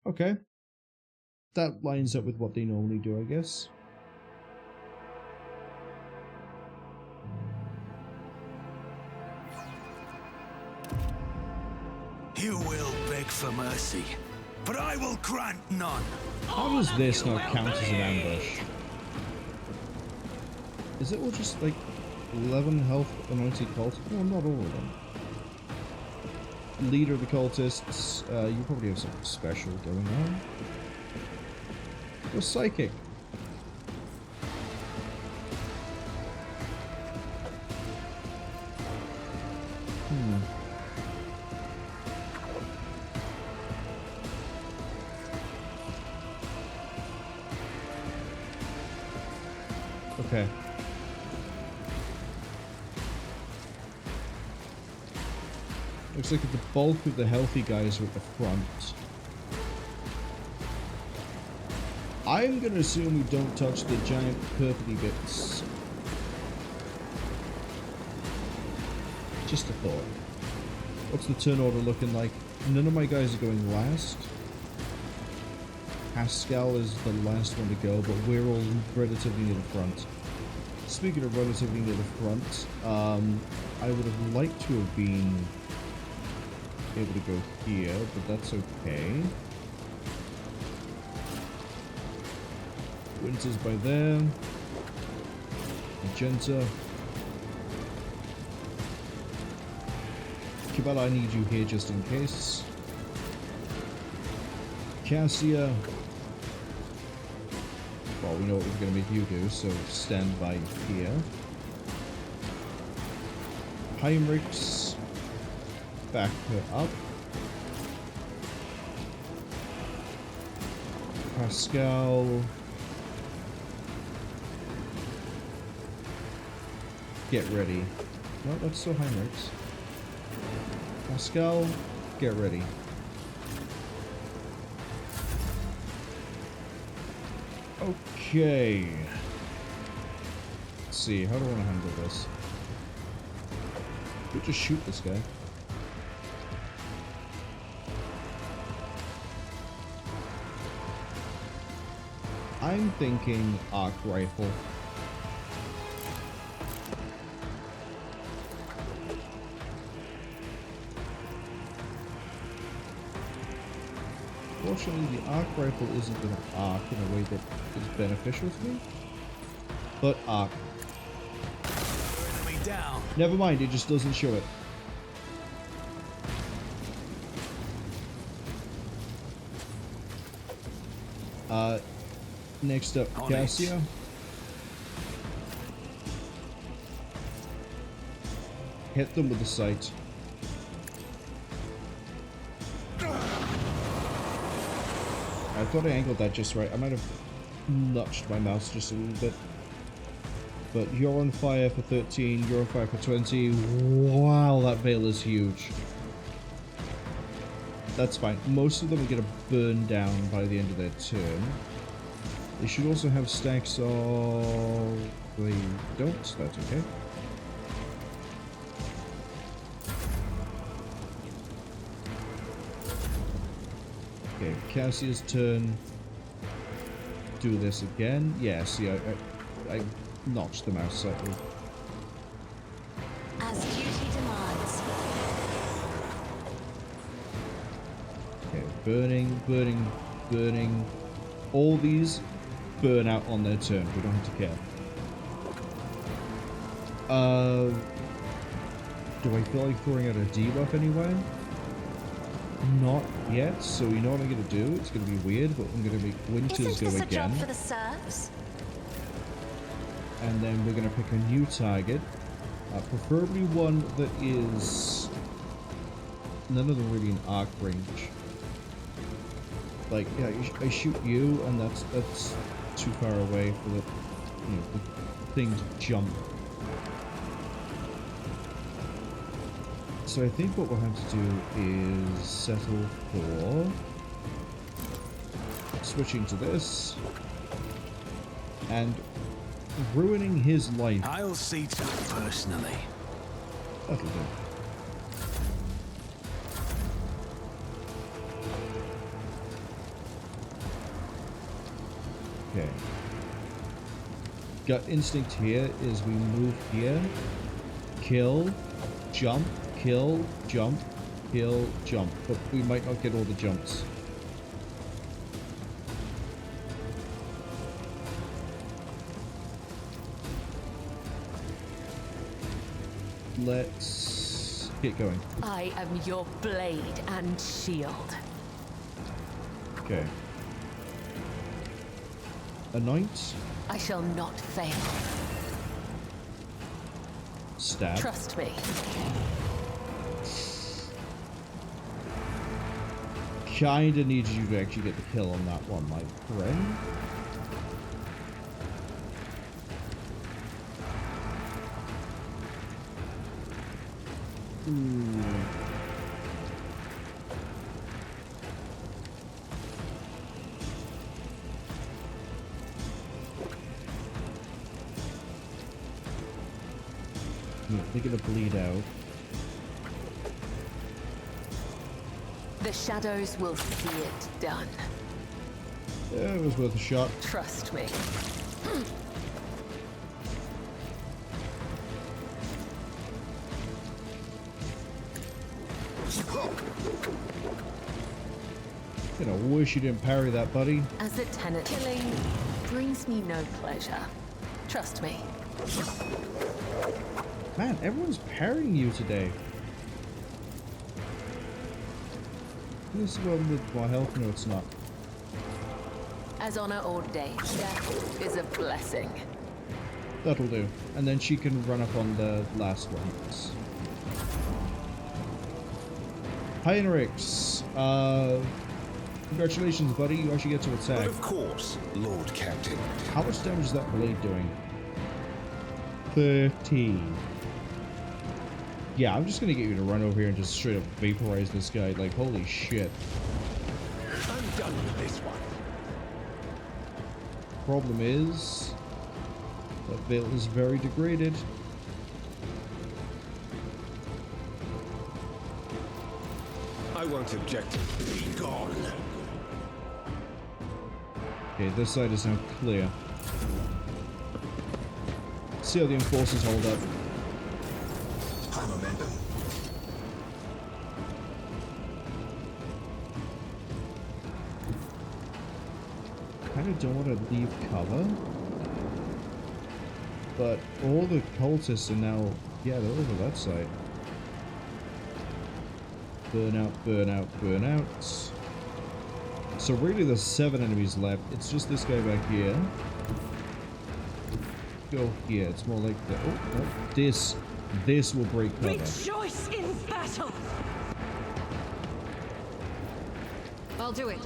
Okay. That lines up with what they normally do, I guess. You will beg for mercy, but I will grant none. How does this not count as an ambush? Is it all just like 11 health anointed cultists? No, not all of them. Leader of the cultists, you probably have something special going on. You're psychic. Okay. Looks like the bulk of the healthy guys are at the front. I'm gonna assume we don't touch the giant purpley bits. Just a thought. What's the turn order looking like? None of my guys are going last. Pascal is the last one to go, but we're all relatively near the front. Speaking of relatively near the front, I would have liked to have been able to go here, but that's okay. Winter's by there. Magenta. Kibala, I need you here just in case. Cassia. Well, we know what we're going to make you do, so stand by here. Heinrichs. Back her up. Pascal. Get ready. No, that's still Heinrichs. Pascal, get ready. Okay. Let's see, how do I want to handle this? We'll just shoot this guy. I'm thinking arc rifle. Fortunately, the arc rifle isn't going to arc in a way that is beneficial to me. But arc. Enemy down. Never mind, it just doesn't show it. Next up, Cassia. Hit them with the sight. I thought I angled that just right. I might have nudged my mouse just a little bit. But you're on fire for 13, you're on fire for 20. Wow, that veil is huge. That's fine. Most of them are going to burn down by the end of their turn. They should also have stacks of... They don't, that's okay. Okay, Cassia's turn. Do this again. Yeah, see, I notched the mouse slightly. As duty demands. Okay, burning, burning, burning. All these burn out on their turn. We don't have to care. Do I feel like throwing out a debuff anywhere? Not yet, so you know what I'm going to do? It's going to be weird, but I'm going to make Winters go again. Isn't this a job for the serfs? And then we're going to pick a new target. Preferably one that is none of them really in arc range. Like, yeah, I shoot you, and that's too far away for the, you know, the thing to jump. So I think what we'll have to do is settle for switching to this and ruining his life. I'll see to it personally. That'll do. Okay. Gut instinct here is we move here, kill, jump, kill, jump, kill, jump. But we might not get all the jumps. Let's get going. I am your blade and shield. Okay. Anoint. I shall not fail. Stab. Trust me. Kinda needed you to actually get the kill on that one, my friend. Ooh. Yeah, they're gonna bleed out. The shadows will see it done. Yeah, it was worth a shot. Trust me. You know, wish you didn't parry that, buddy. As a tenant, killing brings me no pleasure. Trust me. Man, everyone's parrying you today. This is one with more health. No, it's not. As honor ordained, death is a blessing. That'll do. And then she can run up on the last ones. Heinrichs, Congratulations, buddy. You actually get to attack. But of course, Lord Captain. How much damage is that blade doing? 13. Yeah, I'm just gonna get you to run over here and just straight up vaporize this guy. Like, holy shit. I'm done with this one. Problem is, that veil is very degraded. I won't object. Be gone. Okay, this side is now clear. See how the enforcers hold up. High momentum. Kind of don't want to leave cover, but all the cultists are now, yeah, they're over that side. Burn out, burn out, burn out. So really there's 7 enemies left. It's just this guy back here. Go here. It's more like the, oh, no, this will break cover. Rejoice in battle. I'll do it.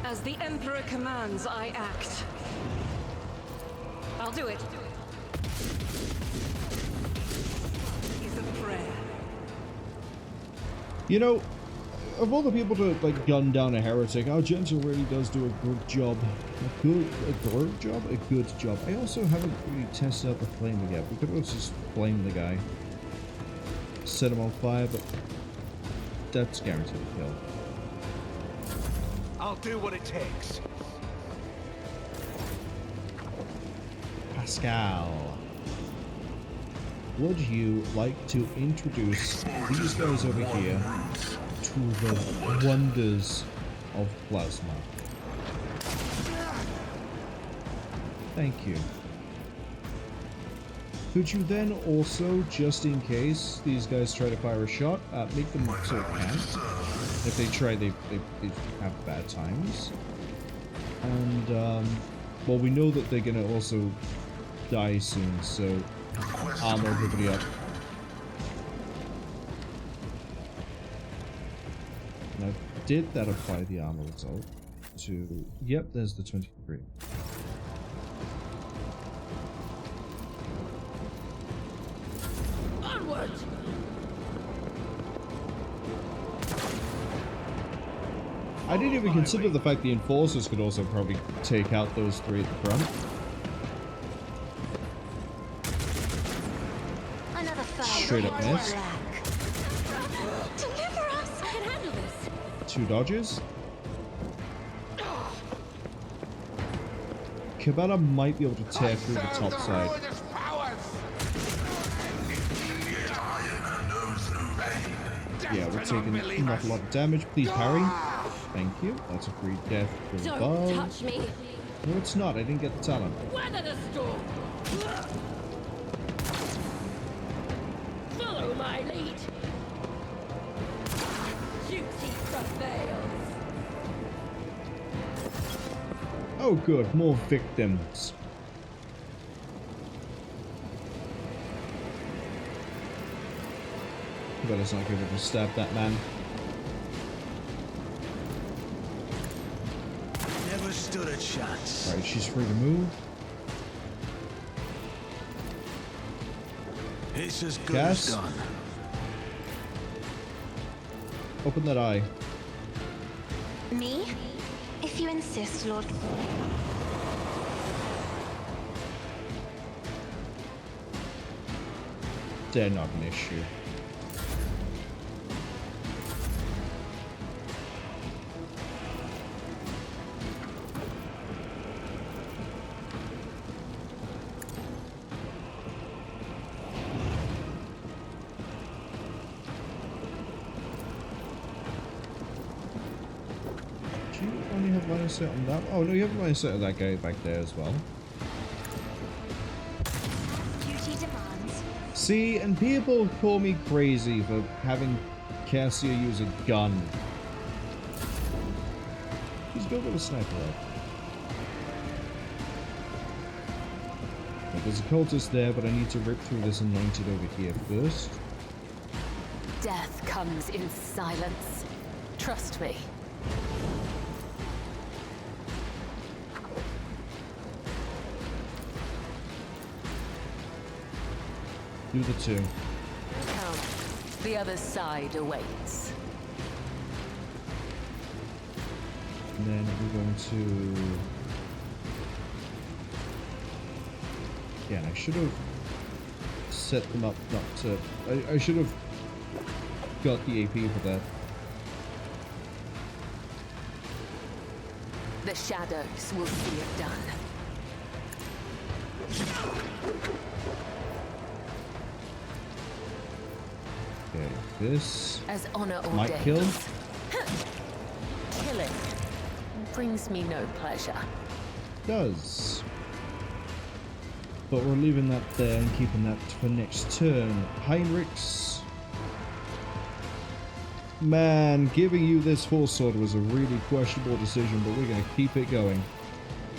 As the Emperor commands, I act. I'll do it. Is a prayer. You know, of all the people to like gun down a heretic, Argento really does do a good job. A good job. I also haven't really tested out the flamer yet. We could always just flame the guy, set him on fire, but that's guaranteed to kill. I'll do what it takes. Pascal, would you like to introduce these guys over here to the wonders of plasma? Thank you. Could you then also, just in case these guys try to fire a shot, make them so it can? If they try, they have bad times. And, well, we know that they're gonna also die soon, so armor everybody up. Now, did that apply the armor result to... Yep, there's the 23. Onward! I didn't even consider the fact the enforcers could also probably take out those 3 at the front. Another foe. Straight up miss. Deliver us! I can handle this. 2 dodges. Cabana might be able to tear through the top side. Yeah, we're taking not a lot of damage. Please parry. Thank you. That's a free death from above. Don't touch me. No, it's not. I didn't get the talent. Weather the storm. Follow my lead. Duty prevails. Oh, good. More victims. But it's not able to stab that man. Never stood a chance. Right, she's free to move. It's as good Gas. as done. Open that eye. Me? If you insist, Lord. They're not an issue. Do you only have line of sight on that? Oh no, you have line of sight on that guy back there as well. Duty demands. See, and people call me crazy for having Cassia use a gun. She's built with a sniper rifle. There's a cultist there, but I need to rip through this anointed over here first. Death comes in silence. Trust me. Do the 2. Come. The other side awaits. And then we're going to... Yeah, I should have set them up not to... I should have got the AP for that. The shadows will see it done. Okay, this As honor might ordains. kill. Killing brings me no pleasure. Does. But we're leaving that there and keeping that for next turn. Heinrichs. Man, giving you this Force Sword was a really questionable decision, but we're going to keep it going.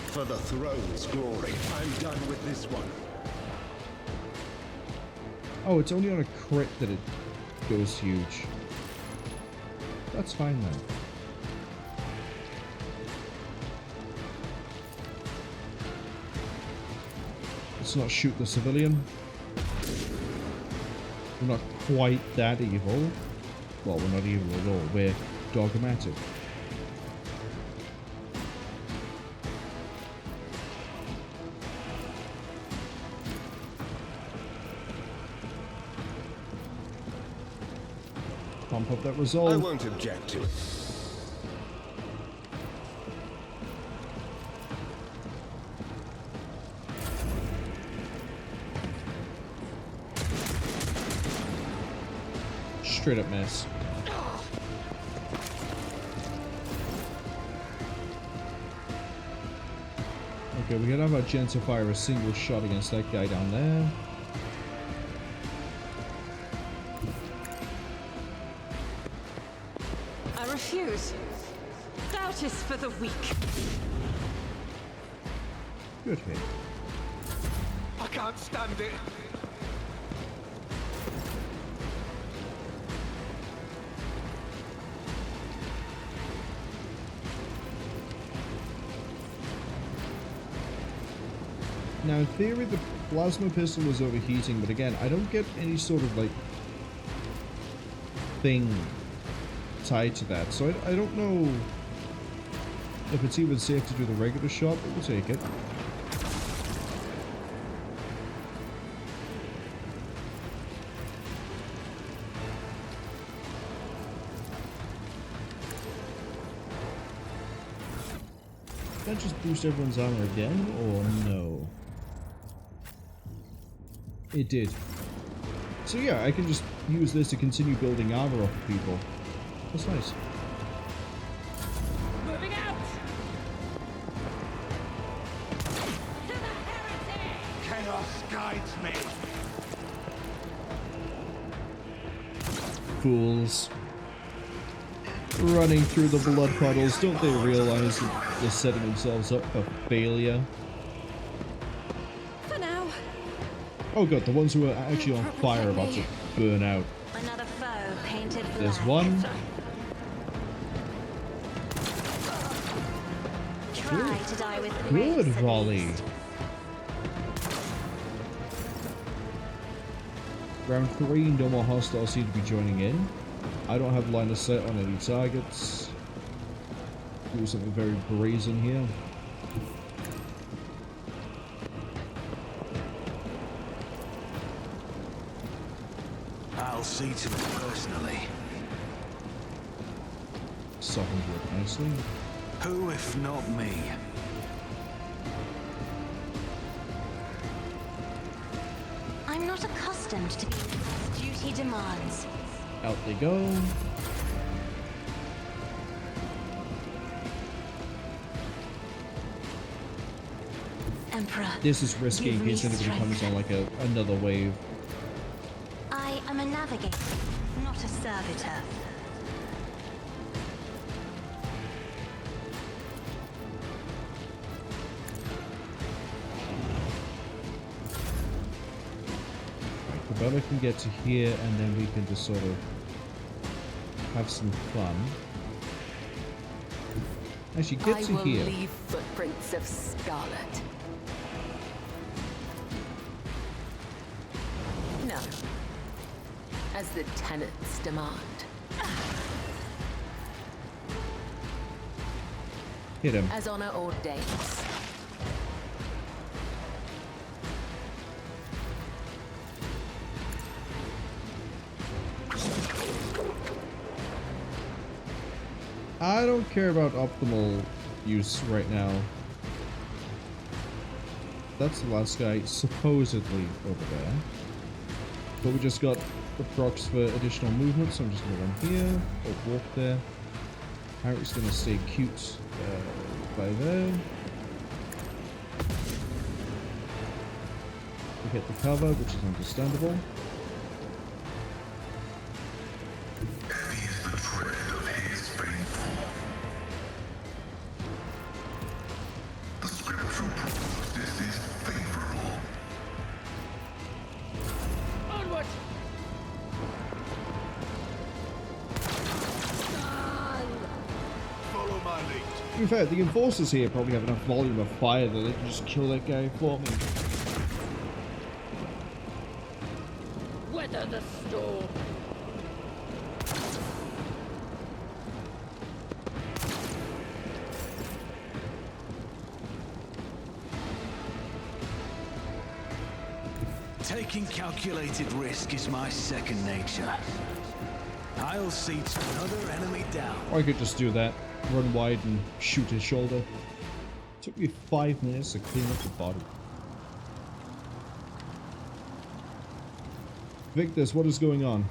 For the throne's glory, I'm done with this one. Oh, it's only on a crit that it goes huge. That's fine then. Let's not shoot the civilian. We're not quite that evil. Well, we're not evil at all. We're dogmatic. Pump up that resolve. I won't object to it. Straight up miss. Okay, we're gonna have our Gents fire a single shot against that guy down there. I refuse. Doubt is for the weak. Good hit. I can't stand it. Now, in theory, the plasma pistol is overheating, but again, I don't get any sort of, like, thing tied to that. So I don't know if it's even safe to do the regular shot, but we'll take it. Did that just boost everyone's armor again, or no? It did. So yeah, I can just use this to continue building armor off of people. That's nice. Moving out! To the heretic! Chaos guides me. Fools. Running through the blood puddles, don't they realize that they're setting themselves up for failure? For now. Oh god, the ones who are actually on fire are about to burn out. Another foe painted black. There's one. Try to die with Good grace, at volley. least. Round 3, no more hostiles seem to be joining in. I don't have line of sight on any targets. Do something very brazen here. I'll see to it personally. Softened it nicely. Who if not me? I'm not accustomed to being as duty demands. Out they go. Emperor, This is risky in give me case anybody comes strength. on like another wave. I am a navigator, not a servitor. Cabela can get to here and then we can just sort of have some fun. Actually, get to here. I will leave footprints of scarlet. No. As the tenants demand. Hit him. As honor ordains. I don't care about optimal use right now. That's the last guy supposedly over there. But we just got the procs for additional movement, so I'm just going to run here, or walk there. Harry's going to stay cute by there. We hit the cover, which is understandable. To be fair, the enforcers here probably have enough volume of fire that they can just kill that guy for me. Weather the storm. Taking calculated risk is my second nature. I'll see to another enemy down. Or I could just do that. Run wide and shoot his shoulder. Took me 5 minutes to clean up the body. Victus, what is going on?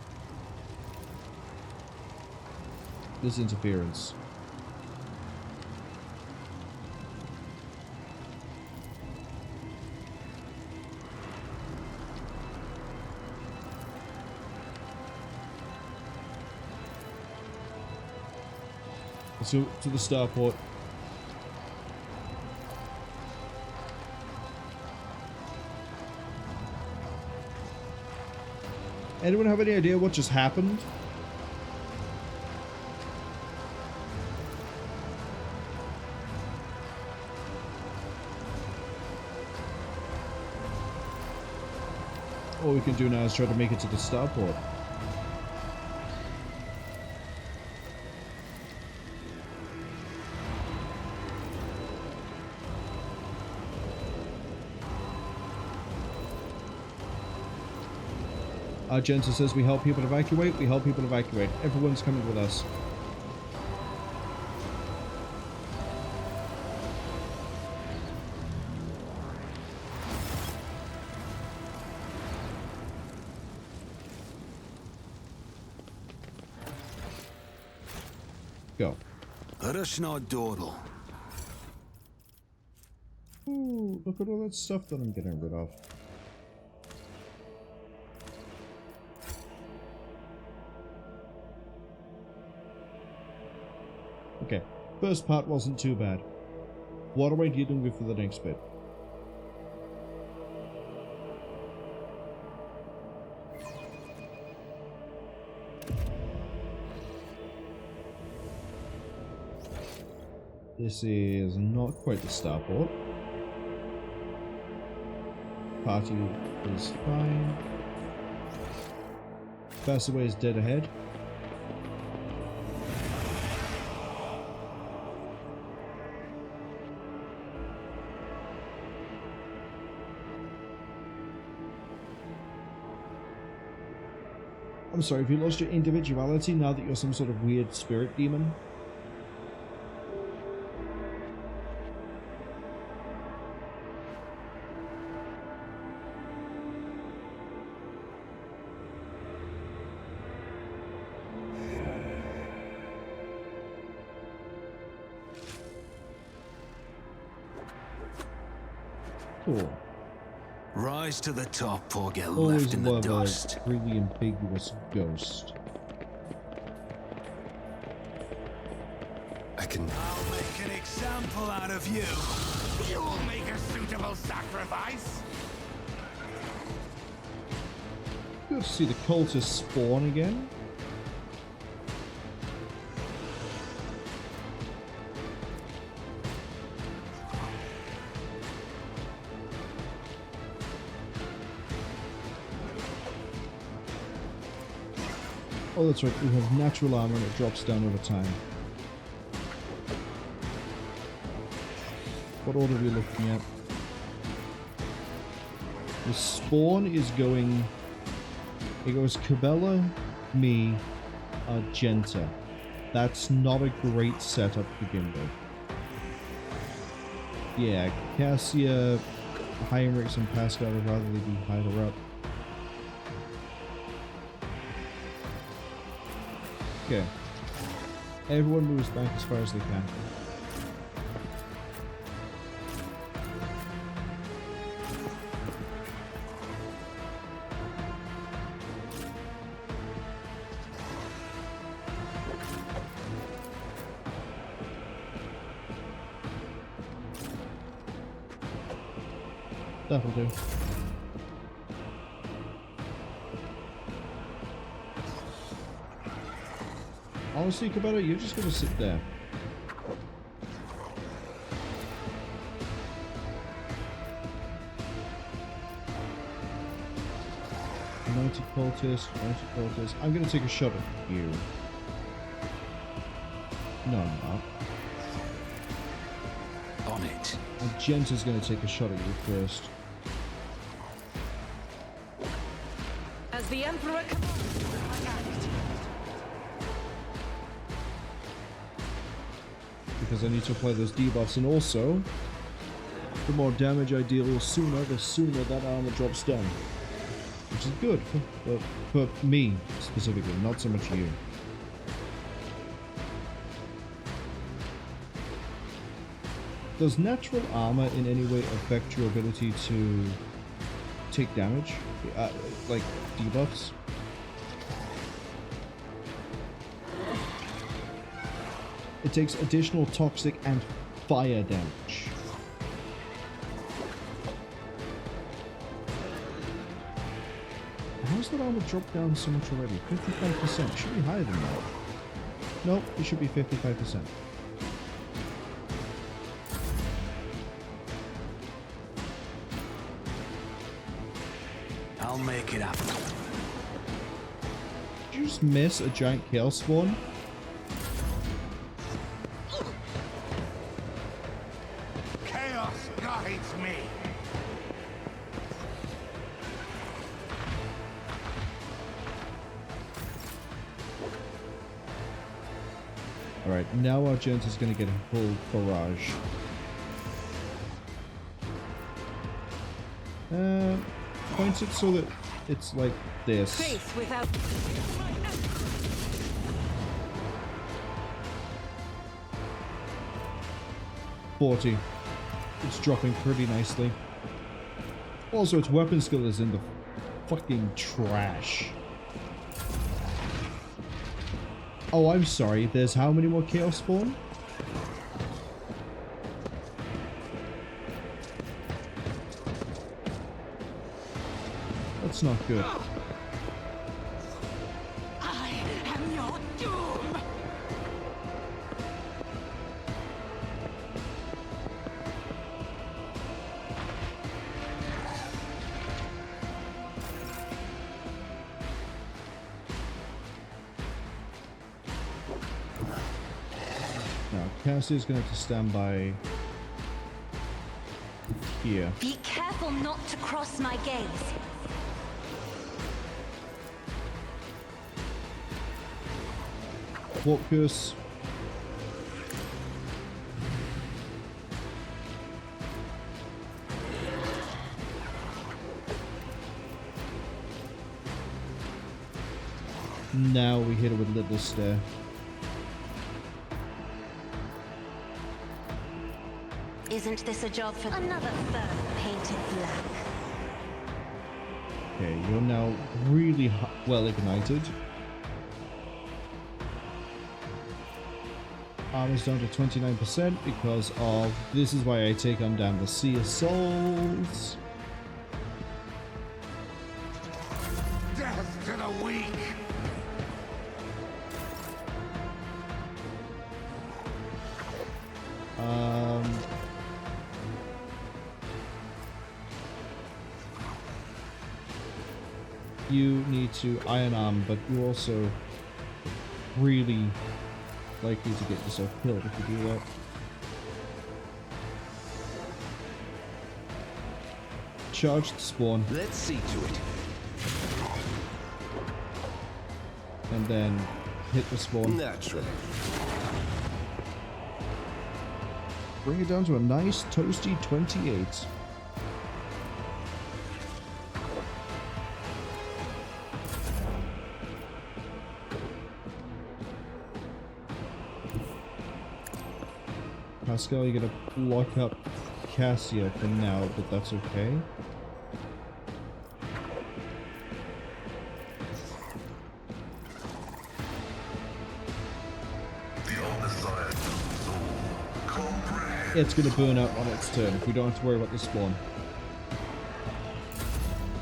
This interference. To the starport. Anyone have any idea what just happened? All we can do now is try to make it to the starport. Argenta says we help people evacuate, we help people evacuate. Everyone's coming with us. Go. Dordle. Ooh, look at all that stuff that I'm getting rid of. Okay, first part wasn't too bad. What are we dealing with for the next bit? This is not quite the starport. Party is fine. Fastaway is dead ahead. I'm sorry, have you lost your individuality now that you're some sort of weird spirit demon? Cool. Rise to the top or get Always left in the love dust. a really ambiguous ghost. I can... I'll make an example out of you. You'll make a suitable sacrifice. Good to see the cultists spawn again. Oh, that's right, we have natural armor and it drops down over time. What order are we looking at? The spawn is going... It goes Cabela, me, Genta. That's not a great setup to begin with. Yeah, Cassia, Heinrichs, and Pascal would rather they be higher up. Okay. Everyone moves back as far as they can. That'll do. Honestly, Cabela, you're just gonna sit there. Cultist. I'm gonna take a shot at you. No, I'm not. On it. And Genta's gonna take a shot at you first. As the Emperor commands, I act. Because I need to apply those debuffs, and also, the more damage I deal the sooner that armor drops down. Which is good for me, specifically, not so much you. Does natural armor in any way affect your ability to take damage? Like debuffs? It takes additional toxic and fire damage. How's that armor dropped down so much already? 55%. Should be higher than that. Nope, it should be 55%. I'll make it happen. Did you just miss a giant Chaos Spawn? Chaos guides me. Alright, now our Gent is going to get a full barrage. Point it so that it's like this. Faith without 40. It's dropping pretty nicely. Also, its weapon skill is in the fucking trash. Oh, I'm sorry. There's how many more Chaos Spawn? That's not good. I am your doom! Now, Cassie's gonna have to stand by here. Be careful not to cross my gaze. Focus. Now we hit it with Little Stare. Isn't this a job for another fur painted black? Okay, you're now really well ignited. Armor's down to 29% because of... This is why I take on down the Sea of Souls. Death to the weak. You need to Iron Arm, but you also really likely to get yourself killed if you do that. Charge the spawn. Let's see to it. And then hit the spawn. Naturally. Bring it down to a nice toasty 28. Pascal, you're gonna lock up Cassia for now, but that's okay. It's gonna burn out on its turn. We don't have to worry about the spawn.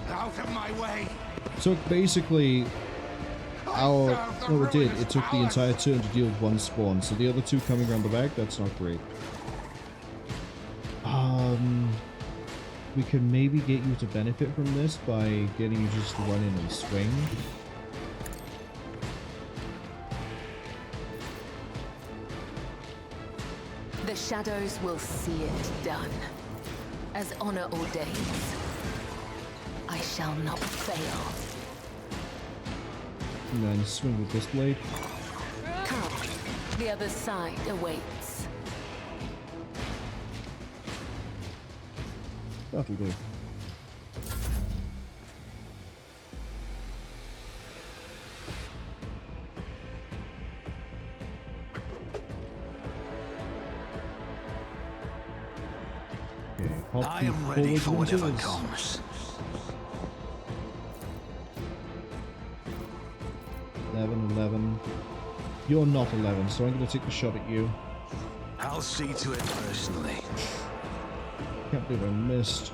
Out of my way! So basically, what it did, it took the entire turn to deal with one spawn. So the other two coming around the back, that's not great. We can maybe get you to benefit from this by getting you just to run in and swing. The shadows will see it done. As honor ordains, I shall not fail. And then swing with this blade. Come, the other side awaits. That'll do. I am ready for whatever comes. 11. You're not 11, so I'm going to take the shot at you. I'll see to it personally. Can't believe I missed.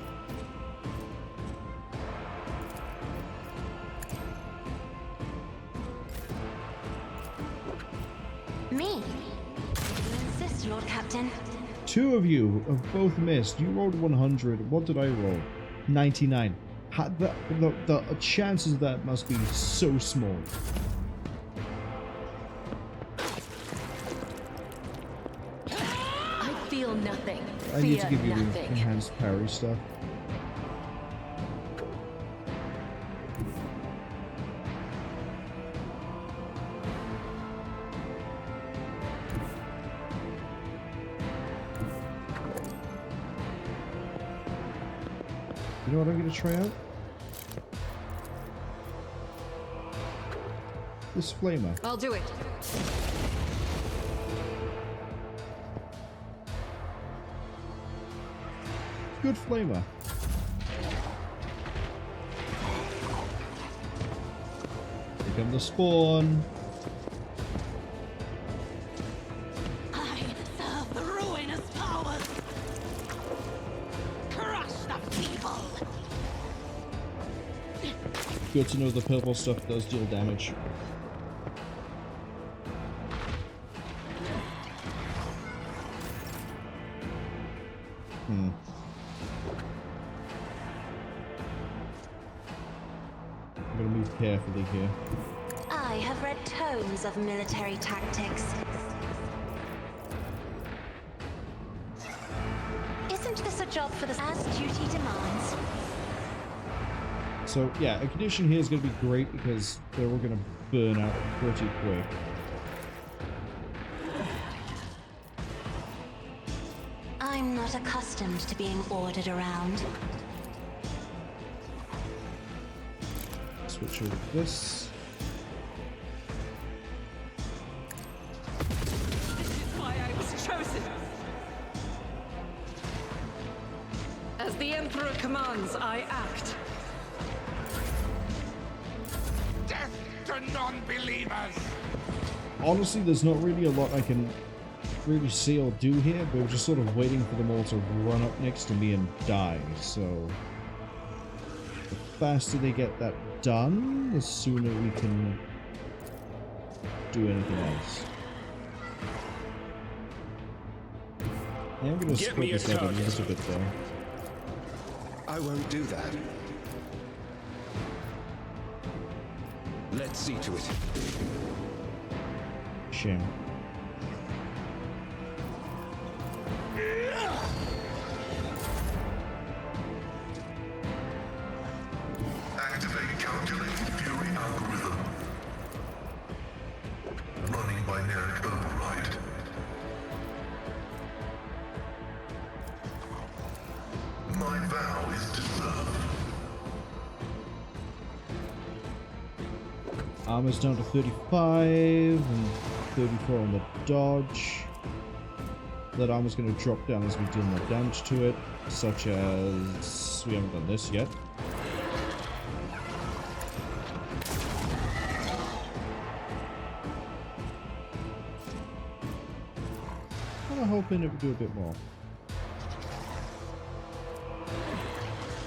Me? You insist, Lord Captain. Two of you have both missed. You rolled 100. What did I roll? 99. The chances of that must be so small. I feel nothing. I need to give you nothing. the enhanced parry stuff. You know what I'm going to try out? This flamer. I'll do it. Good flamer. Here come the spawn. I serve the ruinous powers. Crush the feeble. Good to know the purple stuff does deal damage. I'm gonna move carefully here. I have read tomes of military tactics. Isn't this a job for the as duty demands? So yeah, a condition here is gonna be great because they're all gonna burn out pretty quick. I'm not accustomed to being ordered around. Switch over to this. This is why I was chosen. As the Emperor commands, I act. Death to non-believers! Honestly, there's not really a lot I can really say or do here, but we're just sort of waiting for them all to run up next to me and die, so the faster they get that done, the sooner we can do anything else. Yeah, I'm gonna split this up a little bit though. I won't do that. Let's see to it. Shame. Activate calculated fury algorithm. Running binary override. My vow is to serve. Armor's down to 35 and 34 on the dodge. That armor's going to drop down as we deal more damage to it, such as we haven't done this yet. I'm hoping it would do a bit more.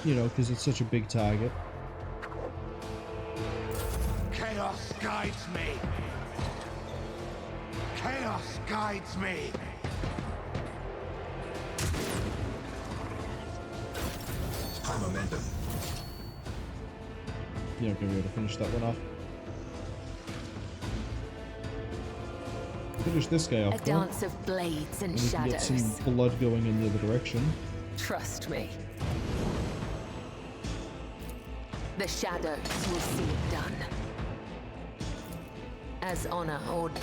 You know, because it's such a big target. Chaos guides me. Chaos guides me. High momentum. You're not going to be able to finish that one off. Finish this guy off. A dance of blades and you can get shadows. some blood going in the other direction. Trust me. The shadows will see it done. As honor ordered.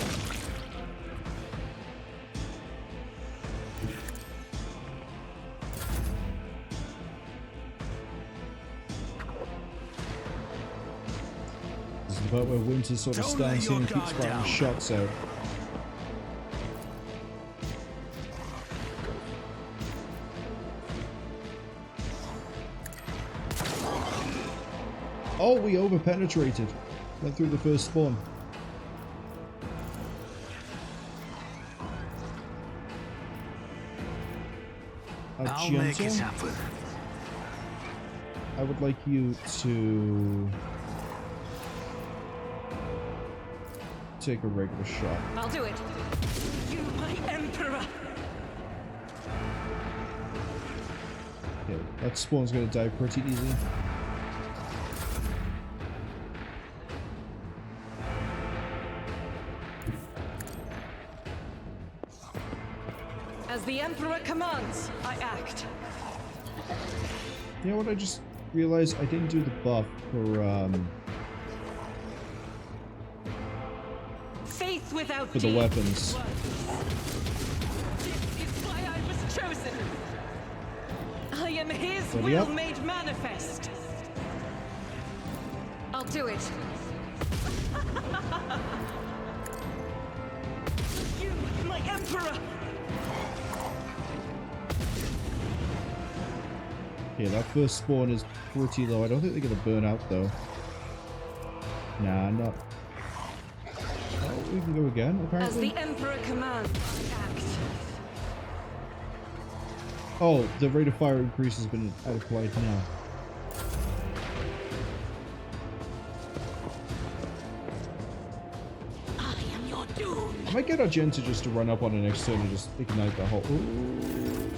This is the part where Winter sort of stands here and keeps firing shots out. Oh, we over-penetrated. Went through the first spawn. I'll make it happen. I would like you to take a regular shot. I'll do it. You, my emperor. Okay, that spawn's gonna die pretty easy. As the emperor commands, I act. You know what? I just realized I didn't do the buff Faith without for the weapons. This is why I was chosen. I am his Ready will up? made manifest. I'll do it. You, my emperor. Yeah, that first spawn is pretty low. I don't think they're gonna burn out though. Nah, not. Oh, we can go again, As apparently. the emperor commands, I act. Oh, the rate of fire increase has been applied now. I am your doom. I might get Argenta just to run up on the next turn and just ignite the whole. Ooh.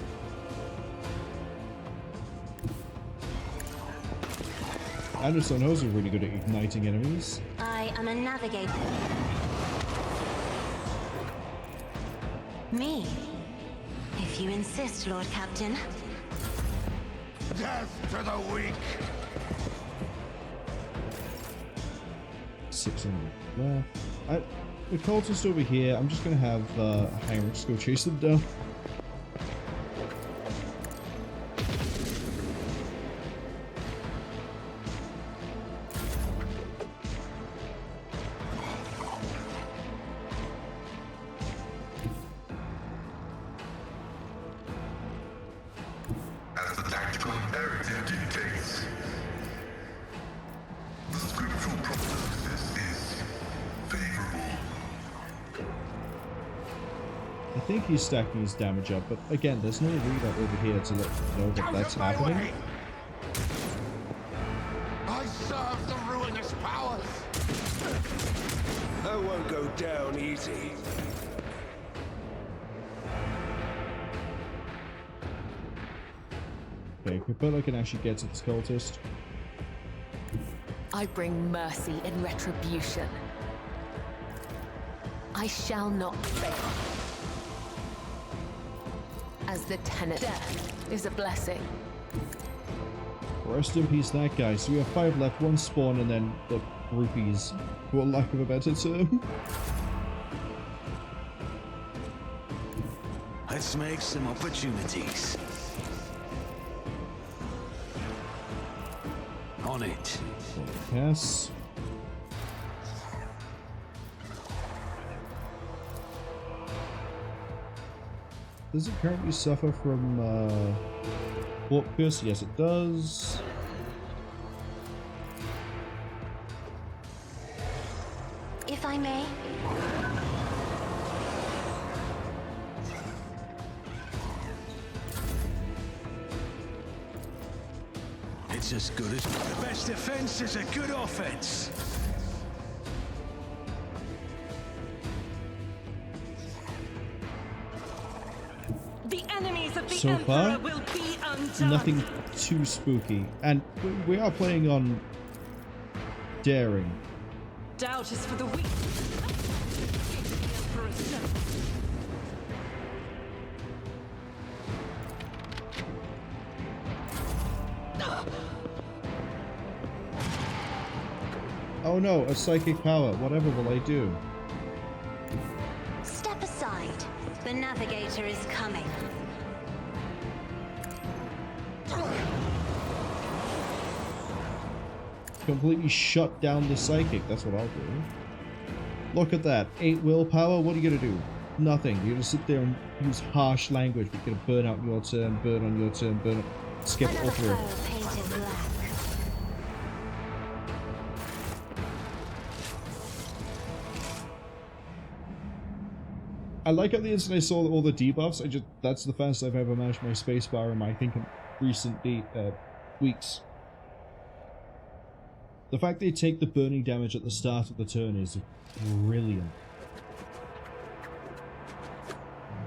Anderson Hose are really good at igniting enemies. I am a navigator. Me? If you insist, Lord Captain. Death to the weak. 600 there. With cultists over here, I'm just gonna have Heinrichs go chase them down. As the tactical imperative dictates. The scriptural prognosis is favorable. I think he's stacking his damage up, but again, there's no readout over here to let you know that that's Out of my happening. way. I serve the ruinous powers. I won't go down easy. Okay, Capella can actually get to this cultist. I bring mercy and retribution. I shall not fail. As the tenet, death is a blessing. Rest in peace, that guy. So we have 5 left, 1 spawn, and then the groupies, for lack of a better term. Let's make some opportunities. On it. Yes. Does it currently suffer from warp curse? Yes, it does. If I may. It's as good as the best defense is a good offense. The enemies of the So Emperor far, will be undone. nothing too spooky, and we are playing on daring. Doubt is for the weak. The Emperor's servant. Oh no, a psychic power. Whatever will I do? Step aside. The navigator is coming. Completely shut down the psychic. That's what I'll do. Look at that. 8 willpower. What are you gonna do? Nothing. You're gonna sit there and use harsh language. You're gonna burn out your turn, burn on your turn, burn. Skip all through. Painted black. I like at the instant I saw all the debuffs. That's the fastest I've ever managed my spacebar in my, I think, in recent weeks. The fact they take the burning damage at the start of the turn is brilliant.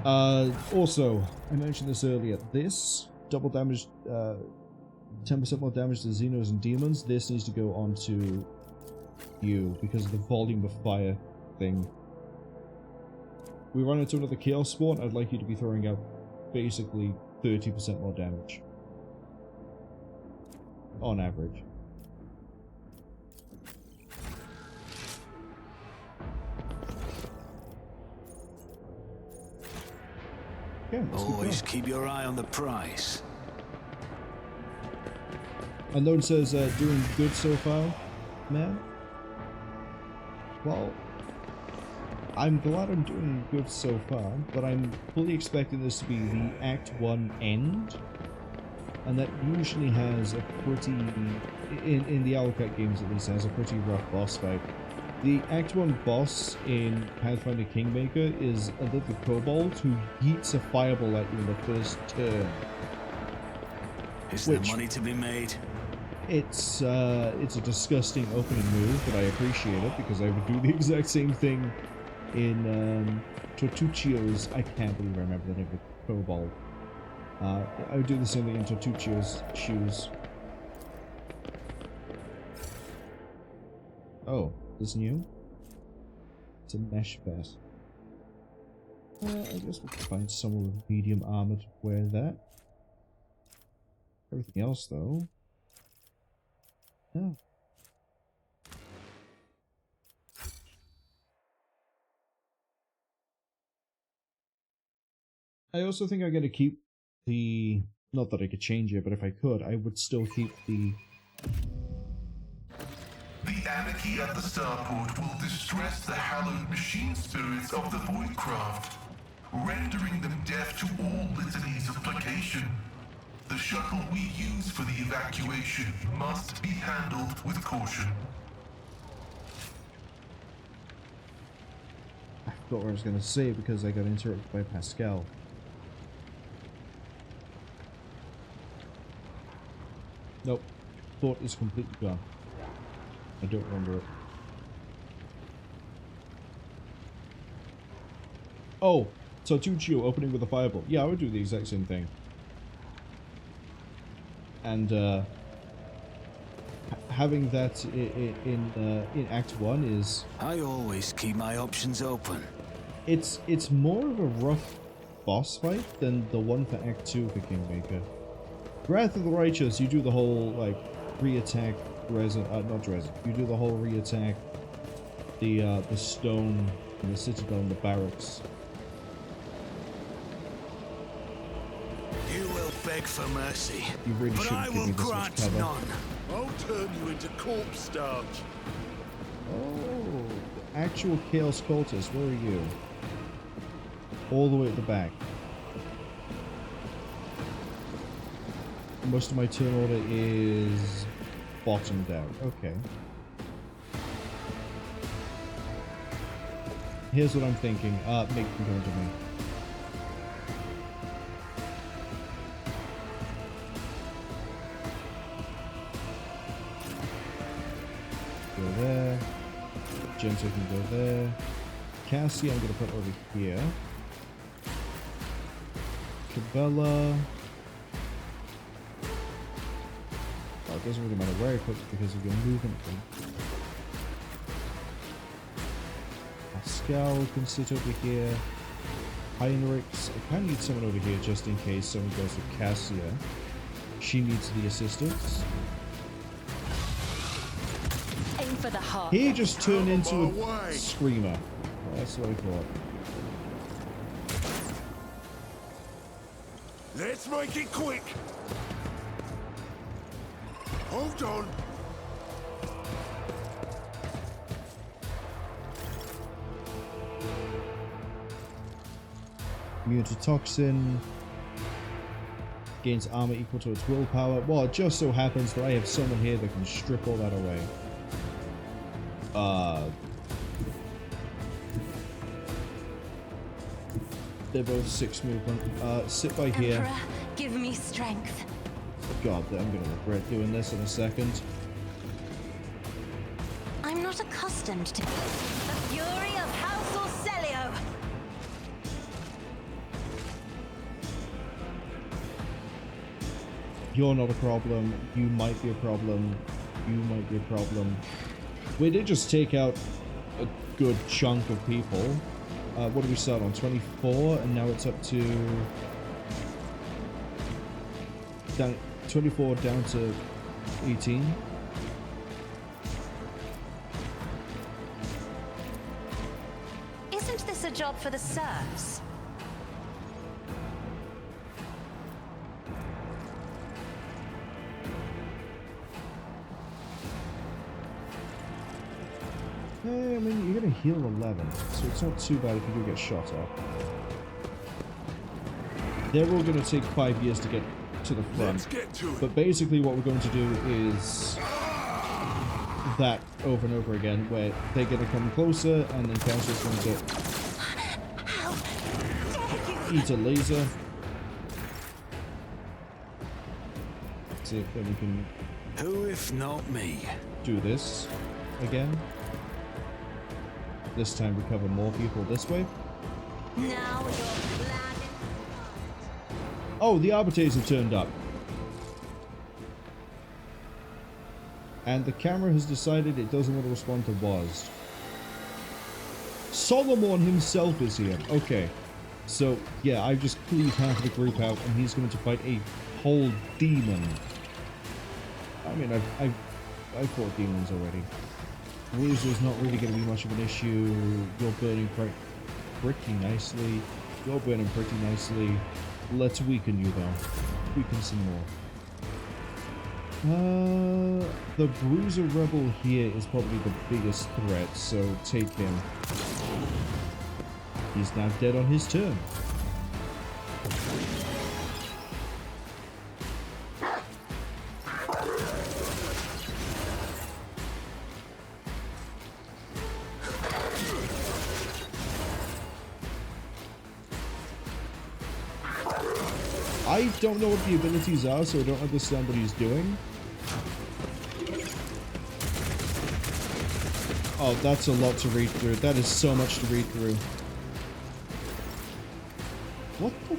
Also, I mentioned this earlier. This double damage, 10% more damage to Xenos and Demons. This needs to go onto you because of the volume of fire thing. We run into another Chaos Spawn, I'd like you to be throwing out basically 30% more damage. On average. Yeah, always keep your eye on the prize. Unknown says, doing good so far, man? Well, I'm glad I'm doing good so far, but I'm fully expecting this to be the Act 1 end, and that usually has a pretty, in the Owlcat games at least, has a pretty rough boss fight. The Act 1 boss in Pathfinder Kingmaker is a little kobold who yeets a fireball at you in the first turn. Is there money to be made? It's a disgusting opening move, but I appreciate it because I would do the exact same thing in Tortuccio's. I can't believe I remember the name of the kobold. I would do the same thing in Tortuccio's shoes. Oh, this new? It's a mesh vest. I guess we'll find someone with medium armor to wear that. Everything else, though. No. I also think I'm going to keep the... Not that I could change it, but if I could, I would still keep the... The anarchy at the Starport will distress the hallowed machine spirits of the Voidcraft, rendering them deaf to all litanies of placation. The shuttle we use for the evacuation must be handled with caution. I forgot what I was going to say because I got interrupted by Pascal. Nope. Thought is completely gone. I don't remember it. Oh, Tortuccio opening with a fireball. Yeah, I would do the exact same thing. And having that in Act 1 is... I always keep my options open. It's more of a rough boss fight than the one for Act 2 for Kingmaker. Wrath of the Righteous, you do the whole, like, re-attack resin, not resin, you do the whole re-attack, the stone, and the citadel, and the barracks. You will beg for mercy, You really but I shouldn't give will me this much grant cover. none. I'll turn you into corpse starch. Oh, actual Chaos Cultist, where are you? All the way at the back. Most of my turn order is bottomed out. Okay. Here's what I'm thinking. Make them go into me. Go there. Gento can go there. Cassie, I'm gonna put over here. Cabela. Oh, it doesn't really matter where I put it because of your movement thing. Pascal can sit over here. Heinrichs. I kind of need someone over here just in case someone goes with Cassia. She needs the assistance. Aim for the heart. He just turned into a screamer. That's what I thought. Let's make it quick. Hold on. Immune to toxin. Gains armor equal to its willpower. Well, it just so happens that I have someone here that can strip all that away. They're both 6 movement. Sit by here. Emperor, give me strength. God, I'm gonna regret doing this in a second. I'm not accustomed to the fury of House Orselio. You're not a problem. You might be a problem. You might be a problem. We did just take out a good chunk of people. What did we start on? 24, and now it's up to down 24 down to 18. Isn't this a job for the serfs? I mean, you're gonna heal 11, so it's not too bad if you do get shot at. They're all gonna take 5 years to get to the front. But basically what we're going to do is that over and over again, where they're gonna come closer and then Council's going to eat a laser. See if then we can Who if not me? do this again. This time recover more people this way. Now you're glad. Oh, the arbiters have turned up. And the camera has decided it doesn't want to respond to WASD. Solomon himself is here. Okay. So, yeah, I've just cleaved half of the group out and he's going to fight a whole demon. I mean, I've fought demons already. Bruiser's not really going to be much of an issue. You're burning pretty nicely. You're burning pretty nicely. Let's weaken you though. Weaken some more. The Bruiser Rebel here is probably the biggest threat, so take him. He's now dead on his turn. I don't know what the abilities are, so I don't understand what he's doing. Oh, that's a lot to read through. That is so much to read through. What the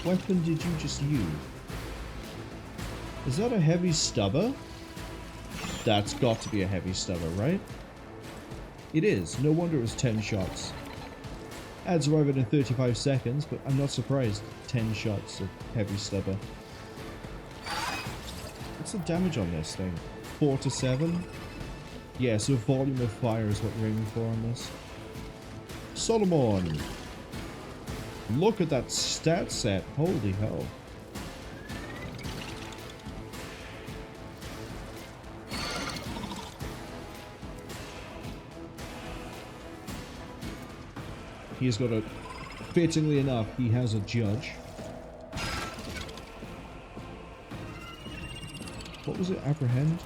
weapon did you just use? Is that a heavy stubber? That's got to be a heavy stubber, right? It is. No wonder it was 10 shots. I'd survive it in 35 seconds, but I'm not surprised. 10 shots of heavy stubber. What's the damage on this thing? 4 to 7? Yeah, so volume of fire is what you're aiming for on this. Solomon! Look at that stat set. Holy hell. He's got a... Fittingly enough, he has a judge. What was it? Apprehend?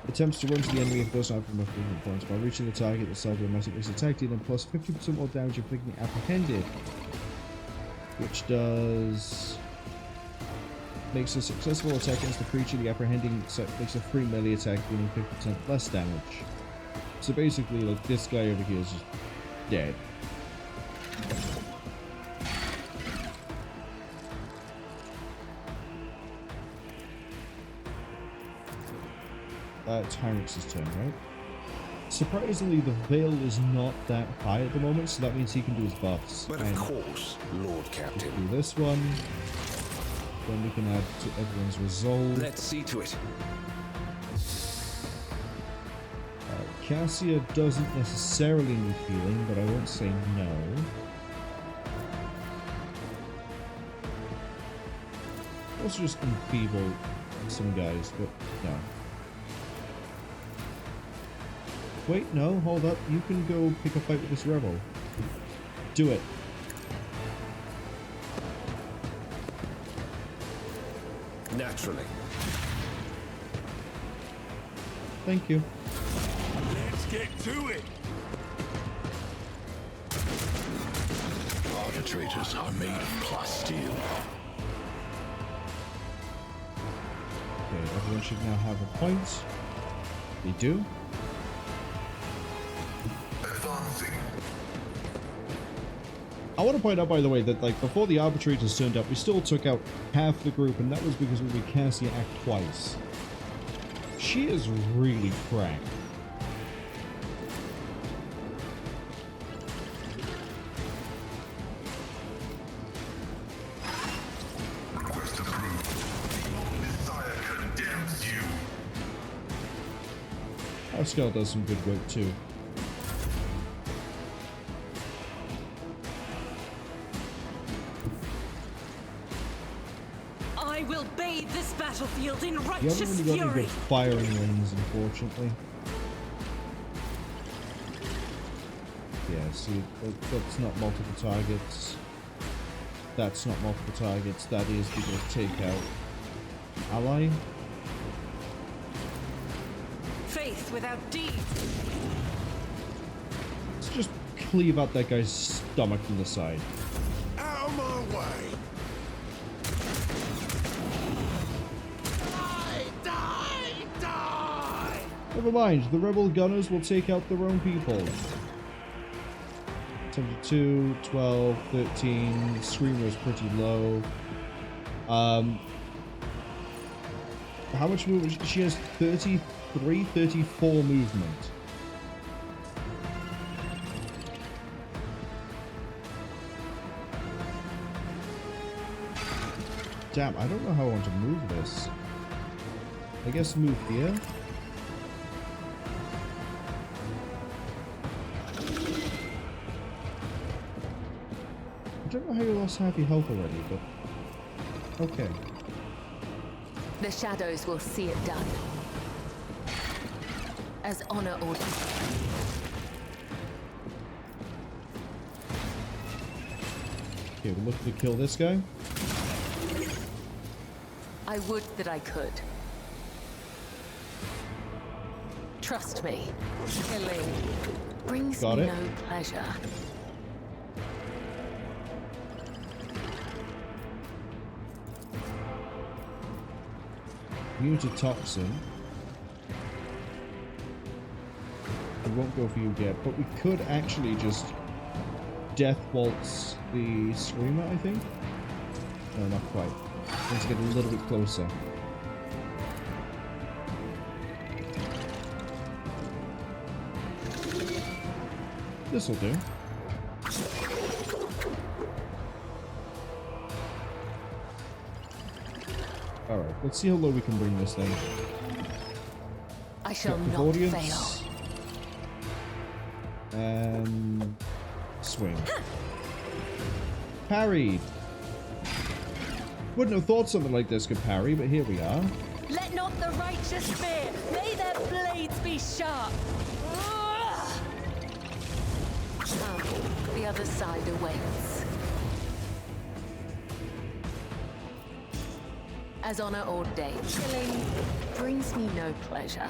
Attempts to run to the enemy if it does not have enough movement points. By reaching the target, the side automatic makes attack dealing plus 50% more damage inflicting apprehended. Which does... Makes a successful attack against the creature the apprehending makes a free melee attack dealing 50% less damage. So basically, like, this guy over here is just dead. It's Heinrich's turn, right? Surprisingly, the Veil is not that high at the moment, so that means he can do his buffs. But of course, Lord Captain. Do this one. Then we can add to everyone's resolve. Let's see to it. Cassia doesn't necessarily need healing, but I won't say no. Also just enfeeble some guys, but no. Wait, no, hold up. You can go pick a fight with this rebel. Do it. Naturally. Thank you. Let's get to it. Arbitrators are made of plasteel. Okay, everyone should now have a point. They do. I want to point out, by the way, that like before the arbitrators turned up, we still took out half the group, and that was because we made Cassia act twice. She is really cracked. Request approved. Messiah condemns you. Pascal does some good work too. I will bathe this battlefield in You righteous haven't really got any fury. good firing lanes, unfortunately. Yeah, see, that's not multiple targets. That's not multiple targets. That is to just take out ally. Faith without deeds. Let's just cleave out that guy's stomach from the side. Out of my way! Die! Never mind, the rebel gunners will take out their own people. 72, 12, 13, Screamer is pretty low. How much movement? She has 33, 34 movement. Damn, I don't know how I want to move this. I guess move here. I don't know how you lost half your health already, but okay. The shadows will see it done. As honor orders. Okay, we're looking to kill this guy. I would that I could. Trust me, killing brings Got me it. no pleasure. Mutatoxin. We won't go for you yet, but we could actually just death waltz the Screamer, I think. No, not quite. Need to get a little bit closer. This'll do. Alright, let's see how low we can bring this thing. I shall Captive not audience. fail. And swing. Parried. Wouldn't have thought something like this could parry, but here we are. Let not the righteous fear. May their blades be sharp. The other side awaits. As honor ordained, killing brings me no pleasure.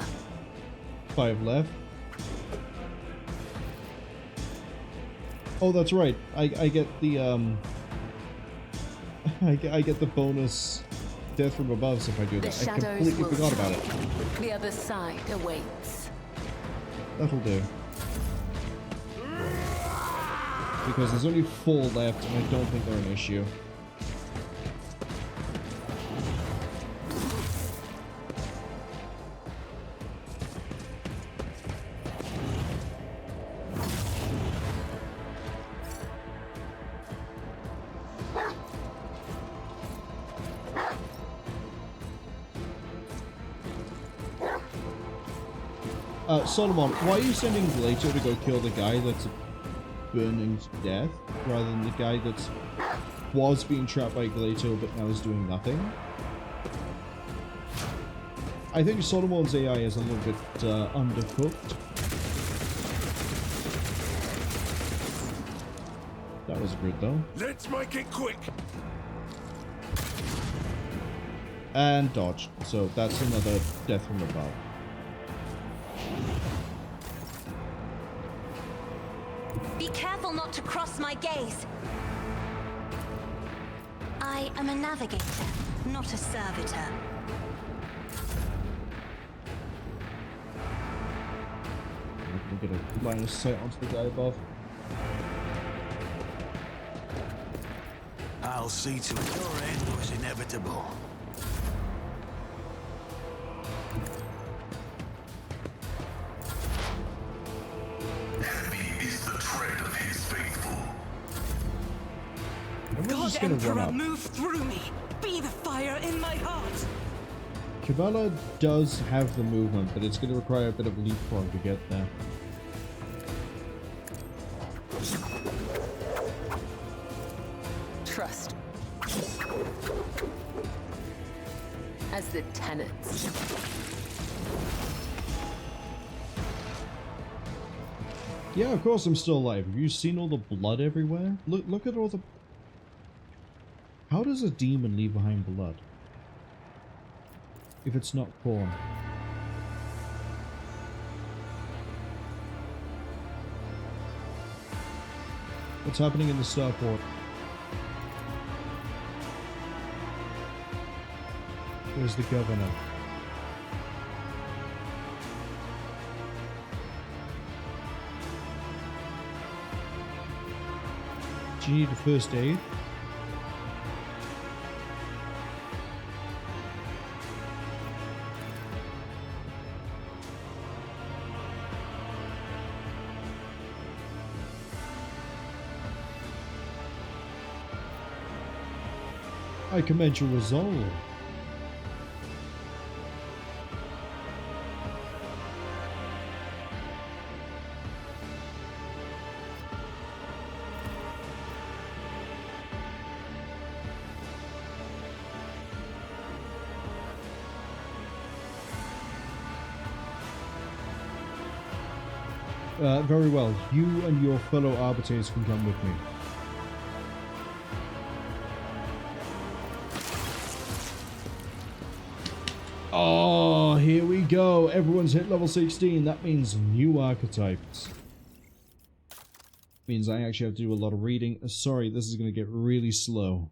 5 left. Oh, that's right. I get the I get the bonus death from above if I do that. I completely forgot about it. The other side awaits. That'll do. Because there's only 4 left, and I don't think they're an issue. Solomon, why are you sending Glato to go kill the guy that's burning to death, rather than the guy that was being trapped by Glato but now is doing nothing? I think Solomon's AI is a little bit undercooked. That was good though. Let's make it quick. And dodge. So that's another death from above. Be careful not to cross my gaze. I am a navigator, not a servitor. We're gonna line of sight onto the guy above. I'll see to it your end was inevitable. God Emperor, move through me. Be the fire in my heart. Cabela does have the movement, but it's going to require a bit of leapfrog to get there. Trust. As the tenants. Yeah, of course I'm still alive. Have you seen all the blood everywhere? Look at all the... How does a demon leave behind blood? If it's not corn. What's happening in the Starport? Where's the governor? Do you need a first aid? I commend your resolve. Very well. You and your fellow arbiters can come with me. Oh, here we go. Everyone's hit level 16. That means new archetypes. Means I actually have to do a lot of reading. Sorry, this is going to get really slow.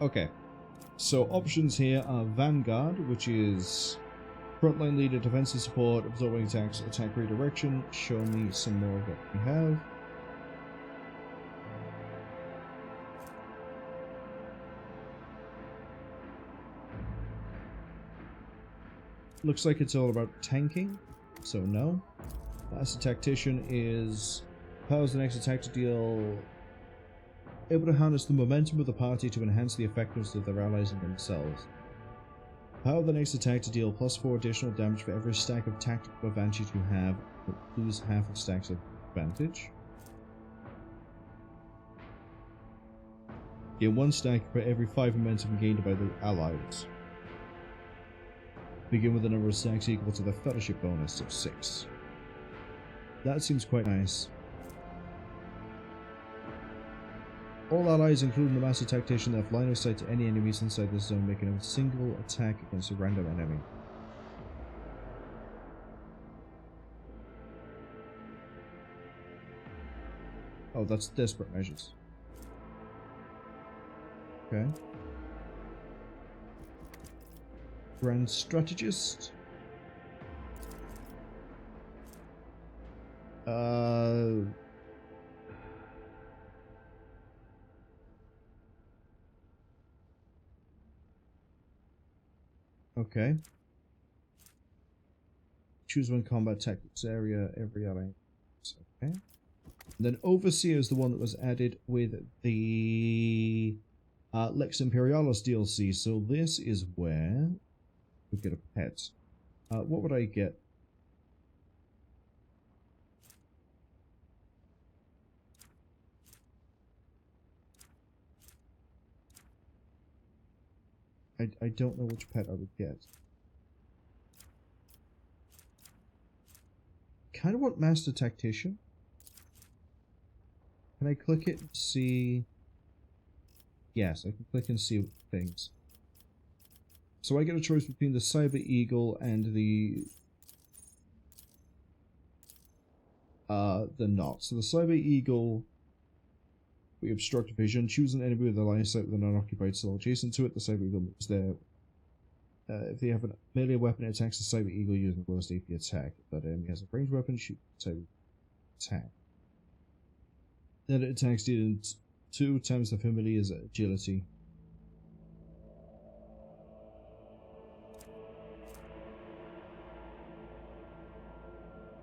Okay, so options here are Vanguard, which is frontline leader, defensive support, absorbing attacks, attack redirection. Show me some more of what we have. looks like it's all about tanking, so no. Master Tactician is powers the next attack to deal, able to harness the momentum of the party to enhance the effectiveness of their allies and themselves. Power the next attack to deal +4 additional damage for every stack of tactical advantage you have, but lose half of stacks of advantage. Gain 1 stack for every 5 momentum gained by the allies. Begin with a number of stacks equal to the fellowship bonus of 6. That seems quite nice. All allies, including the Master Tactician, have line of sight to any enemies inside the zone, making a single attack against a random enemy. Oh, that's desperate measures. Okay. Grand Strategist. Okay. Choose one combat tactics area, every ally. Okay. And then Overseer is the one that was added with the Lex Imperialis DLC. So this is where we get a pet. What would I get? I don't know which pet I would get. Kind of want Master Tactician. Can I click it and see? Yes, I can click and see things. So I get a choice between the Cyber Eagle and the Knot. So the Cyber Eagle, we obstruct vision. Choose an enemy with a line of sight with an unoccupied cell adjacent to it. The Cyber Eagle moves there. If they have a melee weapon, it attacks the Cyber Eagle using the lowest AP attack. If that enemy has a ranged weapon, shoot the Cyber attack. Then it attacks dealing 2 times the familiar's agility.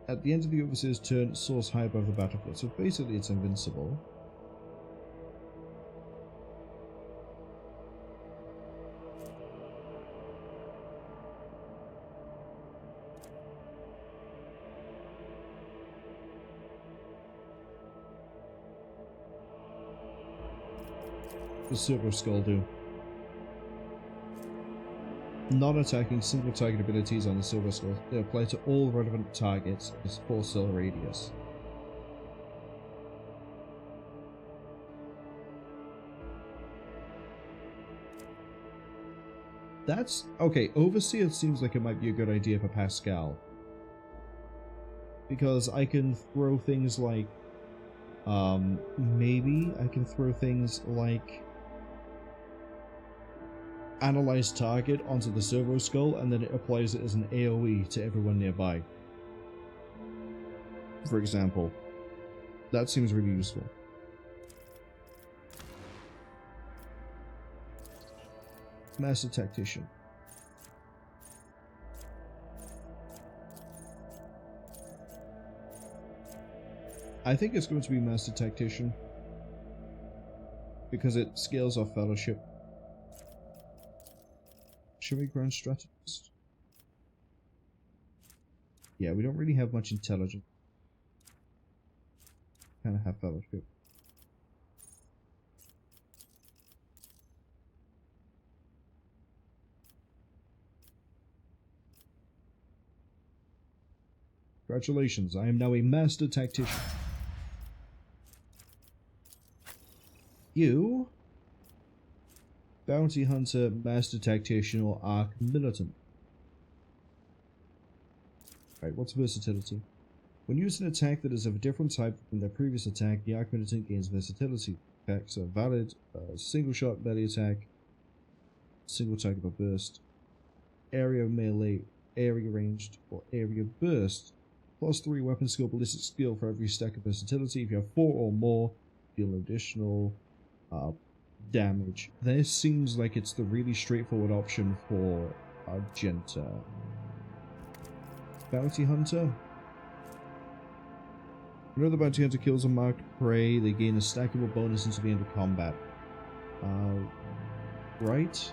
At the end of the Overseer's turn, it soars high above the battlefield, so basically it's invincible. The Silver Skull do. Non-attacking single target abilities on the Silver Skull. They apply to all relevant targets in a 4-cell radius. That's okay. Overseer seems like it might be a good idea for Pascal, because I can throw things like maybe I can throw things like Analyze target onto the Servo Skull, and then it applies it as an AoE to everyone nearby. For example. That seems really useful. Master Tactician. I think it's going to be Master Tactician, because it scales off Fellowship. Should we Grand Strategist? Yeah, we don't really have much intelligence. Kind of have Fellowship. Congratulations, I am now a Master Tactician. You... Bounty Hunter, Master Tactician, or Arc Militant. Right, what's versatility? When using an attack that is of a different type from their previous attack, the Arc Militant gains versatility. Attacks are valid, single shot melee attack, single target or burst, area melee, area ranged, or area burst. +3 weapon skill, ballistic skill for every stack of versatility. If you have 4 or more, deal additional damage. This seems like it's the really straightforward option for Argenta. Bounty Hunter. Whenever the Bounty Hunter kills a marked prey, they gain a stackable bonus until the end of combat. Right?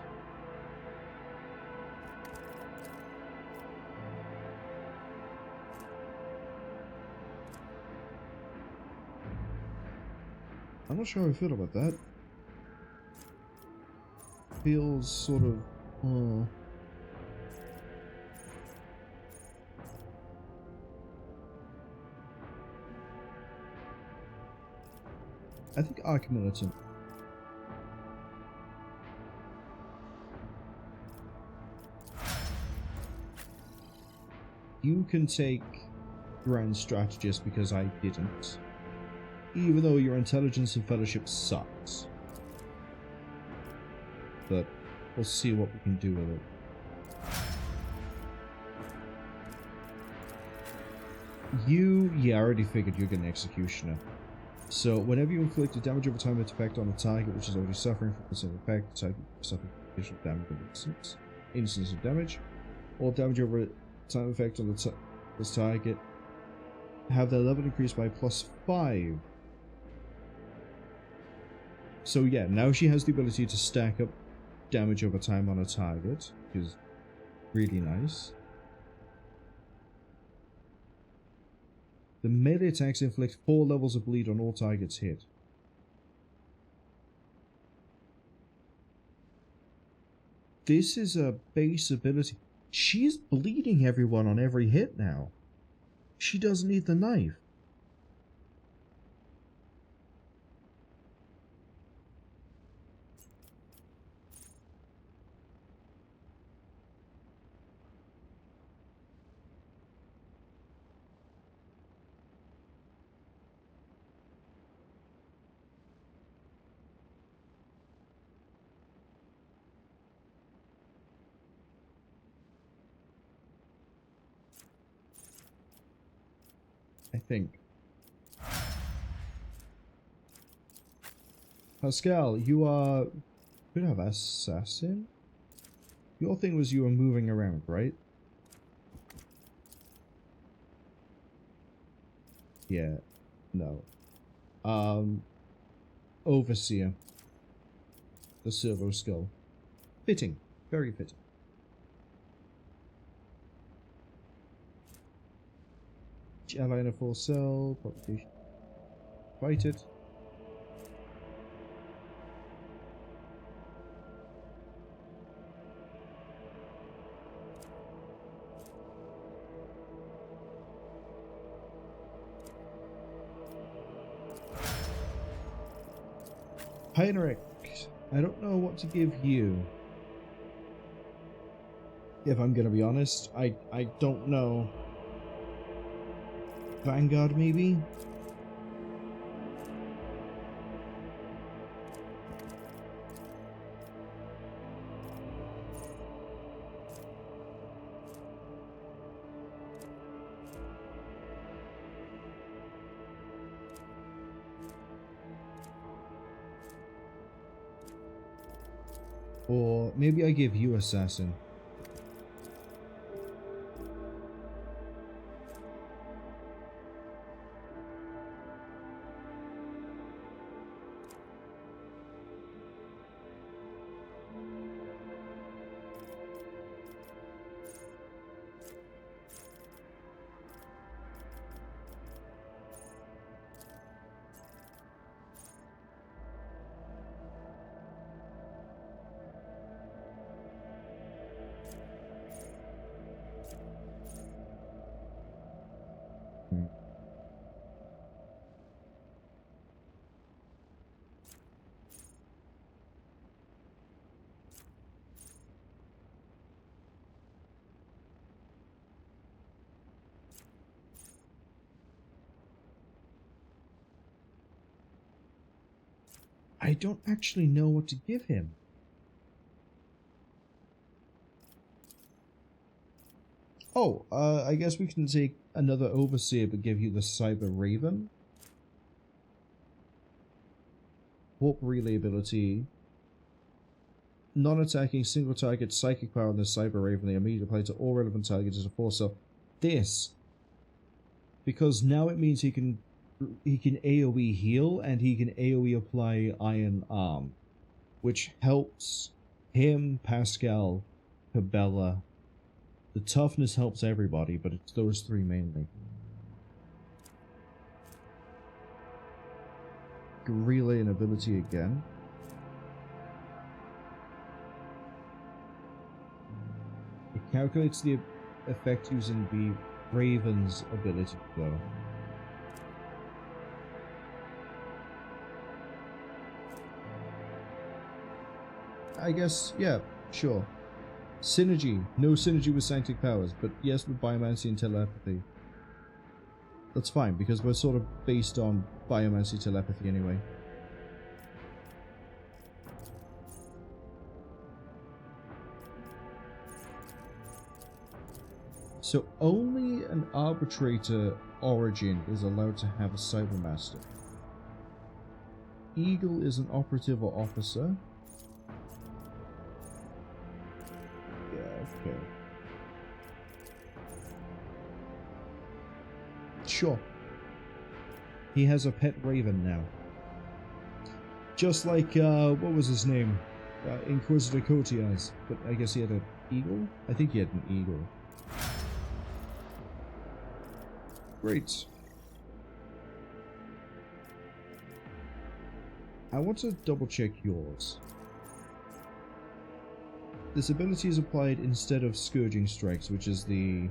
I'm not sure how I feel about that. Feels sort of... I think Arc Militant. You can take Grand Strategist because I didn't. Even though your intelligence and fellowship sucks. But we'll see what we can do with it. Yeah, I already figured you're getting Executioner. So, whenever you inflict a damage over time effect on a target which is already suffering from the same effect, the target suffers additional damage of instance of damage, or damage over time effect on this target, have their level increased by +5. So yeah, now she has the ability to stack up damage over time on a target, which is really nice. The melee attacks inflict 4 levels of bleed on all targets hit. This is a base ability. She's bleeding everyone on every hit now. She doesn't need the knife. I think. Pascal, you are... could have assassin? Your thing was you were moving around, right? Yeah. No. Overseer. The servo skull. Fitting. Very fitting. Ally in a full cell, propagation. Fight it. Heinrich, I don't know what to give you. If I'm gonna be honest, I don't know. Vanguard, maybe? Or maybe I give you Assassin. I don't actually know what to give him. Oh, I guess we can take another Overseer but give you the Cyber Raven. Warp Relay ability. Non-attacking single target psychic power on the Cyber Raven. They immediately apply to all relevant targets as a force cell. this. Because now it means he can AoE heal and he can AoE apply Iron Arm, which helps him, Pascal, Cabela. The toughness helps everybody, but it's those three mainly. Relay an ability again. It calculates the effect using the Raven's ability, though. I guess, yeah, sure. Synergy. No synergy with Sanctic Powers, but yes with Biomancy and Telepathy. That's fine, because we're sort of based on Biomancy Telepathy anyway. So only an Arbitrator Origin is allowed to have a Cybermaster. Eagle is an operative or officer. Yeah, okay. Sure. He has a pet raven now. Just like, what was his name? Inquisitor Cotias. But I guess he had an eagle? I think he had an eagle. Great. I want to double check yours. This ability is applied instead of Scourging Strikes, which is the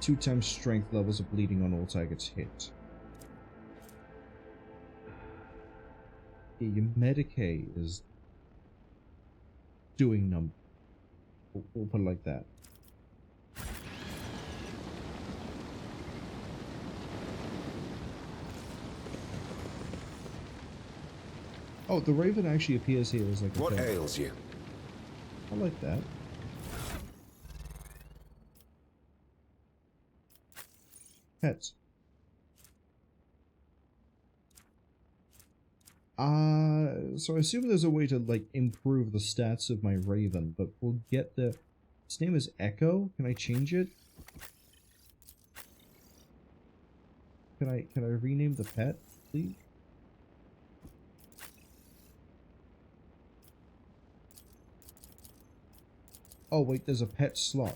2x strength levels of bleeding on all targets hit. Yeah, your Medicae is doing number. We'll put it like that. Oh, the Raven actually appears here as like a What thing. ails you? I like that. Pets. So I assume there's a way to like improve the stats of my Raven, but we'll get the... His name is Echo. Can I change it? Can I rename the pet, please? Oh wait, there's a pet slot.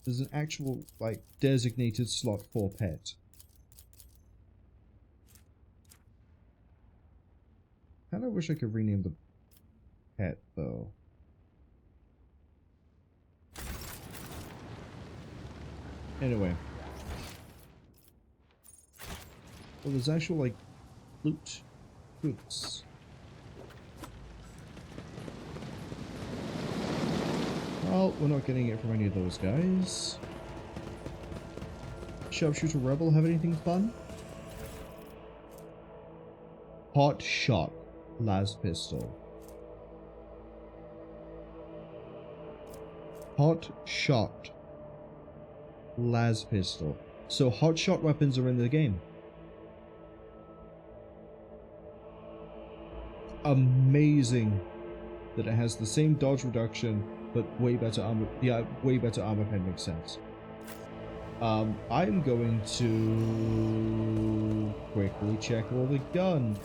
There's an actual, like, designated slot for pet. Kinda wish I could rename the pet, though. Anyway. Well, there's actual, like, loot. Boots. Well, we're not getting it from any of those guys. Sharpshooter Rebel have anything fun? Hot Shot Las Pistol. Hot Shot Las Pistol. So hot shot weapons are in the game. Amazing that it has the same dodge reduction but way better armor. Yeah, way better armor pen makes sense. I'm going to quickly check all the guns.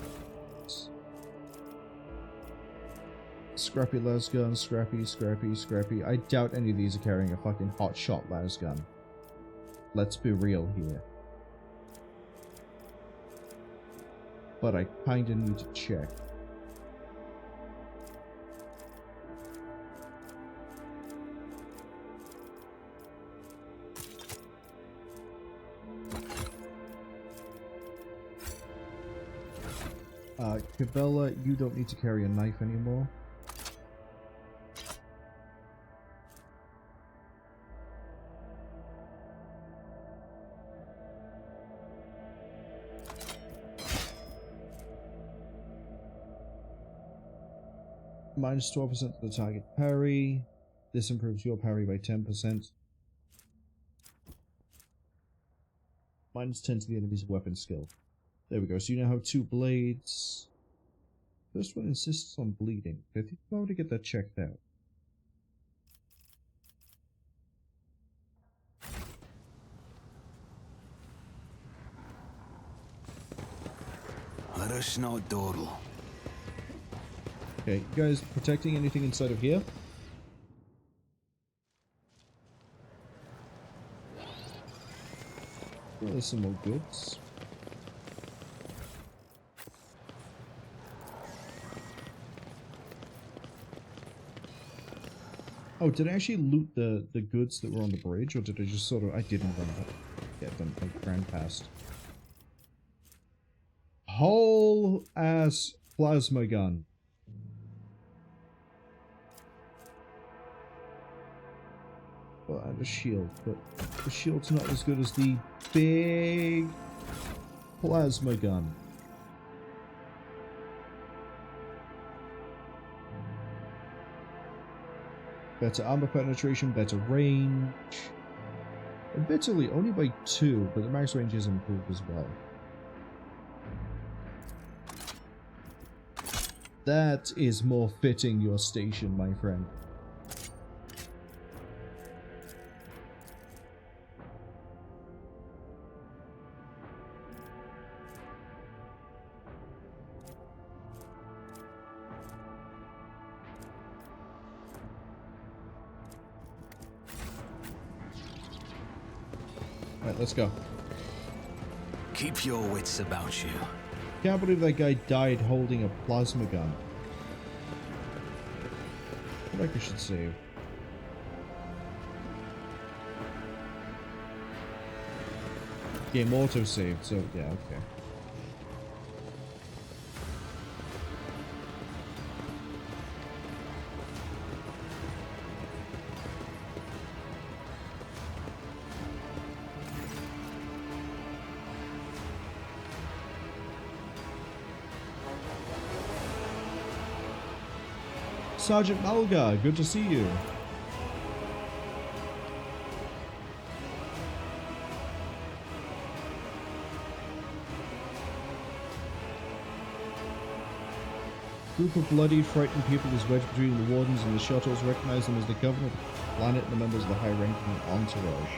Scrappy lasgun, scrappy. I doubt any of these are carrying a fucking hot shot lasgun. Let's be real here. But I kinda need to check. Cabela, you don't need to carry a knife anymore. Minus 12% to the target parry. This improves your parry by 10%. Minus 10 to the enemy's weapon skill. There we go, so you now have 2 blades. First one insists on bleeding. I think I want to get that checked out. Arus not dawdle. Okay, you guys protecting anything inside of here? Oh, there's some more goods. Oh, did I actually loot the goods that were on the bridge, or did I just sort of... I didn't get them, I ran past. Whole ass plasma gun. Well, and a shield, but the shield's not as good as the big plasma gun. Better armor penetration, better range. Admittedly, only by 2, but the max range is improved as well. That is more fitting your station, my friend. Alright, let's go. Keep your wits about you. Can't believe that guy died holding a plasma gun. I feel like I should save. Game auto saved, so yeah, okay. Sergeant Malga, good to see you. Group of bloodied, frightened people is wedged between the wardens and the shuttles. Recognize them as the governor of the planet and the members of the high-ranking entourage.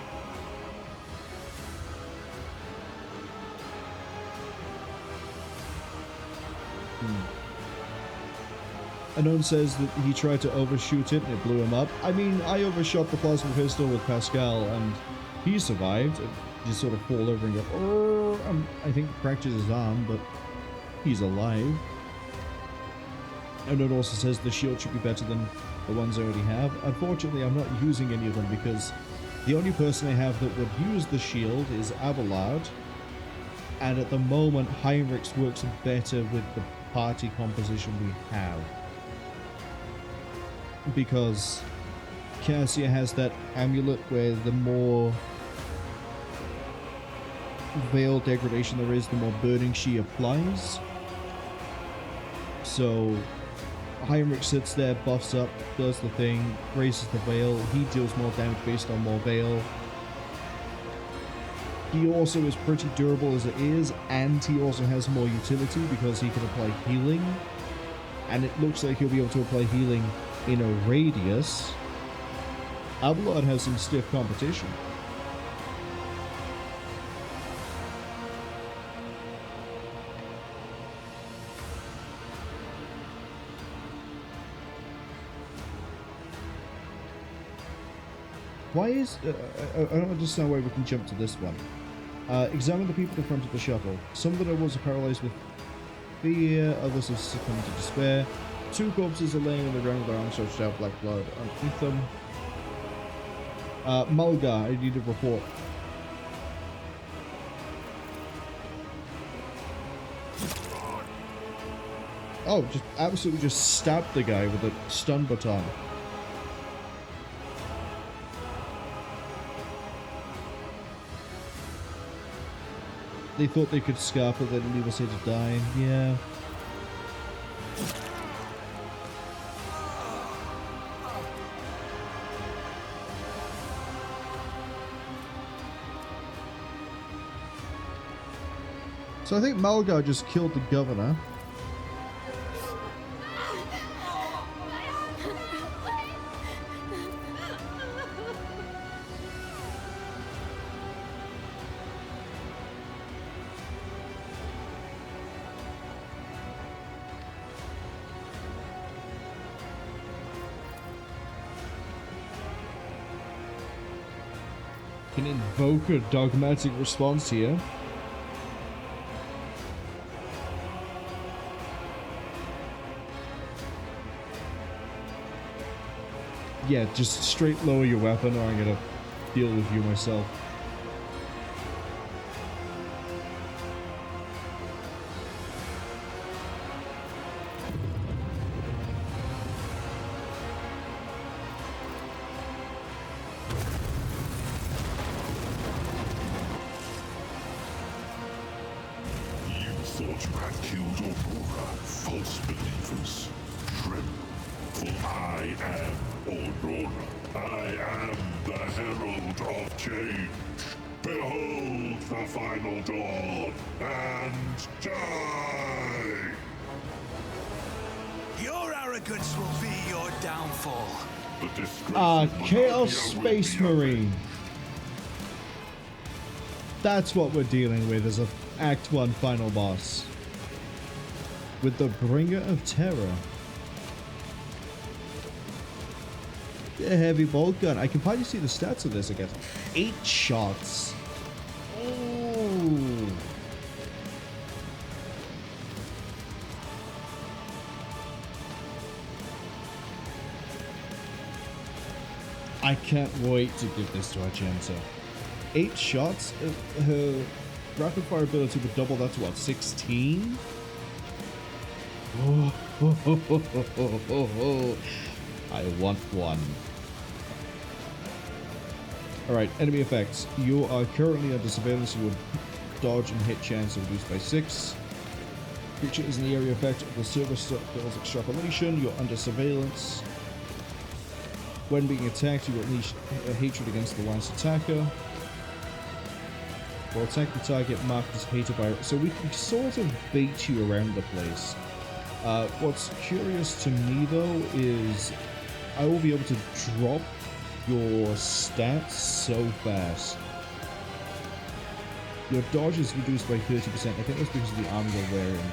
Anon says that he tried to overshoot it and it blew him up. I mean, I overshot the plasma pistol with Pascal and he survived. He just sort of fall over and go, oh, I think fractures his arm, but he's alive. Anon also says the shield should be better than the ones I already have. Unfortunately, I'm not using any of them because the only person I have that would use the shield is Abelard. And at the moment, Heinrichs works better with the party composition we have. Because Cassia has that amulet where the more veil degradation there is, the more burning she applies. So Heinrich sits there, buffs up, does the thing, raises the veil, he deals more damage based on more veil. He also is pretty durable as it is, and he also has more utility because he can apply healing. And it looks like he'll be able to apply healing in a radius. Abelard has some stiff competition. Why is... I don't understand why we can jump to this one. Examine the people in front of the shuttle. Some of the nobles are paralyzed with fear, others have succumbed to despair. 2 corpses are laying on the ground with their arms stretched out, black blood underneath them. Mulga, I need a report. Oh, just absolutely just stabbed the guy with a stun baton. They thought they could scarf it, then leave us here to die. Yeah. So I think Malgar just killed the governor. Can invoke a dogmatic response here. Yeah, just straight lower your weapon or I'm gonna deal with you myself. Thought you had killed Aurora, false believers. Shrimp. For I am Aurora. I am the herald of change. Behold the final dawn, and die! Your arrogance will be your downfall. The disgrace Chaos Space Marine. That's what we're dealing with as a Act 1 final boss. With the Bringer of Terror. The heavy bolt gun. I can probably see the stats of this, I guess. 8 shots. Oh. I can't wait to give this to Argenta. 8 shots? Her rapid fire ability would double that to what, 16? Oh, I want one. Alright, enemy effects. You are currently under surveillance. Your dodge and hit chance are reduced by 6. Creature is in the area effect of the Servitor's extrapolation. You're under surveillance. When being attacked, you will unleash hatred against the last attacker. Or attack the target marked as hated by... So we can sort of bait you around the place. What's curious to me, though, is I will be able to drop your stats so fast. Your dodge is reduced by 30%. I think that's because of the armor you're wearing.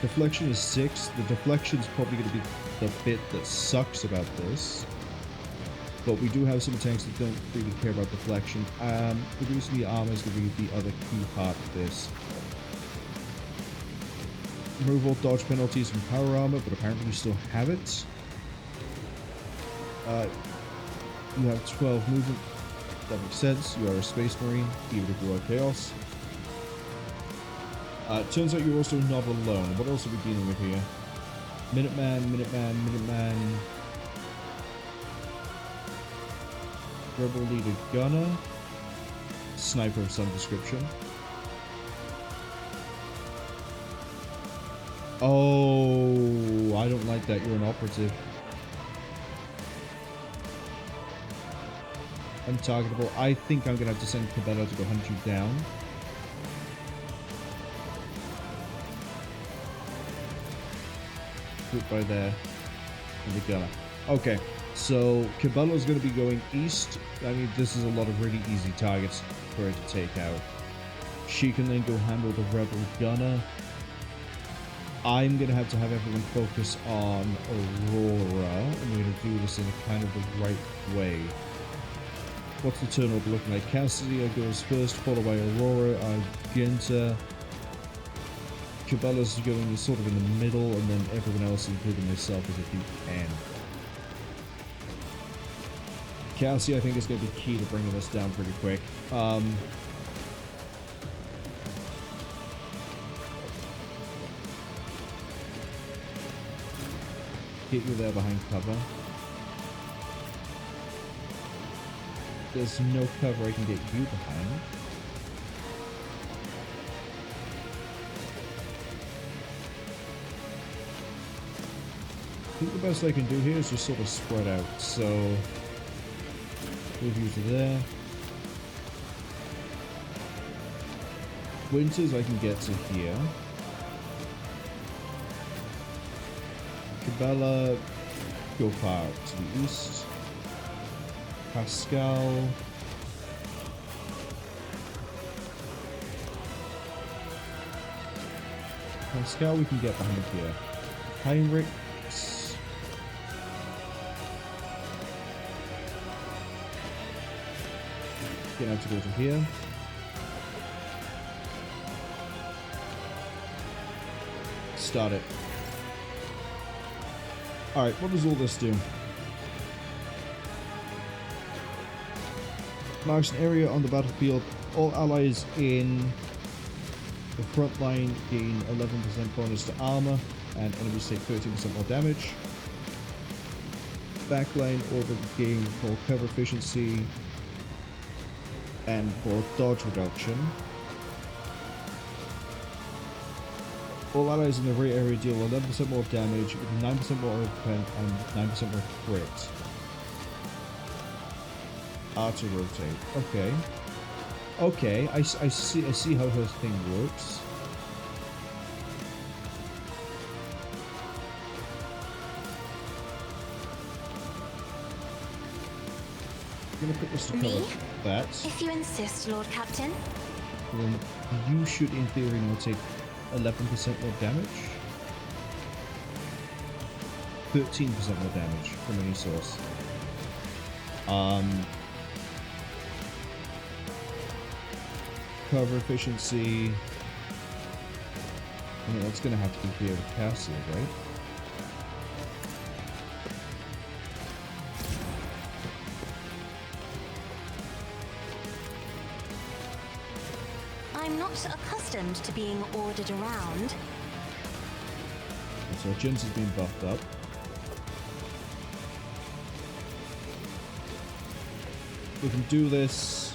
Deflection is 6. The deflection is probably going to be the bit that sucks about this. But we do have some tanks that don't really care about deflection. Reducing the armor is going to be the other key part of this. Remove all dodge penalties from power armor, but apparently you still have it. You have 12 movement. That makes sense. You are a Space Marine, even if you are Chaos. Turns out you're also not alone. What else are we dealing with here? Minuteman. Rebel leader gunner. Sniper of some description. Oh, I don't like that. You're an operative. Untargetable. I think I'm going to have to send Cabello to go hunt you down. Put by there. And the gunner. Okay, so Cabello's going to be going east. I mean, this is a lot of really easy targets for her to take out. She can then go handle the Rebel gunner. I'm going to have everyone focus on Aurora. And we're going to do this in kind of the right way. What's the turnover looking like? Cassidy goes first, followed by Aurora, Argenta. Cabela's going sort of in the middle, and then everyone else, including myself, is at the end. Cassie, I think, is going to be key to bringing this down pretty quick. Get you there behind cover. There's no cover I can get you behind. I think the best I can do here is just sort of spread out. So, move you to there. Winters I can get to here. Cabela, go far to the east. Pascal. Pascal we can get behind here. Heinrich. Gonna have to go to here. Start it. Alright, what does all this do? Marks an area on the battlefield. All allies in the front line gain 11% bonus to armor, and enemies take 13% more damage. Backline over the game for cover efficiency and for dodge reduction. All allies in the rear area deal 11% more damage with 9% more overpen and 9% more crit. To rotate. Okay. Okay, I see how her thing works. I'm gonna put this to cover that. If you insist, Lord Captain. Then you should, in theory, now take 11% more damage. 13% more damage from any source. Cover efficiency. I mean, that's gonna have to be here with Castle, right? I'm not accustomed to being ordered around. So Jins has been buffed up. We can do this.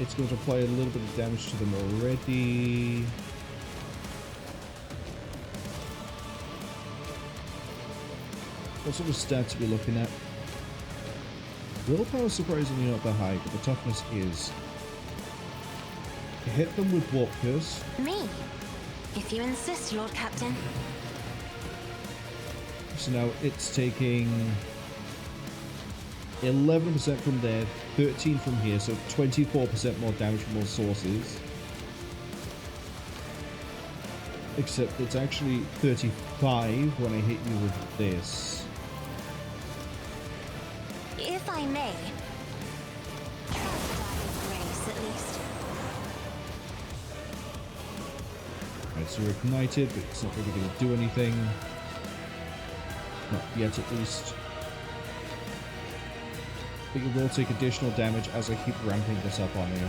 It's going to apply a little bit of damage to them already. What sort of stats are we looking at? Willpower is surprisingly not that high, but the toughness is. Hit them with Warp Curse. Me? If you insist, Lord Captain. So now it's taking 11% from there, 13 from here, so 24% more damage from all sources. Except it's actually 35 when I hit you with this. If I may. Grace, at least. Right, so we're ignited, but it's not really going to do anything. Not yet, at least. But you will take additional damage as I keep ramping this up on you.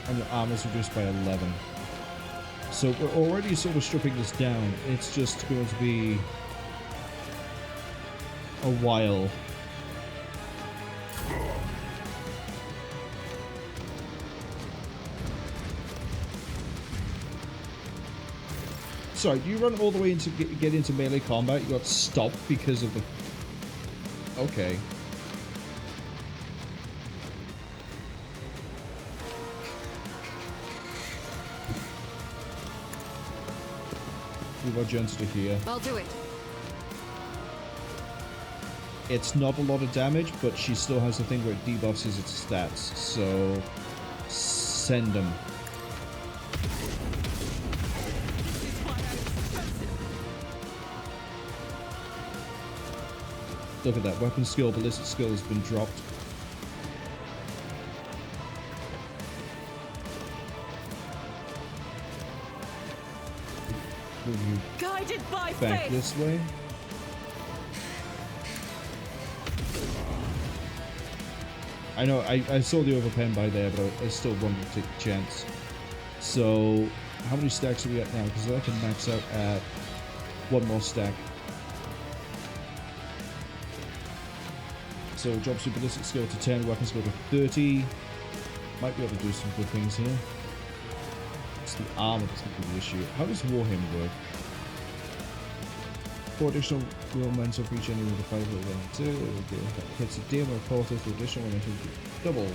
And your armor's reduced by 11. So we're already sort of stripping this down. It's just going to be a while. Sorry, do you run all the way into get into melee combat? You got stopped because of the... Okay. Move our Jens to here. I'll do it. It's not a lot of damage, but she still has the thing where it debuffs its stats, so... Send them. Look at that, weapon skill, ballistic skill has been dropped. Move you Guided by back faith. this way. I know, I saw the overpen by there, but I still wanted to take a chance. So, how many stacks are we at now? Because I can max out at one more stack. So it drops your ballistic skill to 10, weapon skill to 30. Might be able to do some good things here. It's the armor that's going to be the issue. How does Warhammer work? 4 additional momentum for each enemy with a 5 level 2. Hits a deal of forces with additional momentum doubles.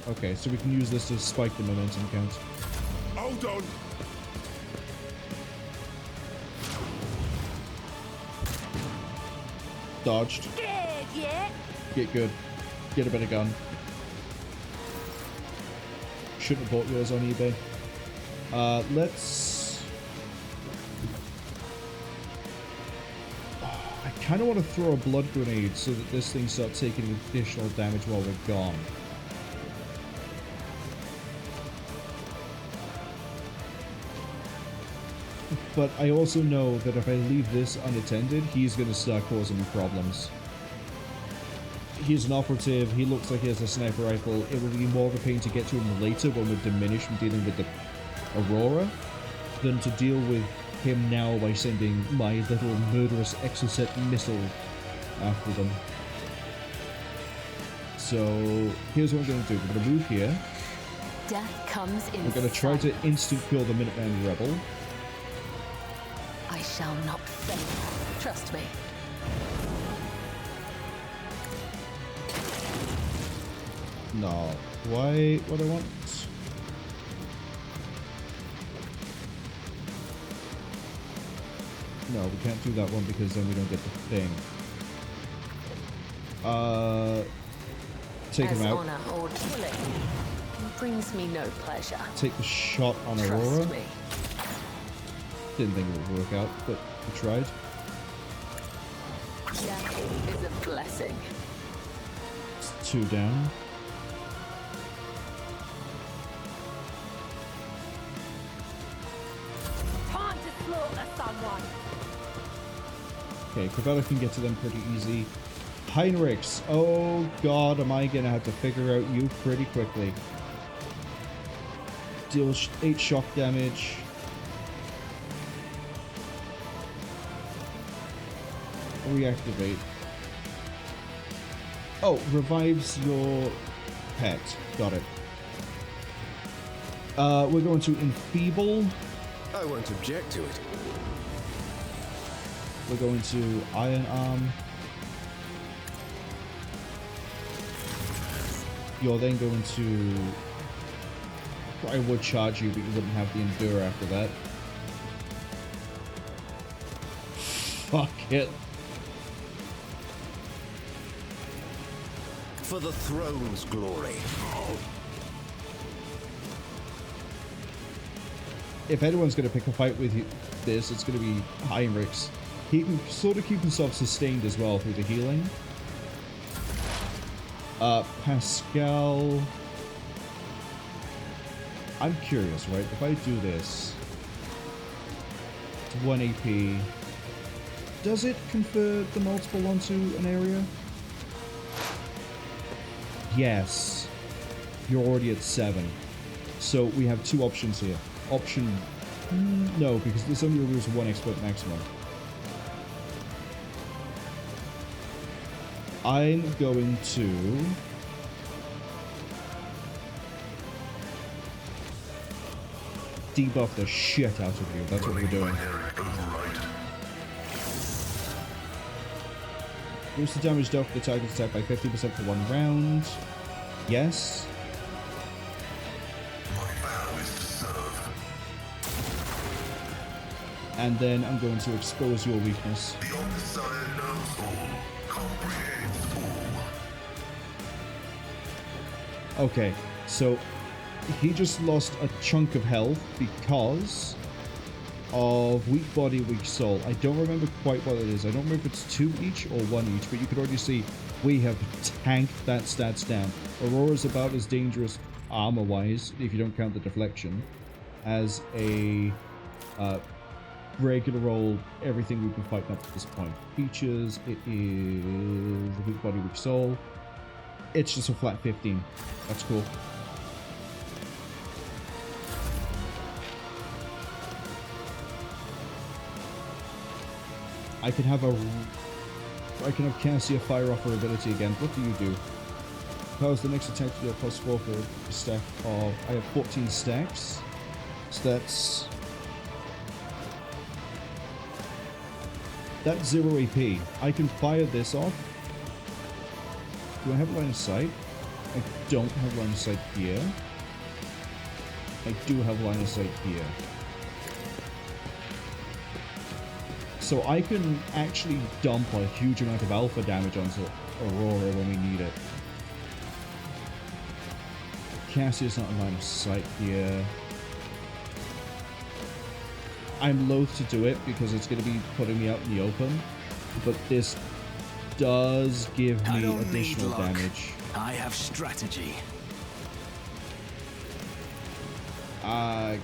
Okay, so we can use this to spike the momentum count. Hold on. Dodged. Good, yeah. Get good. Get a better gun. Shouldn't have bought yours on eBay. Let's... I kind of want to throw a blood grenade so that this thing starts taking additional damage while we're gone. But I also know that if I leave this unattended, he's going to start causing me problems. He's an operative, he looks like he has a sniper rifle. It will be more of a pain to get to him later when we're diminished from dealing with the Aurora than to deal with him now by sending my little murderous exocet missile after them. So here's what I'm going to do. We're going to move here. Death comes in. We're going to try to instant kill the Minuteman Rebel. I shall not fail. Trust me. No. Why? What I want? No, we can't do that one because then we don't get the thing. Take him out. Honor or killing brings me no pleasure. Take the shot on Aurora. Trust me. Didn't think it would work out, but we tried. Death is a blessing. It's 2 down. Time to slaughter someone. Okay, Cravella can get to them pretty easy. Heinrichs, oh god, am I gonna have to figure out you pretty quickly. Deal 8 shock damage. Reactivate. Oh, revives your pet. Got it. We're going to Enfeeble. I won't object to it. We're going to Iron Arm. You're then going to... I would charge you, but you wouldn't have the Endure after that. Fuck it. For the throne's glory. If anyone's going to pick a fight with you, this, it's going to be Heinrichs. He can sort of keep himself sustained as well through the healing. Pascal... I'm curious, right? If I do this... It's 1 AP... Does it confer the multiple onto an area? Yes. You're already at 7. So we have 2 options here. Option... No, because this only removes 1 expert maximum. I'm going to... debuff the shit out of you. That's what we're doing. Boost the damage dealt for the target attack by 50% for 1 round. Yes. And then I'm going to expose your weakness. The Omnissiah knows all, comprehends all. Okay, so he just lost a chunk of health because of weak body, weak soul. I don't remember quite what it is. I don't remember if it's 2 each or 1 each, but you could already see we have tanked that stats down. Aurora's about as dangerous armor-wise, if you don't count the deflection, as a regular old everything we've been fighting up to this point. Features, it is weak body, weak soul. It's just a flat 15. That's cool. I can have Cassia fire off her ability again. What do you do? Powers the next attack to do a +4 for a stack of... I have 14 stacks. So that's 0 AP. I can fire this off. Do I have line of sight? I don't have line of sight here. I do have line of sight here. So I can actually dump a huge amount of alpha damage onto Aurora when we need it. Cassia's not in line of sight here. I'm loath to do it because it's going to be putting me out in the open, but this does give me additional damage. I have strategy.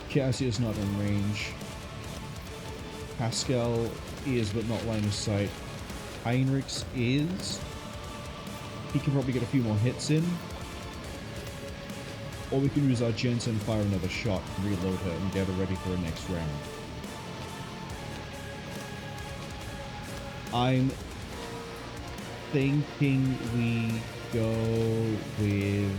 Cassius not in range. Pascal is, but not line of sight. Heinrichs is. He can probably get a few more hits in. Or we can use our Argenta and fire another shot, and reload her, and get her ready for her next round. I'm thinking we go with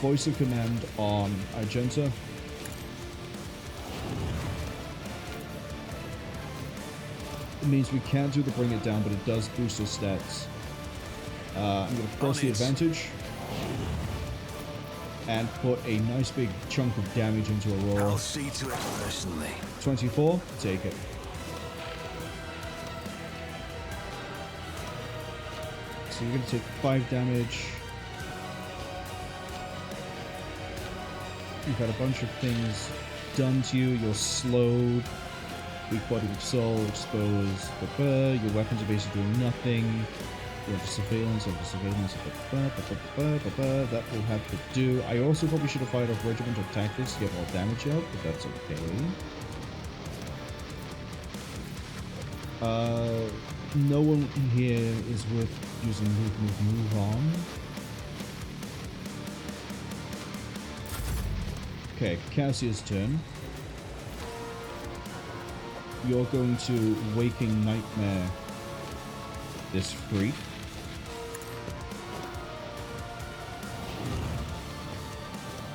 voice of command on Argenta. It means we can't do the bring it down, but it does boost her stats. I'm going to press the advantage and put a nice big chunk of damage into Aurora. I'll see to it personally. 24, take it. So you're going to take 5 damage. You've had a bunch of things done to you. You're slowed. Weak body, weak soul, exposed. Your weapons are basically doing nothing. You're under surveillance, that will have to do. I also probably should have fired off Regiment of Tactics to get more damage out, but that's okay. No one here is worth using move on. Okay, Cassia's turn. You're going to Waking Nightmare this freak.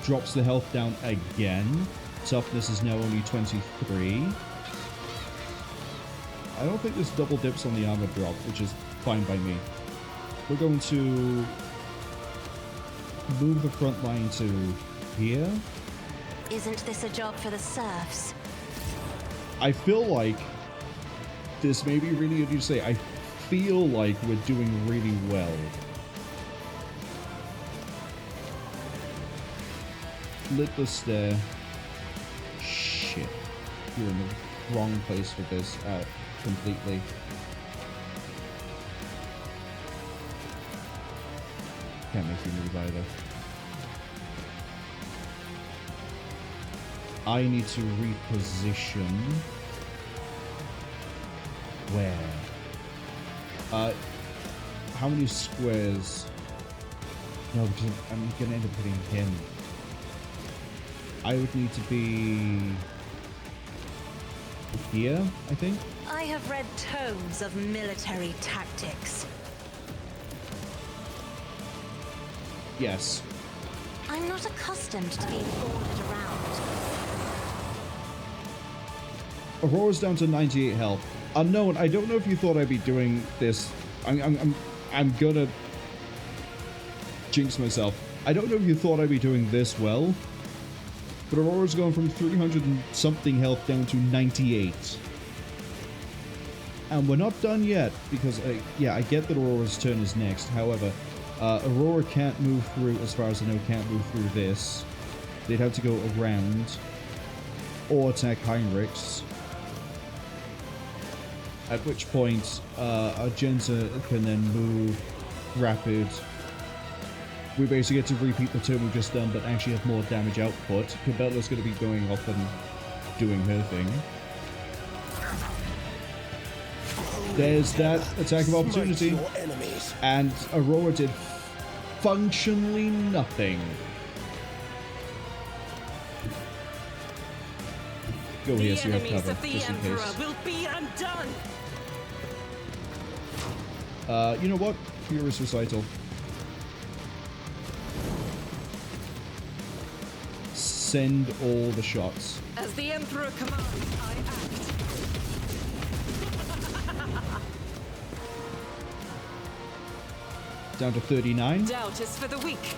Drops the health down again. Toughness is now only 23. I don't think this double dips on the armor drop, which is fine by me. We're going to move the front line to here. Isn't this a job for the serfs? I feel like this may be really good to say. I feel like we're doing really well. Litless there. Shit. You're in the wrong place for this completely. Can't make you move either. I need to reposition. Where? How many squares? No, because I'm gonna end up hitting him. I would need to be here, I think. I have read tomes of military tactics. Yes. I'm not accustomed to being ordered around. Aurora's down to 98 health. Unknown, I don't know if you thought I'd be doing this. I'm gonna jinx myself. I don't know if you thought I'd be doing this well. But Aurora's going from 300 and something health down to 98. And we're not done yet, because, yeah, I get that Aurora's turn is next. However, Aurora can't move through, as far as I know, can't move through this. They'd have to go around. Or attack Heinrichs. At which point, Argenta can then move rapid. We basically get to repeat the turn we've just done, but actually have more damage output. Cabella's going to be going off and doing her thing. There's that attack of opportunity. And Aurora did functionally nothing. Go here so you have cover, just in case. Will be undone. You know what? Furious Recital. Send all the shots. As the Emperor commands, I act. Down to 39. Doubt is for the weak.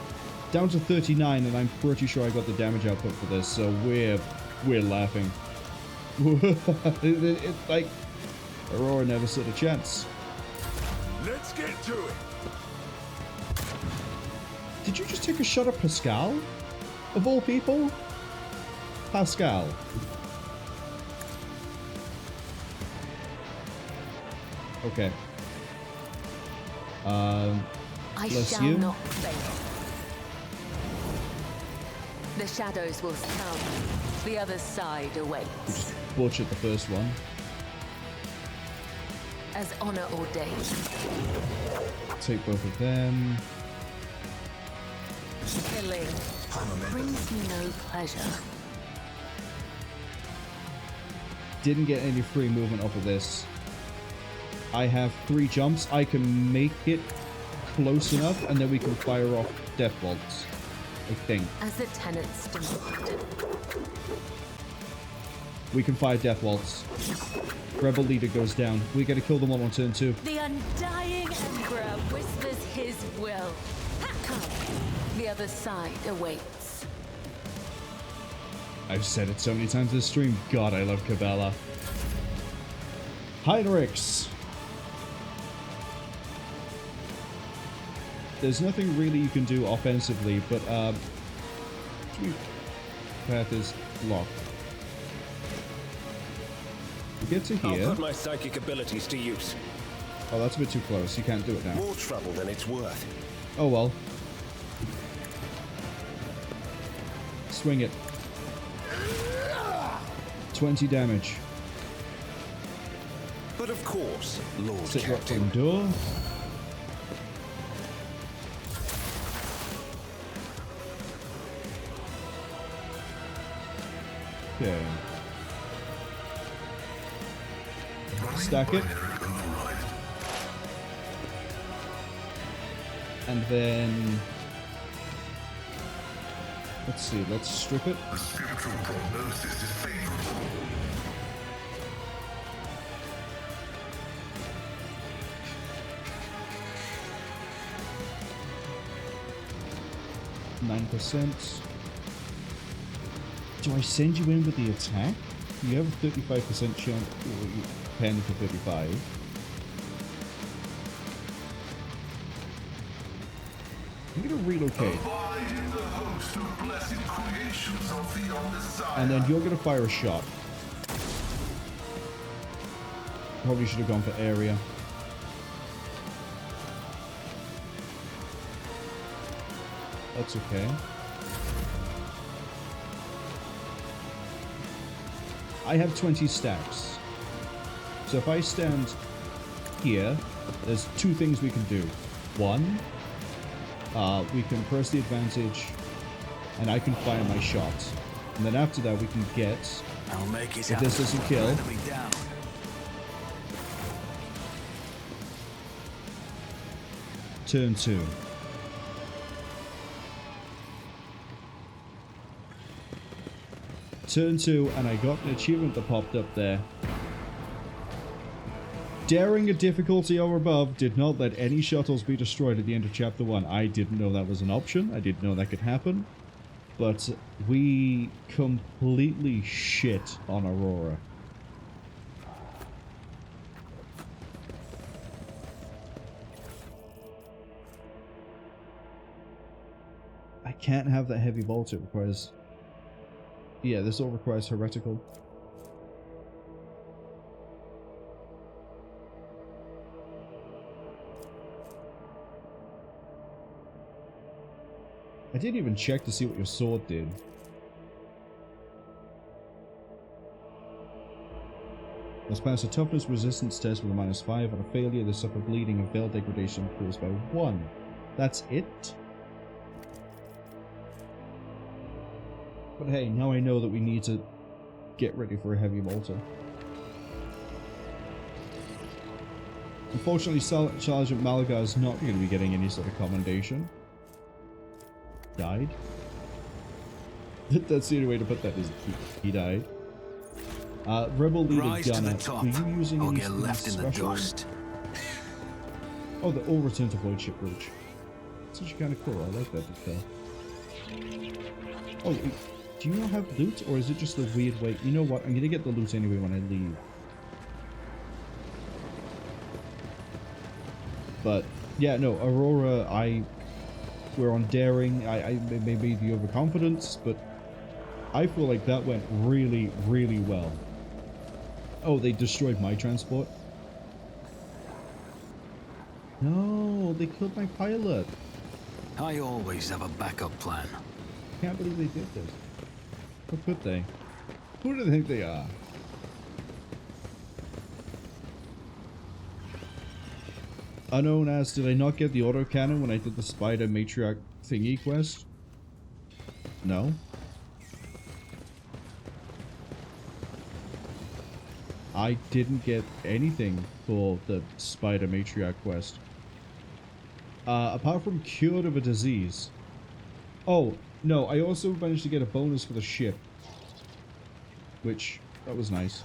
Down to 39, and I'm pretty sure I got the damage output for this, so we're laughing. It's like Aurora never stood a chance. Let's get to it. Did you just take a shot at Pascal? Of all people? Pascal. Okay. I bless shall you. not fail. The shadows will come. The other side awaits. Just butchered the first one. As honor ordained. Take both of them. Killing brings me no pleasure. Didn't get any free movement off of this. I have 3 jumps. I can make it close enough, and then we can fire off death bolts. I think. As the tenants demand. We can fire death bolts. Rebel leader goes down. We gotta kill them all on turn 2. The undying Emperor whispers his will. Come. The other side awaits. I've said it so many times this stream. God, I love Cabela. Heinrichs. There's nothing really you can do offensively, but path is locked. We get to here. I'll put my psychic abilities to use. Oh, that's a bit too close. You can't do it now. More trouble than it's worth. Oh well. Swing it. 20 damage. But of course, Lord Sit right Captain. on door. Okay. Stack it. And then... let's see, let's strip it. The spiritual prognosis is favorable. %. Do I send you in with the attack? You have a 35% chance. Or you pen for 35. I'm gonna relocate. And then you're gonna fire a shot. Probably should have gone for area. That's okay. I have 20 stacks. So if I stand here, there's 2 things we can do. One, we can press the advantage, and I can fire my shot. And then after that, we can get... I'll make it if this doesn't kill... Turn 2. Turn 2, and I got an achievement that popped up there. Daring a difficulty or above, did not let any shuttles be destroyed at the end of Chapter 1. I didn't know that was an option. I didn't know that could happen. But we completely shit on Aurora. I can't have that heavy bolt. It requires... yeah, this all requires heretical. I didn't even check to see what your sword did. Must pass a toughness resistance test with a -5. On a failure, they suffer bleeding and veil degradation improves by 1. That's it? But hey, now I know that we need to get ready for a heavy bolter. Unfortunately, Sergeant Malaga is not going to be getting any sort of commendation. Died? That's the only way to put that, is he died. Rebel leader Rise to the Gunner, top, were you using or any get left in the special... dust. Oh, they all return to Voidship Bridge. It's actually kind of cool, I like that detail. Oh, do you not have loot, or is it just a weird way? You know what, I'm gonna get the loot anyway when I leave. But, yeah, no, Aurora, we're on daring. I maybe the overconfidence, but I feel like that went really, really well. Oh, they destroyed my transport. No, they killed my pilot. I always have a backup plan. Can't believe they did this. How could they? Who do they think they are? Unknown as, did I not get the autocannon when I did the Spider Matriarch thingy quest? No. I didn't get anything for the Spider Matriarch quest. Apart from cured of a disease. Oh, no, I also managed to get a bonus for the ship. Which, that was nice.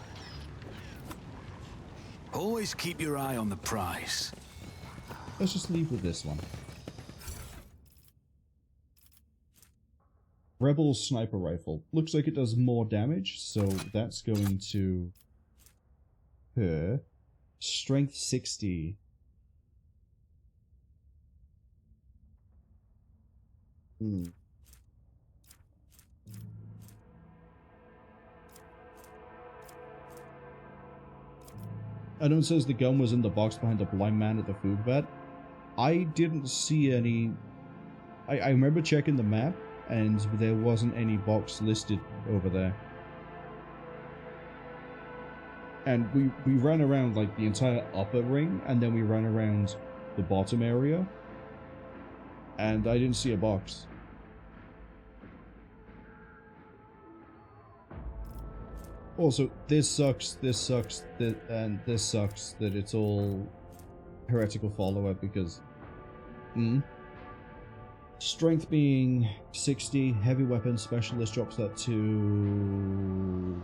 Always keep your eye on the prize. Let's just leave with this one. Rebel Sniper Rifle. Looks like it does more damage, so that's going to... her. Strength 60. Unknown says the gun was in the box behind the blind man at the food vat. I didn't see any... I remember checking the map, and there wasn't any box listed over there. And we ran around like the entire upper ring, and then we ran around the bottom area, and I didn't see a box. Also, this sucks, and this sucks that it's all heretical follow-up because... Strength being 60, heavy weapon specialist drops that to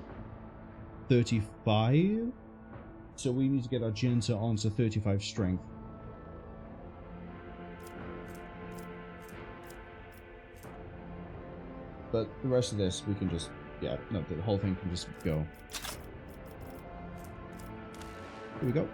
35. So we need to get our Jinta onto 35 strength. But the rest of this, we can just... yeah, no, the whole thing can just go. Here we go.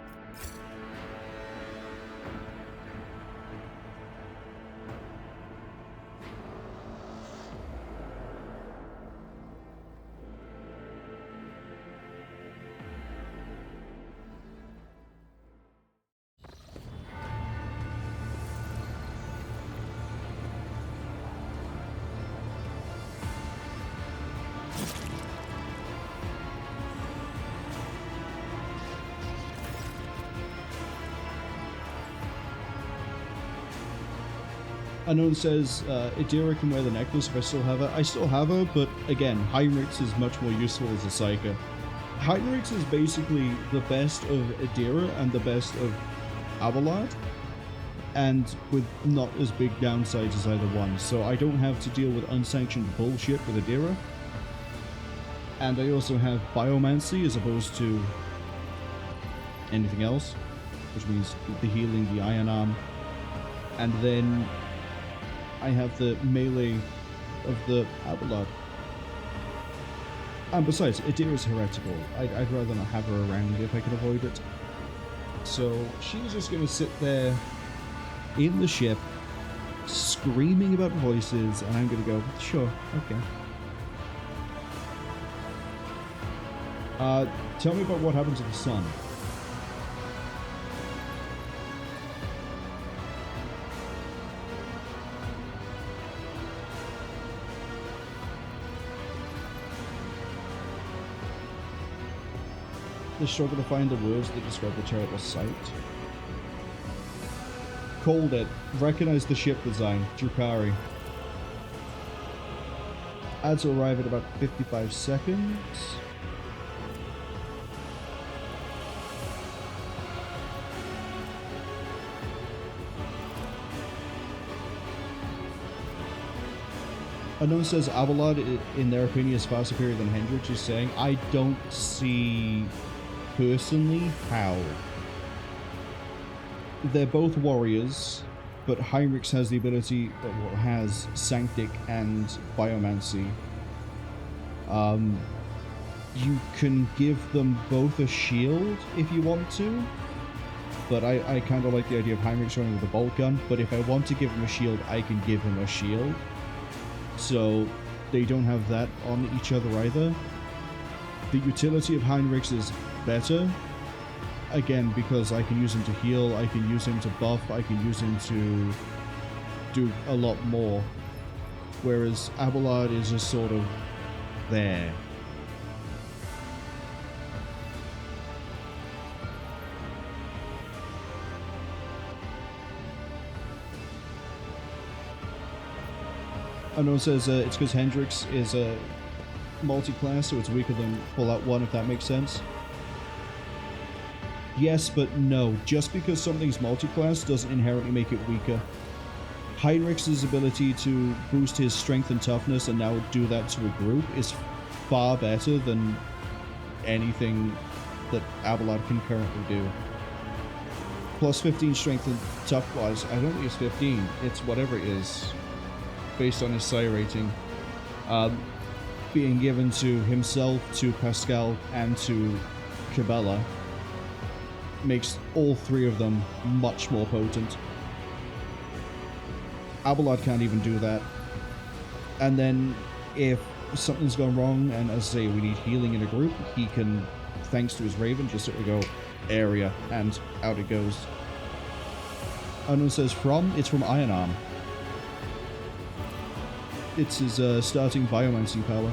Unknown says, Idira can wear the necklace if I still have her. I still have her, but again, Heinrichs is much more useful as a Psyker. Heinrichs is basically the best of Idira and the best of Abelard, and with not as big downsides as either one, so I don't have to deal with unsanctioned bullshit with Idira. And I also have Biomancy as opposed to anything else, which means the healing, the Iron Arm, and then I have the melee of the Abelard. And besides, Idira's heretical. I'd rather not have her around if I can avoid it. So she's just going to sit there in the ship, screaming about voices, and I'm going to go, sure, okay. Tell me about what happened to the sun. They struggle to find the words that describe the terrible sight. Called it. Recognize the ship design. Drukari. Ads will arrive at about 55 seconds. Unknown says Abelard, in their opinion, is far superior than Hendrix is saying. I don't see personally how. They're both warriors, but Heinrichs has the ability, well, has Sanctic and Biomancy. You can give them both a shield if you want to, but I kind of like the idea of Heinrichs running with a bolt gun, but if I want to give him a shield, I can give him a shield. So they don't have that on each other either. The utility of Heinrichs is better, again, because I can use him to heal, I can use him to buff, I can use him to do a lot more. Whereas Abelard is just sort of there. Unknown says it's because Hendrix is a multi-class, so it's weaker than Fallout 1, if that makes sense. Yes, but no. Just because something's multi-class doesn't inherently make it weaker. Heinrich's ability to boost his strength and toughness and now do that to a group is far better than anything that Abelard can currently do. Plus 15 strength and tough-wise, I don't think it's 15, it's whatever it is, based on his psi rating. Being given to himself, to Pascal, and to Cabela makes all three of them much more potent. Abelard can't even do that. And then if something's gone wrong, and as I say, we need healing in a group, he can, thanks to his Raven, just sort of go area, and out it goes. Unknown says it's from Iron Arm. It's his starting biomancing power.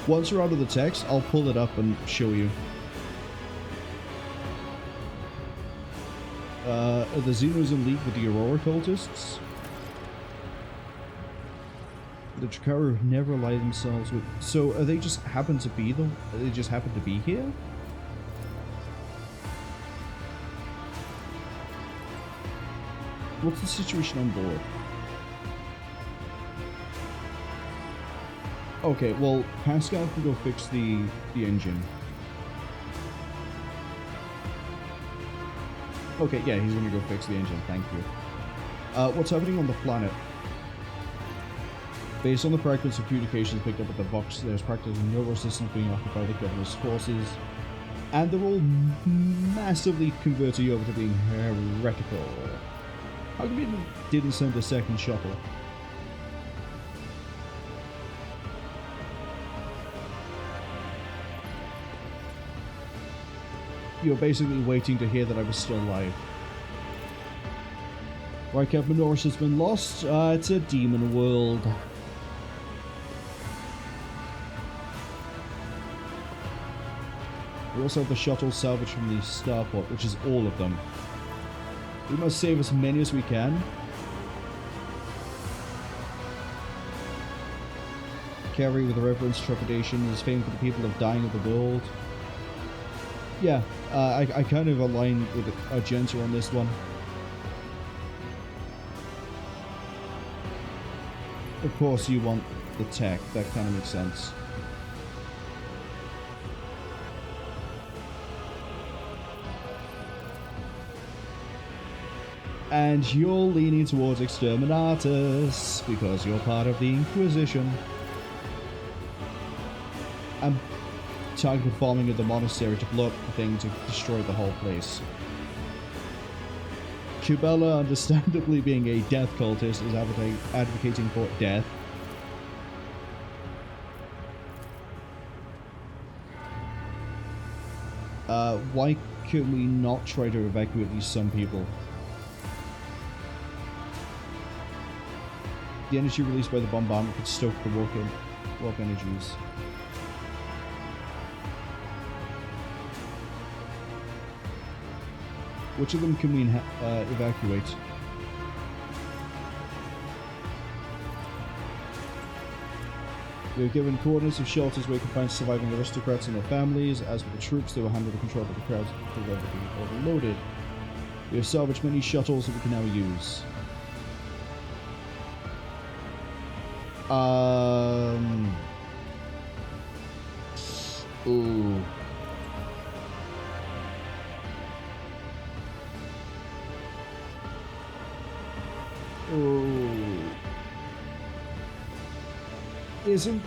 Once we're out of the text, I'll pull it up and show you. Are the Xenos in league with the Aurora cultists? The Drakkari never ally themselves with... So, are they just happen to be them? They just happen to be here? What's the situation on board? Okay, well, Pascal can go fix the engine. Okay, yeah, he's gonna go fix the engine, thank you. What's happening on the planet? Based on the fragments of communications picked up at the Vox, there's practically no resistance being offered by the governor's forces, and they're all massively converting over to being heretical. How come you didn't send a second shuttle? You're basically waiting to hear that I was still alive. Rykad Minoris has been lost. It's a demon world. We also have the shuttle salvaged from the Starport, which is all of them. We must save as many as we can. Carry with reverence, trepidation, is famed for the people of dying of the world. Yeah, I kind of align with Argenta on this one. Of course you want the tech, that kind of makes sense. And you're leaning towards Exterminatus, because you're part of the Inquisition. I'm targeted bombing of the monastery to blow up the thing to destroy the whole place. Cabela, understandably being a death cultist, is advocating for death. Why can we not try to evacuate at least some people? The energy released by the bombardment could stoke the warp energies. Which of them can we evacuate? We are given coordinates of shelters where we can find surviving aristocrats and their families. As for the troops, they will handle the control of the crowds to be overloaded. We have salvaged many shuttles that we can now use. Ooh. Isn't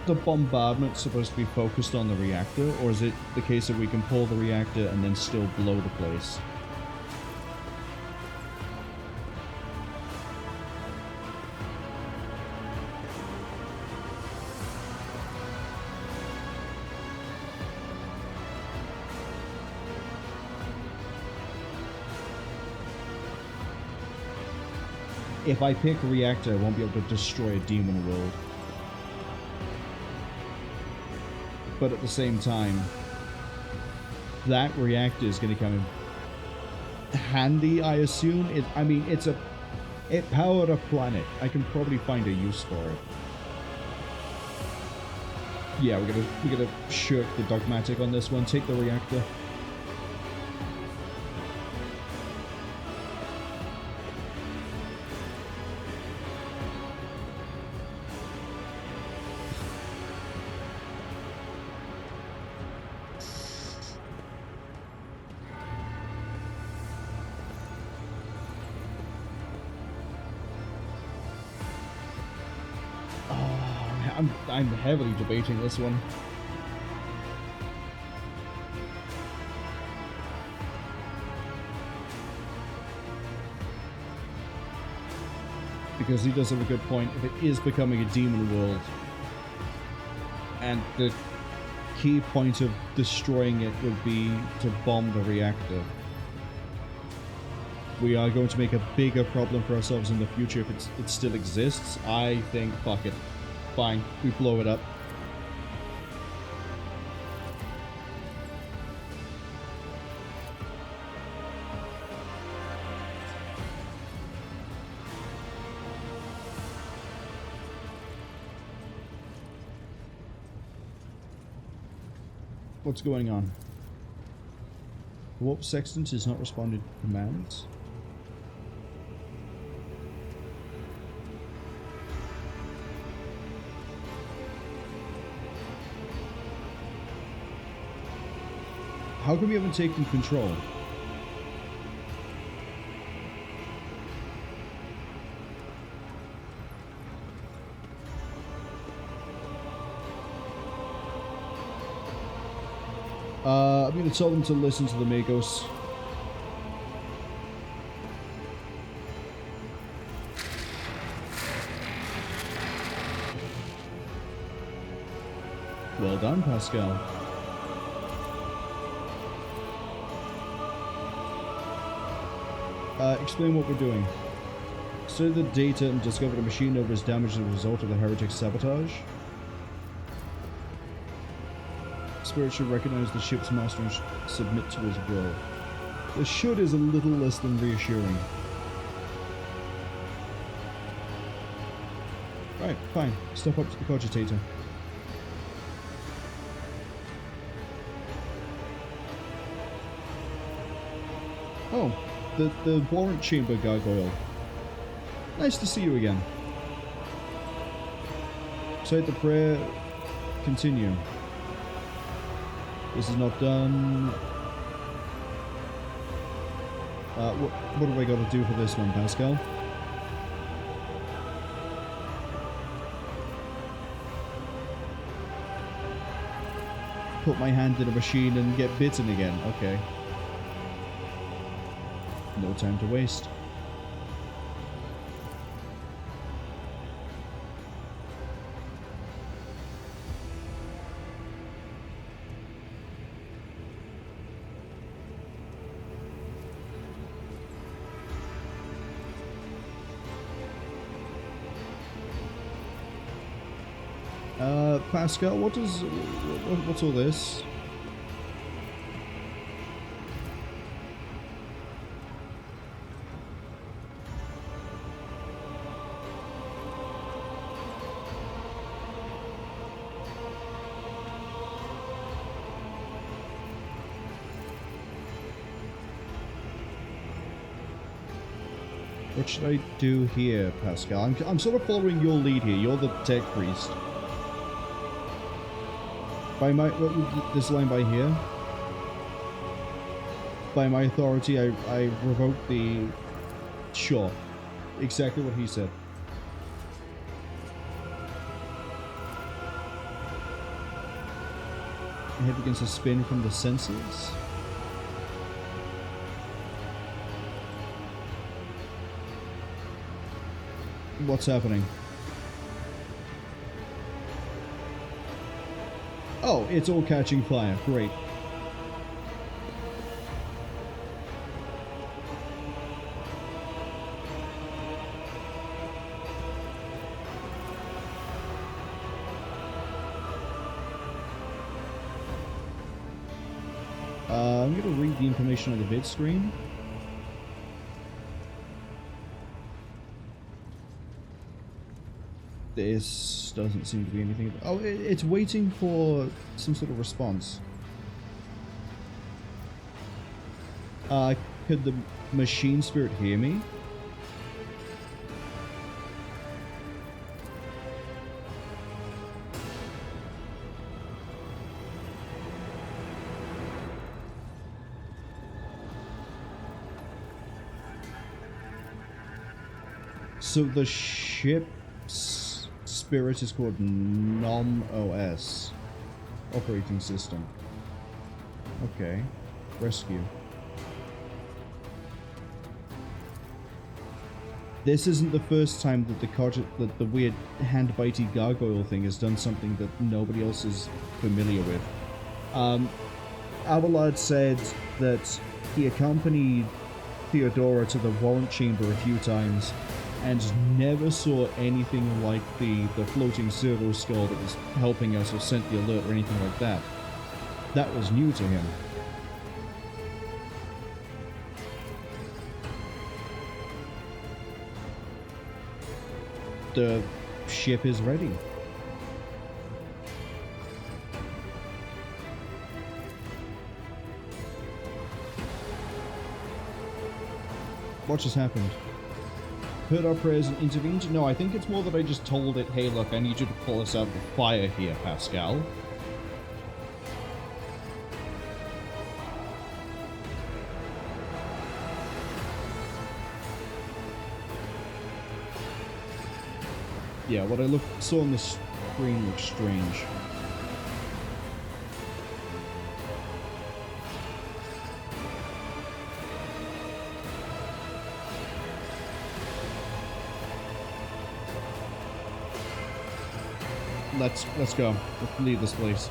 the bombardment supposed to be focused on the reactor, or is it the case that we can pull the reactor and then still blow the place? if I pick Reactor, I won't be able to destroy a demon world. But at the same time, that Reactor is going to come in handy, I assume. It powered a planet. I can probably find a use for it. Yeah, we're gonna shirk the dogmatic on this one. Take the Reactor. I'm heavily debating this one. Because he does have a good point. If it is becoming a demon world, and the key point of destroying it would be to bomb the reactor, we are going to make a bigger problem for ourselves in the future if it still exists. I think, fuck it. Fine, we blow it up. What's going on? The warp sextant is not responding to commands. How come we haven't taken control? I'm going to tell them to listen to the Magos. Well done, Pascal. Explain what we're doing. Study the data and discover the machine node was damaged as a result of the heretic sabotage. Spirit should recognize the ship's master and submit to his will. The should is a little less than reassuring. Right, fine. Step up to the cogitator. Oh. The warrant chamber gargoyle. Nice to see you again. Recite the prayer. Continue. This is not done. What have I got to do for this one, Pascal? Put my hand in a machine and get bitten again. Okay. No time to waste. Pascal, what's all this? What should I do here, Pascal? I'm sort of following your lead here. You're the tech priest. By my... this line by here? By my authority, I revoke the... Sure. Exactly what he said. Head begins to spin from the senses. What's happening? Oh, it's all catching fire. Great. I'm going to read the information on the vid screen. This doesn't seem to be anything. Oh, it's waiting for some sort of response. Could the machine spirit hear me? So the ship's spirit is called NOM-OS. Operating system. Okay. Rescue. This isn't the first time that the weird hand-bitey gargoyle thing has done something that nobody else is familiar with. Abelard said that he accompanied Theodora to the warrant chamber a few times and never saw anything like the floating servo skull that was helping us or sent the alert or anything like that. That was new to him. The ship is ready. What just happened? Heard our prayers and intervened? No, I think it's more that I just told it, hey look, I need you to pull us out of the fire here, Pascal. Yeah, what I saw on the screen looks strange. Let's go. Let's leave this place.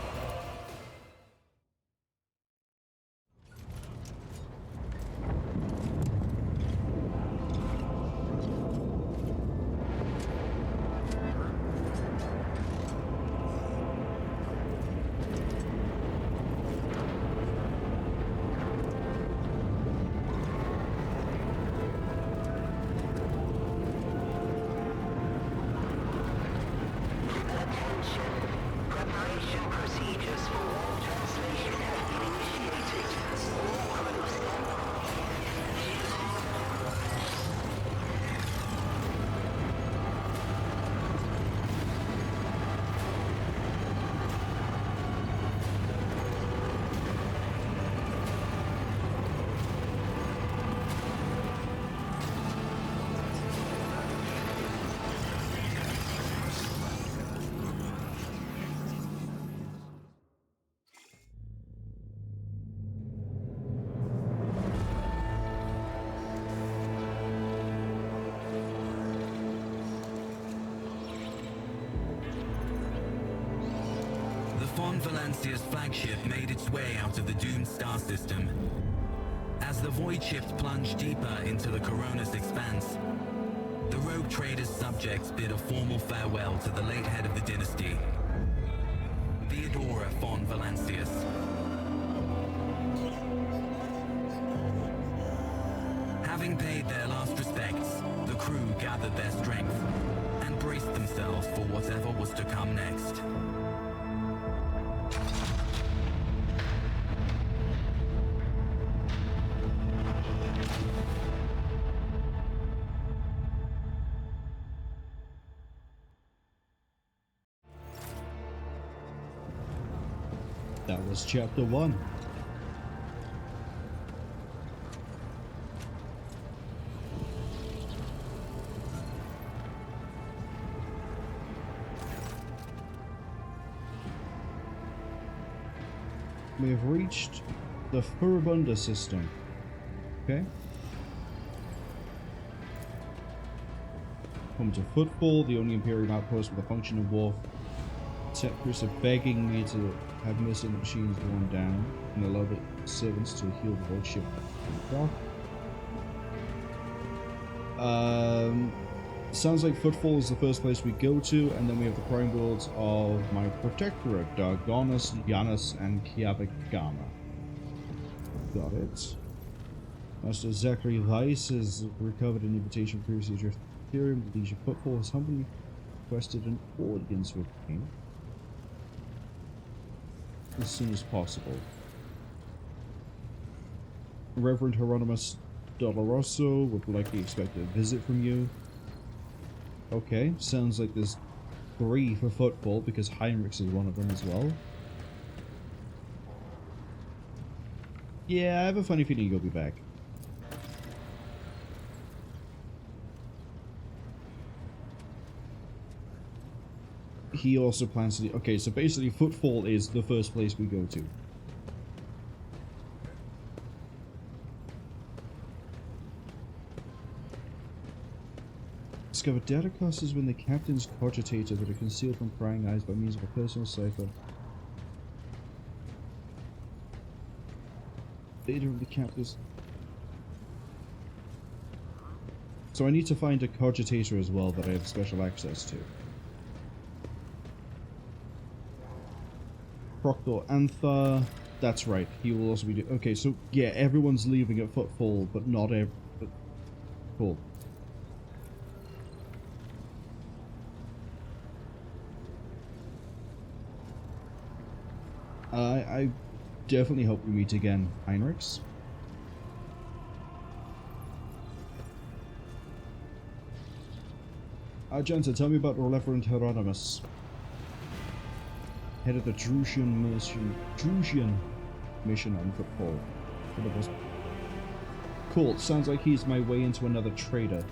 Valancia's flagship made its way out of the doomed star system. As the Voidship plunged deeper into the Corona's expanse, the rogue trader's subjects bid a formal farewell to the late head of the dynasty, Theodora von Valancius. Having paid their last respects, the crew gathered their strength and braced themselves for whatever was to come next. That was chapter 1. We have reached the Furibunda system. Okay. Come to Footfall, the only Imperial outpost with a functioning wharf. Separatists are begging me to have missile machines worn down and allow the servants to heal the Voidship. Sounds like Footfall is the first place we go to, and then we have the prime worlds of my Protectorate, Dargonus, Janus, and Kiabik Gama. got it. Master Zachary Weiss has recovered an invitation previously to Ethereum. The Legion Footfall has humbly requested an audience with me as soon as possible. Reverend Hieronymus Doloroso would likely expect a visit from you. Okay, sounds like there's 3 for Footfall because Heinrichs is one of them as well. Yeah, I have a funny feeling you'll be back. He also plans to do... Okay, so basically Footfall is the first place we go to. Discover data clusters when the captain's cogitators that are concealed from prying eyes by means of a personal cipher. Data of the captain's... So I need to find a cogitator as well that I have special access to. Proctor Antha, that's right, he will also be okay, so yeah, everyone's leaving at Footfall, but not every... Cool. I definitely hope we meet again, Heinrichs. Genta, tell me about Reverend Hieronymus. Head of the Drusian mission on Footfall. Cool, sounds like he's my way into another trader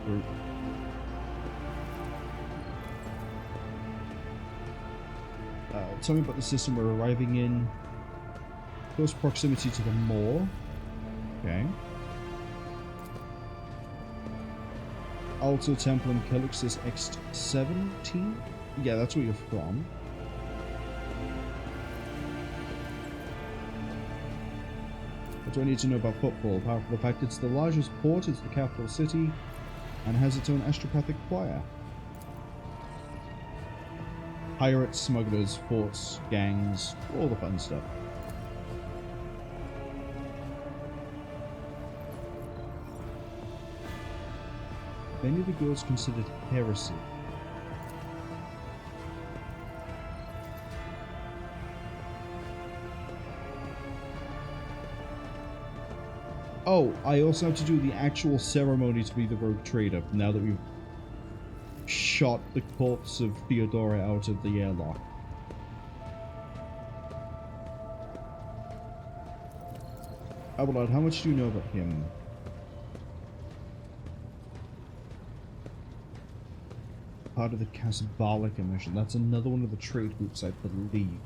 group. Tell me about the system we're arriving in. Close proximity to the moor. Okay. Alto Templum Calixus X17? Yeah, that's where you're from. What do I need to know about Footfall? Apart from the fact it's the largest port, it's the capital city, and has its own astropathic choir. Pirates, smugglers, forts, gangs, all the fun stuff. Many of the girls considered heresy. Oh, I also have to do the actual ceremony to be the rogue trader, now that we've shot the corpse of Theodora out of the airlock. Abelard, how much do you know about him? Part of the Casabalica mission. That's another one of the trade groups, I believe.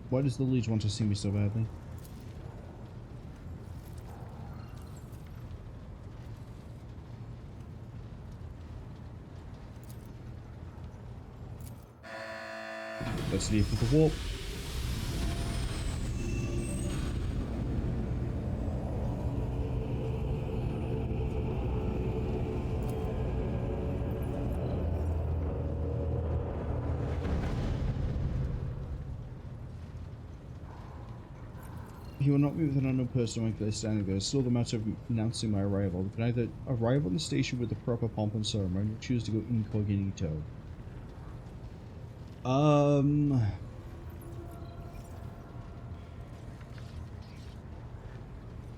Why does the Liege want to see me so badly? Let's leave for the warp. He will not be with an unknown person when they're standing there. It's still the matter of announcing my arrival. You can either arrive on the station with the proper pomp and ceremony, or choose to go incognito.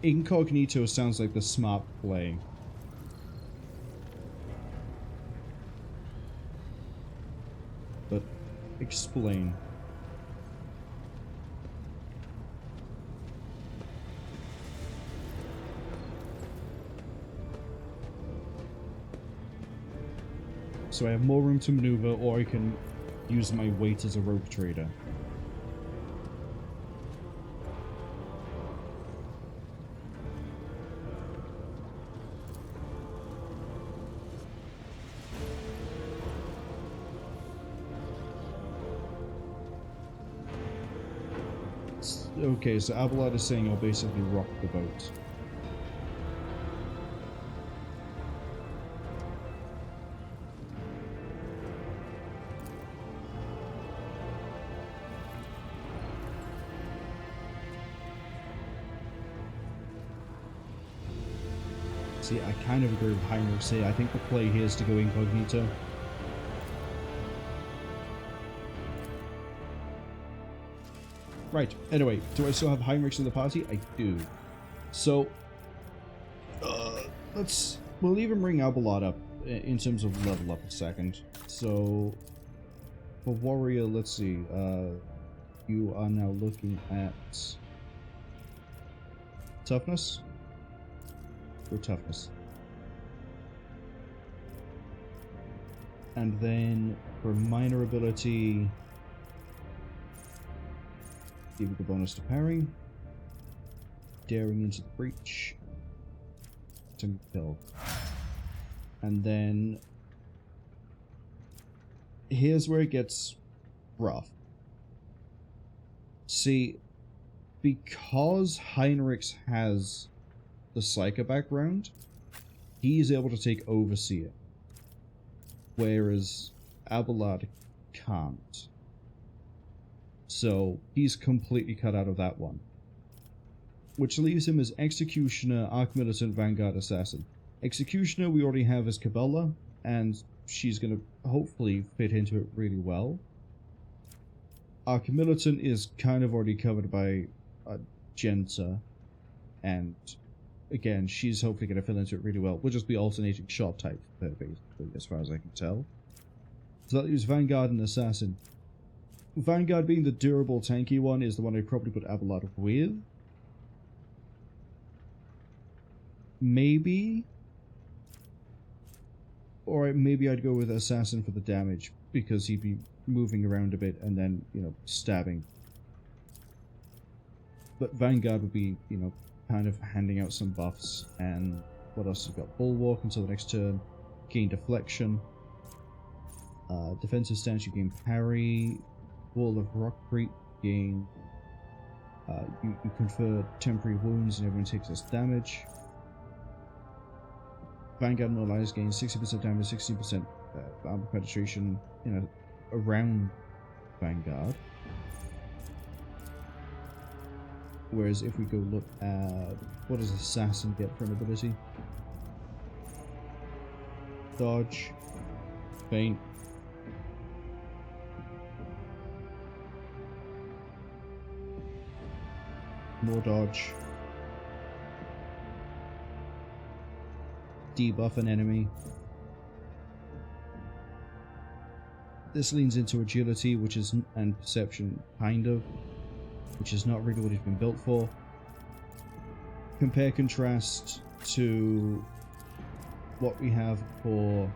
Incognito sounds like the smart play. But explain. So I have more room to maneuver, or I can use my weight as a rogue trader. Okay, so Abelard is saying I'll basically rock the boat. See, I kind of agree with Heinrich here. I think the play here is to go incognito. Right, anyway, do I still have Heinrichs in the party? I do. So, we'll even bring Abelard up in terms of level up a second. So, for Warrior, let's see, you are now looking at Toughness? Or Toughness. And then, for minor ability, give you the bonus to parry, daring into the breach, to kill. And then here's where it gets rough. See, because Heinrichs has the Psyker background, he's able to take Overseer, whereas Abelard can't. So he's completely cut out of that one. Which leaves him as Executioner, Arch-Militant, Vanguard, Assassin. Executioner we already have as Cabela, and she's going to hopefully fit into it really well. Arch-Militant is kind of already covered by Genta, and again, she's hopefully going to fit into it really well. We'll just be alternating shot type for her, basically, as far as I can tell. So that leaves Vanguard and Assassin. Vanguard being the durable, tanky one is the one I'd probably put Abelard with. Maybe. Or maybe I'd go with Assassin for the damage, because he'd be moving around a bit and then, you know, stabbing. But Vanguard would be, you know, kind of handing out some buffs. And what else has got? Bulwark until the next turn. Gain deflection. Defensive stance, you gain parry. Wall of Rock Creep, gain. You confer temporary wounds and everyone takes less damage. Vanguard and Allies gain 60% damage, 16% armor penetration, you know, around Vanguard. Whereas if we go look at what does Assassin get for an ability? Dodge, feint. More dodge. Debuff an enemy. This leans into agility, which is, and perception, kind of, which is not really what he's been built for. Compare contrast to what we have for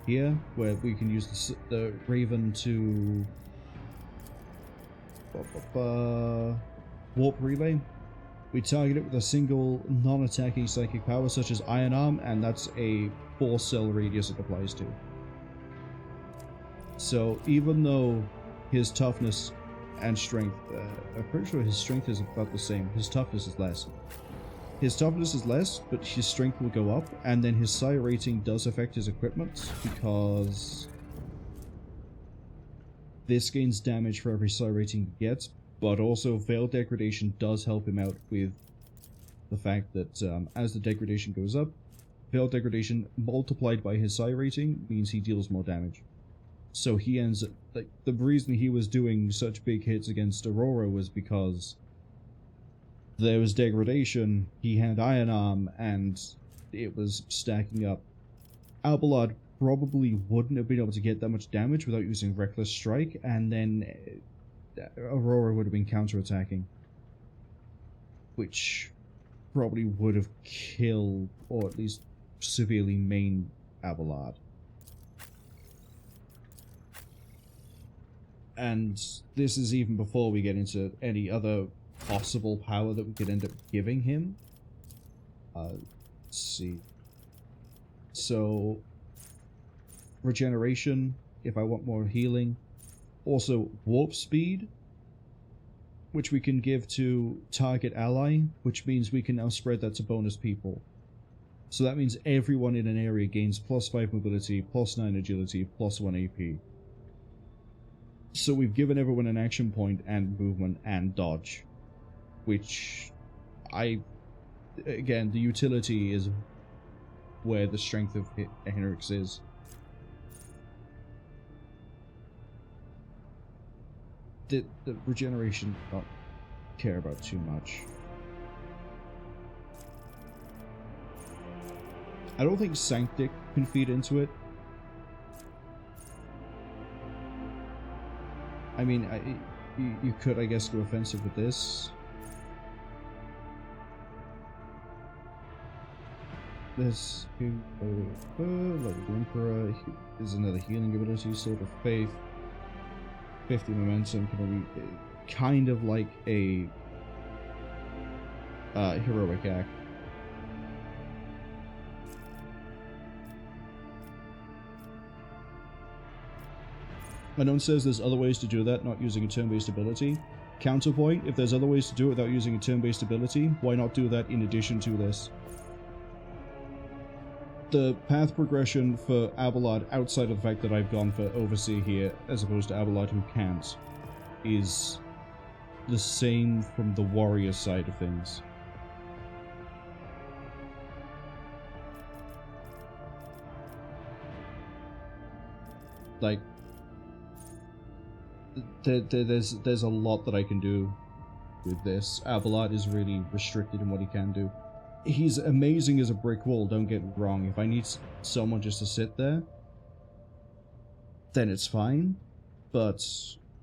here, where we can use the Raven to Warp Relay. We target it with a single non-attacking psychic power such as Iron Arm, and that's a 4-cell radius it applies to. So even though his toughness and strength, I'm pretty sure his strength is about the same, his toughness is less. His toughness is less, but his strength will go up, and then his psi rating does affect his equipment, because this gains damage for every psi rating he gets, but also Veil Degradation does help him out with the fact that as the degradation goes up, Veil Degradation multiplied by his psi rating means he deals more damage. So he ends up, like, the reason he was doing such big hits against Aurora was because there was degradation, he had Iron Arm, and it was stacking up. Abelard probably wouldn't have been able to get that much damage without using Reckless Strike, and then Aurora would have been counterattacking, which probably would have killed, or at least severely maimed, Abelard. And this is even before we get into any other possible power that we could end up giving him. Let's see. So, regeneration, if I want more healing. Also, warp speed. which we can give to target ally, which means we can now spread that to bonus people. So that means everyone in an area gains +5 mobility, +9 agility, +1 AP. So we've given everyone an action point and movement and dodge, which again, the utility is where the strength of Henrix is. The regeneration, not care about too much. I don't think Sanctic can feed into it. I mean, you could, I guess, go offensive with this. This, like the Emperor, is another healing ability, Sword of Faith. 50 momentum, can be kind of like a heroic act. Unknown says there's other ways to do that, not using a turn-based ability. Counterpoint, if there's other ways to do it without using a turn-based ability, why not do that in addition to this? The path progression for Abelard, outside of the fact that I've gone for Overseer here, as opposed to Abelard who can't, is the same from the warrior side of things. Like, there's a lot that I can do with this. Abelard is really restricted in what he can do. He's amazing as a brick wall, don't get me wrong. If I need someone just to sit there, then it's fine. But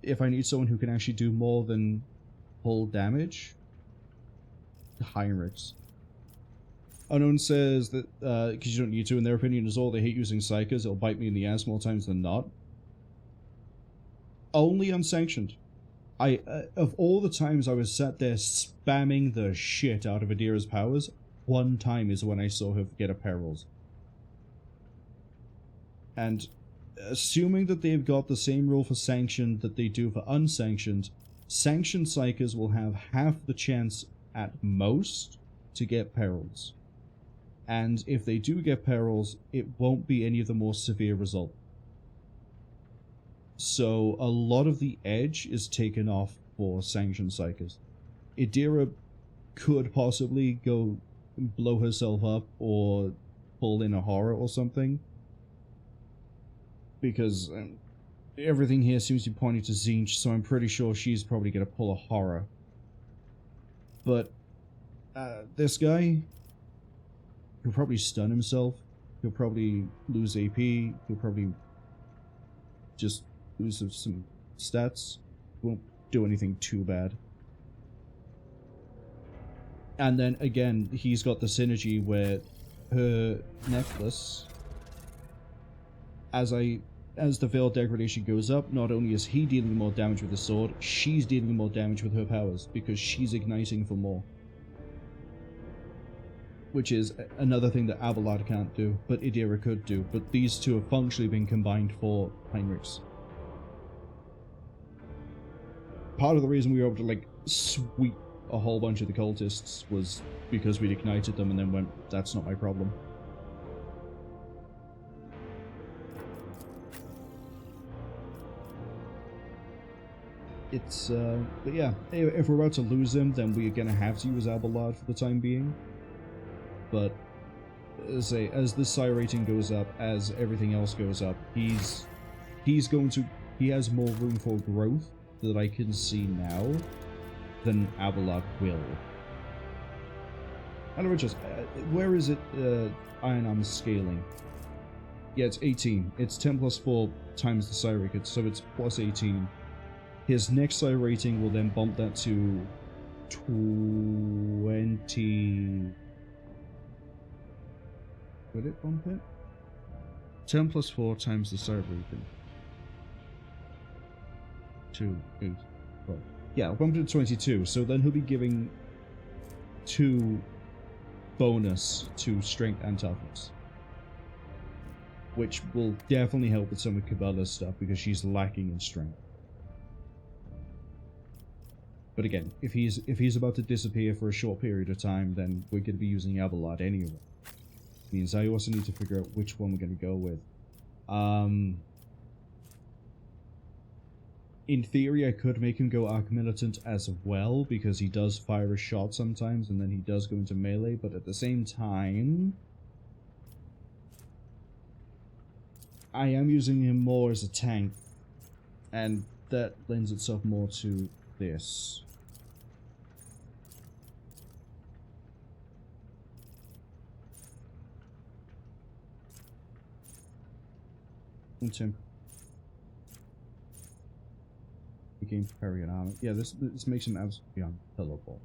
if I need someone who can actually do more than pull damage, Heinrichs. Unknown says that, because you don't need to, in their opinion, is all they hate using Psychers, it'll bite me in the ass more times than not. Only unsanctioned. Of all the times I was sat there spamming the shit out of Adira's powers, one time is when I saw her get a Perils. And assuming that they've got the same rule for sanctioned that they do for unsanctioned, sanctioned Psychers will have half the chance at most to get Perils. And if they do get Perils, it won't be any of the more severe result. So a lot of the edge is taken off for sanctioned Psychers. Adira could possibly go blow herself up or pull in a horror or something, because everything here seems to be pointing to Zinch, so I'm pretty sure she's probably going to pull a horror. But this guy, he'll probably stun himself, he'll probably lose AP, he'll probably just lose some stats, won't do anything too bad. And then again, he's got the synergy where her necklace, as the Veil degradation goes up, not only is he dealing more damage with the sword, she's dealing more damage with her powers, because she's igniting for more. Which is another thing that Abelard can't do, but Adira could do. But these two have functionally been combined for Heinrichs. Part of the reason we were able to, like, sweep a whole bunch of the cultists was because we'd ignited them and then went, that's not my problem. It's, but yeah, if we're about to lose him, then we're gonna have to use Abelard for the time being. But, as the psi rating goes up, as everything else goes up, he has more room for growth that I can see now than Abelard will. And just, where is it, Iron Arm scaling? Yeah, it's 18. It's 10 plus 4 times the psi rating, so it's plus 18. His next psi rating will then bump that to 20... Would it bump it? 10 plus 4 times the psi rating. 2, 8, 12. Yeah, I'll bump it to 22, so then he'll be giving 2 bonus to strength and toughness. Which will definitely help with some of Cabela's stuff, because she's lacking in strength. But again, if he's about to disappear for a short period of time, then we're going to be using Abelard anyway. Means I also need to figure out which one we're going to go with. In theory, I could make him go Arc Militant as well, because he does fire a shot sometimes, and then he does go into melee, but at the same time, I am using him more as a tank, and that lends itself more to this. Into game Period armor. Yeah, this makes him absolutely unkillable.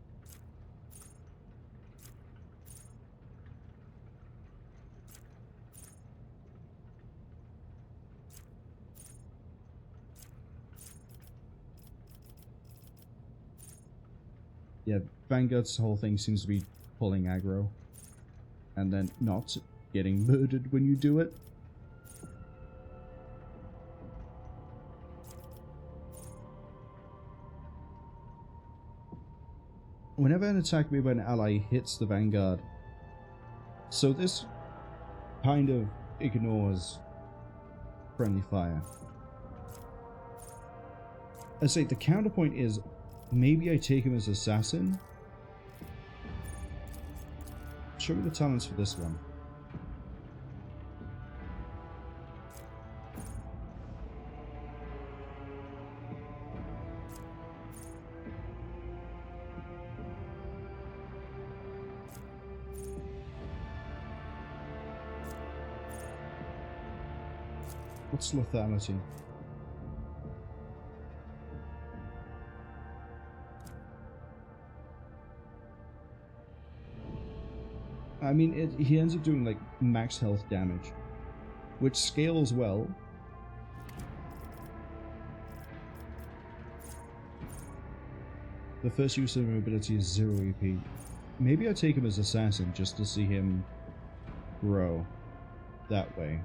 Yeah, Vanguard's whole thing seems to be pulling aggro and then not getting murdered when you do it. Whenever an attack made by an ally hits the Vanguard, so this kind of ignores friendly fire. I say the counterpoint is maybe I take him as assassin. Show me the talents for this one. What's lethality? I mean, he ends up doing like max health damage, which scales well. The first use of ability is 0 EP. Maybe I take him as assassin just to see him grow that way.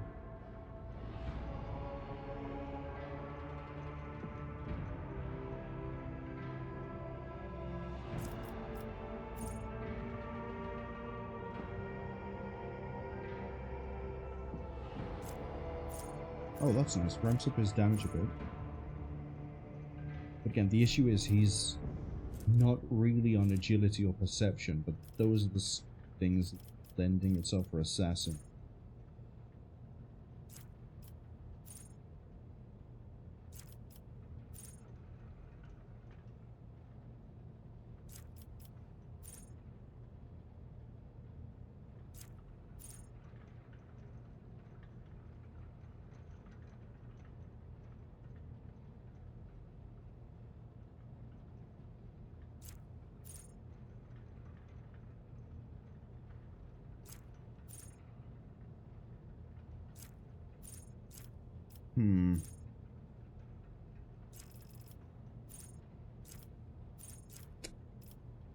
Oh, that's nice. Ramps up his damage a bit. But again, the issue is he's not really on agility or perception, but those are the things lending itself for assassin.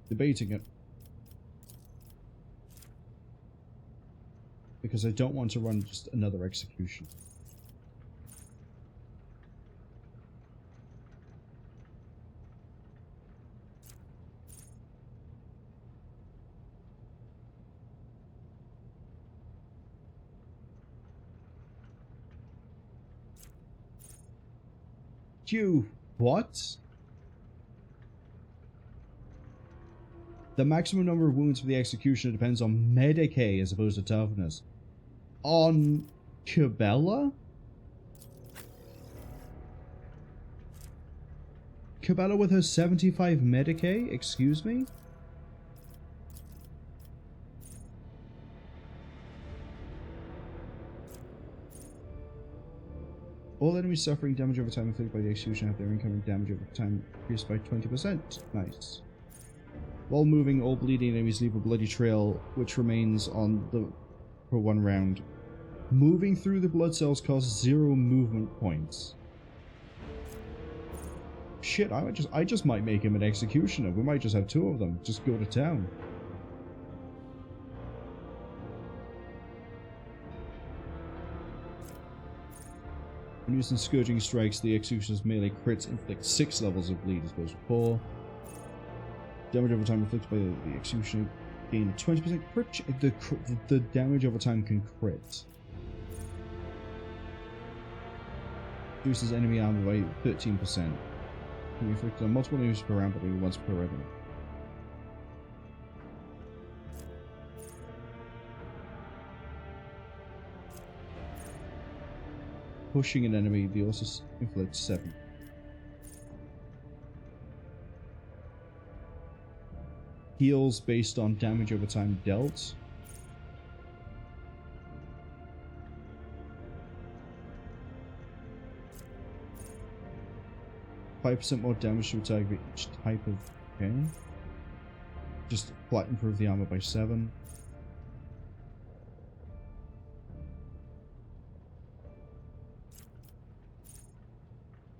Debating it. Because I don't want to run just another execution. You what? The maximum number of wounds for the executioner depends on Medicae as opposed to toughness. On Cabela? Cabela with her 75 Medicae? Excuse me? All enemies suffering damage over time inflicted by the executioner have their incoming damage over time increased by 20%. Nice. While moving, all bleeding enemies leave a bloody trail, which remains on the for 1 round. Moving through the blood cells costs 0 movement points. Shit, I just might make him an executioner. We might just have 2 of them. Just go to town. When using Scourging Strikes, the executioner's melee crits inflict 6 levels of bleed as opposed to 4. Damage over time inflicted by the executioner gain 20% crit. The damage over time can crit. Reduces enemy armor by 13%. Can be inflicted on multiple enemies per round, but only once per revenue. Pushing an enemy, the also inflicts 7. Heals based on damage over time dealt. %5 more damage to a target each type of. Okay. Just flat improve the armor by 7.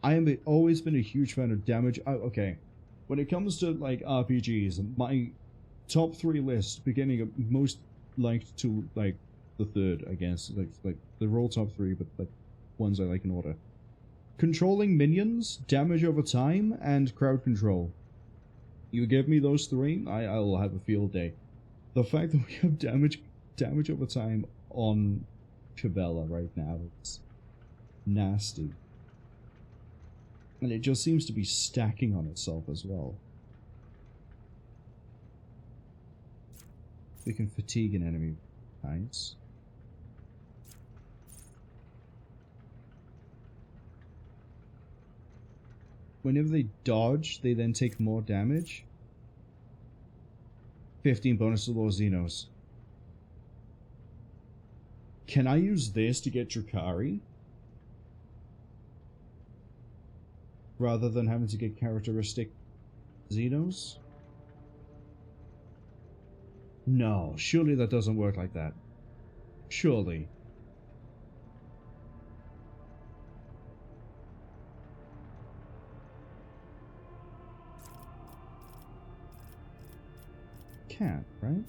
I have always been a huge fan of damage. Okay, when it comes to like RPGs, my top 3 list, beginning of most liked to like the third, I guess, like they're all top 3, but like ones I like in order. Controlling minions, damage over time, and crowd control. You give me those 3, I'll have a field day. The fact that we have damage over time on Chabella right now, it's nasty. And it just seems to be stacking on itself as well. We can fatigue an enemy. Nice. Whenever they dodge, they then take more damage. 15 bonus to lower Xenos. Can I use this to get Drakari? Rather than having to get characteristic Xenos? No, surely that doesn't work like that. Surely. Can't, right?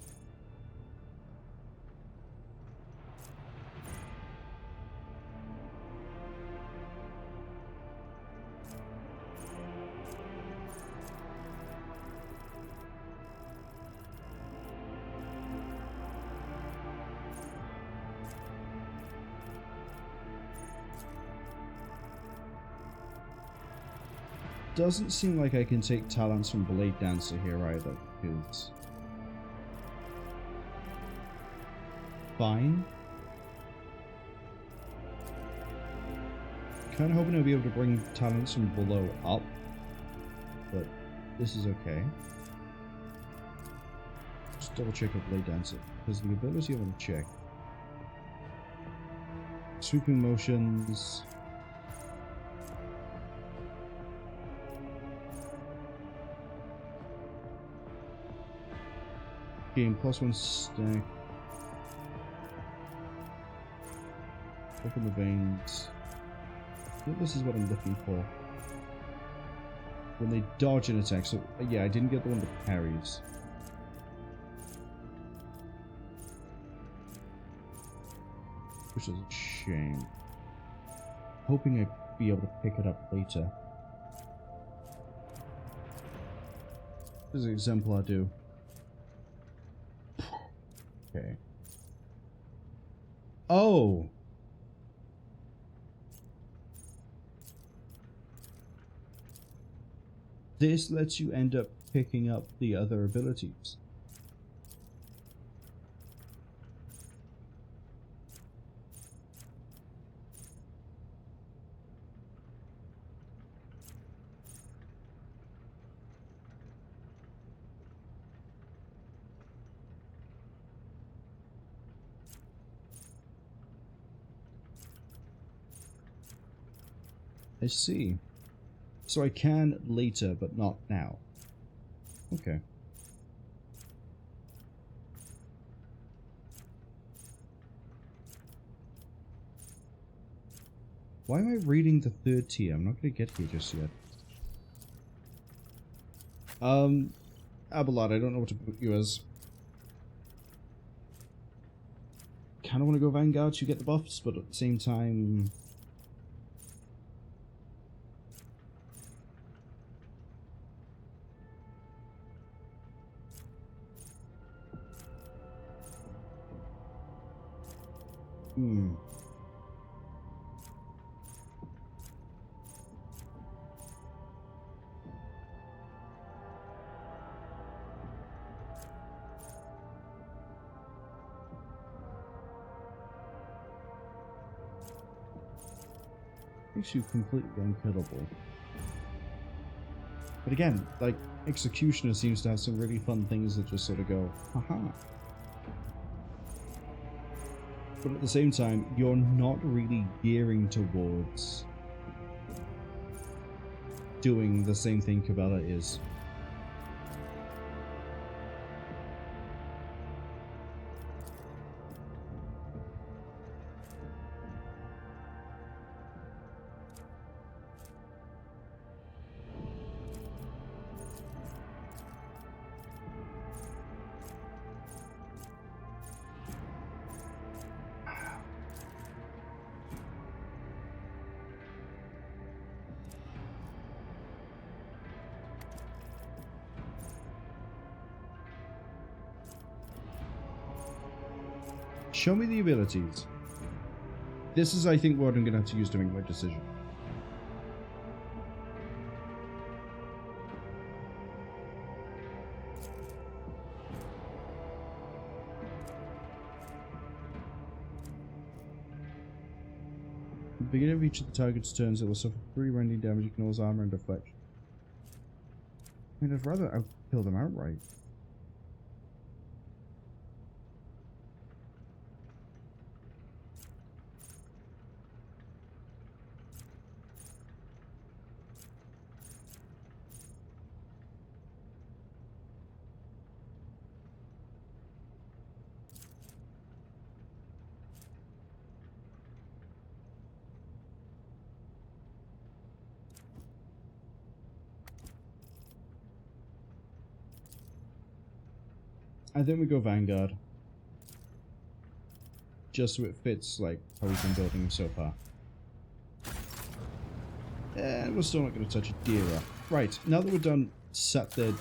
Doesn't seem like I can take talents from Blade Dancer here either, because... Fine. Kinda hoping I'll be able to bring talents from below up, but this is okay. Just double check a Blade Dancer, because the ability I want to check. Swooping motions... Gain +1 stack. Open the veins. I think this is what I'm looking for. When they dodge an attack, so yeah, I didn't get the one that parries. Which is a shame. Hoping I'd be able to pick it up later. This is an exemplar do. Okay. Oh! This lets you end up picking up the other abilities. I see. So I can later, but not now. Okay. Why am I reading the 3rd tier? I'm not going to get here just yet. Abelard, I don't know what to put you as. Kinda want to go Vanguard to get the buffs, but at the same time... Makes you completely unkittable. But again, like, Executioner seems to have some really fun things that just sort of go, haha. But at the same time, you're not really gearing towards doing the same thing Cabela is. Show me the abilities. This is, I think, what I'm going to have to use to make my decision. At the beginning of each of the target's turns, it will suffer 3 rending damage, ignores armor, and deflection. I mean, I'd rather kill them outright. I think we go Vanguard. Just so it fits, like, how we've been building him so far. And we're still not going to touch Dira. Right, now that we're done sat there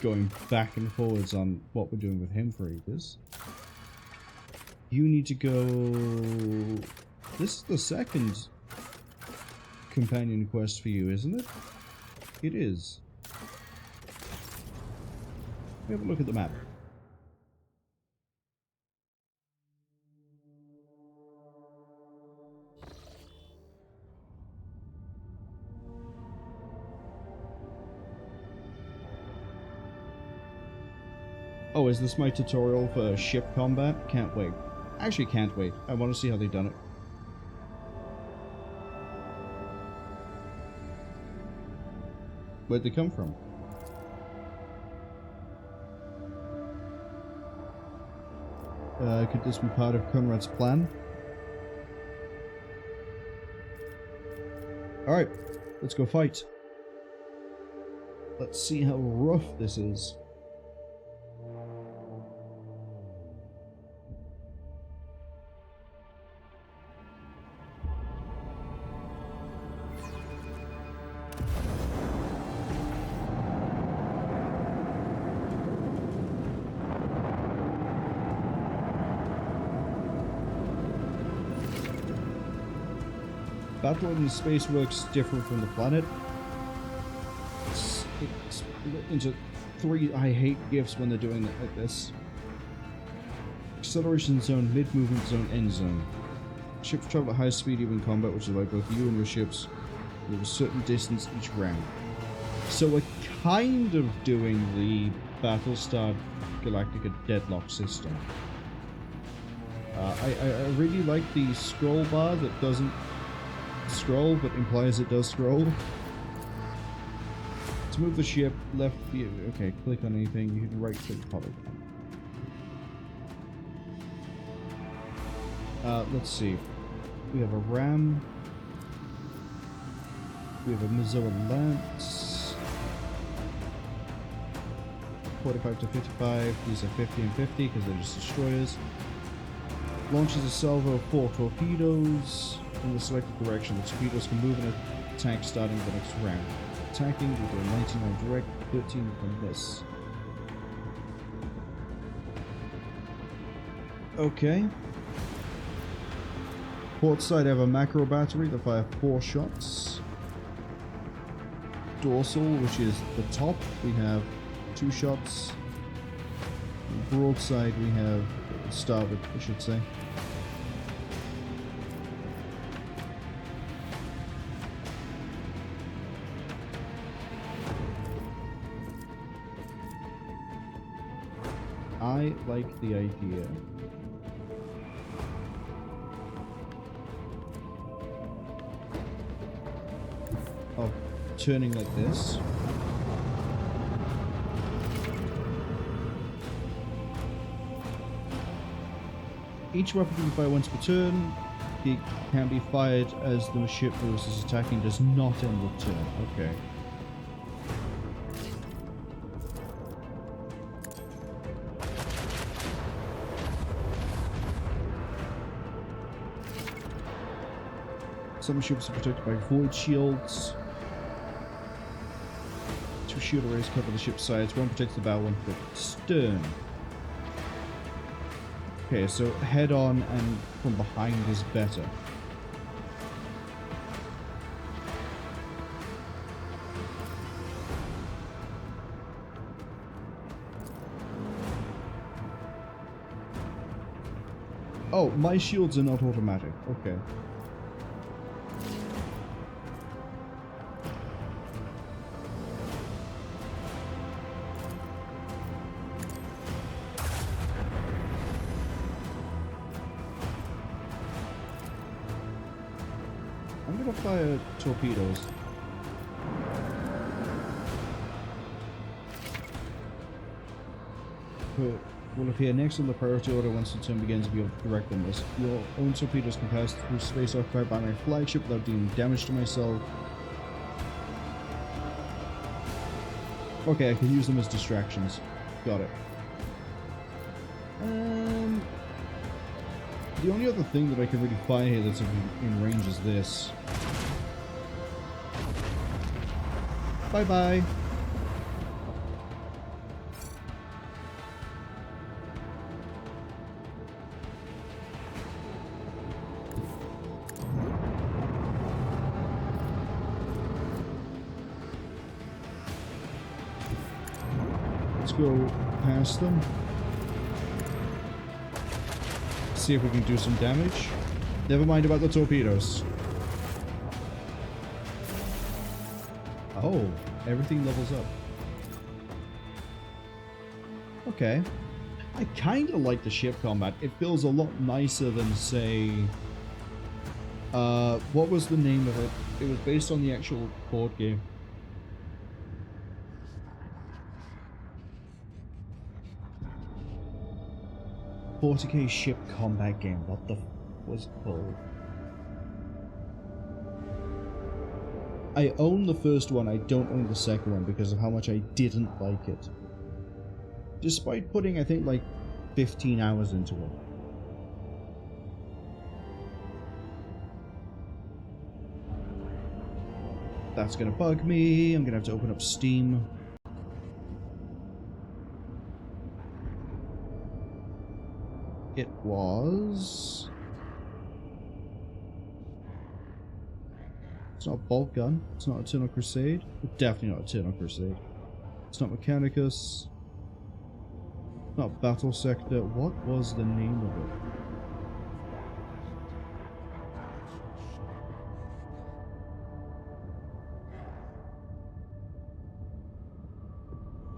going back and forwards on what we're doing with him for ages, you need to go... This is the second companion quest for you, isn't it? It is. Have a look at the map. Oh, is this my tutorial for ship combat? Can't wait. Actually, can't wait. I want to see how they've done it. Where'd they come from? Could this be part of Conrad's plan? Alright, let's go fight. Let's see how rough this is. Battle in space works different from the planet. It's split into 3 I hate gifts when they're doing it like this. Acceleration zone, mid-movement zone, end zone. Ships travel at high speed even in combat, which allow both you and your ships to move a certain distance each round. So we're kind of doing the Battlestar Galactica deadlock system. I really like the scroll bar that doesn't scroll but implies it does scroll. To move the ship, left view. Okay, click on anything, you can right click polygon. Let's see. We have a ram. We have a Mizoa Lance. 45 to 55. These are 50 and 50 because they're just destroyers. Launches a salvo of 4 torpedoes. In the selected direction, the torpedoes can move and attack starting the next round. Attacking, we do a 99 direct, 13 from this. Okay. Port side, I have a macro battery that fire 4 shots. Dorsal, which is the top, we have 2 shots. Broadside, we have starboard, I should say. I like the idea. Of turning like this. Each weapon can be fired once per turn. It can be fired as the ship is attacking, does not end the turn. Okay. Some ships are protected by void shields. 2 shield arrays cover the ship's sides. 1 protects the bow, 1 protects the stern. Okay, so head on and from behind is better. Oh, my shields are not automatic. Okay. I'm gonna fire torpedoes. Will appear next on the priority order once the turn begins to be able to direct them. Your own torpedoes can pass through space occupied by my flagship without doing damage to myself. Okay, I can use them as distractions. Got it. The only other thing that I can really fire here that's in range is this. Bye-bye. Let's go past them. See if we can do some damage. Never mind about the torpedoes. Oh, everything levels up. Okay. I kind of like the ship combat. It feels a lot nicer than, say... what was the name of it? It was based on the actual board game. $40K ship combat game. What the f was it called? I own the first one, I don't own the second one because of how much I didn't like it. Despite putting, I think, like 15 hours into it. That's gonna bug me. I'm gonna have to open up Steam. It was... It's not a bolt gun. It's not Eternal Crusade. Definitely not Eternal Crusade. It's not Mechanicus. Not Battle Sector. What was the name of it?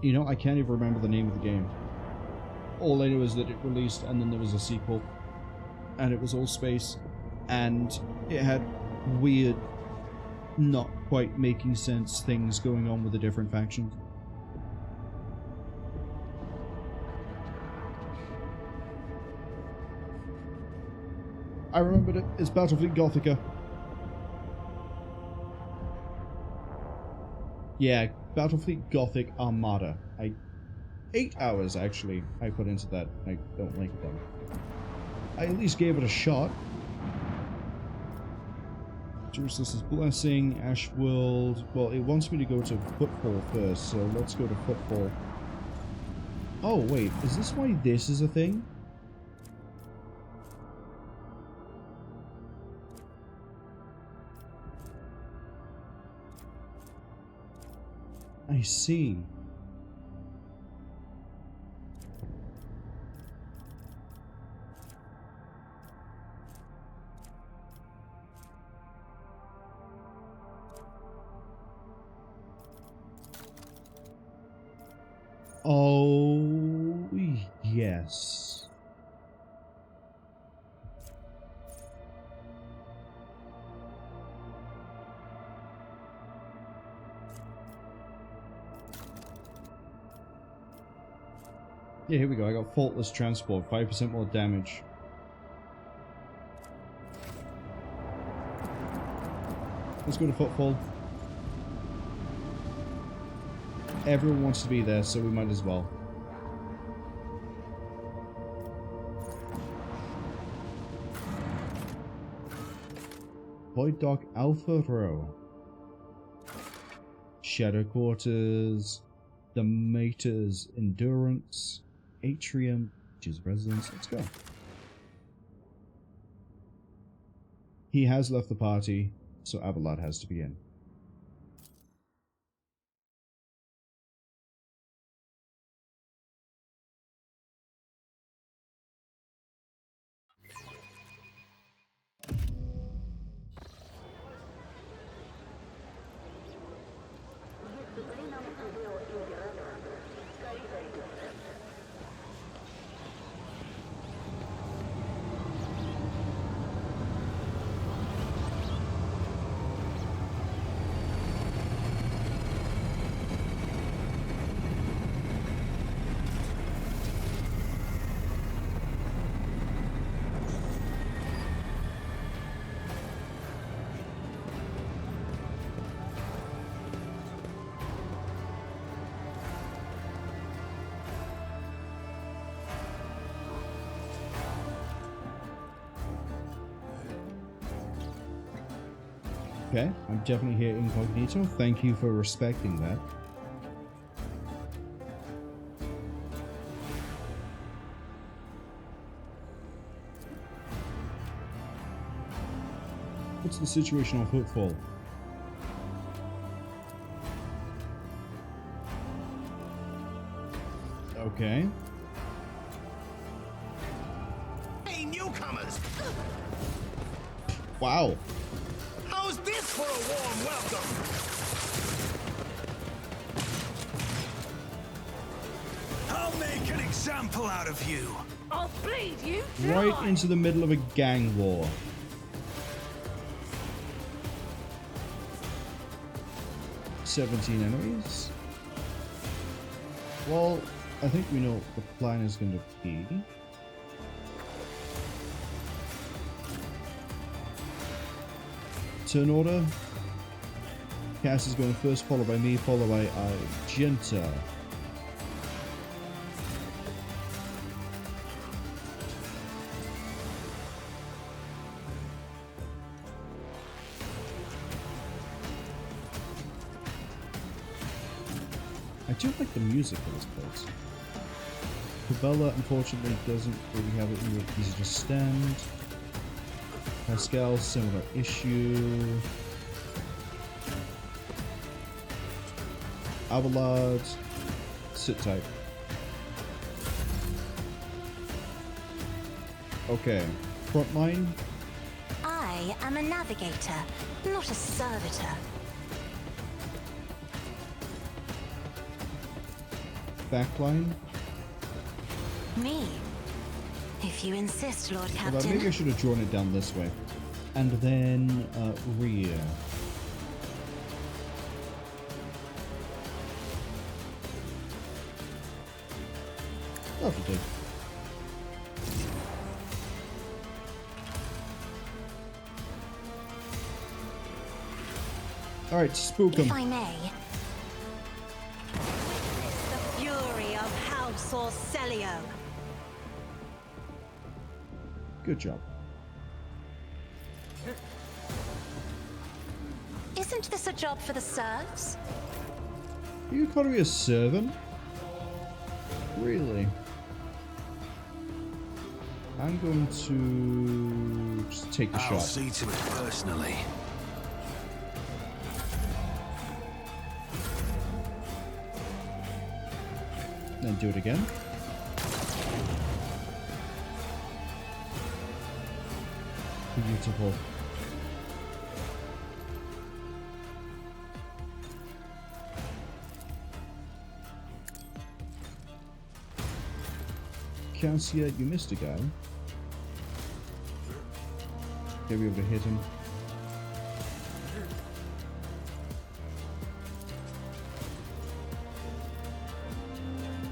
You know, I can't even remember the name of the game. All I know is that it released and then there was a sequel. And it was all space. And it had weird, not quite making sense things going on with the different factions. I remembered it. It's Battlefleet Gothica. Yeah, Battlefleet Gothic Armada. 8 hours, actually, I put into that. I don't like them. I at least gave it a shot. Jerusalem's Blessing, Ashworld. Well, it wants me to go to Footfall first, so let's go to Footfall. Oh, wait, is this why this is a thing? I see. Oh, yes. Yeah, here we go. I got faultless transport, 5% more damage. Let's go to Footfall. Everyone wants to be there, so we might as well. Void Dock Alpha-Rho. Shadow Quarters. The Mater's Endurance. Atrium, which is residence. Let's go. He has left the party, so Abel has to be in. Okay, I'm definitely here incognito. Thank you for respecting that. What's the situation on Footfall? Okay. Hey, newcomers! Wow. How's this for a warm welcome? I'll make an example out of you. I'll bleed you Right dry. into the middle of a gang war. "17 enemies. Well, I think we know what the plan is going to be. Turn order. Cass is going first, followed by me, followed by Argenta. I do like the music for this place. Cabela, unfortunately, doesn't really have it easy to stand. Pascal, similar issue. Abelard, sit tight. Okay, front line. I am a navigator, not a servitor. Backline. Me? If you insist, Lord Well, Captain. maybe I should have drawn it down this way. And then rear. Lovely. Alright, spook him. If I may. Witness the fury of House Orcelio. Good job. Isn't this a job for the serfs? You call me a servant? Really? I'm going to just take the I'll shot. see to it personally. Then do it again. Beautiful. Cassia, you missed a guy. Maybe able to hit him.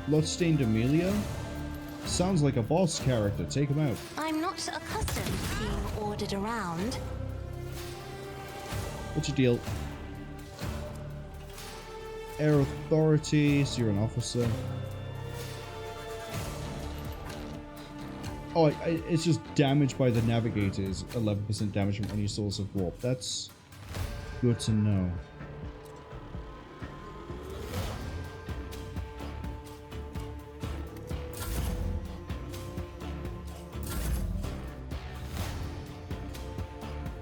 Bloodstained Amelia? Sounds like a boss character. Take him out. I'm not accustomed to being ordered around. What's your deal? Air Authority, so you're an officer. Oh, it's just damage by the Navigator is 11% damage from any source of warp. That's good to know.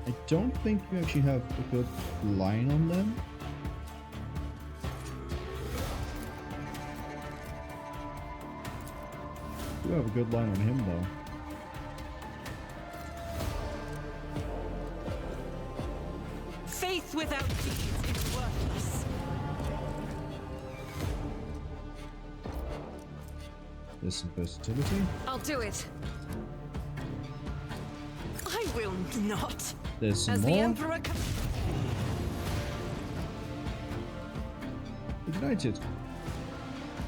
I don't think we actually have a good line on them. We have a good line on him though. Faith without deeds is worthless. There's some versatility. I'll do it. I will not. There's some As more. the Emperor Ignited.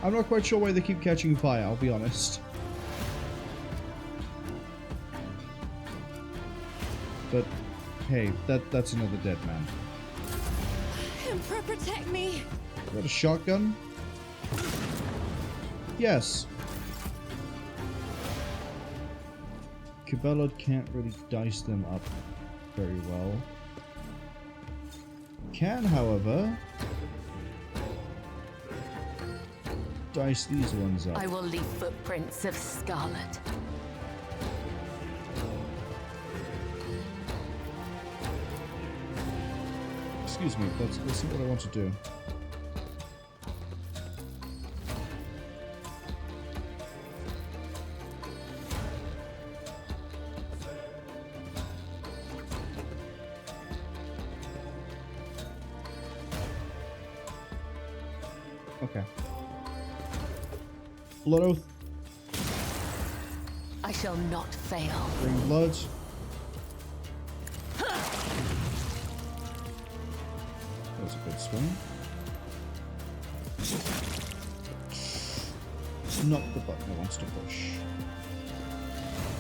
I'm not quite sure why they keep catching fire, I'll be honest. But hey, that's another dead man. Emperor, protect me. Got a shotgun? Yes. Cabellod can't really dice them up very well. Can, however, dice these ones up. I will leave footprints of scarlet. Excuse me, that's not what I want to do. Okay. Blood Oath. I shall not fail. Bring blood. That was a good swing. Not the button I want to push.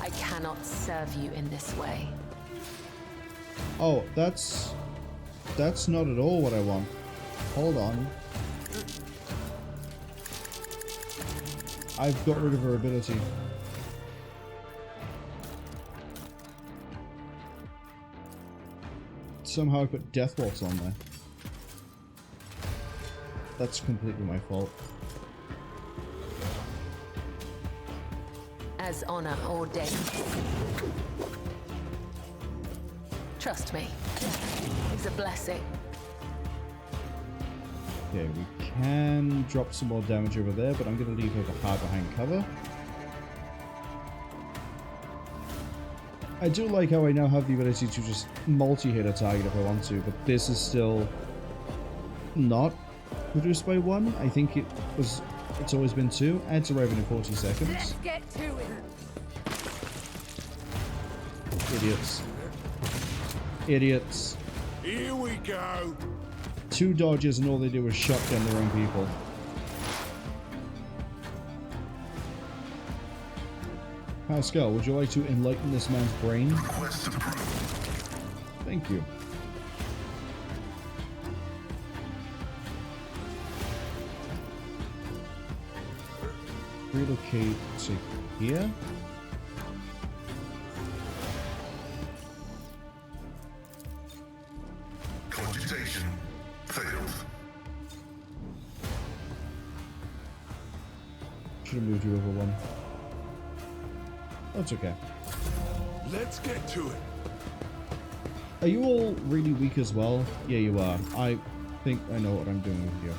I cannot serve you in this way. Oh, that's not at all what I want. Hold on. I've got rid of her ability. Somehow I put Death Waltz on there. That's completely my fault. As honor ordains. Trust me, it's a blessing. Okay, we can drop some more damage over there, but I'm going to leave her hard behind cover. I do like how I now have the ability to just multi-hit a target if I want to, but this is still not reduced by 1. I think it's always been 2, and it's arriving in 40 seconds. Let's get to it. Idiots. Idiots. Here we go. 2 dodges and all they do is shotgun their own people. Pascal, would you like to enlighten this man's brain? Thank you. Relocate to here. Cogitation failed. Should have moved you over 1. That's okay. Let's get to it. Are you all really weak as well? Yeah, you are. I think I know what I'm doing with you.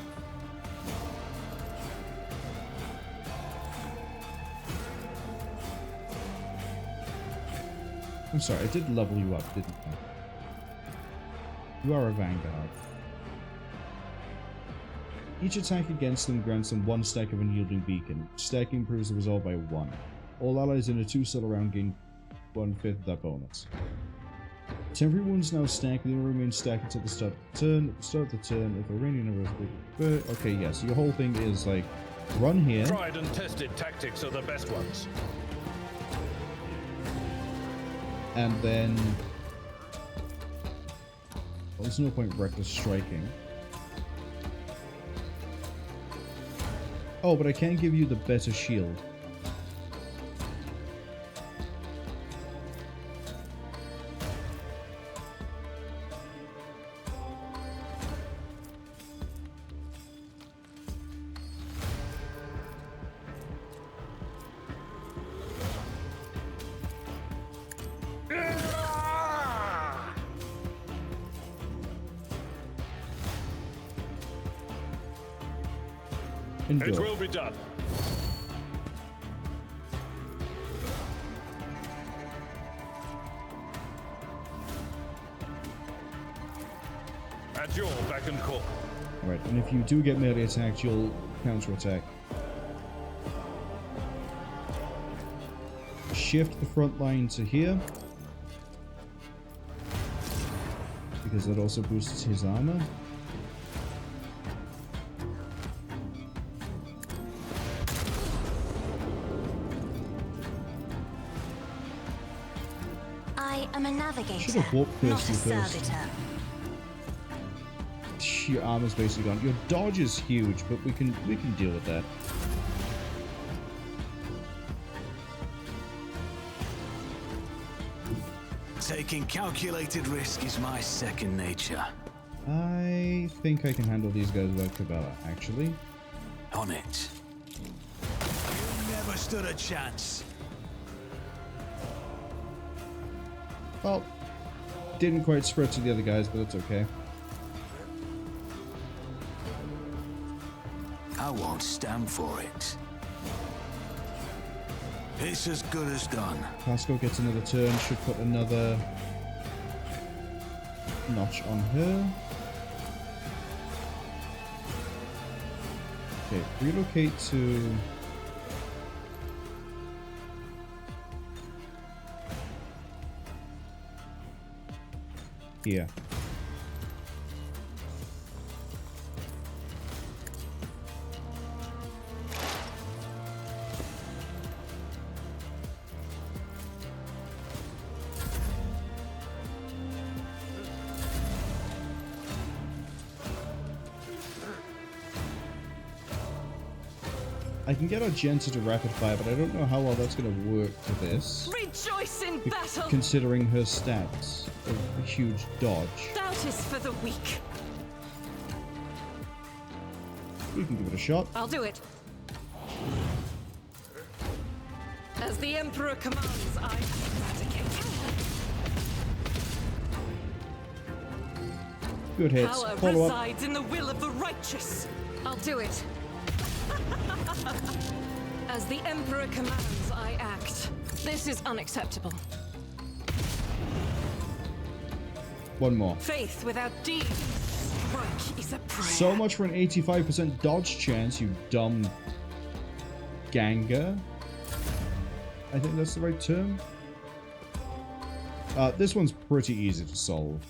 I'm sorry, I did level you up, didn't I? You are a Vanguard. Each attack against them grants them 1 stack of Unyielding Beacon. Stacking improves the resolve by 1. All allies in a 2-cell round gain 1/5 of that bonus. Temporary wounds now stack, they will remain stacked until the start of the turn. At the start of the turn, if the remaining number is... Okay, yes, your whole thing is like, run here. Tried and tested tactics are the best ones. And then... Well, there's no point reckless striking. Oh, but I can give you the better shield. Endure. It will be done. At your beck and call. Alright, and if you do get melee attacked, you'll counter-attack. Shift the front line to here. Because that also boosts his armor. I am a navigator, Should have warp not a cursed you first. servitor. Your armor's basically gone. Your dodge is huge, but we can deal with that. Taking calculated risk is my second nature. I think I can handle these guys without Cabela, actually. On it. You never stood a chance. Well, didn't quite spread to the other guys, but it's okay. I won't stand for it. It's as good as done. Pascal gets another turn, should put another notch on her. Okay, relocate to... here. I can get Argenta to rapid fire, but I don't know how well that's going to work to this. Rejoice in battle! Considering her stats of a huge dodge. Doubt is for the weak. We can give it a shot. I'll do it. As the Emperor commands, I eradicate. Good hits. Power Follow up. resides in the will of the righteous. I'll do it. As the Emperor commands, I act. This is unacceptable. One more. Faith without deeds. Strike is a prayer. So much for an 85% dodge chance, you dumb Ganga. I think that's the right term. This one's pretty easy to solve.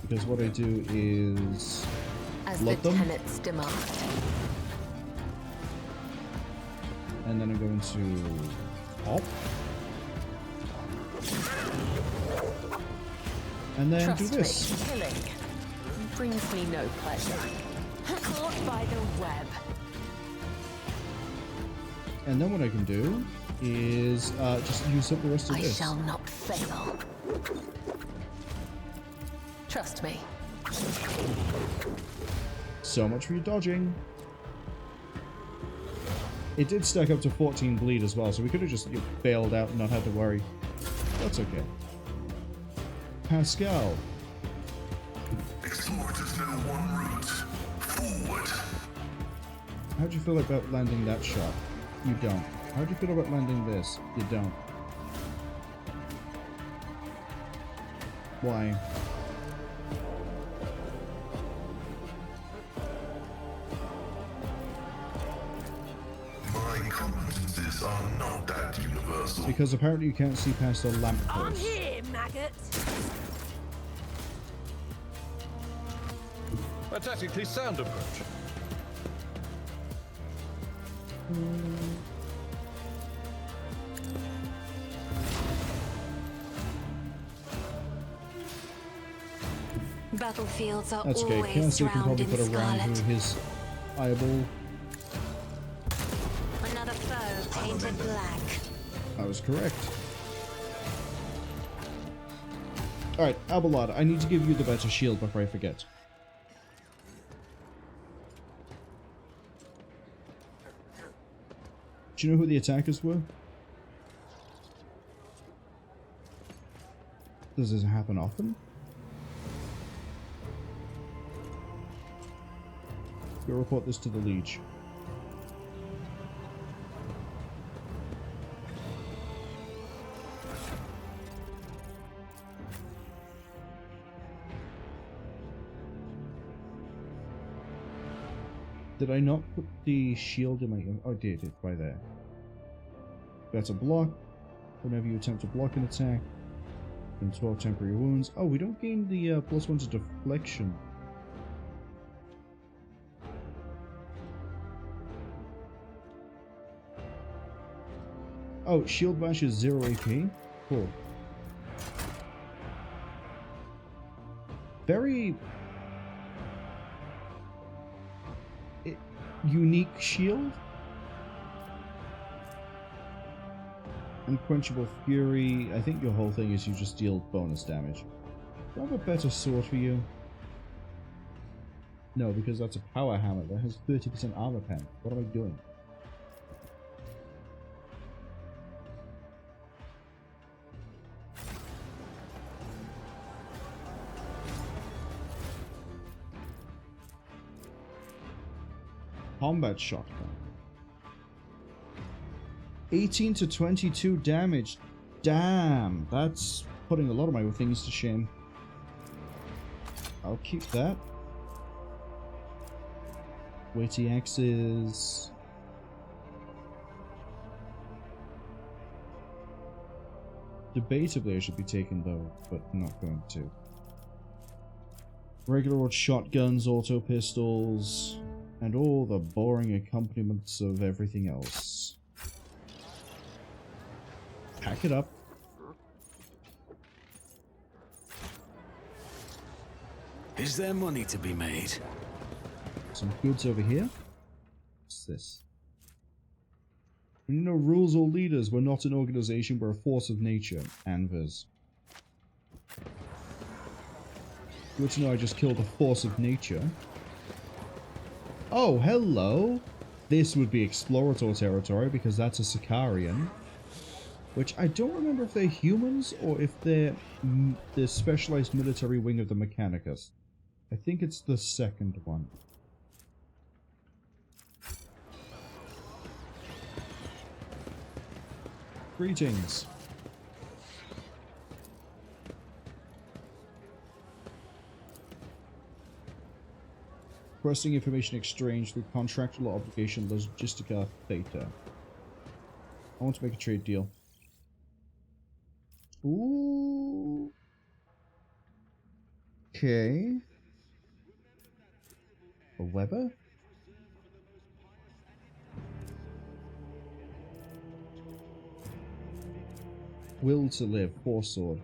Because what I do is as flood the them, tenets demand. and then I'm going to pop, and then Trust do this. me, killing brings me no pleasure. Caught by the web. And then what I can do is just use up the rest of I this. shall not fail. Trust me. So much for your dodging. It did stack up to 14 bleed as well, so we could have just bailed out and not had to worry. That's okay. Pascal. Explorators know one route. Forward. How do you feel about landing that shot? You don't. How do you feel about landing this? You don't. Why? My competences are not that universal. Because apparently you can't see past a lamppost. I'm here, maggot. A tactically sound approach. Battlefields are That's okay. always Cancer can drowned probably in put a round scarlet. through his eyeball. Another foe painted black. That was correct. Alright, Abelard, I need to give you the better shield before I forget. Do you know who the attackers were? Does this happen often? Go report this to the Liege. Did I not put the shield in my... Oh, I did. It's by there. That's a block. Whenever you attempt to block an attack. And 12 temporary wounds. Oh, we don't gain the +1 to deflection. Oh, shield bash is 0 AP? Cool. Very... unique shield. Unquenchable Fury. I think your whole thing is you just deal bonus damage. Do I have a better sword for you? No, because that's a power hammer that has 30% armor pen. What am I doing? Combat shotgun. 18 to 22 damage. Damn, that's putting a lot of my things to shame. I'll keep that. Weighty axes. Debatably I should be taking though, but I'm not going to. Regular old shotguns, auto pistols, and all the boring accompaniments of everything else. Pack it up. Is there money to be made? Some goods over here. What's this? We need no rules or leaders. We're not an organization. We're a force of nature. Anvers. Good to know I just killed a force of nature. Oh, hello! This would be Explorator territory because that's a Sicarian. Which I don't remember if they're humans or if they're the specialized military wing of the Mechanicus. I think it's the second one. Greetings. Requesting information exchange through contractual obligation logistica theta. I want to make a trade deal. Ooh. Okay. A Weber? Will to live, 4 sword.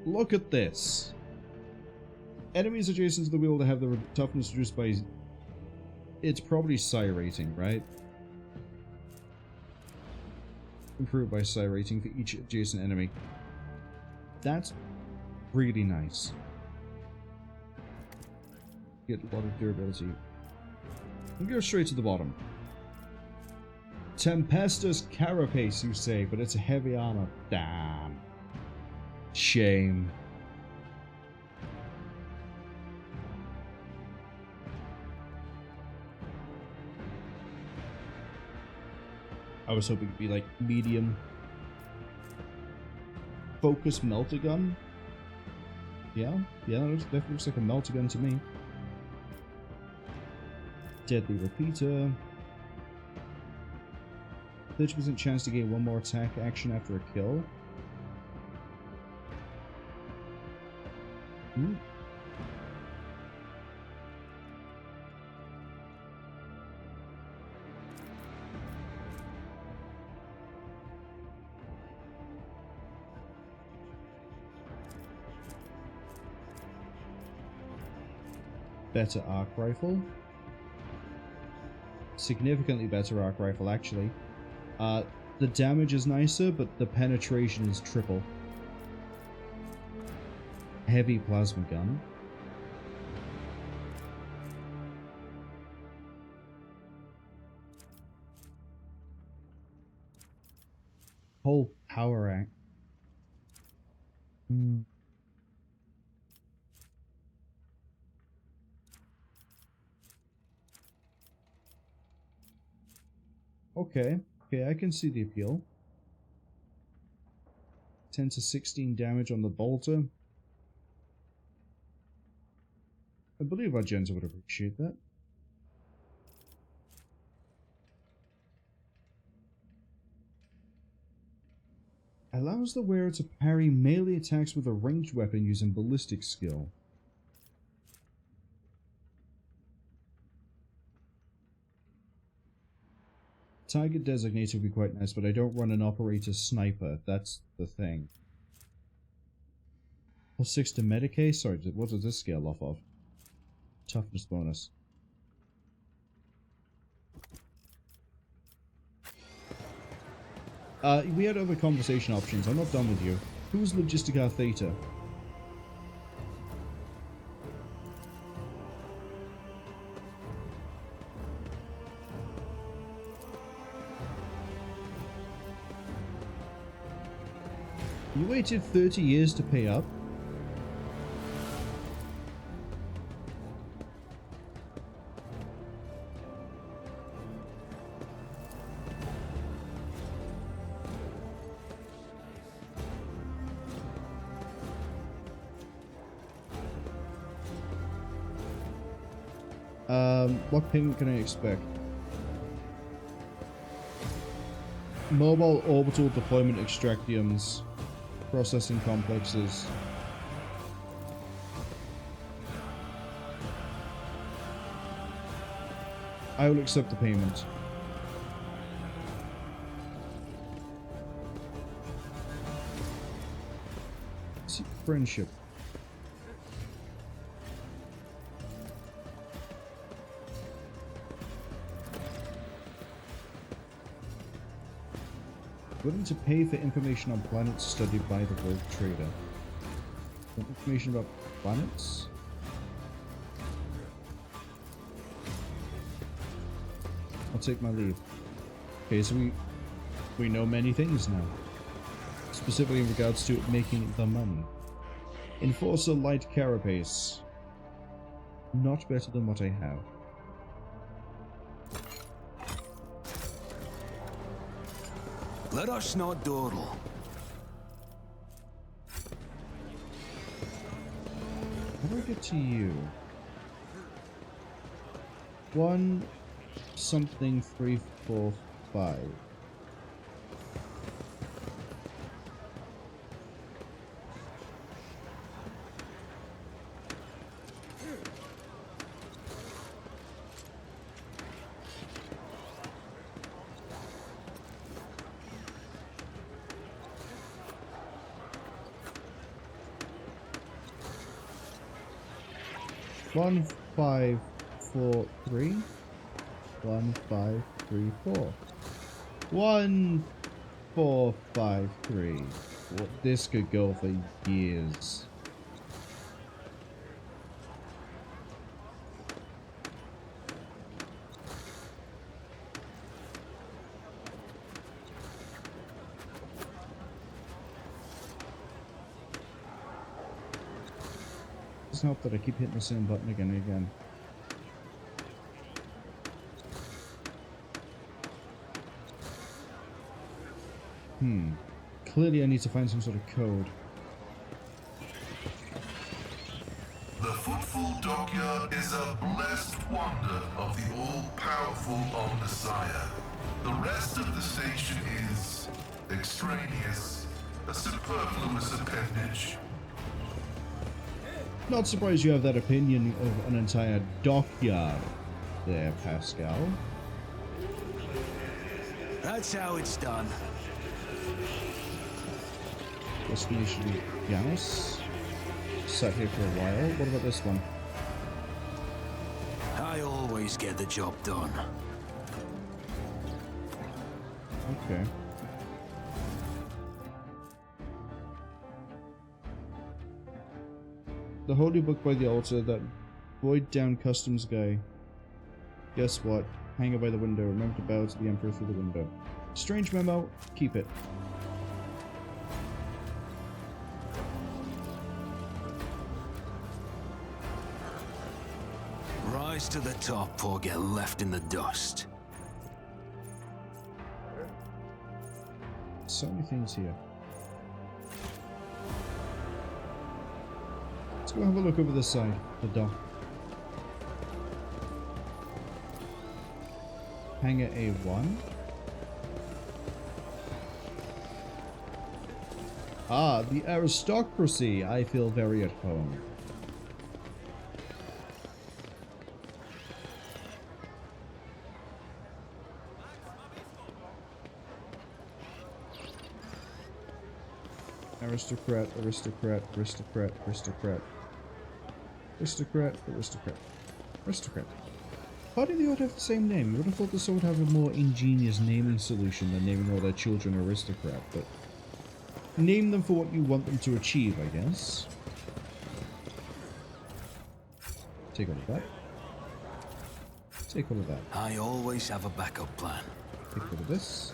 Look at this. Enemies adjacent to the wielder have the toughness reduced by... It's probably psi rating, right? Improved by psi rating for each adjacent enemy. That's really nice. Get a lot of durability. We'll go straight to the bottom. Tempestus Carapace, you say, but it's a heavy armor. Damn. Shame. I was hoping it'd be like medium. Focus melter gun. Yeah, that looks like a melter gun to me. Deadly repeater. 30% chance to gain one more attack action after a kill. Better arc rifle. Significantly better arc rifle, actually. The damage is nicer, but the penetration is triple. Heavy plasma gun. Whole power act. Okay, I can see the appeal. 10 to 16 damage on the bolter. I believe Argenta would appreciate that. Allows the wearer to parry melee attacks with a ranged weapon using ballistic skill. Target designator would be quite nice, but I don't run an operator sniper. That's the thing. Plus 6 to Medicae? Sorry, what does this scale off of? Toughness bonus. We had other conversation options. I'm not done with you. Who's Logistica Theta? You waited 30 years to pay up? What payment can I expect? Mobile orbital deployment extractiums. Processing complexes. I will accept the payment. Friendship. Willing to pay for information on planets studied by the Rogue Trader. Want information about planets? I'll take my leave. Okay, so we know many things now. Specifically in regards to making the money. Enforcer Light Carapace. Not better than what I have. Let us not dawdle. How do I get to you? 1 something 3 4 5. One 5 4 3 1 5 3 4 1 4 5 3. Well, this could go for years. Doesn't help that I keep hitting the same button again and again. Clearly I need to find some sort of code. The Footfall Dockyard is a blessed wonder of the all-powerful Omnissiah. The rest of the station is extraneous, a superfluous appendage. Not surprised you have that opinion of an entire dockyard there, Pascal. That's how it's done. Destination Janus. Sat here for a while. What about this one? I always get the job done. Okay. The holy book by the altar, that void down customs guy. Guess what? Hang it by the window. Remember to bow to the Emperor through the window. Strange memo. Keep it. Rise to the top or get left in the dust. So many things here. Let's go have a look over this side, the dock. Hangar A1. Ah, the aristocracy. I feel very at home. Aristocrat, aristocrat, aristocrat, aristocrat. Aristocrat, aristocrat, aristocrat. Why do they all have the same name? You would have thought this would have a more ingenious naming solution than naming all their children aristocrat, but name them for what you want them to achieve, I guess. Take all of that. Take all of that. I always have a backup plan. Take all of this.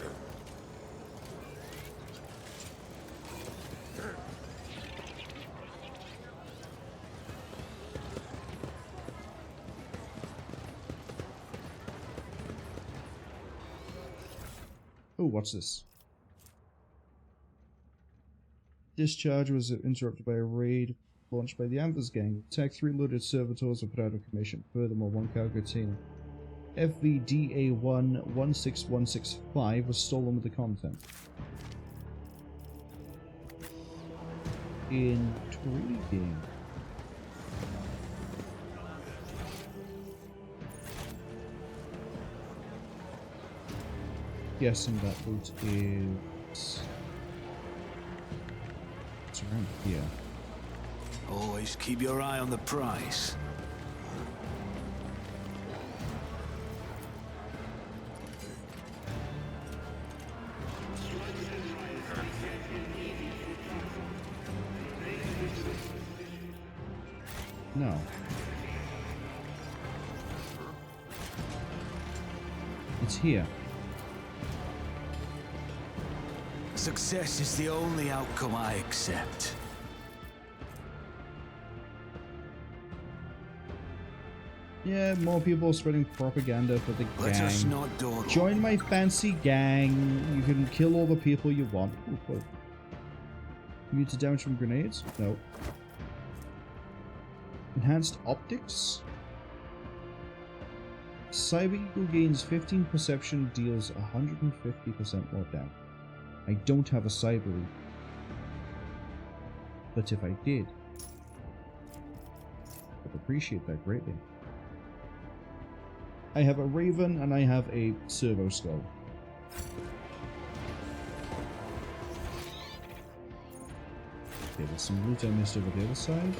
Oh, what's this? Discharge was interrupted by a raid launched by the Anthers gang. Attack 3 loaded servitors were put out of commission. Furthermore, one cargo container, FVDA-1-16165, was stolen with the content. Intriguing. Guessing that loot is... it's around here. Always keep your eye on the prize. No. It's here. Success is the only outcome I accept. Yeah, more people spreading propaganda for the Let gang. us not dawdle. Join my fancy gang. You can kill all the people you want. Ooh, cool. Immune to damage from grenades? No. Enhanced optics? Cyber Eagle gains 15 perception, deals 150% more damage. I don't have a Cyber Eagle. But if I did, I'd appreciate that greatly. I have a Raven and I have a Servo Skull. Okay, there's some loot I missed over the other side.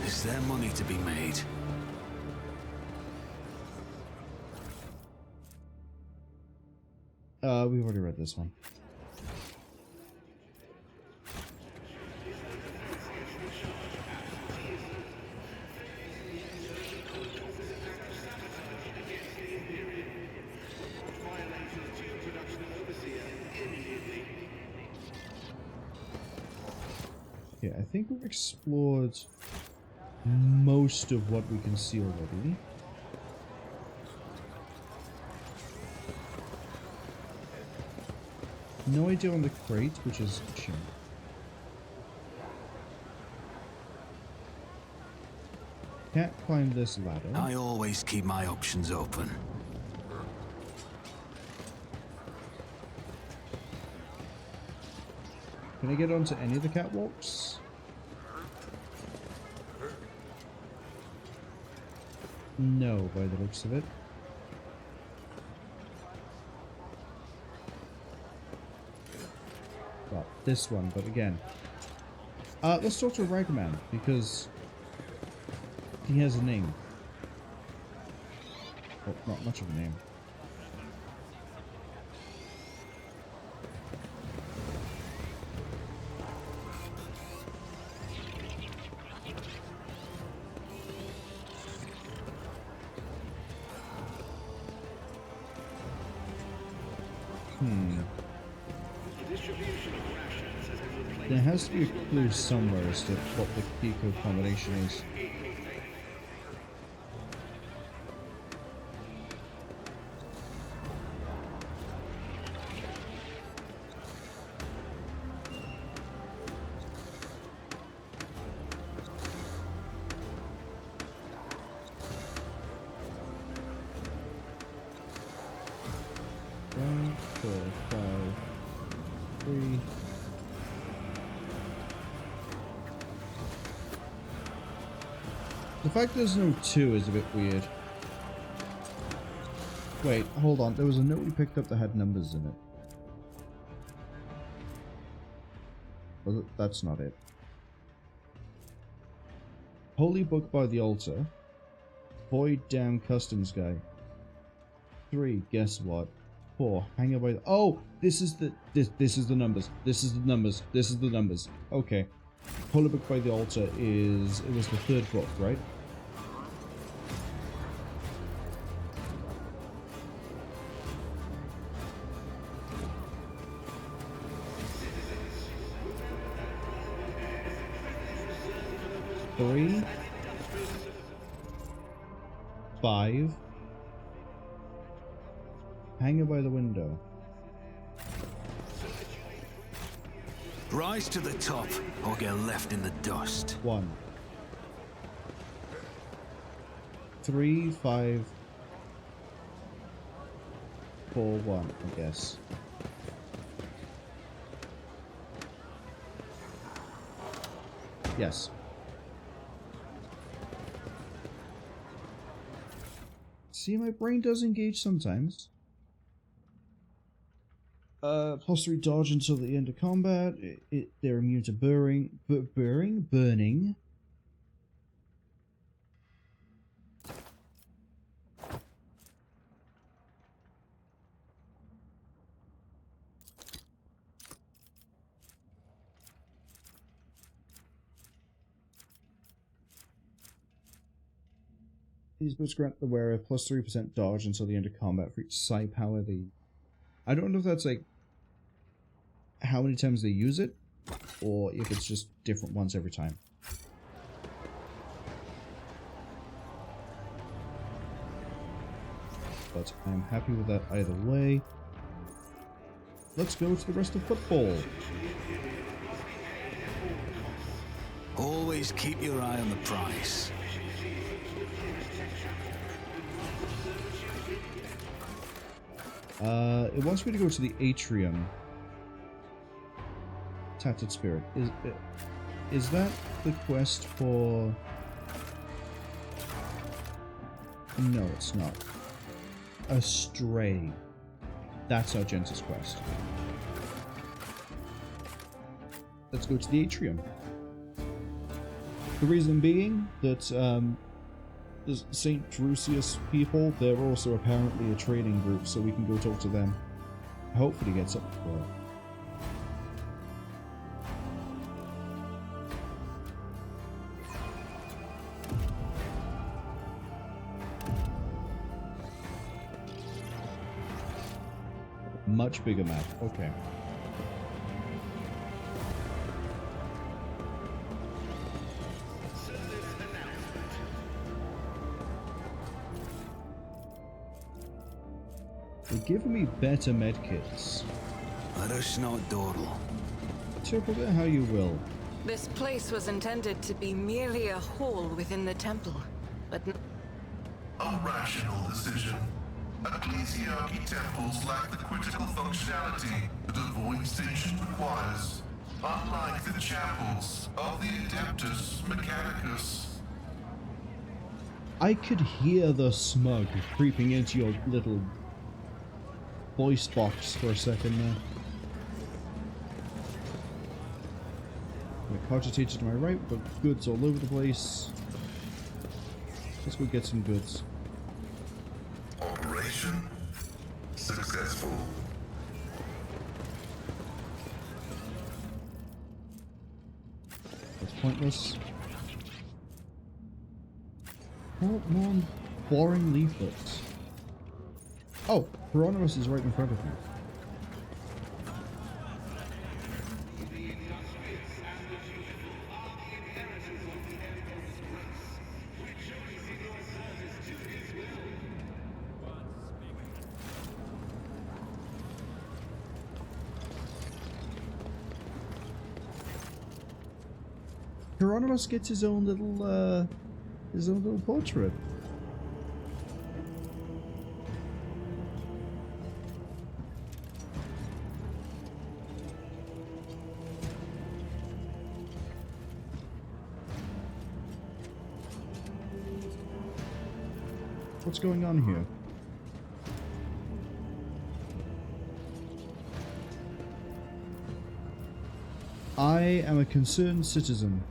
Is there money to be made? We've already read this one. think we've explored most of what we can see already. No idea on the crate, which is a shame. Can't climb this ladder. I always keep my options open. Can I get onto any of the catwalks? No, by the looks of it. Well, this one, but again. Let's talk to Rykad, because he has a name. Well, not much of a name. There has to be a clue somewhere as to what the key code combination is. The fact there's no 2 is a bit weird. Wait, hold on. There was a note we picked up that had numbers in it. Was it? That's not it. Holy Book by the Altar. Void Down Customs Guy. 3, guess what? 4, Hanger by the... Oh! This is the... This is the numbers. This is the numbers. This is the numbers. Okay. Holy Book by the Altar is... It was the 3rd book, right? Three, 5, Hanger by the window. Rise to the top, or get left in the dust. 1, 3, 5, 4, 1, I guess. Yes. See, my brain does engage sometimes. +3 dodge until the end of combat. They're immune to burning. These boots grant the wearer +3% dodge until the end of combat for each psi power they... I don't know if that's like how many times they use it, or if it's just different ones every time. But I'm happy with that either way. Let's go to the rest of Footfall. Always keep your eye on the prize. It wants me to go to the Atrium. Tattered Spirit. Is that the quest for... No, it's not. Astray. That's Argente's quest. Let's go to the Atrium. The reason being that the St. Drusius people, they're also apparently a trading group, so we can go talk to them. Hopefully get something for it. Much bigger map, okay. They're giving me better medkits. Let us not dawdle. Interpret it how you will. This place was intended to be merely a hall within the temple, but A rational decision. Ecclesiarchy temples lack the critical functionality that a void station requires, unlike the chapels of the Adeptus Mechanicus. I could hear the smug creeping into your little voice box for a second there. My cogitator to my right, but goods all over the place. Let's go get some goods. Operation successful. That's pointless. More boring leaflets. Oh, Hieronymus is right in front of me. Hieronymus gets his own little portrait. What's going on here? I am a concerned citizen.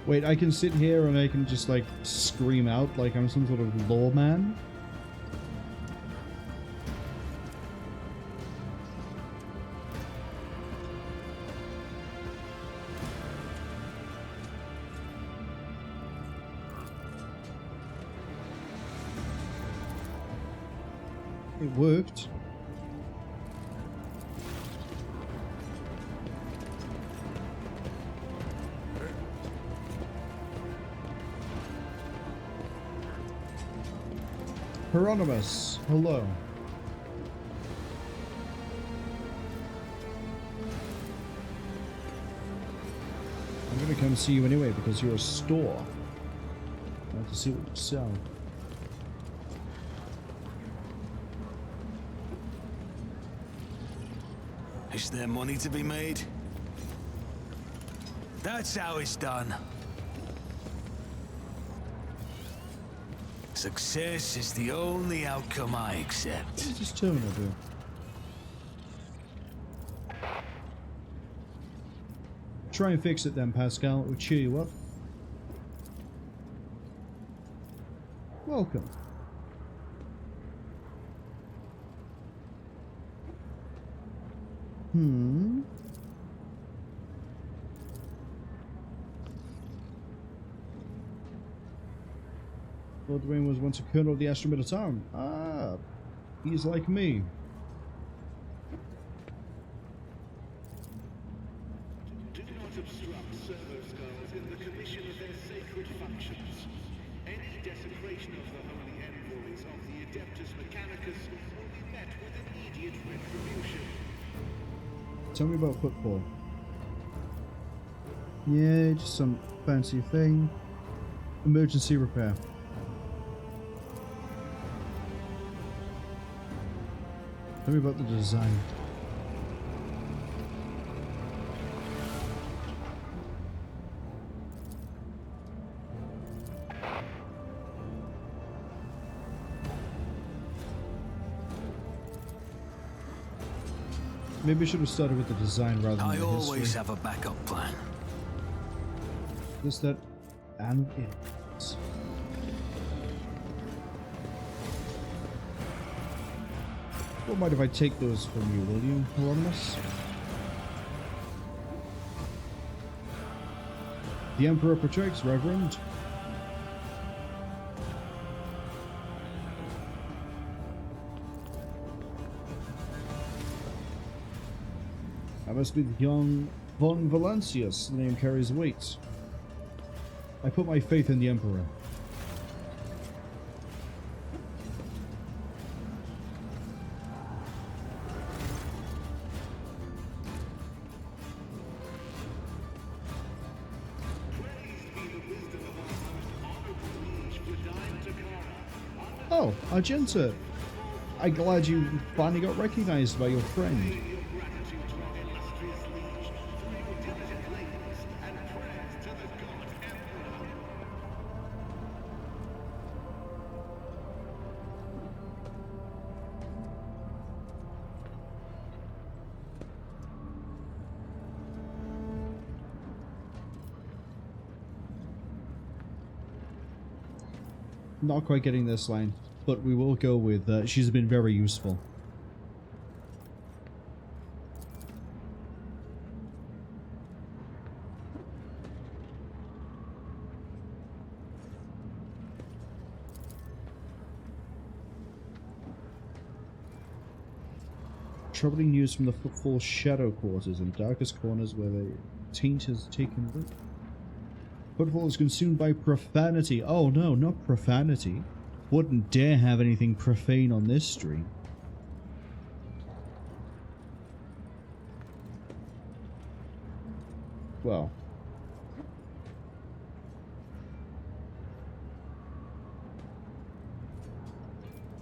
Wait, I can sit here and I can just like scream out like I'm some sort of lawman? It worked. Hieronymus, hello. I'm gonna come see you anyway because you're a store. I have to see what you sell. Is there money to be made? That's how it's done. Success is the only outcome I accept. What does this terminal do? Try and fix it then, Pascal. It will cheer you up. Welcome. Lord Dwayne was once a colonel of the Astra Militarum. Ah, he's like me. Do not obstruct servo-skulls in the commission of their sacred functions. Any desecration of the holy envoys of the Adeptus Mechanicus will be met with immediate retribution. Tell me about Footfall. Yeah, just some fancy thing. Emergency repair. Tell me about the design. Maybe I should have started with the design rather than the history. I always have a backup plan. This, that. And it is. Don't mind if I take those from you, will you, Hieronymus? The Emperor protects, Reverend. I must be the young von Valancius. The name carries weight. I put my faith in the Emperor. Oh, Argenta. I'm glad you finally got recognized by your friend. Not quite getting this line, but we will go with she's been very useful. Troubling news from the Footfall Shadow Quarters and darkest corners where the taint has taken root. Footfall is consumed by profanity. Oh no, not profanity. Wouldn't dare have anything profane on this stream. Well.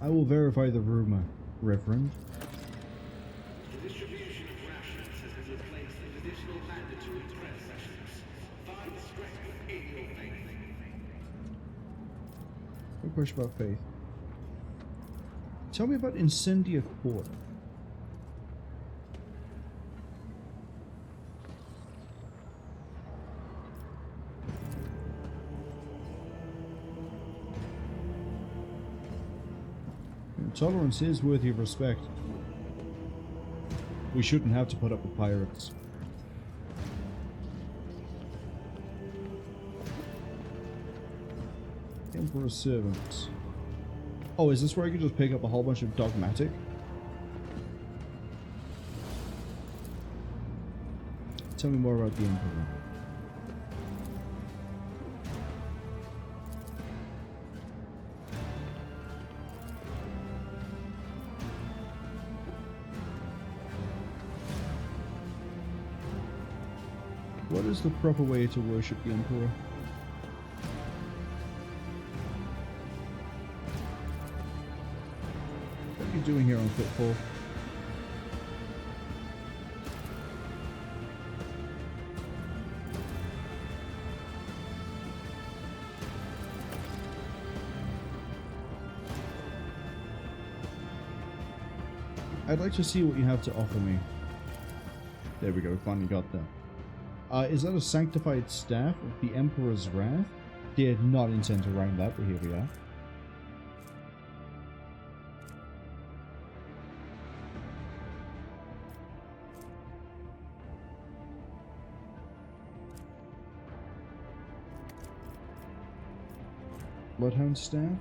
I will verify the rumor, Reverend. The distribution of rations has been replaced with additional mandatory threat sessions. Find strength in your faith. No question about faith. Tell me about Incendia Quarter. Tolerance is worthy of respect. We shouldn't have to put up with pirates. Emperor's servants. Oh, is this where I can just pick up a whole bunch of dogmatic? Tell me more about the Emperor. What is the proper way to worship the Emperor? What are you doing here on Footfall? I'd like to see what you have to offer me. There we go, we finally got there. Is that a sanctified staff of the Emperor's Wrath? Did not intend to rhyme that, but here we are. Bloodhound staff?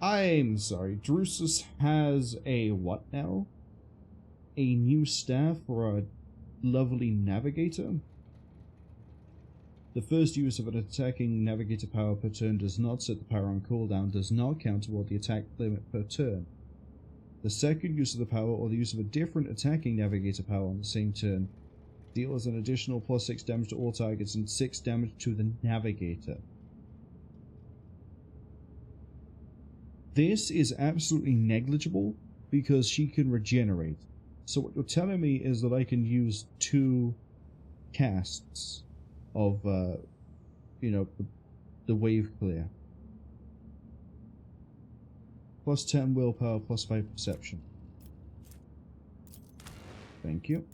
I'm sorry, Drusus has a what now? A new staff for a lovely navigator? The first use of an attacking navigator power per turn does not set the power on cooldown, does not count toward the attack limit per turn. The second use of the power or the use of a different attacking navigator power on the same turn deals an additional +6 damage to all targets and 6 damage to the navigator. This is absolutely negligible because she can regenerate. So what you're telling me is that I can use 2 casts of, you know, the wave clear. Plus 10 willpower, plus 5 perception. Thank you.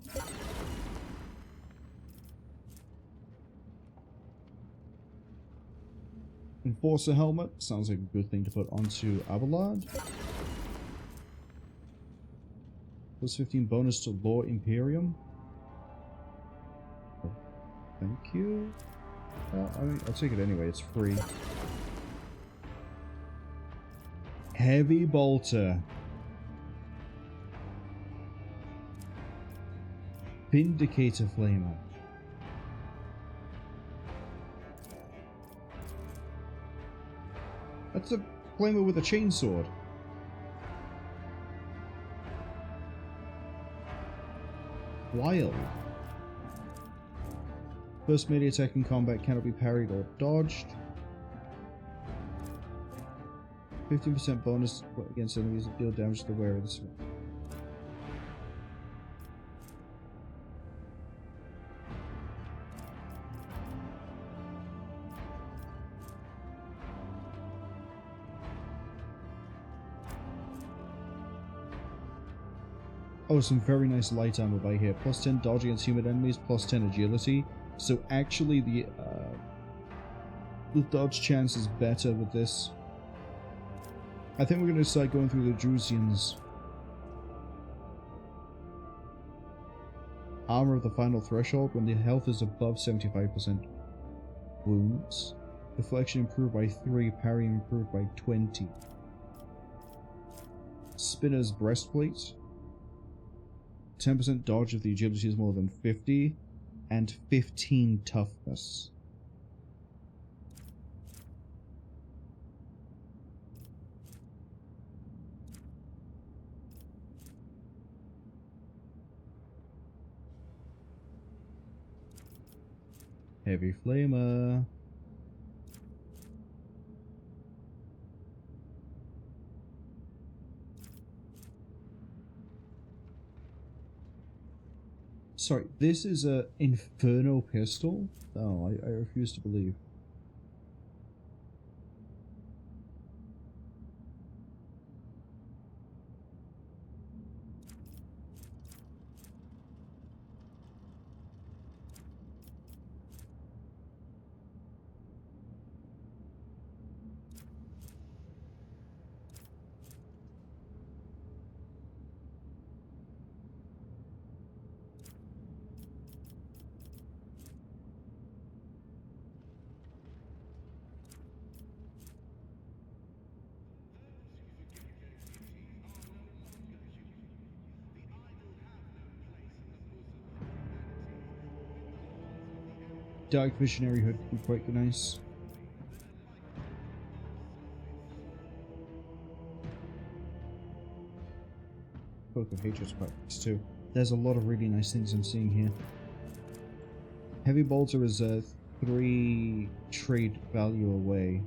Enforcer helmet sounds like a good thing to put onto Abelard. Plus 15 bonus to Lore Imperium. Oh, thank you. I mean, I'll take it anyway, it's free. Heavy Bolter. Vindicator Flamer. That's a flamer with a chainsword. Wild. First melee attack in combat cannot be parried or dodged. 15% bonus against enemies that deal damage to the wearer of this. Oh, some very nice light armor by here. Plus 10 dodge against human enemies, plus 10 agility. So actually the dodge chance is better with this. I think we're going to start going through the Drusians. Armor of the final threshold. When the health is above 75%. Wounds. Deflection improved by 3. Parrying improved by 20. Spinner's breastplate. 10% dodge if the agility is more than 50, and 15 toughness. Heavy Flamer. Sorry, this is a Inferno pistol? Oh, I refuse to believe. Dark Visionary Hood would be quite nice. Book of Hatred's quite nice too. There's a lot of really nice things I'm seeing here. Heavy Bolter is a 3 trade value away.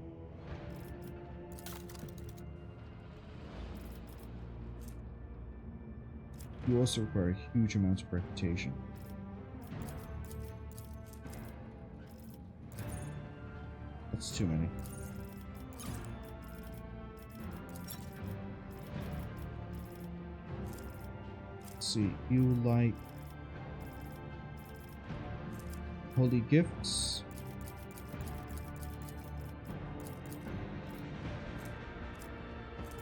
You also require a huge amount of reputation. That's too many. Let's see, you like holy gifts,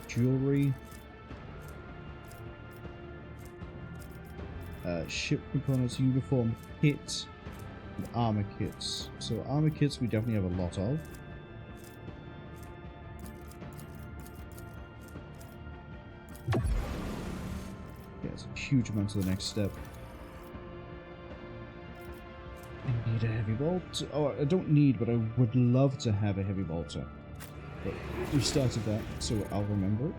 jewelry, ship components, uniform kit, and armor kits. So armor kits we definitely have a lot of. Yes, huge amount to the next step. I need a heavy bolt. Oh, I don't need, but I would love to have a heavy bolter. But we've started that, so I'll remember it.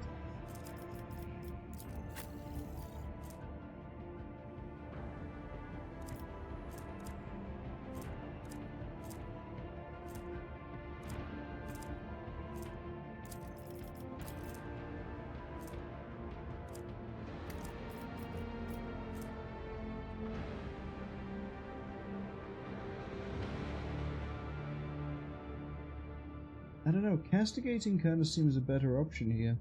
I don't know, castigating kind of seems a better option here.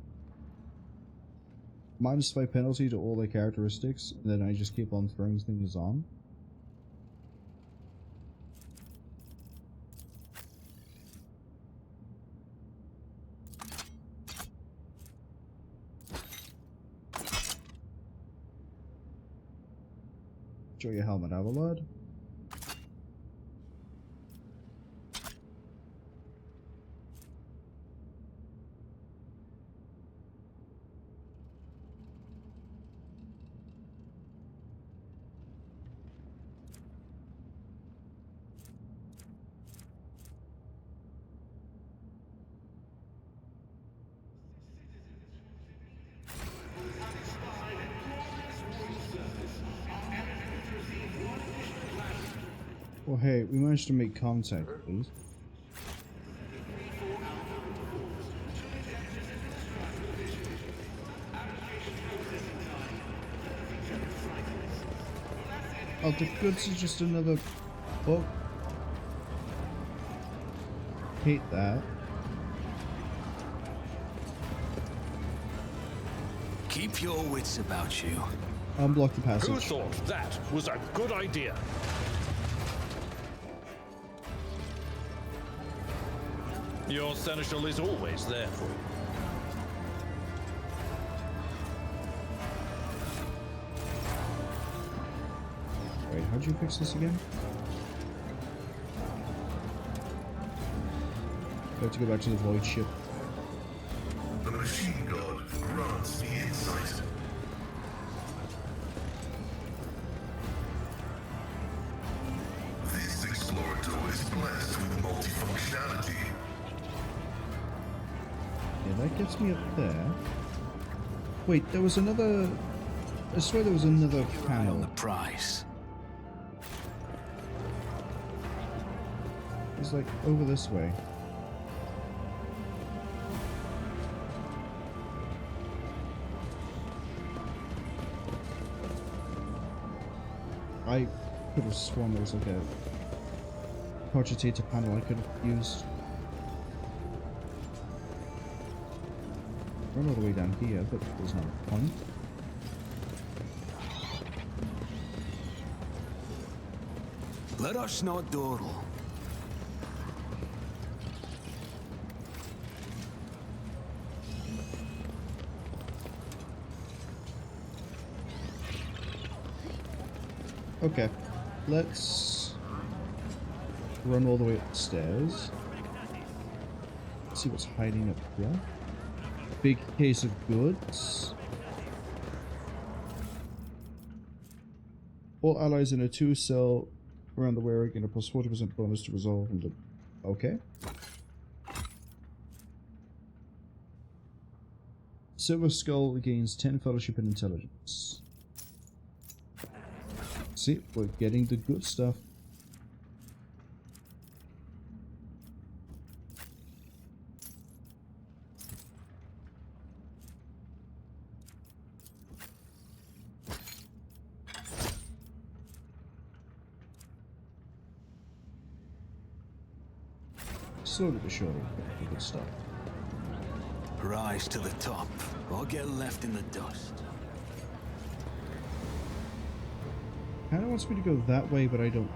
-5 penalty to all their characteristics, and then I just keep on throwing things on. Show your helmet, Abelard. Well, hey, we managed to make contact, please. Oh, the goods is just another book. Hate that. Keep your wits about you. Unblock the passage. Who thought that was a good idea? Your seneschal is always there for you. Wait, how'd you fix this again? I have to go back to the Voidship. The machine god grants me insight. This explorator is blessed with multifunctionality. Yeah, that gets me up there. Wait, there was another... I swear there was another panel. On the price. It's like over this way. I could have sworn there was like a cogitator panel I could have used. Run all the way down here, but there's no point. Let us not dawdle. Okay, let's run all the way upstairs. See what's hiding up here. Big case of goods. All allies in a 2-cell around the wearer get a plus 40% bonus to resolve and okay. Silver Skull gains 10 fellowship and intelligence. See, we're getting the good stuff. Slowly but surely, the good stuff. Rise to the top, or get left in the dust. Kinda wants me to go that way, but I don't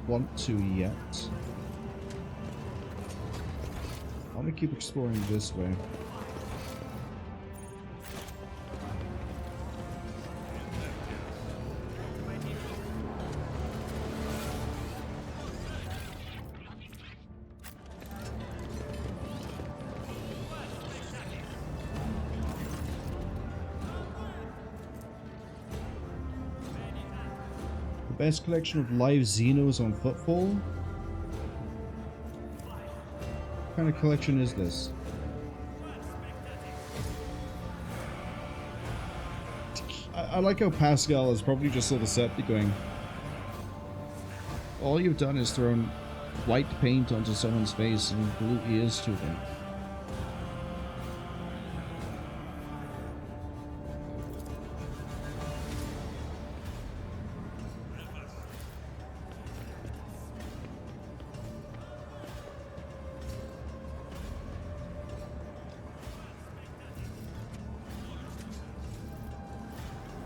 want to yet. I want to keep exploring this way. Best collection of live Xenos on Footfall? What kind of collection is this? I like how Pascal is probably just sort of set going, all you've done is thrown white paint onto someone's face and glue ears to them.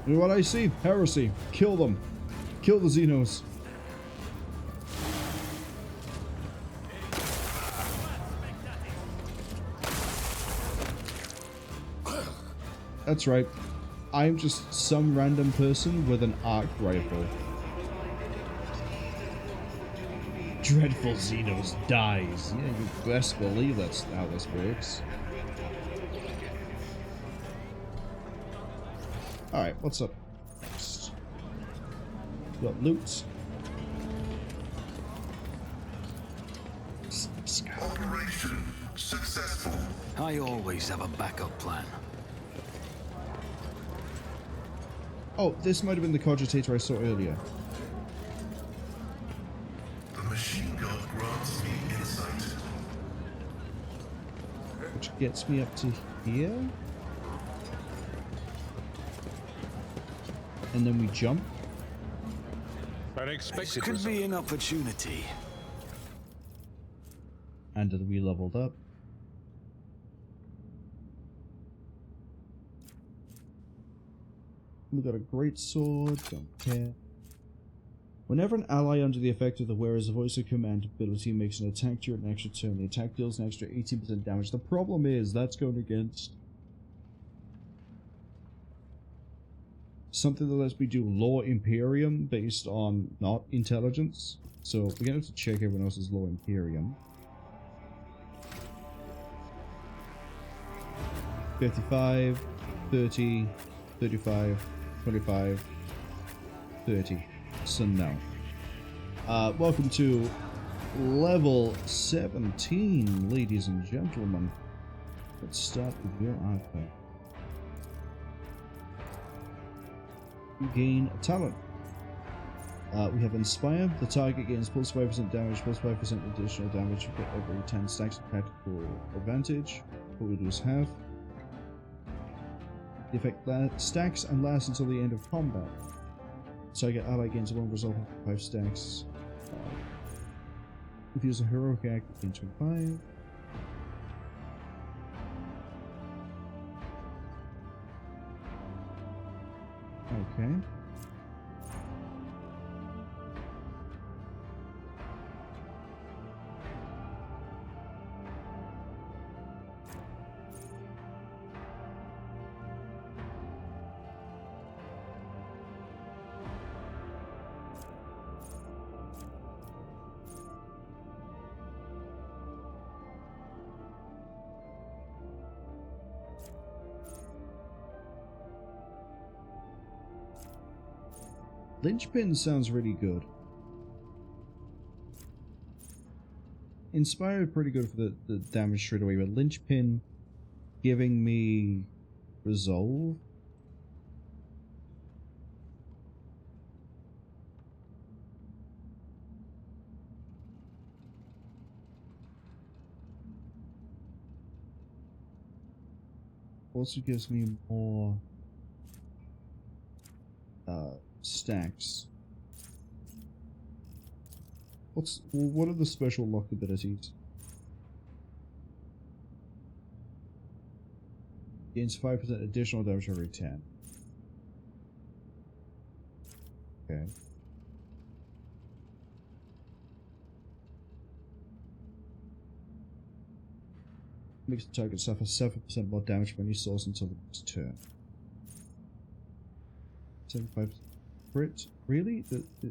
You know what I see? Heresy. Kill them. Kill the Xenos. That's right. I'm just some random person with an arc rifle. Dreadful Xenos dies. Yeah, you best believe that's how this works. Alright, what's up next? We got loot. Operation successful. I always have a backup plan. Oh, this might have been the cogitator I saw earlier. The machine gun grants me insight. Which gets me up to here. And then we jump. This could be an opportunity. And then we leveled up. We got a great sword, don't care. Whenever an ally under the effect of the wearer's voice of command ability makes an attack during an extra turn, the attack deals an extra 18% damage. The problem is that's going against something that lets me do Law Imperium based on not intelligence. So we're gonna have to check everyone else's Law Imperium. 55, 30, 35, 25, 30. So no. Welcome to level 17, ladies and gentlemen. Let's start with your artifact. You gain a talent. We have Inspire. The target gains plus 5% damage, plus 5% additional damage for every 10 stacks of practical advantage. What we do is half. The effect stacks and lasts until the end of combat. Target ally gains 1 result of 5 stacks. If you use a heroic act, you gain 25. Okay. Linchpin sounds really good. Inspired pretty good for the damage straight away, but Linchpin giving me resolve. Also gives me more stacks. What are the special locked abilities? Gains 5% additional damage every 10. Okay. Makes the target suffer 7% more damage from any source until the next turn. 75% crit? Really?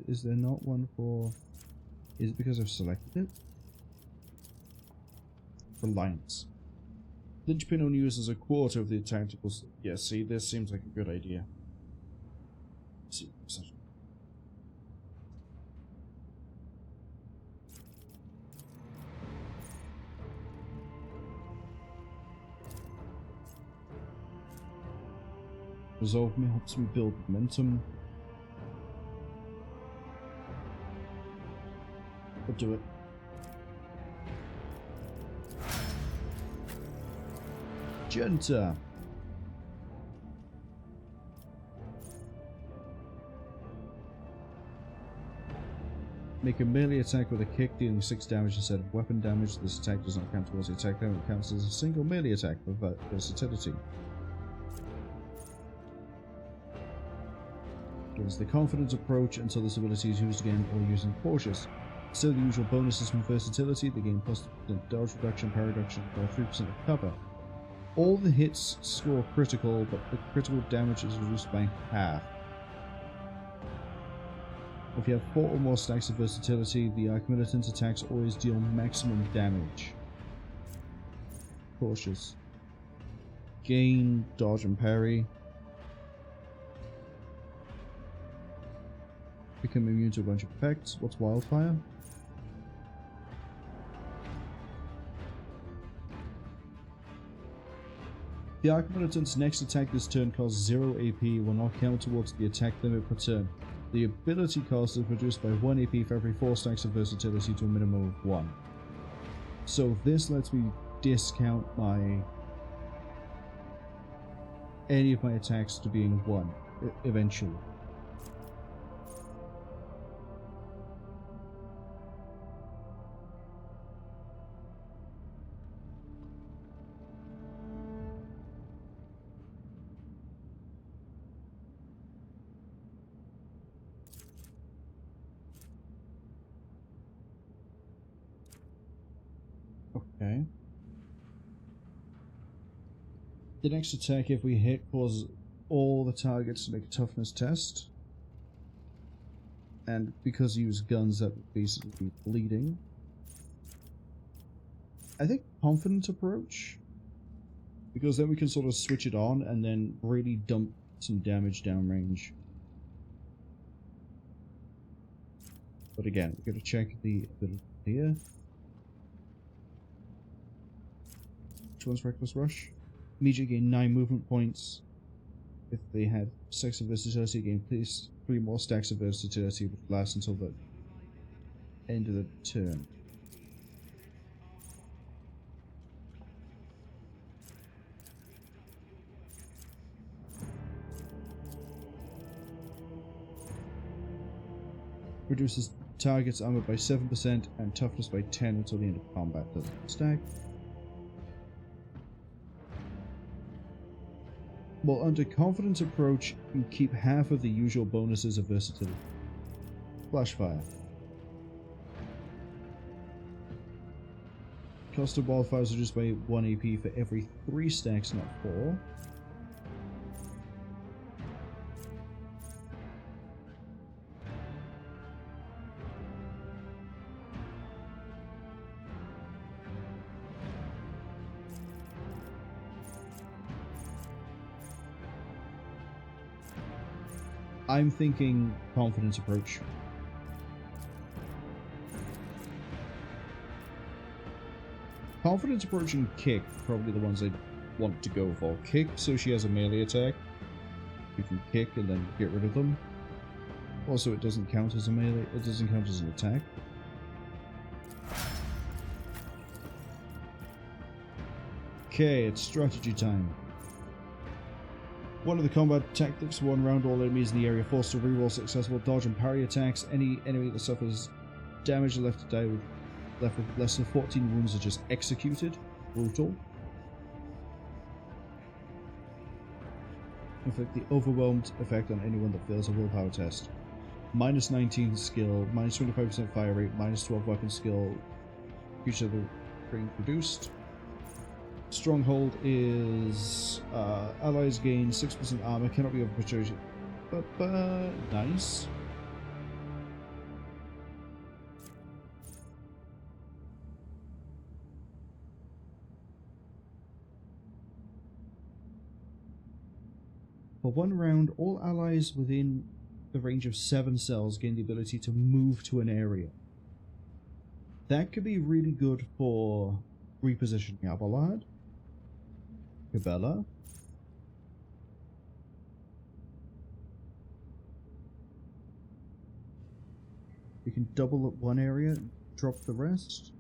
Is there not one for... Is it because I've selected it? Reliance. Linchpin only uses a quarter of the tactical... Yeah, see, this seems like a good idea. See, Resolve me helps me build momentum. I'll do it. Genta. Make a melee attack with a kick, dealing 6 damage instead of weapon damage. This attack does not count towards the attack damage, it counts as a single melee attack for versatility. There's the confident approach until this ability is used again or using cautious. Still the usual bonuses from versatility, they gain +2% dodge reduction, power reduction, or 3% of cover. All the hits score critical, but the critical damage is reduced by half. If you have 4 or more stacks of versatility, the Archmilitant's attacks always deal maximum damage. Cautious. Gain, dodge, and parry. Become immune to a bunch of effects. What's Wildfire? The Archmilitant's next attack this turn costs 0 AP will not count towards the attack limit per turn. The ability cost is reduced by 1 AP for every 4 stacks of versatility to a minimum of 1. So this lets me discount any of my attacks to being 1 eventually. Okay. The next attack, if we hit, causes all the targets to make a toughness test. And because you use guns, that would basically be bleeding. I think confident approach. Because then we can sort of switch it on and then really dump some damage downrange. But again, we're going to check the ability here. Which one's Reckless Rush? Immediately gain 9 movement points. If they had stacks of versatility, gain please 3 more stacks of versatility, which lasts until the end of the turn. Reduces target's armor by 7% and toughness by 10 until the end of combat. Doesn't stack. Well, under confidence approach, you keep half of the usual bonuses of versatility. Flash fire. Cost of wildfire is reduced by 1 AP for every 3 stacks, not 4. I'm thinking confidence approach. Confidence approach and kick are probably the ones I'd want to go for. Kick, so she has a melee attack. You can kick and then get rid of them. Also, it doesn't count as a melee, it doesn't count as an attack. Okay, it's strategy time. One of the combat tactics, 1 round all enemies in the area forced to reroll successful dodge and parry attacks. Any enemy that suffers damage left to die with less than 14 wounds are just executed. Brutal. Inflict the overwhelmed effect on anyone that fails a willpower test. Minus 19 skill, minus 25% fire rate, minus 12 weapon skill. Future of the ring reduced. Stronghold is allies gain 6% armor, cannot be overperturbed, but nice. For 1 round, all allies within the range of 7 cells gain the ability to move to an area. That could be really good for repositioning Abelard. Cabela. You can double up 1 area, drop the rest.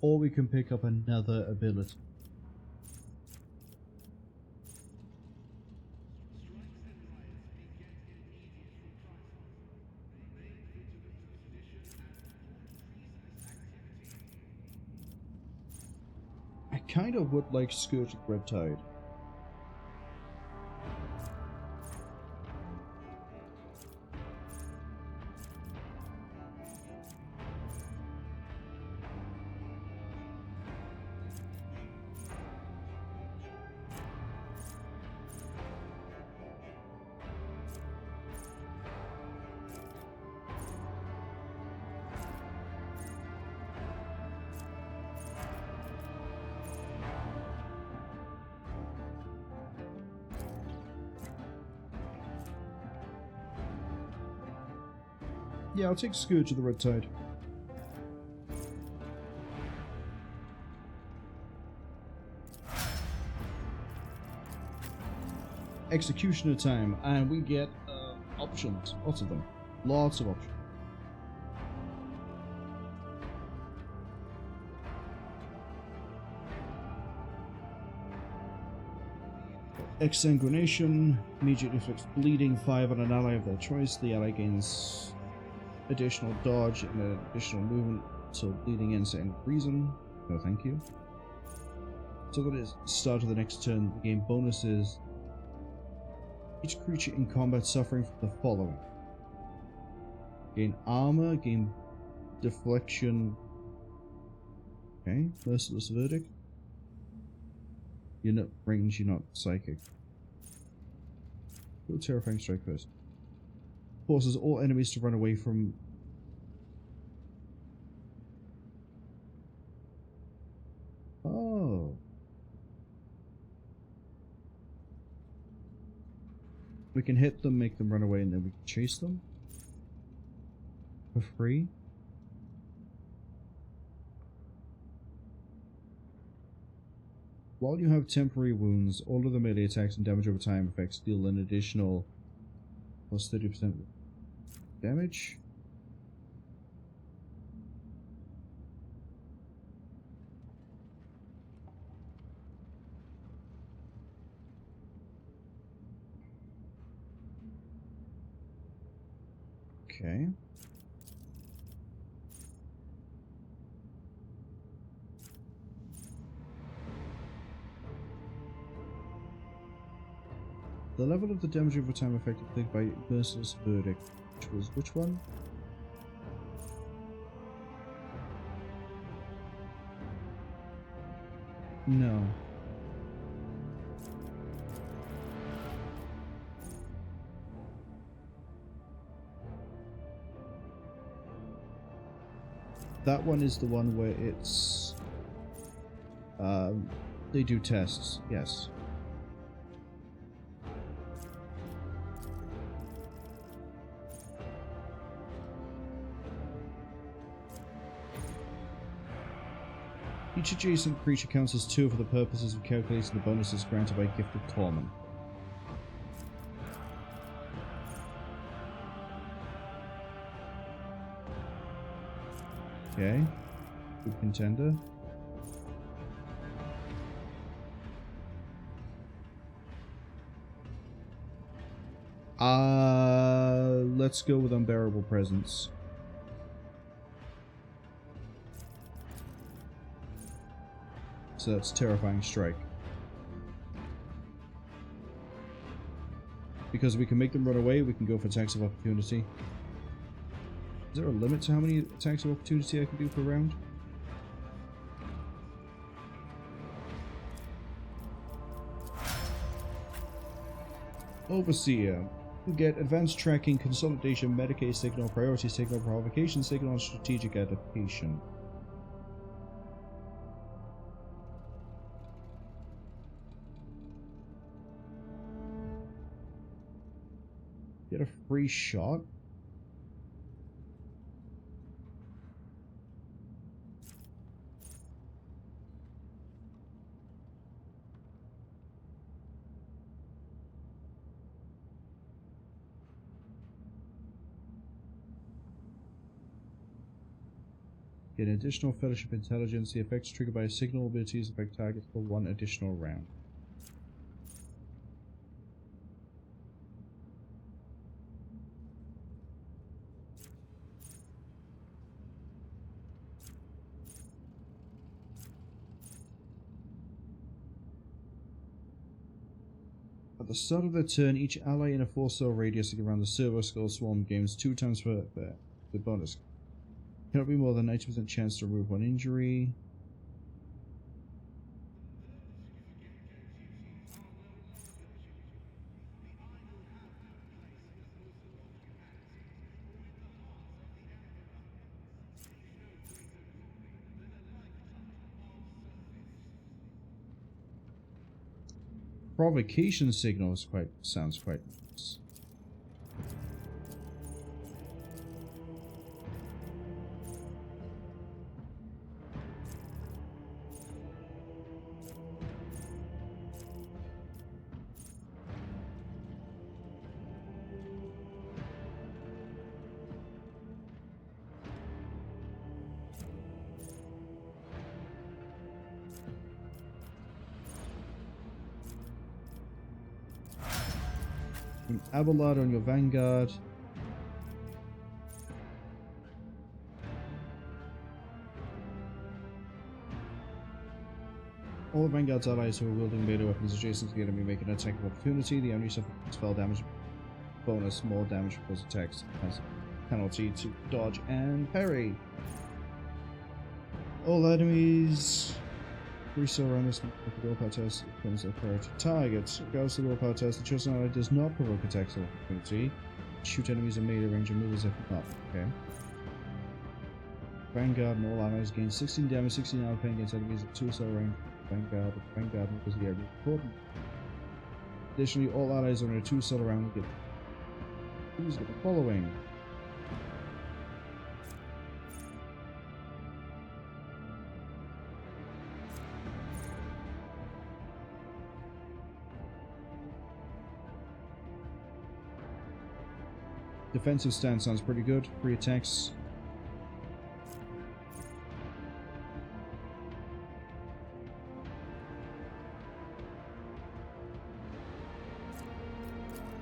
or we can pick up another ability. I kind of would like Scourge of Red Tide. Yeah, I'll take Scourge of the Red Tide. Executioner time, and we get options. Lots of them. Lots of options. Exsanguination immediately inflicts bleeding 5 on an ally of their choice. The ally gains additional dodge and additional movement, so bleeding ends any reason. No thank you. So that is start of the next turn. The game bonuses each creature in combat suffering from the following: gain armor, gain deflection. Okay, merciless verdict. You're not range, you're not psychic. Go terrifying strike first. Forces all enemies to run away from. Oh. We can hit them, make them run away, and then we can chase them for free. While you have temporary wounds, all of the melee attacks and damage over time effects deal an additional plus 30% damage. Okay. The level of the damage over time affected by Merciless Verdict, which was which one? No. That one is the one where it's they do tests, yes. Each adjacent creature counts as 2 for the purposes of calculating the bonuses granted by Gift of Torment. Okay. Good contender. Let's go with Unbearable Presence. So that's Terrifying Strike. Because we can make them run away, we can go for attacks of opportunity. Is there a limit to how many attacks of opportunity I can do per round? Overseer. You get Advanced Tracking, Consolidation, Medicaid Signal, Priority Signal, Provocation Signal, and Strategic Adaptation. Get a free shot? Get additional Fellowship intelligence. The effects triggered by signal abilities affect targets for 1 additional round. At the start of their turn, each ally in a 4-cell radius around the Servo Skull Swarm gains 2 times for the bonus. Cannot be more than 90% chance to remove 1 injury. Provocation signal is sounds quite nice. Abelard on your Vanguard. All the Vanguard's allies who are wielding melee weapons adjacent to the enemy make an attack of opportunity. The enemy suffers spell damage bonus, more damage because attacks has penalty to dodge and parry. All enemies reset around this with the willpower test becomes their priority targets. Regardless of the willpower test, the chosen ally does not provoke attacks of opportunity. Shoot enemies in melee range and move as if not. Okay. Vanguard and all allies gain 16 damage, 16 armor pain against enemies at 2-cell range. Vanguard moves the area important. Additionally, all allies on a 2-cell round get the following. Defensive stance sounds pretty good. 3 attacks.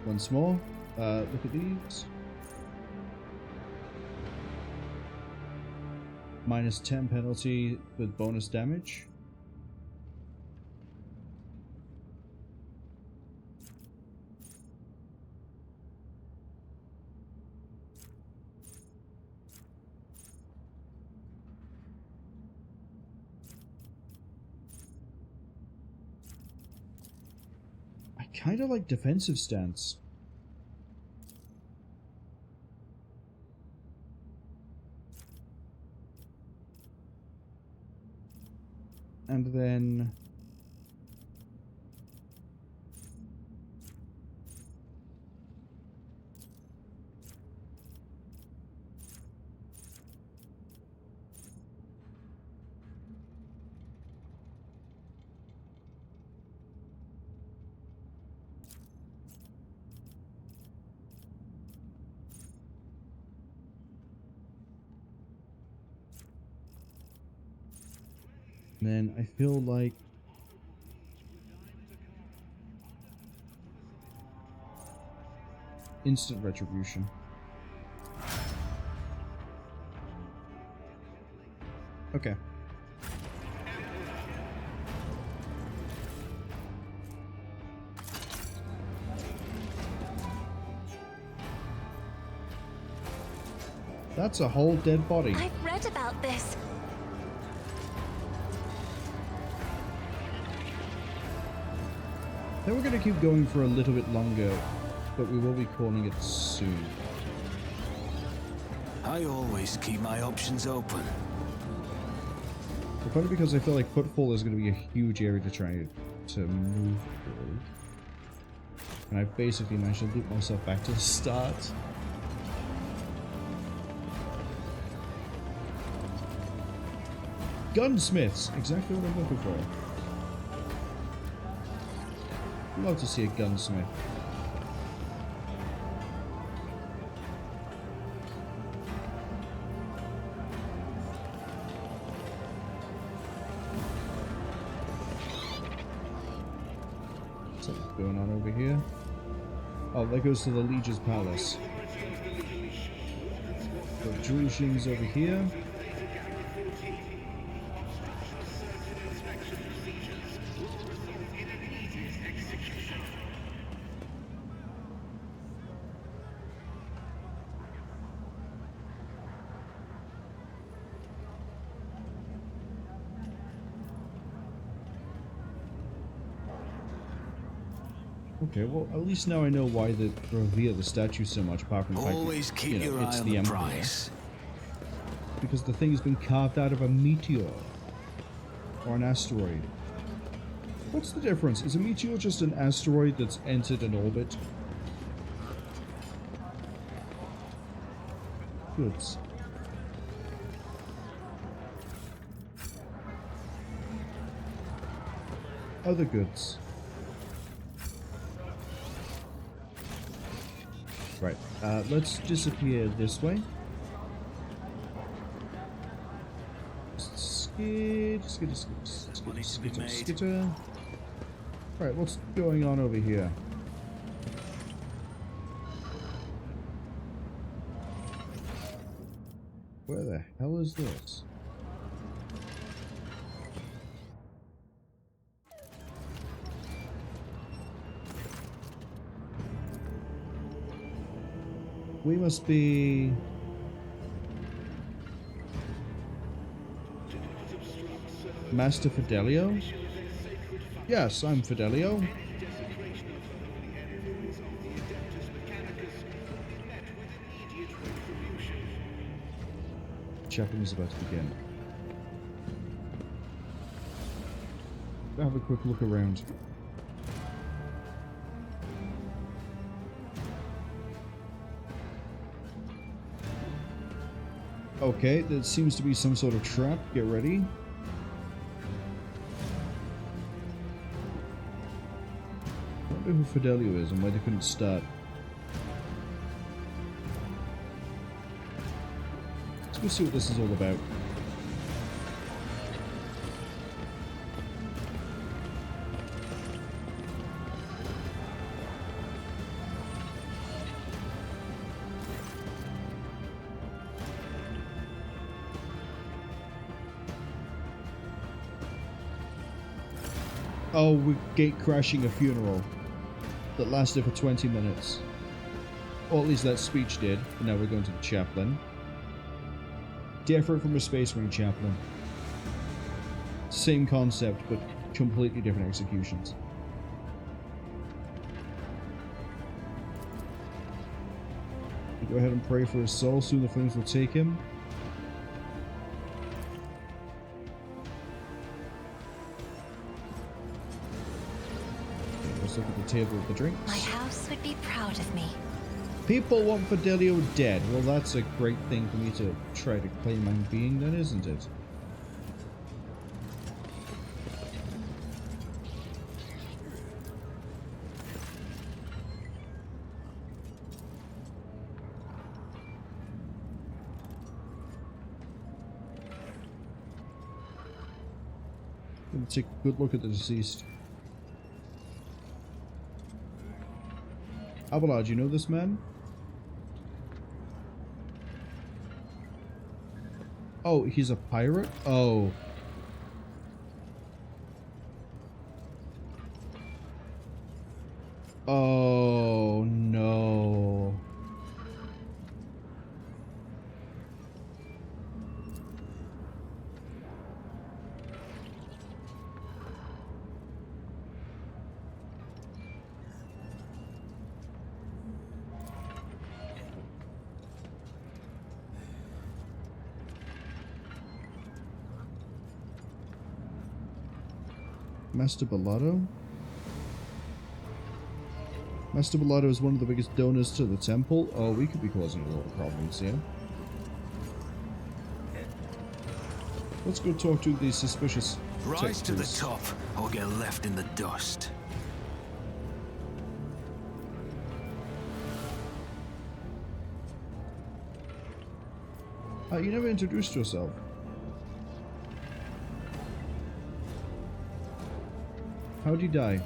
Once more. Look at these. Minus 10 penalty with bonus damage. Kind of like defensive stance. And then I feel like instant retribution. Okay. That's a whole dead body. I've read about this. Then we're going to keep going for a little bit longer, but we will be calling it soon. I always keep my options open. But probably because I feel like Footfall is going to be a huge area to try to move through. And I basically managed to loop myself back to the start. Gunsmiths! Exactly what I'm looking for. Love to see a gunsmith. Something's going on over here. Oh, that goes to the Legion's Palace. The Drushin's over here. Okay, well, at least now I know why they revere the statue so much, apart from the fact Always that, keep your it's eye on the the Emperor. prize. Because the thing has been carved out of a meteor. Or an asteroid. What's the difference? Is a meteor just an asteroid that's entered an orbit? Goods. Other goods. Right, let's disappear this way. Skitter. Right, what's going on over here? Where the hell is this? We must be... Master Fidelio? Yes, I'm Fidelio. Chaplain is about to begin. Have a quick look around. Okay, there seems to be some sort of trap. Get ready. I wonder who Fidelio is and why they couldn't start. Let's go see what this is all about. Oh, we're gate crashing a funeral that lasted for 20 minutes. Or at least that speech did, but now we're going to the chaplain. Different from a Space Marine chaplain. Same concept, but completely different executions. Go ahead and pray for his soul, soon the flames will take him. Let's look at the table with the drinks. My house would be proud of me. People want Fidelio dead. Well, that's a great thing for me to try to claim I'm being, then, isn't it? Gonna take a good look at the deceased. Abel, do you know this man? Oh, he's a pirate? Oh. Oh, no. Master Bellado? Master Bellado is one of the biggest donors to the temple. Oh, we could be causing a lot of problems here. Let's go talk to these suspicious Rise to the texters. top, or get left in the dust. You never introduced yourself. How'd you die?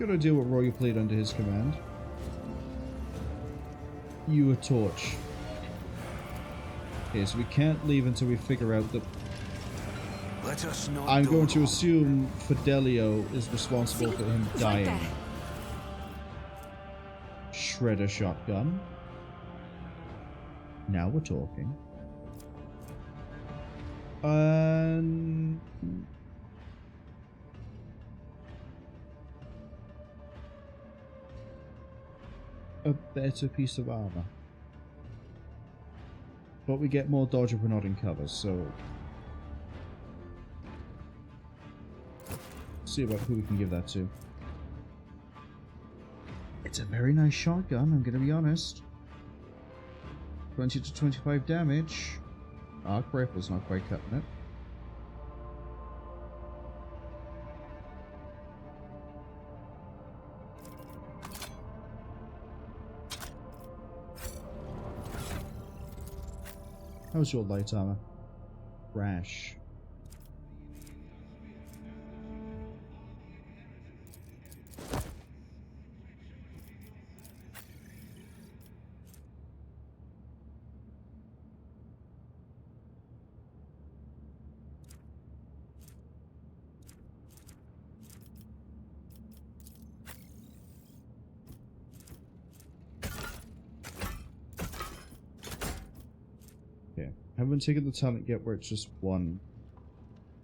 good idea what role you played under his command. You a torch. Okay, so we can't leave until we figure out that... Let us not I'm going do to wrong. assume Fidelio is responsible for him dying. Right there. Shredder shotgun. Now we're talking. A better piece of armor. But we get more dodge if we're not in cover, so... see about who we can give that to. It's a very nice shotgun, I'm gonna be honest. 20 to 25 damage. Arc rifle's not quite cutting it. How's your light armor? Rash. Haven't taken the talent yet where it's just one.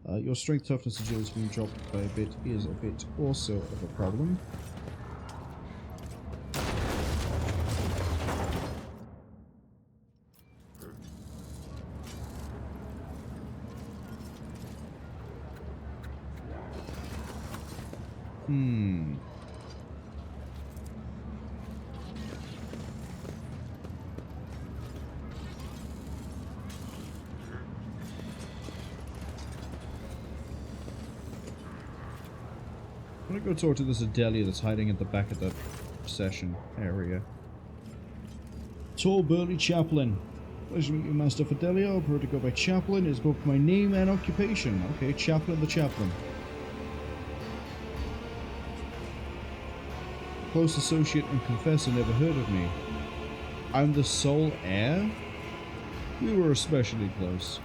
Your strength, toughness, agility being dropped by a bit is a bit also of a problem. I'm gonna go talk to this Fidelio that's hiding at the back of the session area. Tall, burly chaplain. Pleasure to meet you, Master Fidelio. I prefer to go by chaplain. It's both my name and occupation. Okay, chaplain the chaplain. Close associate and confessor never heard of me. I'm the sole heir? We were especially close.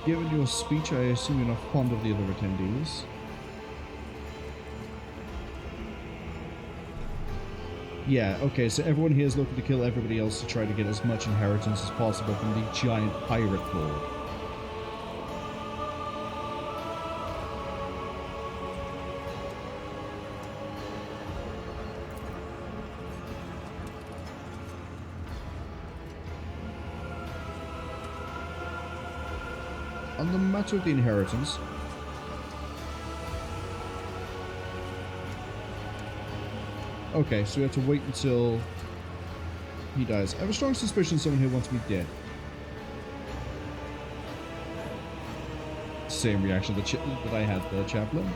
Given your speech, I assume you're not fond of the other attendees. Yeah, okay, so everyone here is looking to kill everybody else to try to get as much inheritance as possible from the giant pirate lord. On the matter of the inheritance, okay, so we have to wait until he dies. I have a strong suspicion someone here wants me dead. Same reaction that I had there, chaplain.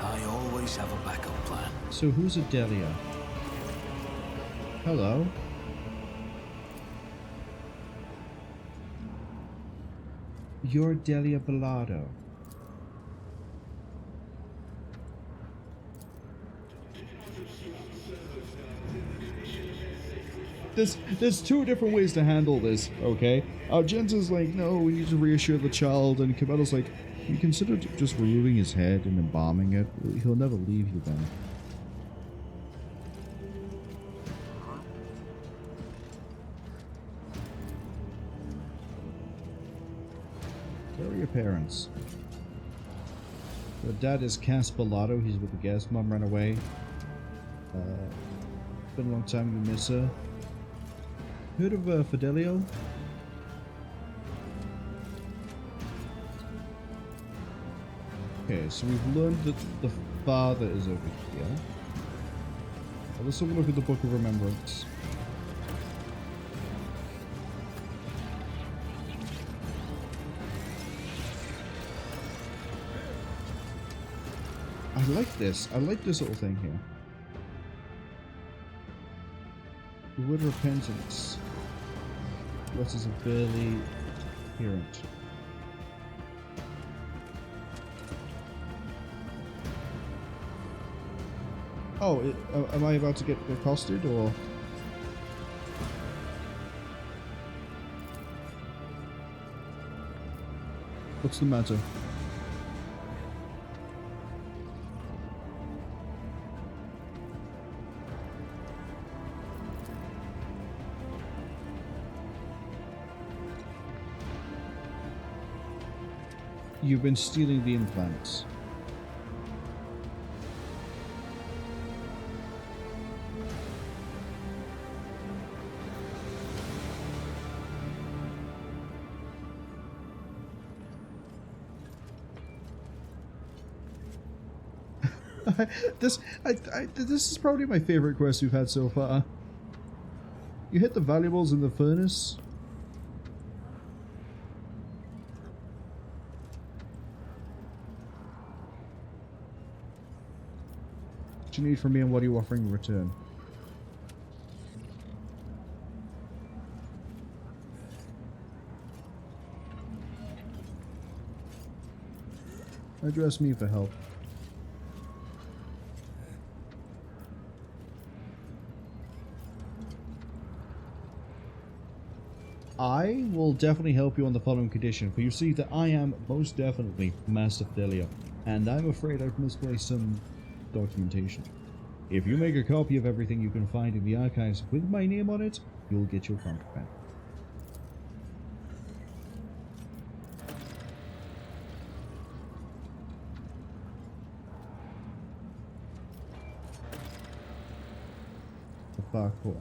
I always have a backup plan. So who's Fidelio? Hello. You're Delia Bellado. There's two different ways to handle this, okay? Jensen's like, no, we need to reassure the child, and Cabello's like, you consider just removing his head and embalming it? He'll never leave you then. Where are your parents? Your dad is Cass Bellado, he's with the guest. Mom ran away. Been a long time, you miss her. Heard of Fidelio? Okay, so we've learned that the father is over here. Let's have a look at the Book of Remembrance. I like this. I like this little thing here. The word repentance. What is a barely apparent? Oh, am I about to get accosted, or? What's the matter? You've been stealing the implants. This is probably my favorite quest we've had so far. You hit the valuables in the furnace. What do you need from me, and what are you offering in return? Why'd you ask me for help? I will definitely help you on the following condition, for you see that I am most definitely Master Fidelio, and I'm afraid I've misplaced some documentation. If you make a copy of everything you can find in the archives with my name on it, you'll get your contract back. The far corner.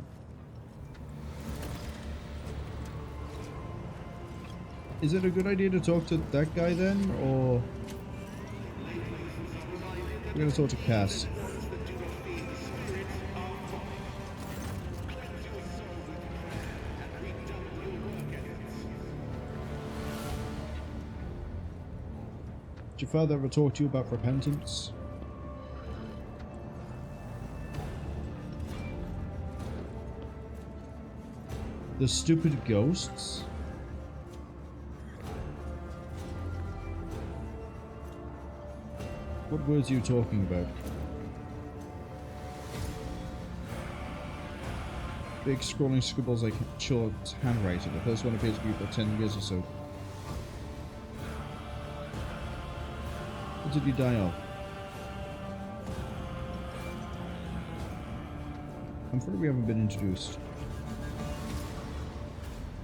Is it a good idea to talk to that guy then, or we're gonna talk to Cass? Did your father ever talk to you about repentance? The stupid ghosts? What words are you talking about? Big scrolling scribbles like short handwriting. The first one appears to be about 10 years or so. What did you die of? I'm afraid we haven't been introduced.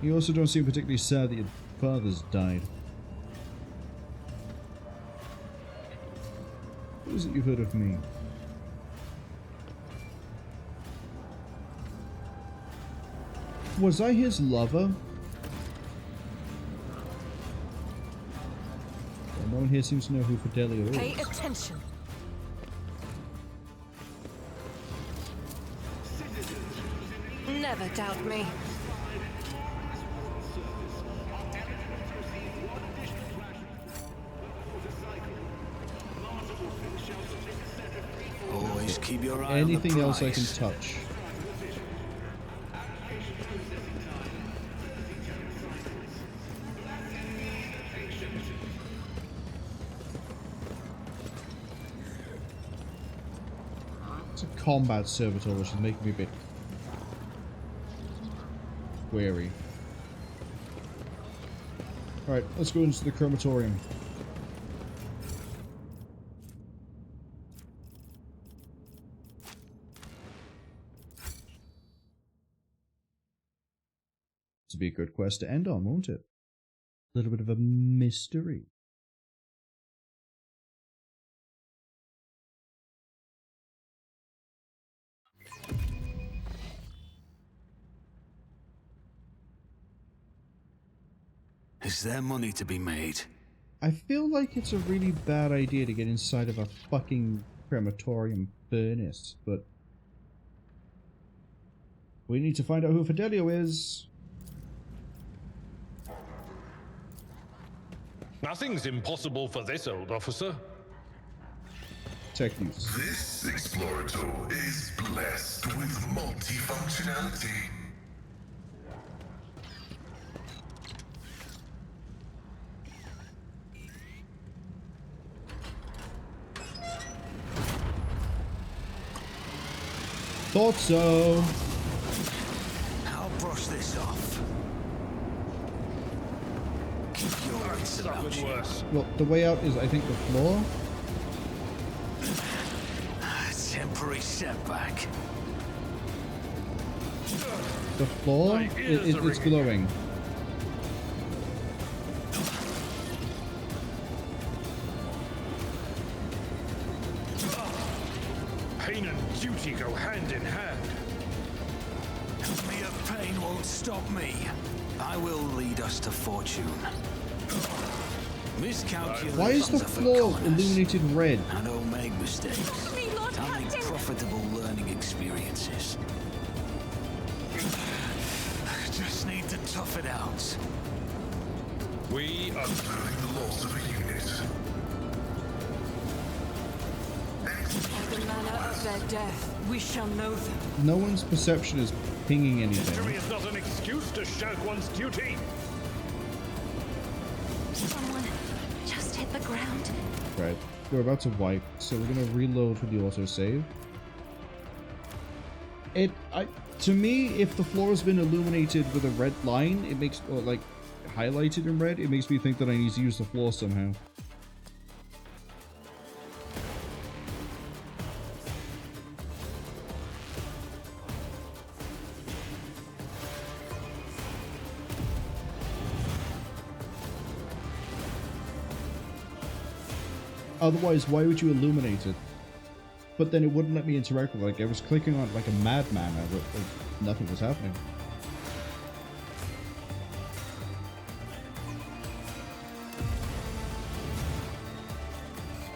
You also don't seem particularly sad that your father's died. What is it you've heard of me? Was I his lover? Well, no one here seems to know who Fidelio is. Pay attention. Never doubt me. Always keep your eye Anything on the else I can prize. touch? It's a combat servitor, which is making me a bit wary. Alright, let's go into the crematorium. To be a good quest to end on, won't it? A little bit of a mystery. Is there money to be made? I feel like it's a really bad idea to get inside of a fucking crematorium furnace, but We need to find out who Fidelio is. Nothing's impossible for this old officer. Tech news. This Explorator is blessed with multifunctionality. Thought so. I'll brush this off. Keep your wits about you. Well, the way out is, I think, the floor. Temporary setback. The floor? It's glowing. Pain and duty go hand in hand. Mere pain won't stop me. I will lead us to fortune. Miscalculations. Why is the floor illuminated red? I don't make mistakes. I make profitable learning experiences. Just need to tough it out. We are Observing the loss of a unit. By the manner of their death, we shall know them. No one's perception is pinging anything. Victory is not an excuse to shirk one's duty. Someone just hit the ground. Right. We're about to wipe, so we're gonna reload for the autosave. To me, if the floor has been illuminated with a red line, it makes, or like highlighted in red, it makes me think that I need to use the floor somehow. Otherwise, why would you illuminate it? But then it wouldn't let me interact with it. Like, I was clicking on it like a madman, but nothing was happening.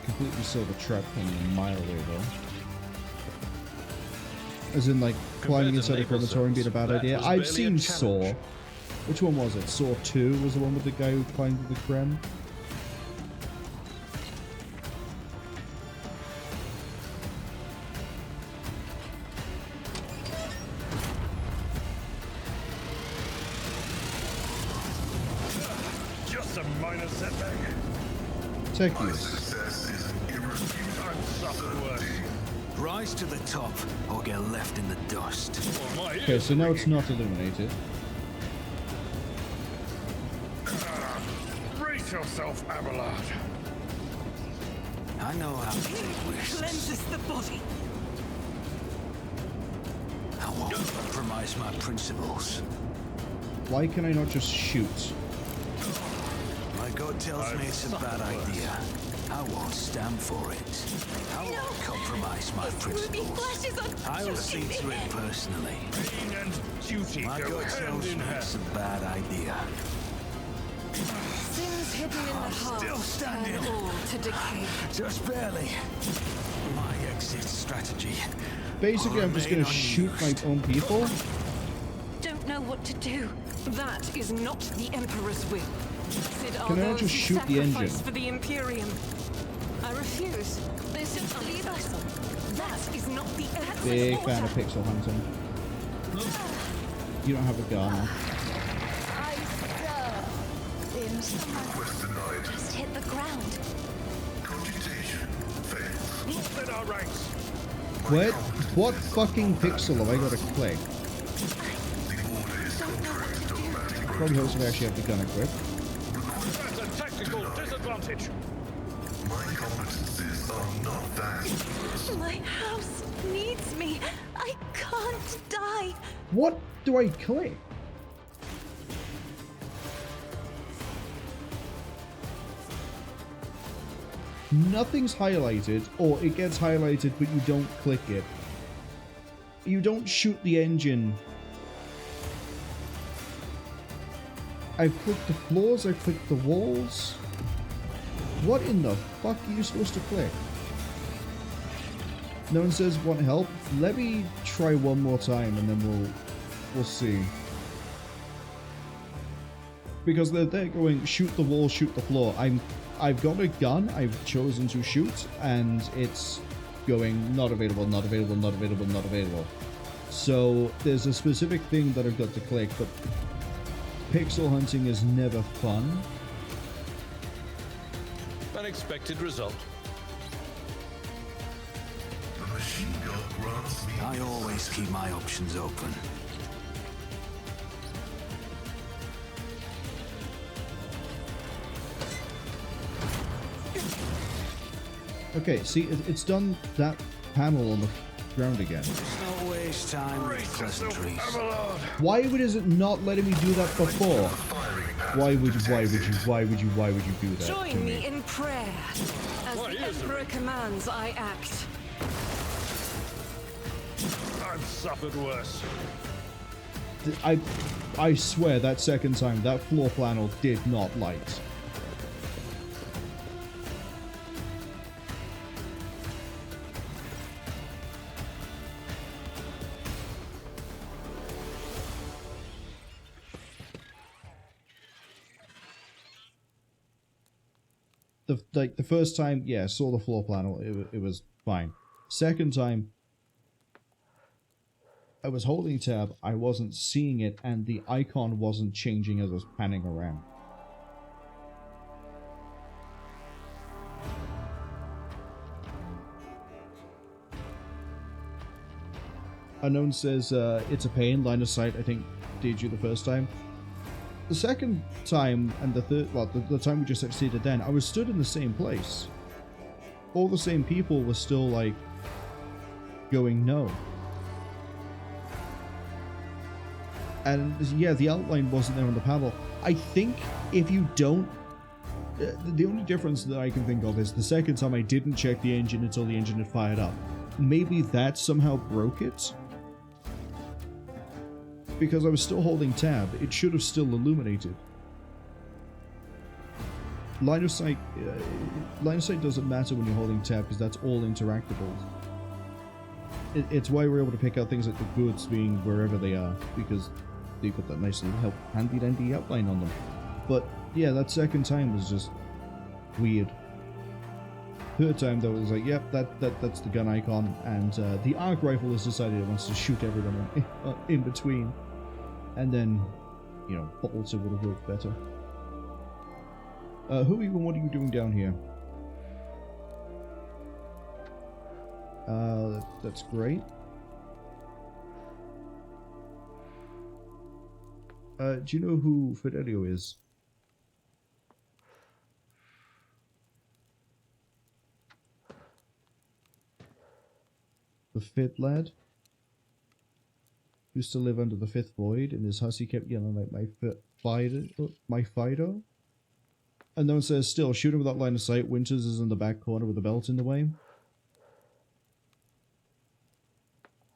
Completely saw the trap coming a mile away, though. As in, like, climbing inside a crematorium being a bad idea. I've seen Saw. Which one was it? Saw 2 was the one with the guy who climbed with the creme. My success is an irrefutable. Rise to the top or get left in the dust. Okay, so now it's not illuminated. Brace yourself, Abelard. I know how to take risks. Cleanses the body. I won't compromise my principles. Why can I not just shoot? My God tells me it's a bad idea. I won't stand for it. I won't compromise my principles. I'll see to it personally. Pain and duty My go God hand tells in me hand. it's a bad idea. Things hidden in the heart Still standing. turn all to decay. Just barely. My exit strategy. Basically, I'm just gonna shoot my own people. Don't know what to do. That is not the Emperor's will. Can I not just shoot the engine? For the Imperium. I refuse. They should leave us. That is not the Emperor's Big order. fan of pixel hunting. You don't have a gun. Request denied. Just hit the ground. Computation fails. Lost in our ranks. What fucking pixel have I got to click? The order is contrary to dogmatic Probably helps if I actually have the gun equipped. That's a tactical disadvantage. My competencies are not that. My house needs me. I can't die. What do I click? Nothing's highlighted, or it gets highlighted but you don't click it. You don't shoot the engine. I've clicked the floors, I've clicked the walls. What in the fuck are you supposed to click? No one says want help? Let me try one more time and then we'll see. Because they're going, shoot the wall, shoot the floor. I've got a gun, I've chosen to shoot, and it's going not available, not available, not available, not available. So there's a specific thing that I've got to click, but pixel hunting is never fun. Unexpected result. The machine gun grants me. I always keep my options open. Okay, see, it's done that panel on the ground again. Don't waste time with pleasantries. Why is it not letting me do that before? Why would you do that? Join me in prayer. As the Emperor commands, I act. I've suffered worse. I swear that second time that floor flannel did not light. The first time, yeah, saw the floor panel, it was fine. Second time, I was holding tab, I wasn't seeing it, and the icon wasn't changing as I was panning around. Unknown says, it's a pain, line of sight, I think, did you the first time. The second time, and the third, well, the time we just succeeded then, I was stood in the same place. All the same people were still, like, going no. And, yeah, the outline wasn't there on the panel. I think if you don't... the only difference that I can think of is the second time I didn't check the engine until the engine had fired up. Maybe that somehow broke it? Because I was still holding tab, it should have still illuminated. Line of sight doesn't matter when you're holding tab because that's all interactable. It's why we're able to pick out things like the goods being wherever they are, because they've got that nice little handy dandy outline on them. But yeah, that second time was just weird. Third time though, it was like, yep, that's the gun icon, and the arc rifle has decided it wants to shoot everyone in between. And then, you know, bolter would have worked better. Who even, what are you doing down here? That's great. Do you know who Fidelio is? The fifth lad? Used to live under the fifth void, and his hussy kept yelling like my Fido. And no one says, still, shoot him without line of sight. Winters is in the back corner with the belt in the way.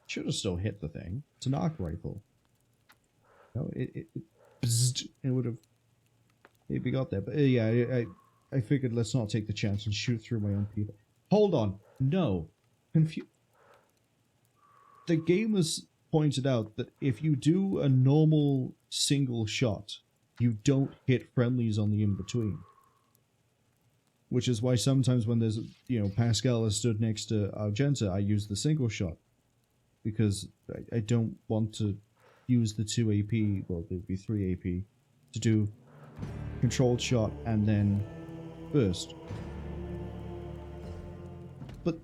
Should have still hit the thing. It's an arc rifle. No, it would have maybe got there. But yeah, I figured let's not take the chance and shoot through my own people. Hold on. No. The game has pointed out that if you do a normal single shot, you don't hit friendlies on the in-between. Which is why sometimes when there's, you know, Pascal is stood next to Argenta, I use the single shot. Because I don't want to use the 2 AP, well, there'd be 3 AP, to do controlled shot and then burst. But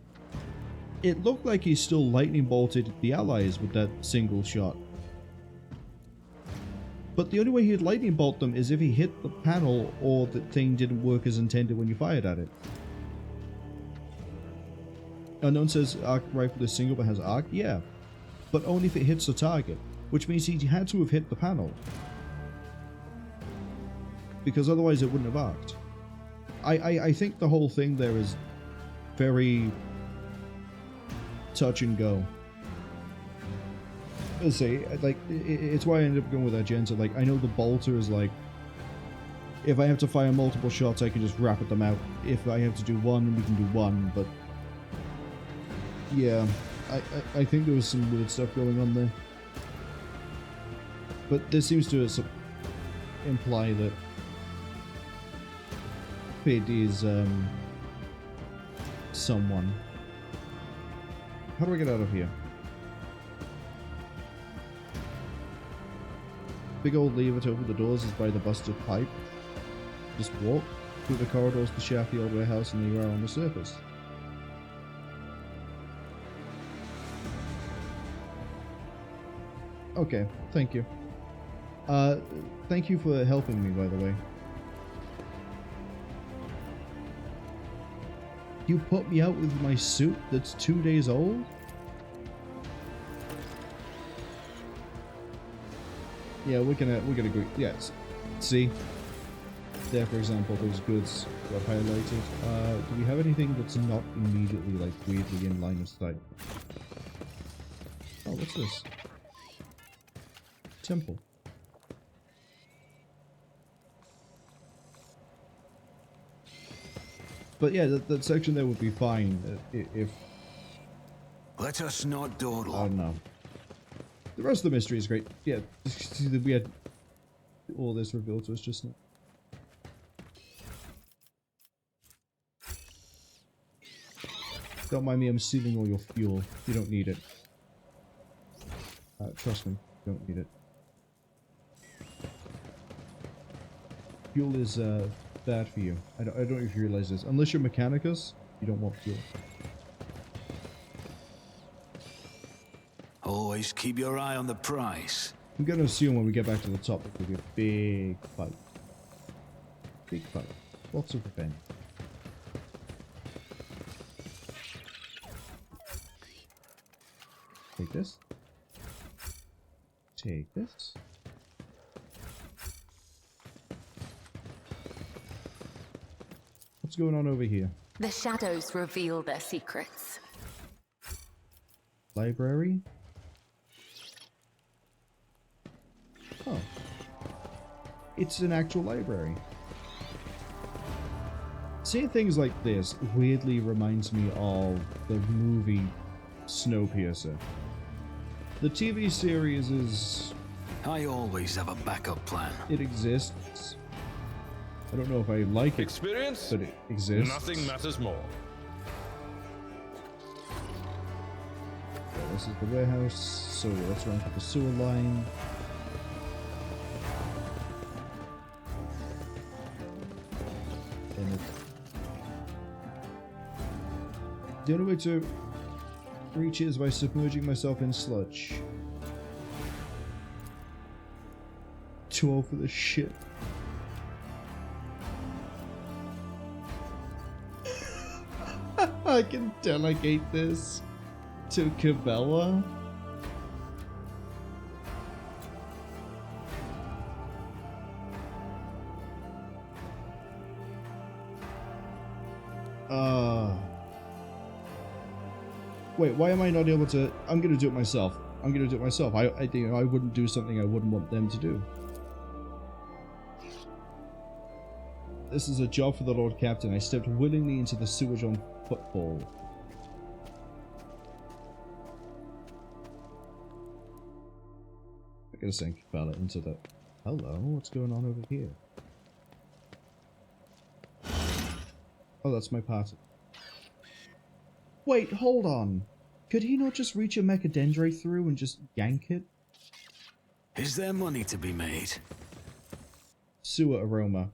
it looked like he still lightning bolted the allies with that single shot. But the only way he'd lightning bolt them is if he hit the panel or the thing didn't work as intended when you fired at it. Unknown says arc rifle is single but has arc. Yeah, but only if it hits the target, which means he had to have hit the panel. Because otherwise it wouldn't have arced. I think the whole thing there is very touch and go. Let's say, like, it's why I ended up going with Argenta. Like, I know the bolter is like, if I have to fire multiple shots, I can just rapid them out. If I have to do one, we can do one, but yeah, I think there was some weird stuff going on there. But this seems to imply that Fid is someone. How do I get out of here? Big old lever to open the doors is by the busted pipe. Just walk through the corridors to shaft the old warehouse and you are on the surface. Okay, thank you. Thank you for helping me, by the way. You put me out with my suit that's 2 days old? Yeah, we're gonna agree. Yes. See? There, for example, those goods got highlighted. Do we have anything that's not immediately, like, weirdly in line of sight? Oh, what's this? Temple. But yeah, that section there would be fine if... Let us not dawdle. Oh no. The rest of the mystery is great. Yeah, we had all this revealed to us just now. Don't mind me, I'm stealing all your fuel. You don't need it. Trust me, you don't need it. Fuel is bad for you. I don't know if you realize this. Unless you're Mechanicus, you don't want fuel. Always keep your eye on the price. I'm gonna assume when we get back to the top, it will be a big fight. Big fight. Lots of revenge. Take this. Take this. What's going on over here? The shadows reveal their secrets. Library? Oh. It's an actual library. Seeing things like this weirdly reminds me of the movie Snowpiercer. The TV series is... I always have a backup plan. It exists. I don't know if I like it. Experience? But it exists. Nothing matters more. This is the warehouse, so let's run for the sewer line. The only way to reach it is by submerging myself in sludge. Too old for this shit. I can delegate this to Cabela. Wait, why am I not able to? I'm gonna do it myself. I'm gonna do it myself. I think I wouldn't do something I wouldn't want them to do. This is a job for the Lord Captain. I stepped willingly into the sewage on Footfall. I gotta send Cabela into the... Hello, what's going on over here? Oh, that's my party. Wait, hold on. Could he not just reach a Mechadendra through and just yank it? Is there money to be made? Sewer aroma.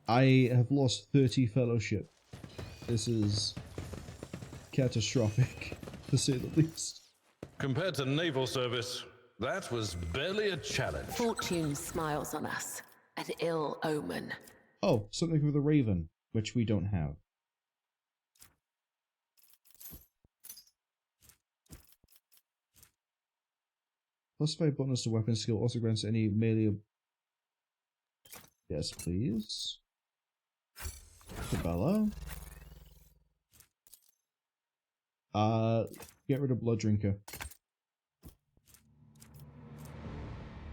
I have lost 30 fellowship. This is catastrophic, to say the least. Compared to naval service, that was barely a challenge. Fortune smiles on us. An ill omen. Oh, something with a raven, which we don't have. +5 bonus to weapon skill also grants any melee. Yes, please. Cabela. Get rid of Blood Drinker.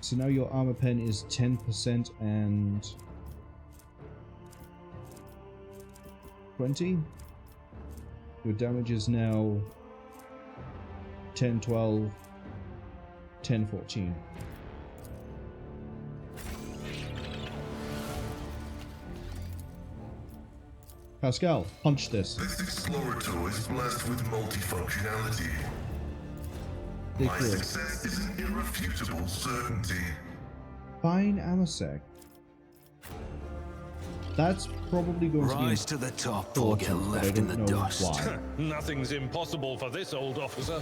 So now your armor pen is 10% and 20. Your damage is now 10, 12, 1014. Pascal, punch this. This explorator is blessed with multifunctionality. Big My deal. success is an irrefutable certainty. Fine, Amasek. That's probably going Rise to to the top or important, get but I left in don't the know dust. why. Nothing's impossible for this old officer.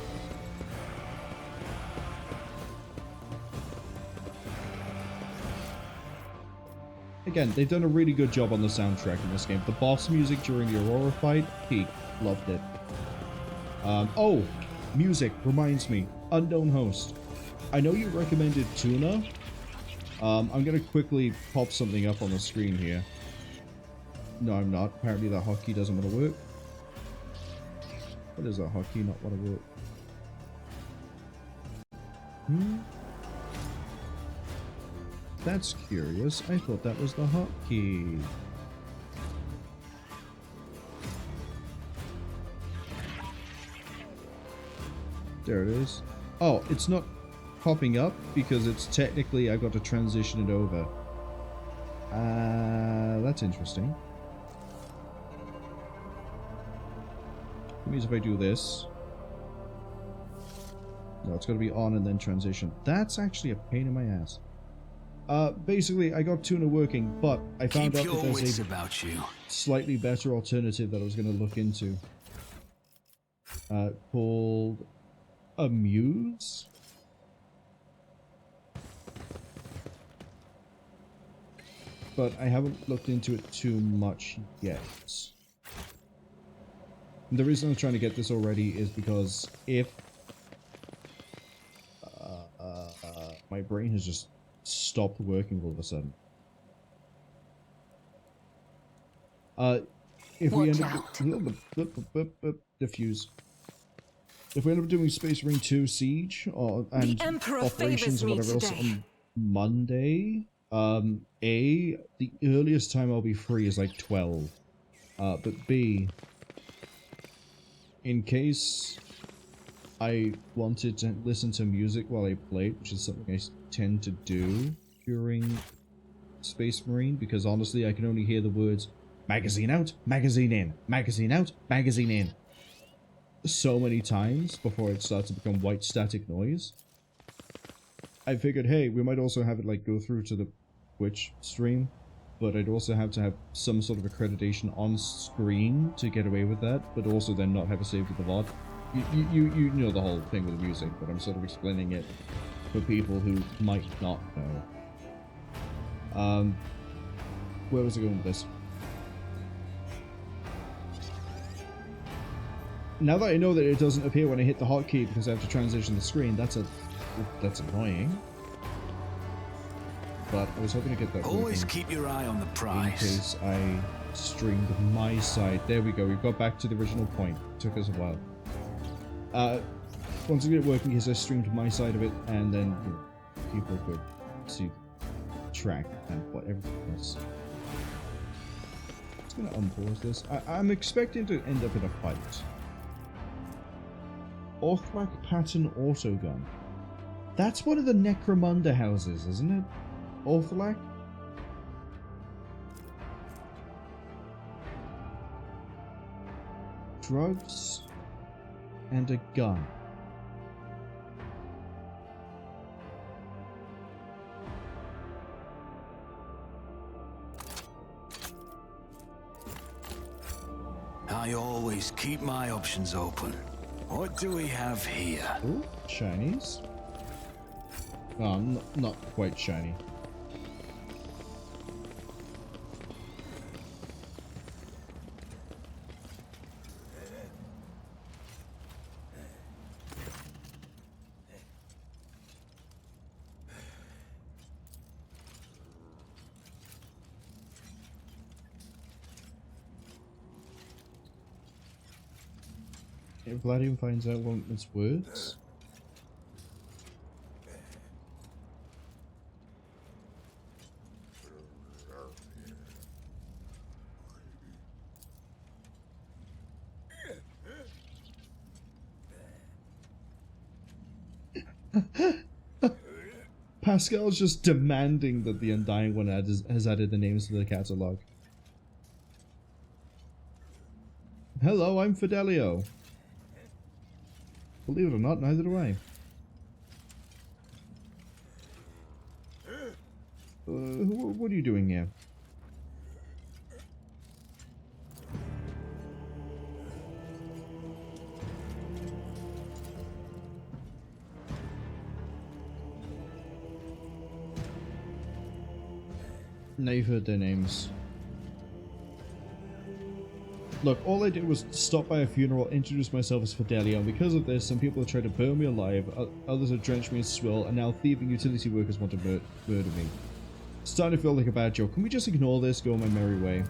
Again, they've done a really good job on the soundtrack in this game. The boss music during the Aurora fight, peak. Loved it. Oh, music reminds me. Unknown host. I know you recommended Tuna. I'm gonna quickly pop something up on the screen here. No, I'm not. Apparently that hotkey doesn't want to work. What is that hotkey not want to work? That's curious. I thought that was the hotkey. There it is. Oh, it's not popping up because it's technically I've got to transition it over. That's interesting. It means if I do this. No, it's going to be on and then transition. That's actually a pain in my ass. Basically, I got Tuna working, but I found out that there's a slightly better alternative that I was going to look into. Called Amuse? But I haven't looked into it too much yet. And the reason I'm trying to get this already is because if my brain has just stopped working all of a sudden. If we end up diffuse. If we end up doing Space Marine 2 Siege and operations or whatever else on Monday, the earliest time I'll be free is like 12. But B, in case I wanted to listen to music while I played, which is something I tend to do during Space Marine, because honestly I can only hear the words magazine out, magazine in, magazine out, magazine in so many times before it starts to become white static noise. I figured, hey, we might also have it like go through to the Twitch stream, but I'd also have to have some sort of accreditation on screen to get away with that, but also then not have it saved with the VOD. You know the whole thing with the music, but I'm sort of explaining it for people who might not know. Where was I going with this? Now that I know that it doesn't appear when I hit the hotkey because I have to transition the screen, that's annoying. But I was hoping to get that. Always keep your eye on the prize. In case I streamed my side. There we go. We've got back to the original point. It took us a while. Once I get it working, because I streamed my side of it, and then you know, people could see the track and what everything else. I'm just gonna unpause this. I'm expecting to end up in a fight. Orthlak Pattern Autogun. That's one of the Necromunda houses, isn't it? Orthlak? Drugs and a gun. I always keep my options open. What do we have here? Ooh, shinies. Oh, not quite shiny. If Vladium finds out what its words. Pascal's just demanding that the Undying One has added the names to the catalog. Hello, I'm Fidelio. Believe it or not, neither do I. What are you doing here? Now you've heard their names. Look, all I did was stop by a funeral, introduce myself as Fidelio, and because of this, some people have tried to burn me alive, others have drenched me in swill, and now thieving utility workers want to murder me. It's starting to feel like a bad joke. Can we just ignore this, go my merry way?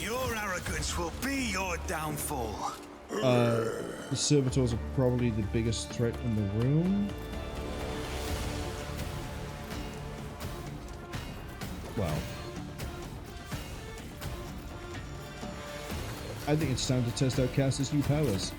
Your arrogance will be your downfall. The servitors are probably the biggest threat in the room. Wow. I think it's time to test out Cass's new powers.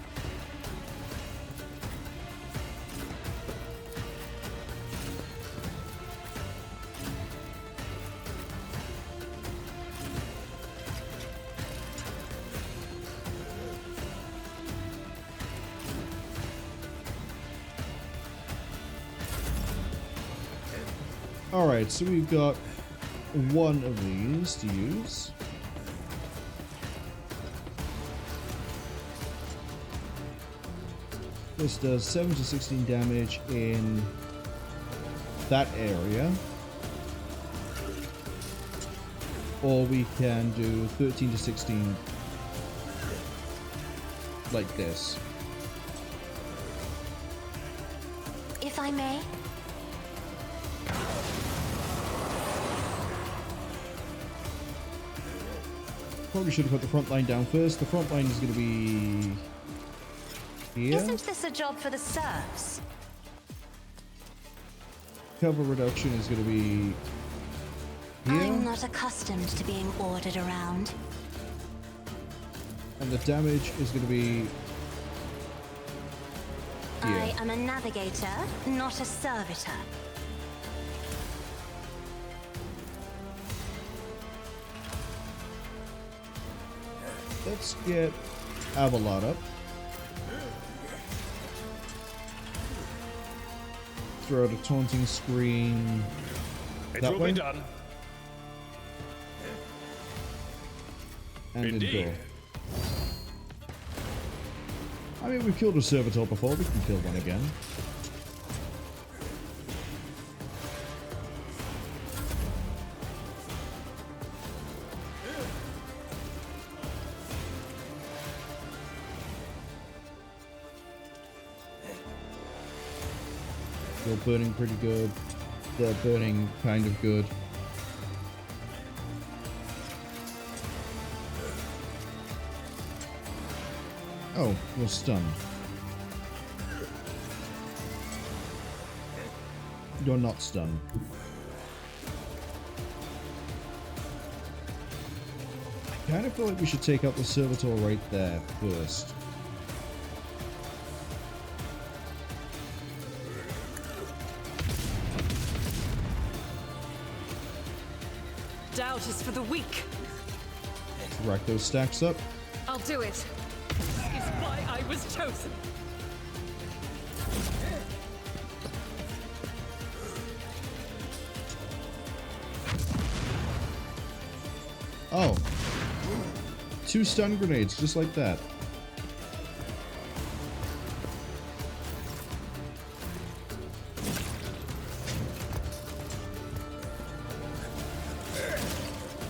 Alright, so we've got one of these to use. This does 7 to 16 damage in that area. Or we can do 13 to 16 like this. If I may. Probably should have put the front line down first. The front line is going to be here. Isn't this a job for the serfs? Cover reduction is going to be here. I'm not accustomed to being ordered around. And the damage is going to be here. I am a navigator, not a servitor. Let's get Abel up. Throw out a taunting screen. It that will way. be done. And Indeed. indoor. I mean, we've killed a servitor before. We can kill one again. They're burning pretty good. They're burning kind of good. Oh, we're stunned. You're not stunned. I kind of feel like we should take out the servitor right there first. Doubt is for the weak. Rack those stacks up. I'll do it. That is why I was chosen. Oh. 2 stun grenades, just like that.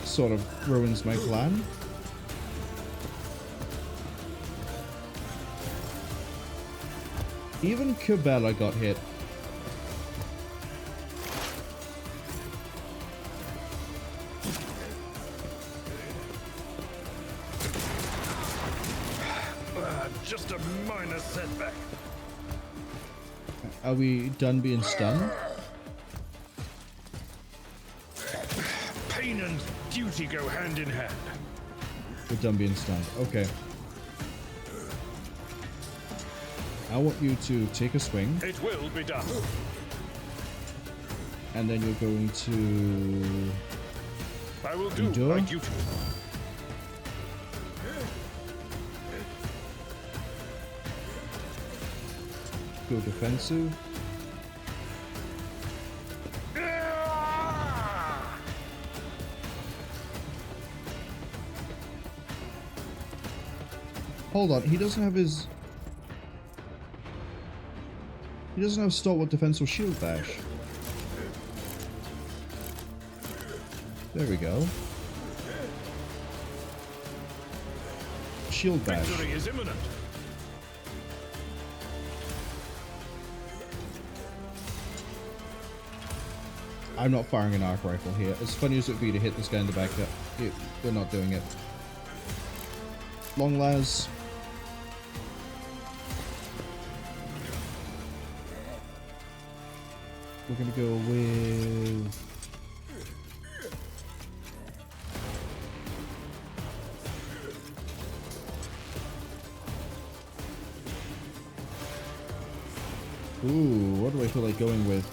Sort of ruins my plan. Even Cabela got hit. Just a minor setback. Are we done being stunned? Pain and duty go hand in hand. We're done being stunned. Okay. I want you to take a swing. It will be done. And then you're going to... I will do endure. my duty. Go defensive. Hold on, he doesn't have his... He doesn't have Stalwart Defense or Shield Bash. There we go. Shield Bash. Victory is imminent. I'm not firing an arc rifle here. As funny as it would be to hit this guy in the back, we're not doing it. Long las. We're gonna go with... Ooh, what do I feel like going with?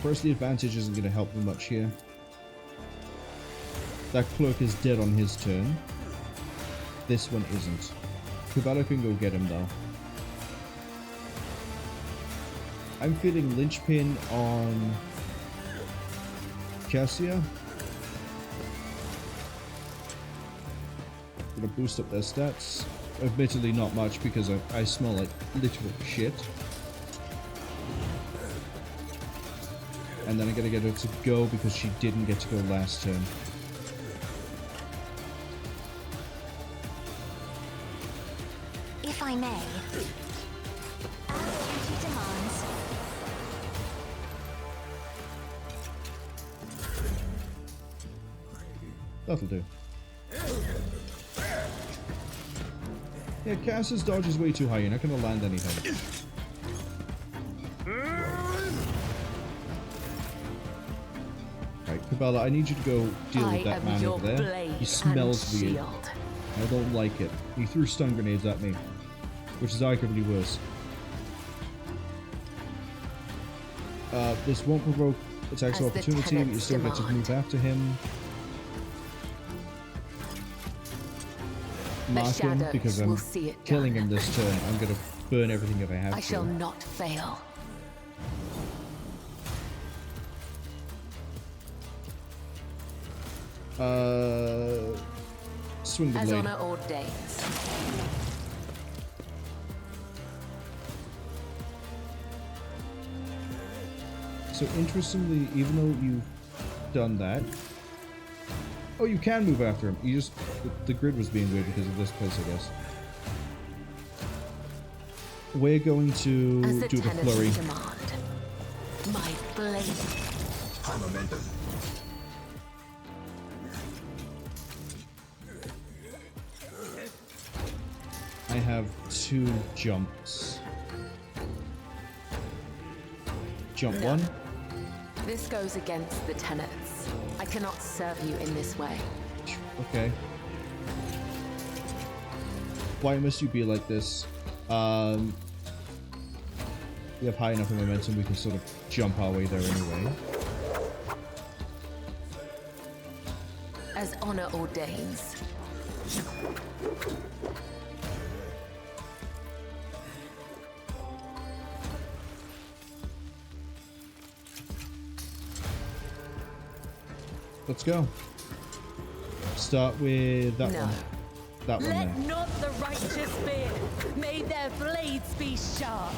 First, the advantage isn't going to help me much here. That clerk is dead on his turn. This one isn't. Kubala can go get him though. I'm feeling linchpin on Cassia. Gonna boost up their stats. Admittedly not much because I smell like literal shit. And then I'm gonna get her to go because she didn't get to go last turn. If I may, as duty demands. That'll do. Yeah, Cass's dodge is way too high. You're not gonna land anything. Right, Cabela, I need you to go deal with that man over there. He smells weird. I don't like it. He threw stun grenades at me, which is arguably worse. This won't provoke attacks of opportunity, but you still get to move after him. Mark him because I'm killing him this turn. I'm gonna burn everything if I have to. I shall not fail. Swing the blade. As honor ordains. So interestingly, even though you've done that, oh, you can move after him. You just the grid was being weird because of this place, I guess. We're going to do the flurry. My blade. High momentum. I have 2 jumps. Jump 1. This goes against the tenets. I cannot serve you in this way. Okay. Why must you be like this? We have high enough of momentum we can sort of jump our way there anyway. As honor ordains. Let's go. Start with that one. That one Let there. not the righteous fear. May their blades be sharp.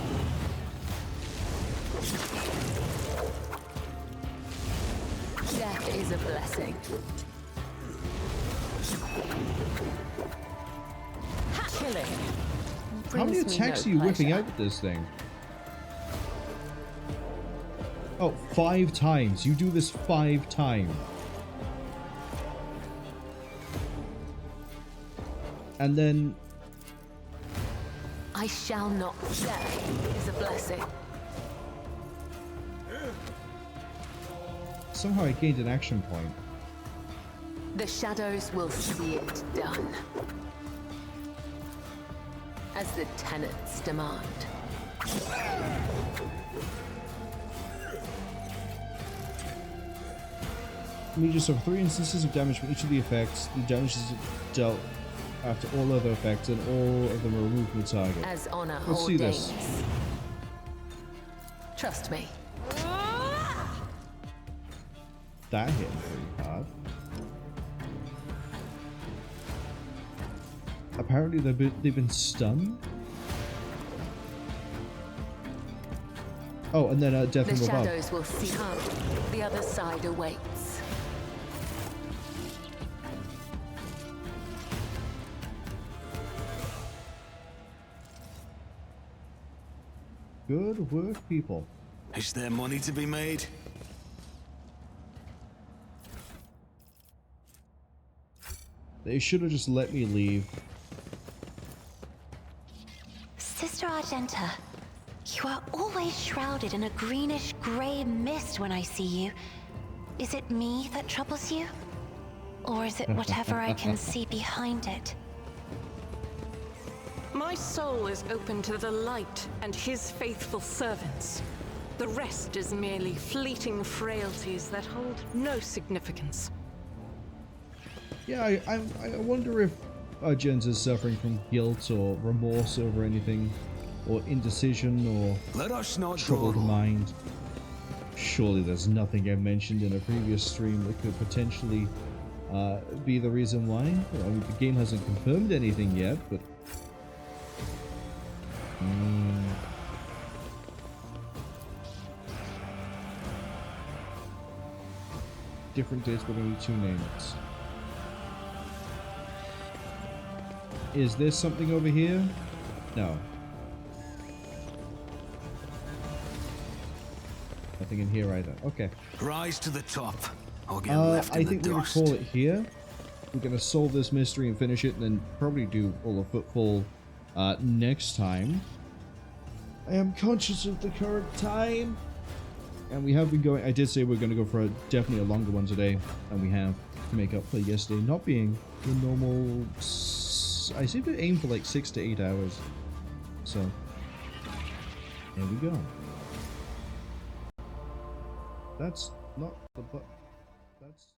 Death is a blessing. Killing. How many attacks are you whipping out with this thing? Oh, 5 times. You do this 5 times. And then... I shall not. Death is a blessing. Somehow I gained an action point. The shadows will see it done. As the tenets demand. Mages suffer 3 instances of damage from each of the effects. The damage is dealt after all other effects, and all of them are removed from the target. As honor Let's see this. Trust me. That hit pretty hard. Apparently they've been stunned. Oh, and then death The from above. shadows will see come. The other side awaits. Good work, people. Is there money to be made? They should have just let me leave. Sister Argenta, you are always shrouded in a greenish-gray mist when I see you. Is it me that troubles you? Or is it whatever I can see behind it? My soul is open to the light and his faithful servants. The rest is merely fleeting frailties that hold no significance. Yeah, I wonder if Argenta's suffering from guilt or remorse over anything, or indecision, or Let us not troubled dawdle. mind. Surely there's nothing I mentioned in a previous stream that could potentially be the reason why. I mean, the game hasn't confirmed anything yet, but... Different dates, but only 2 names. Is there something over here? No. Nothing in here either. Okay. Rise to the top, or get left in I the think we're gonna dust. call it here. We're gonna solve this mystery and finish it, and then probably do all of Footfall next time. I am conscious of the current time, and we have been going. I did say we're gonna go for definitely a longer one today, and we have to make up for yesterday not being the normal. I seem to aim for like 6 to 8 hours. So there we go. That's not the but. That's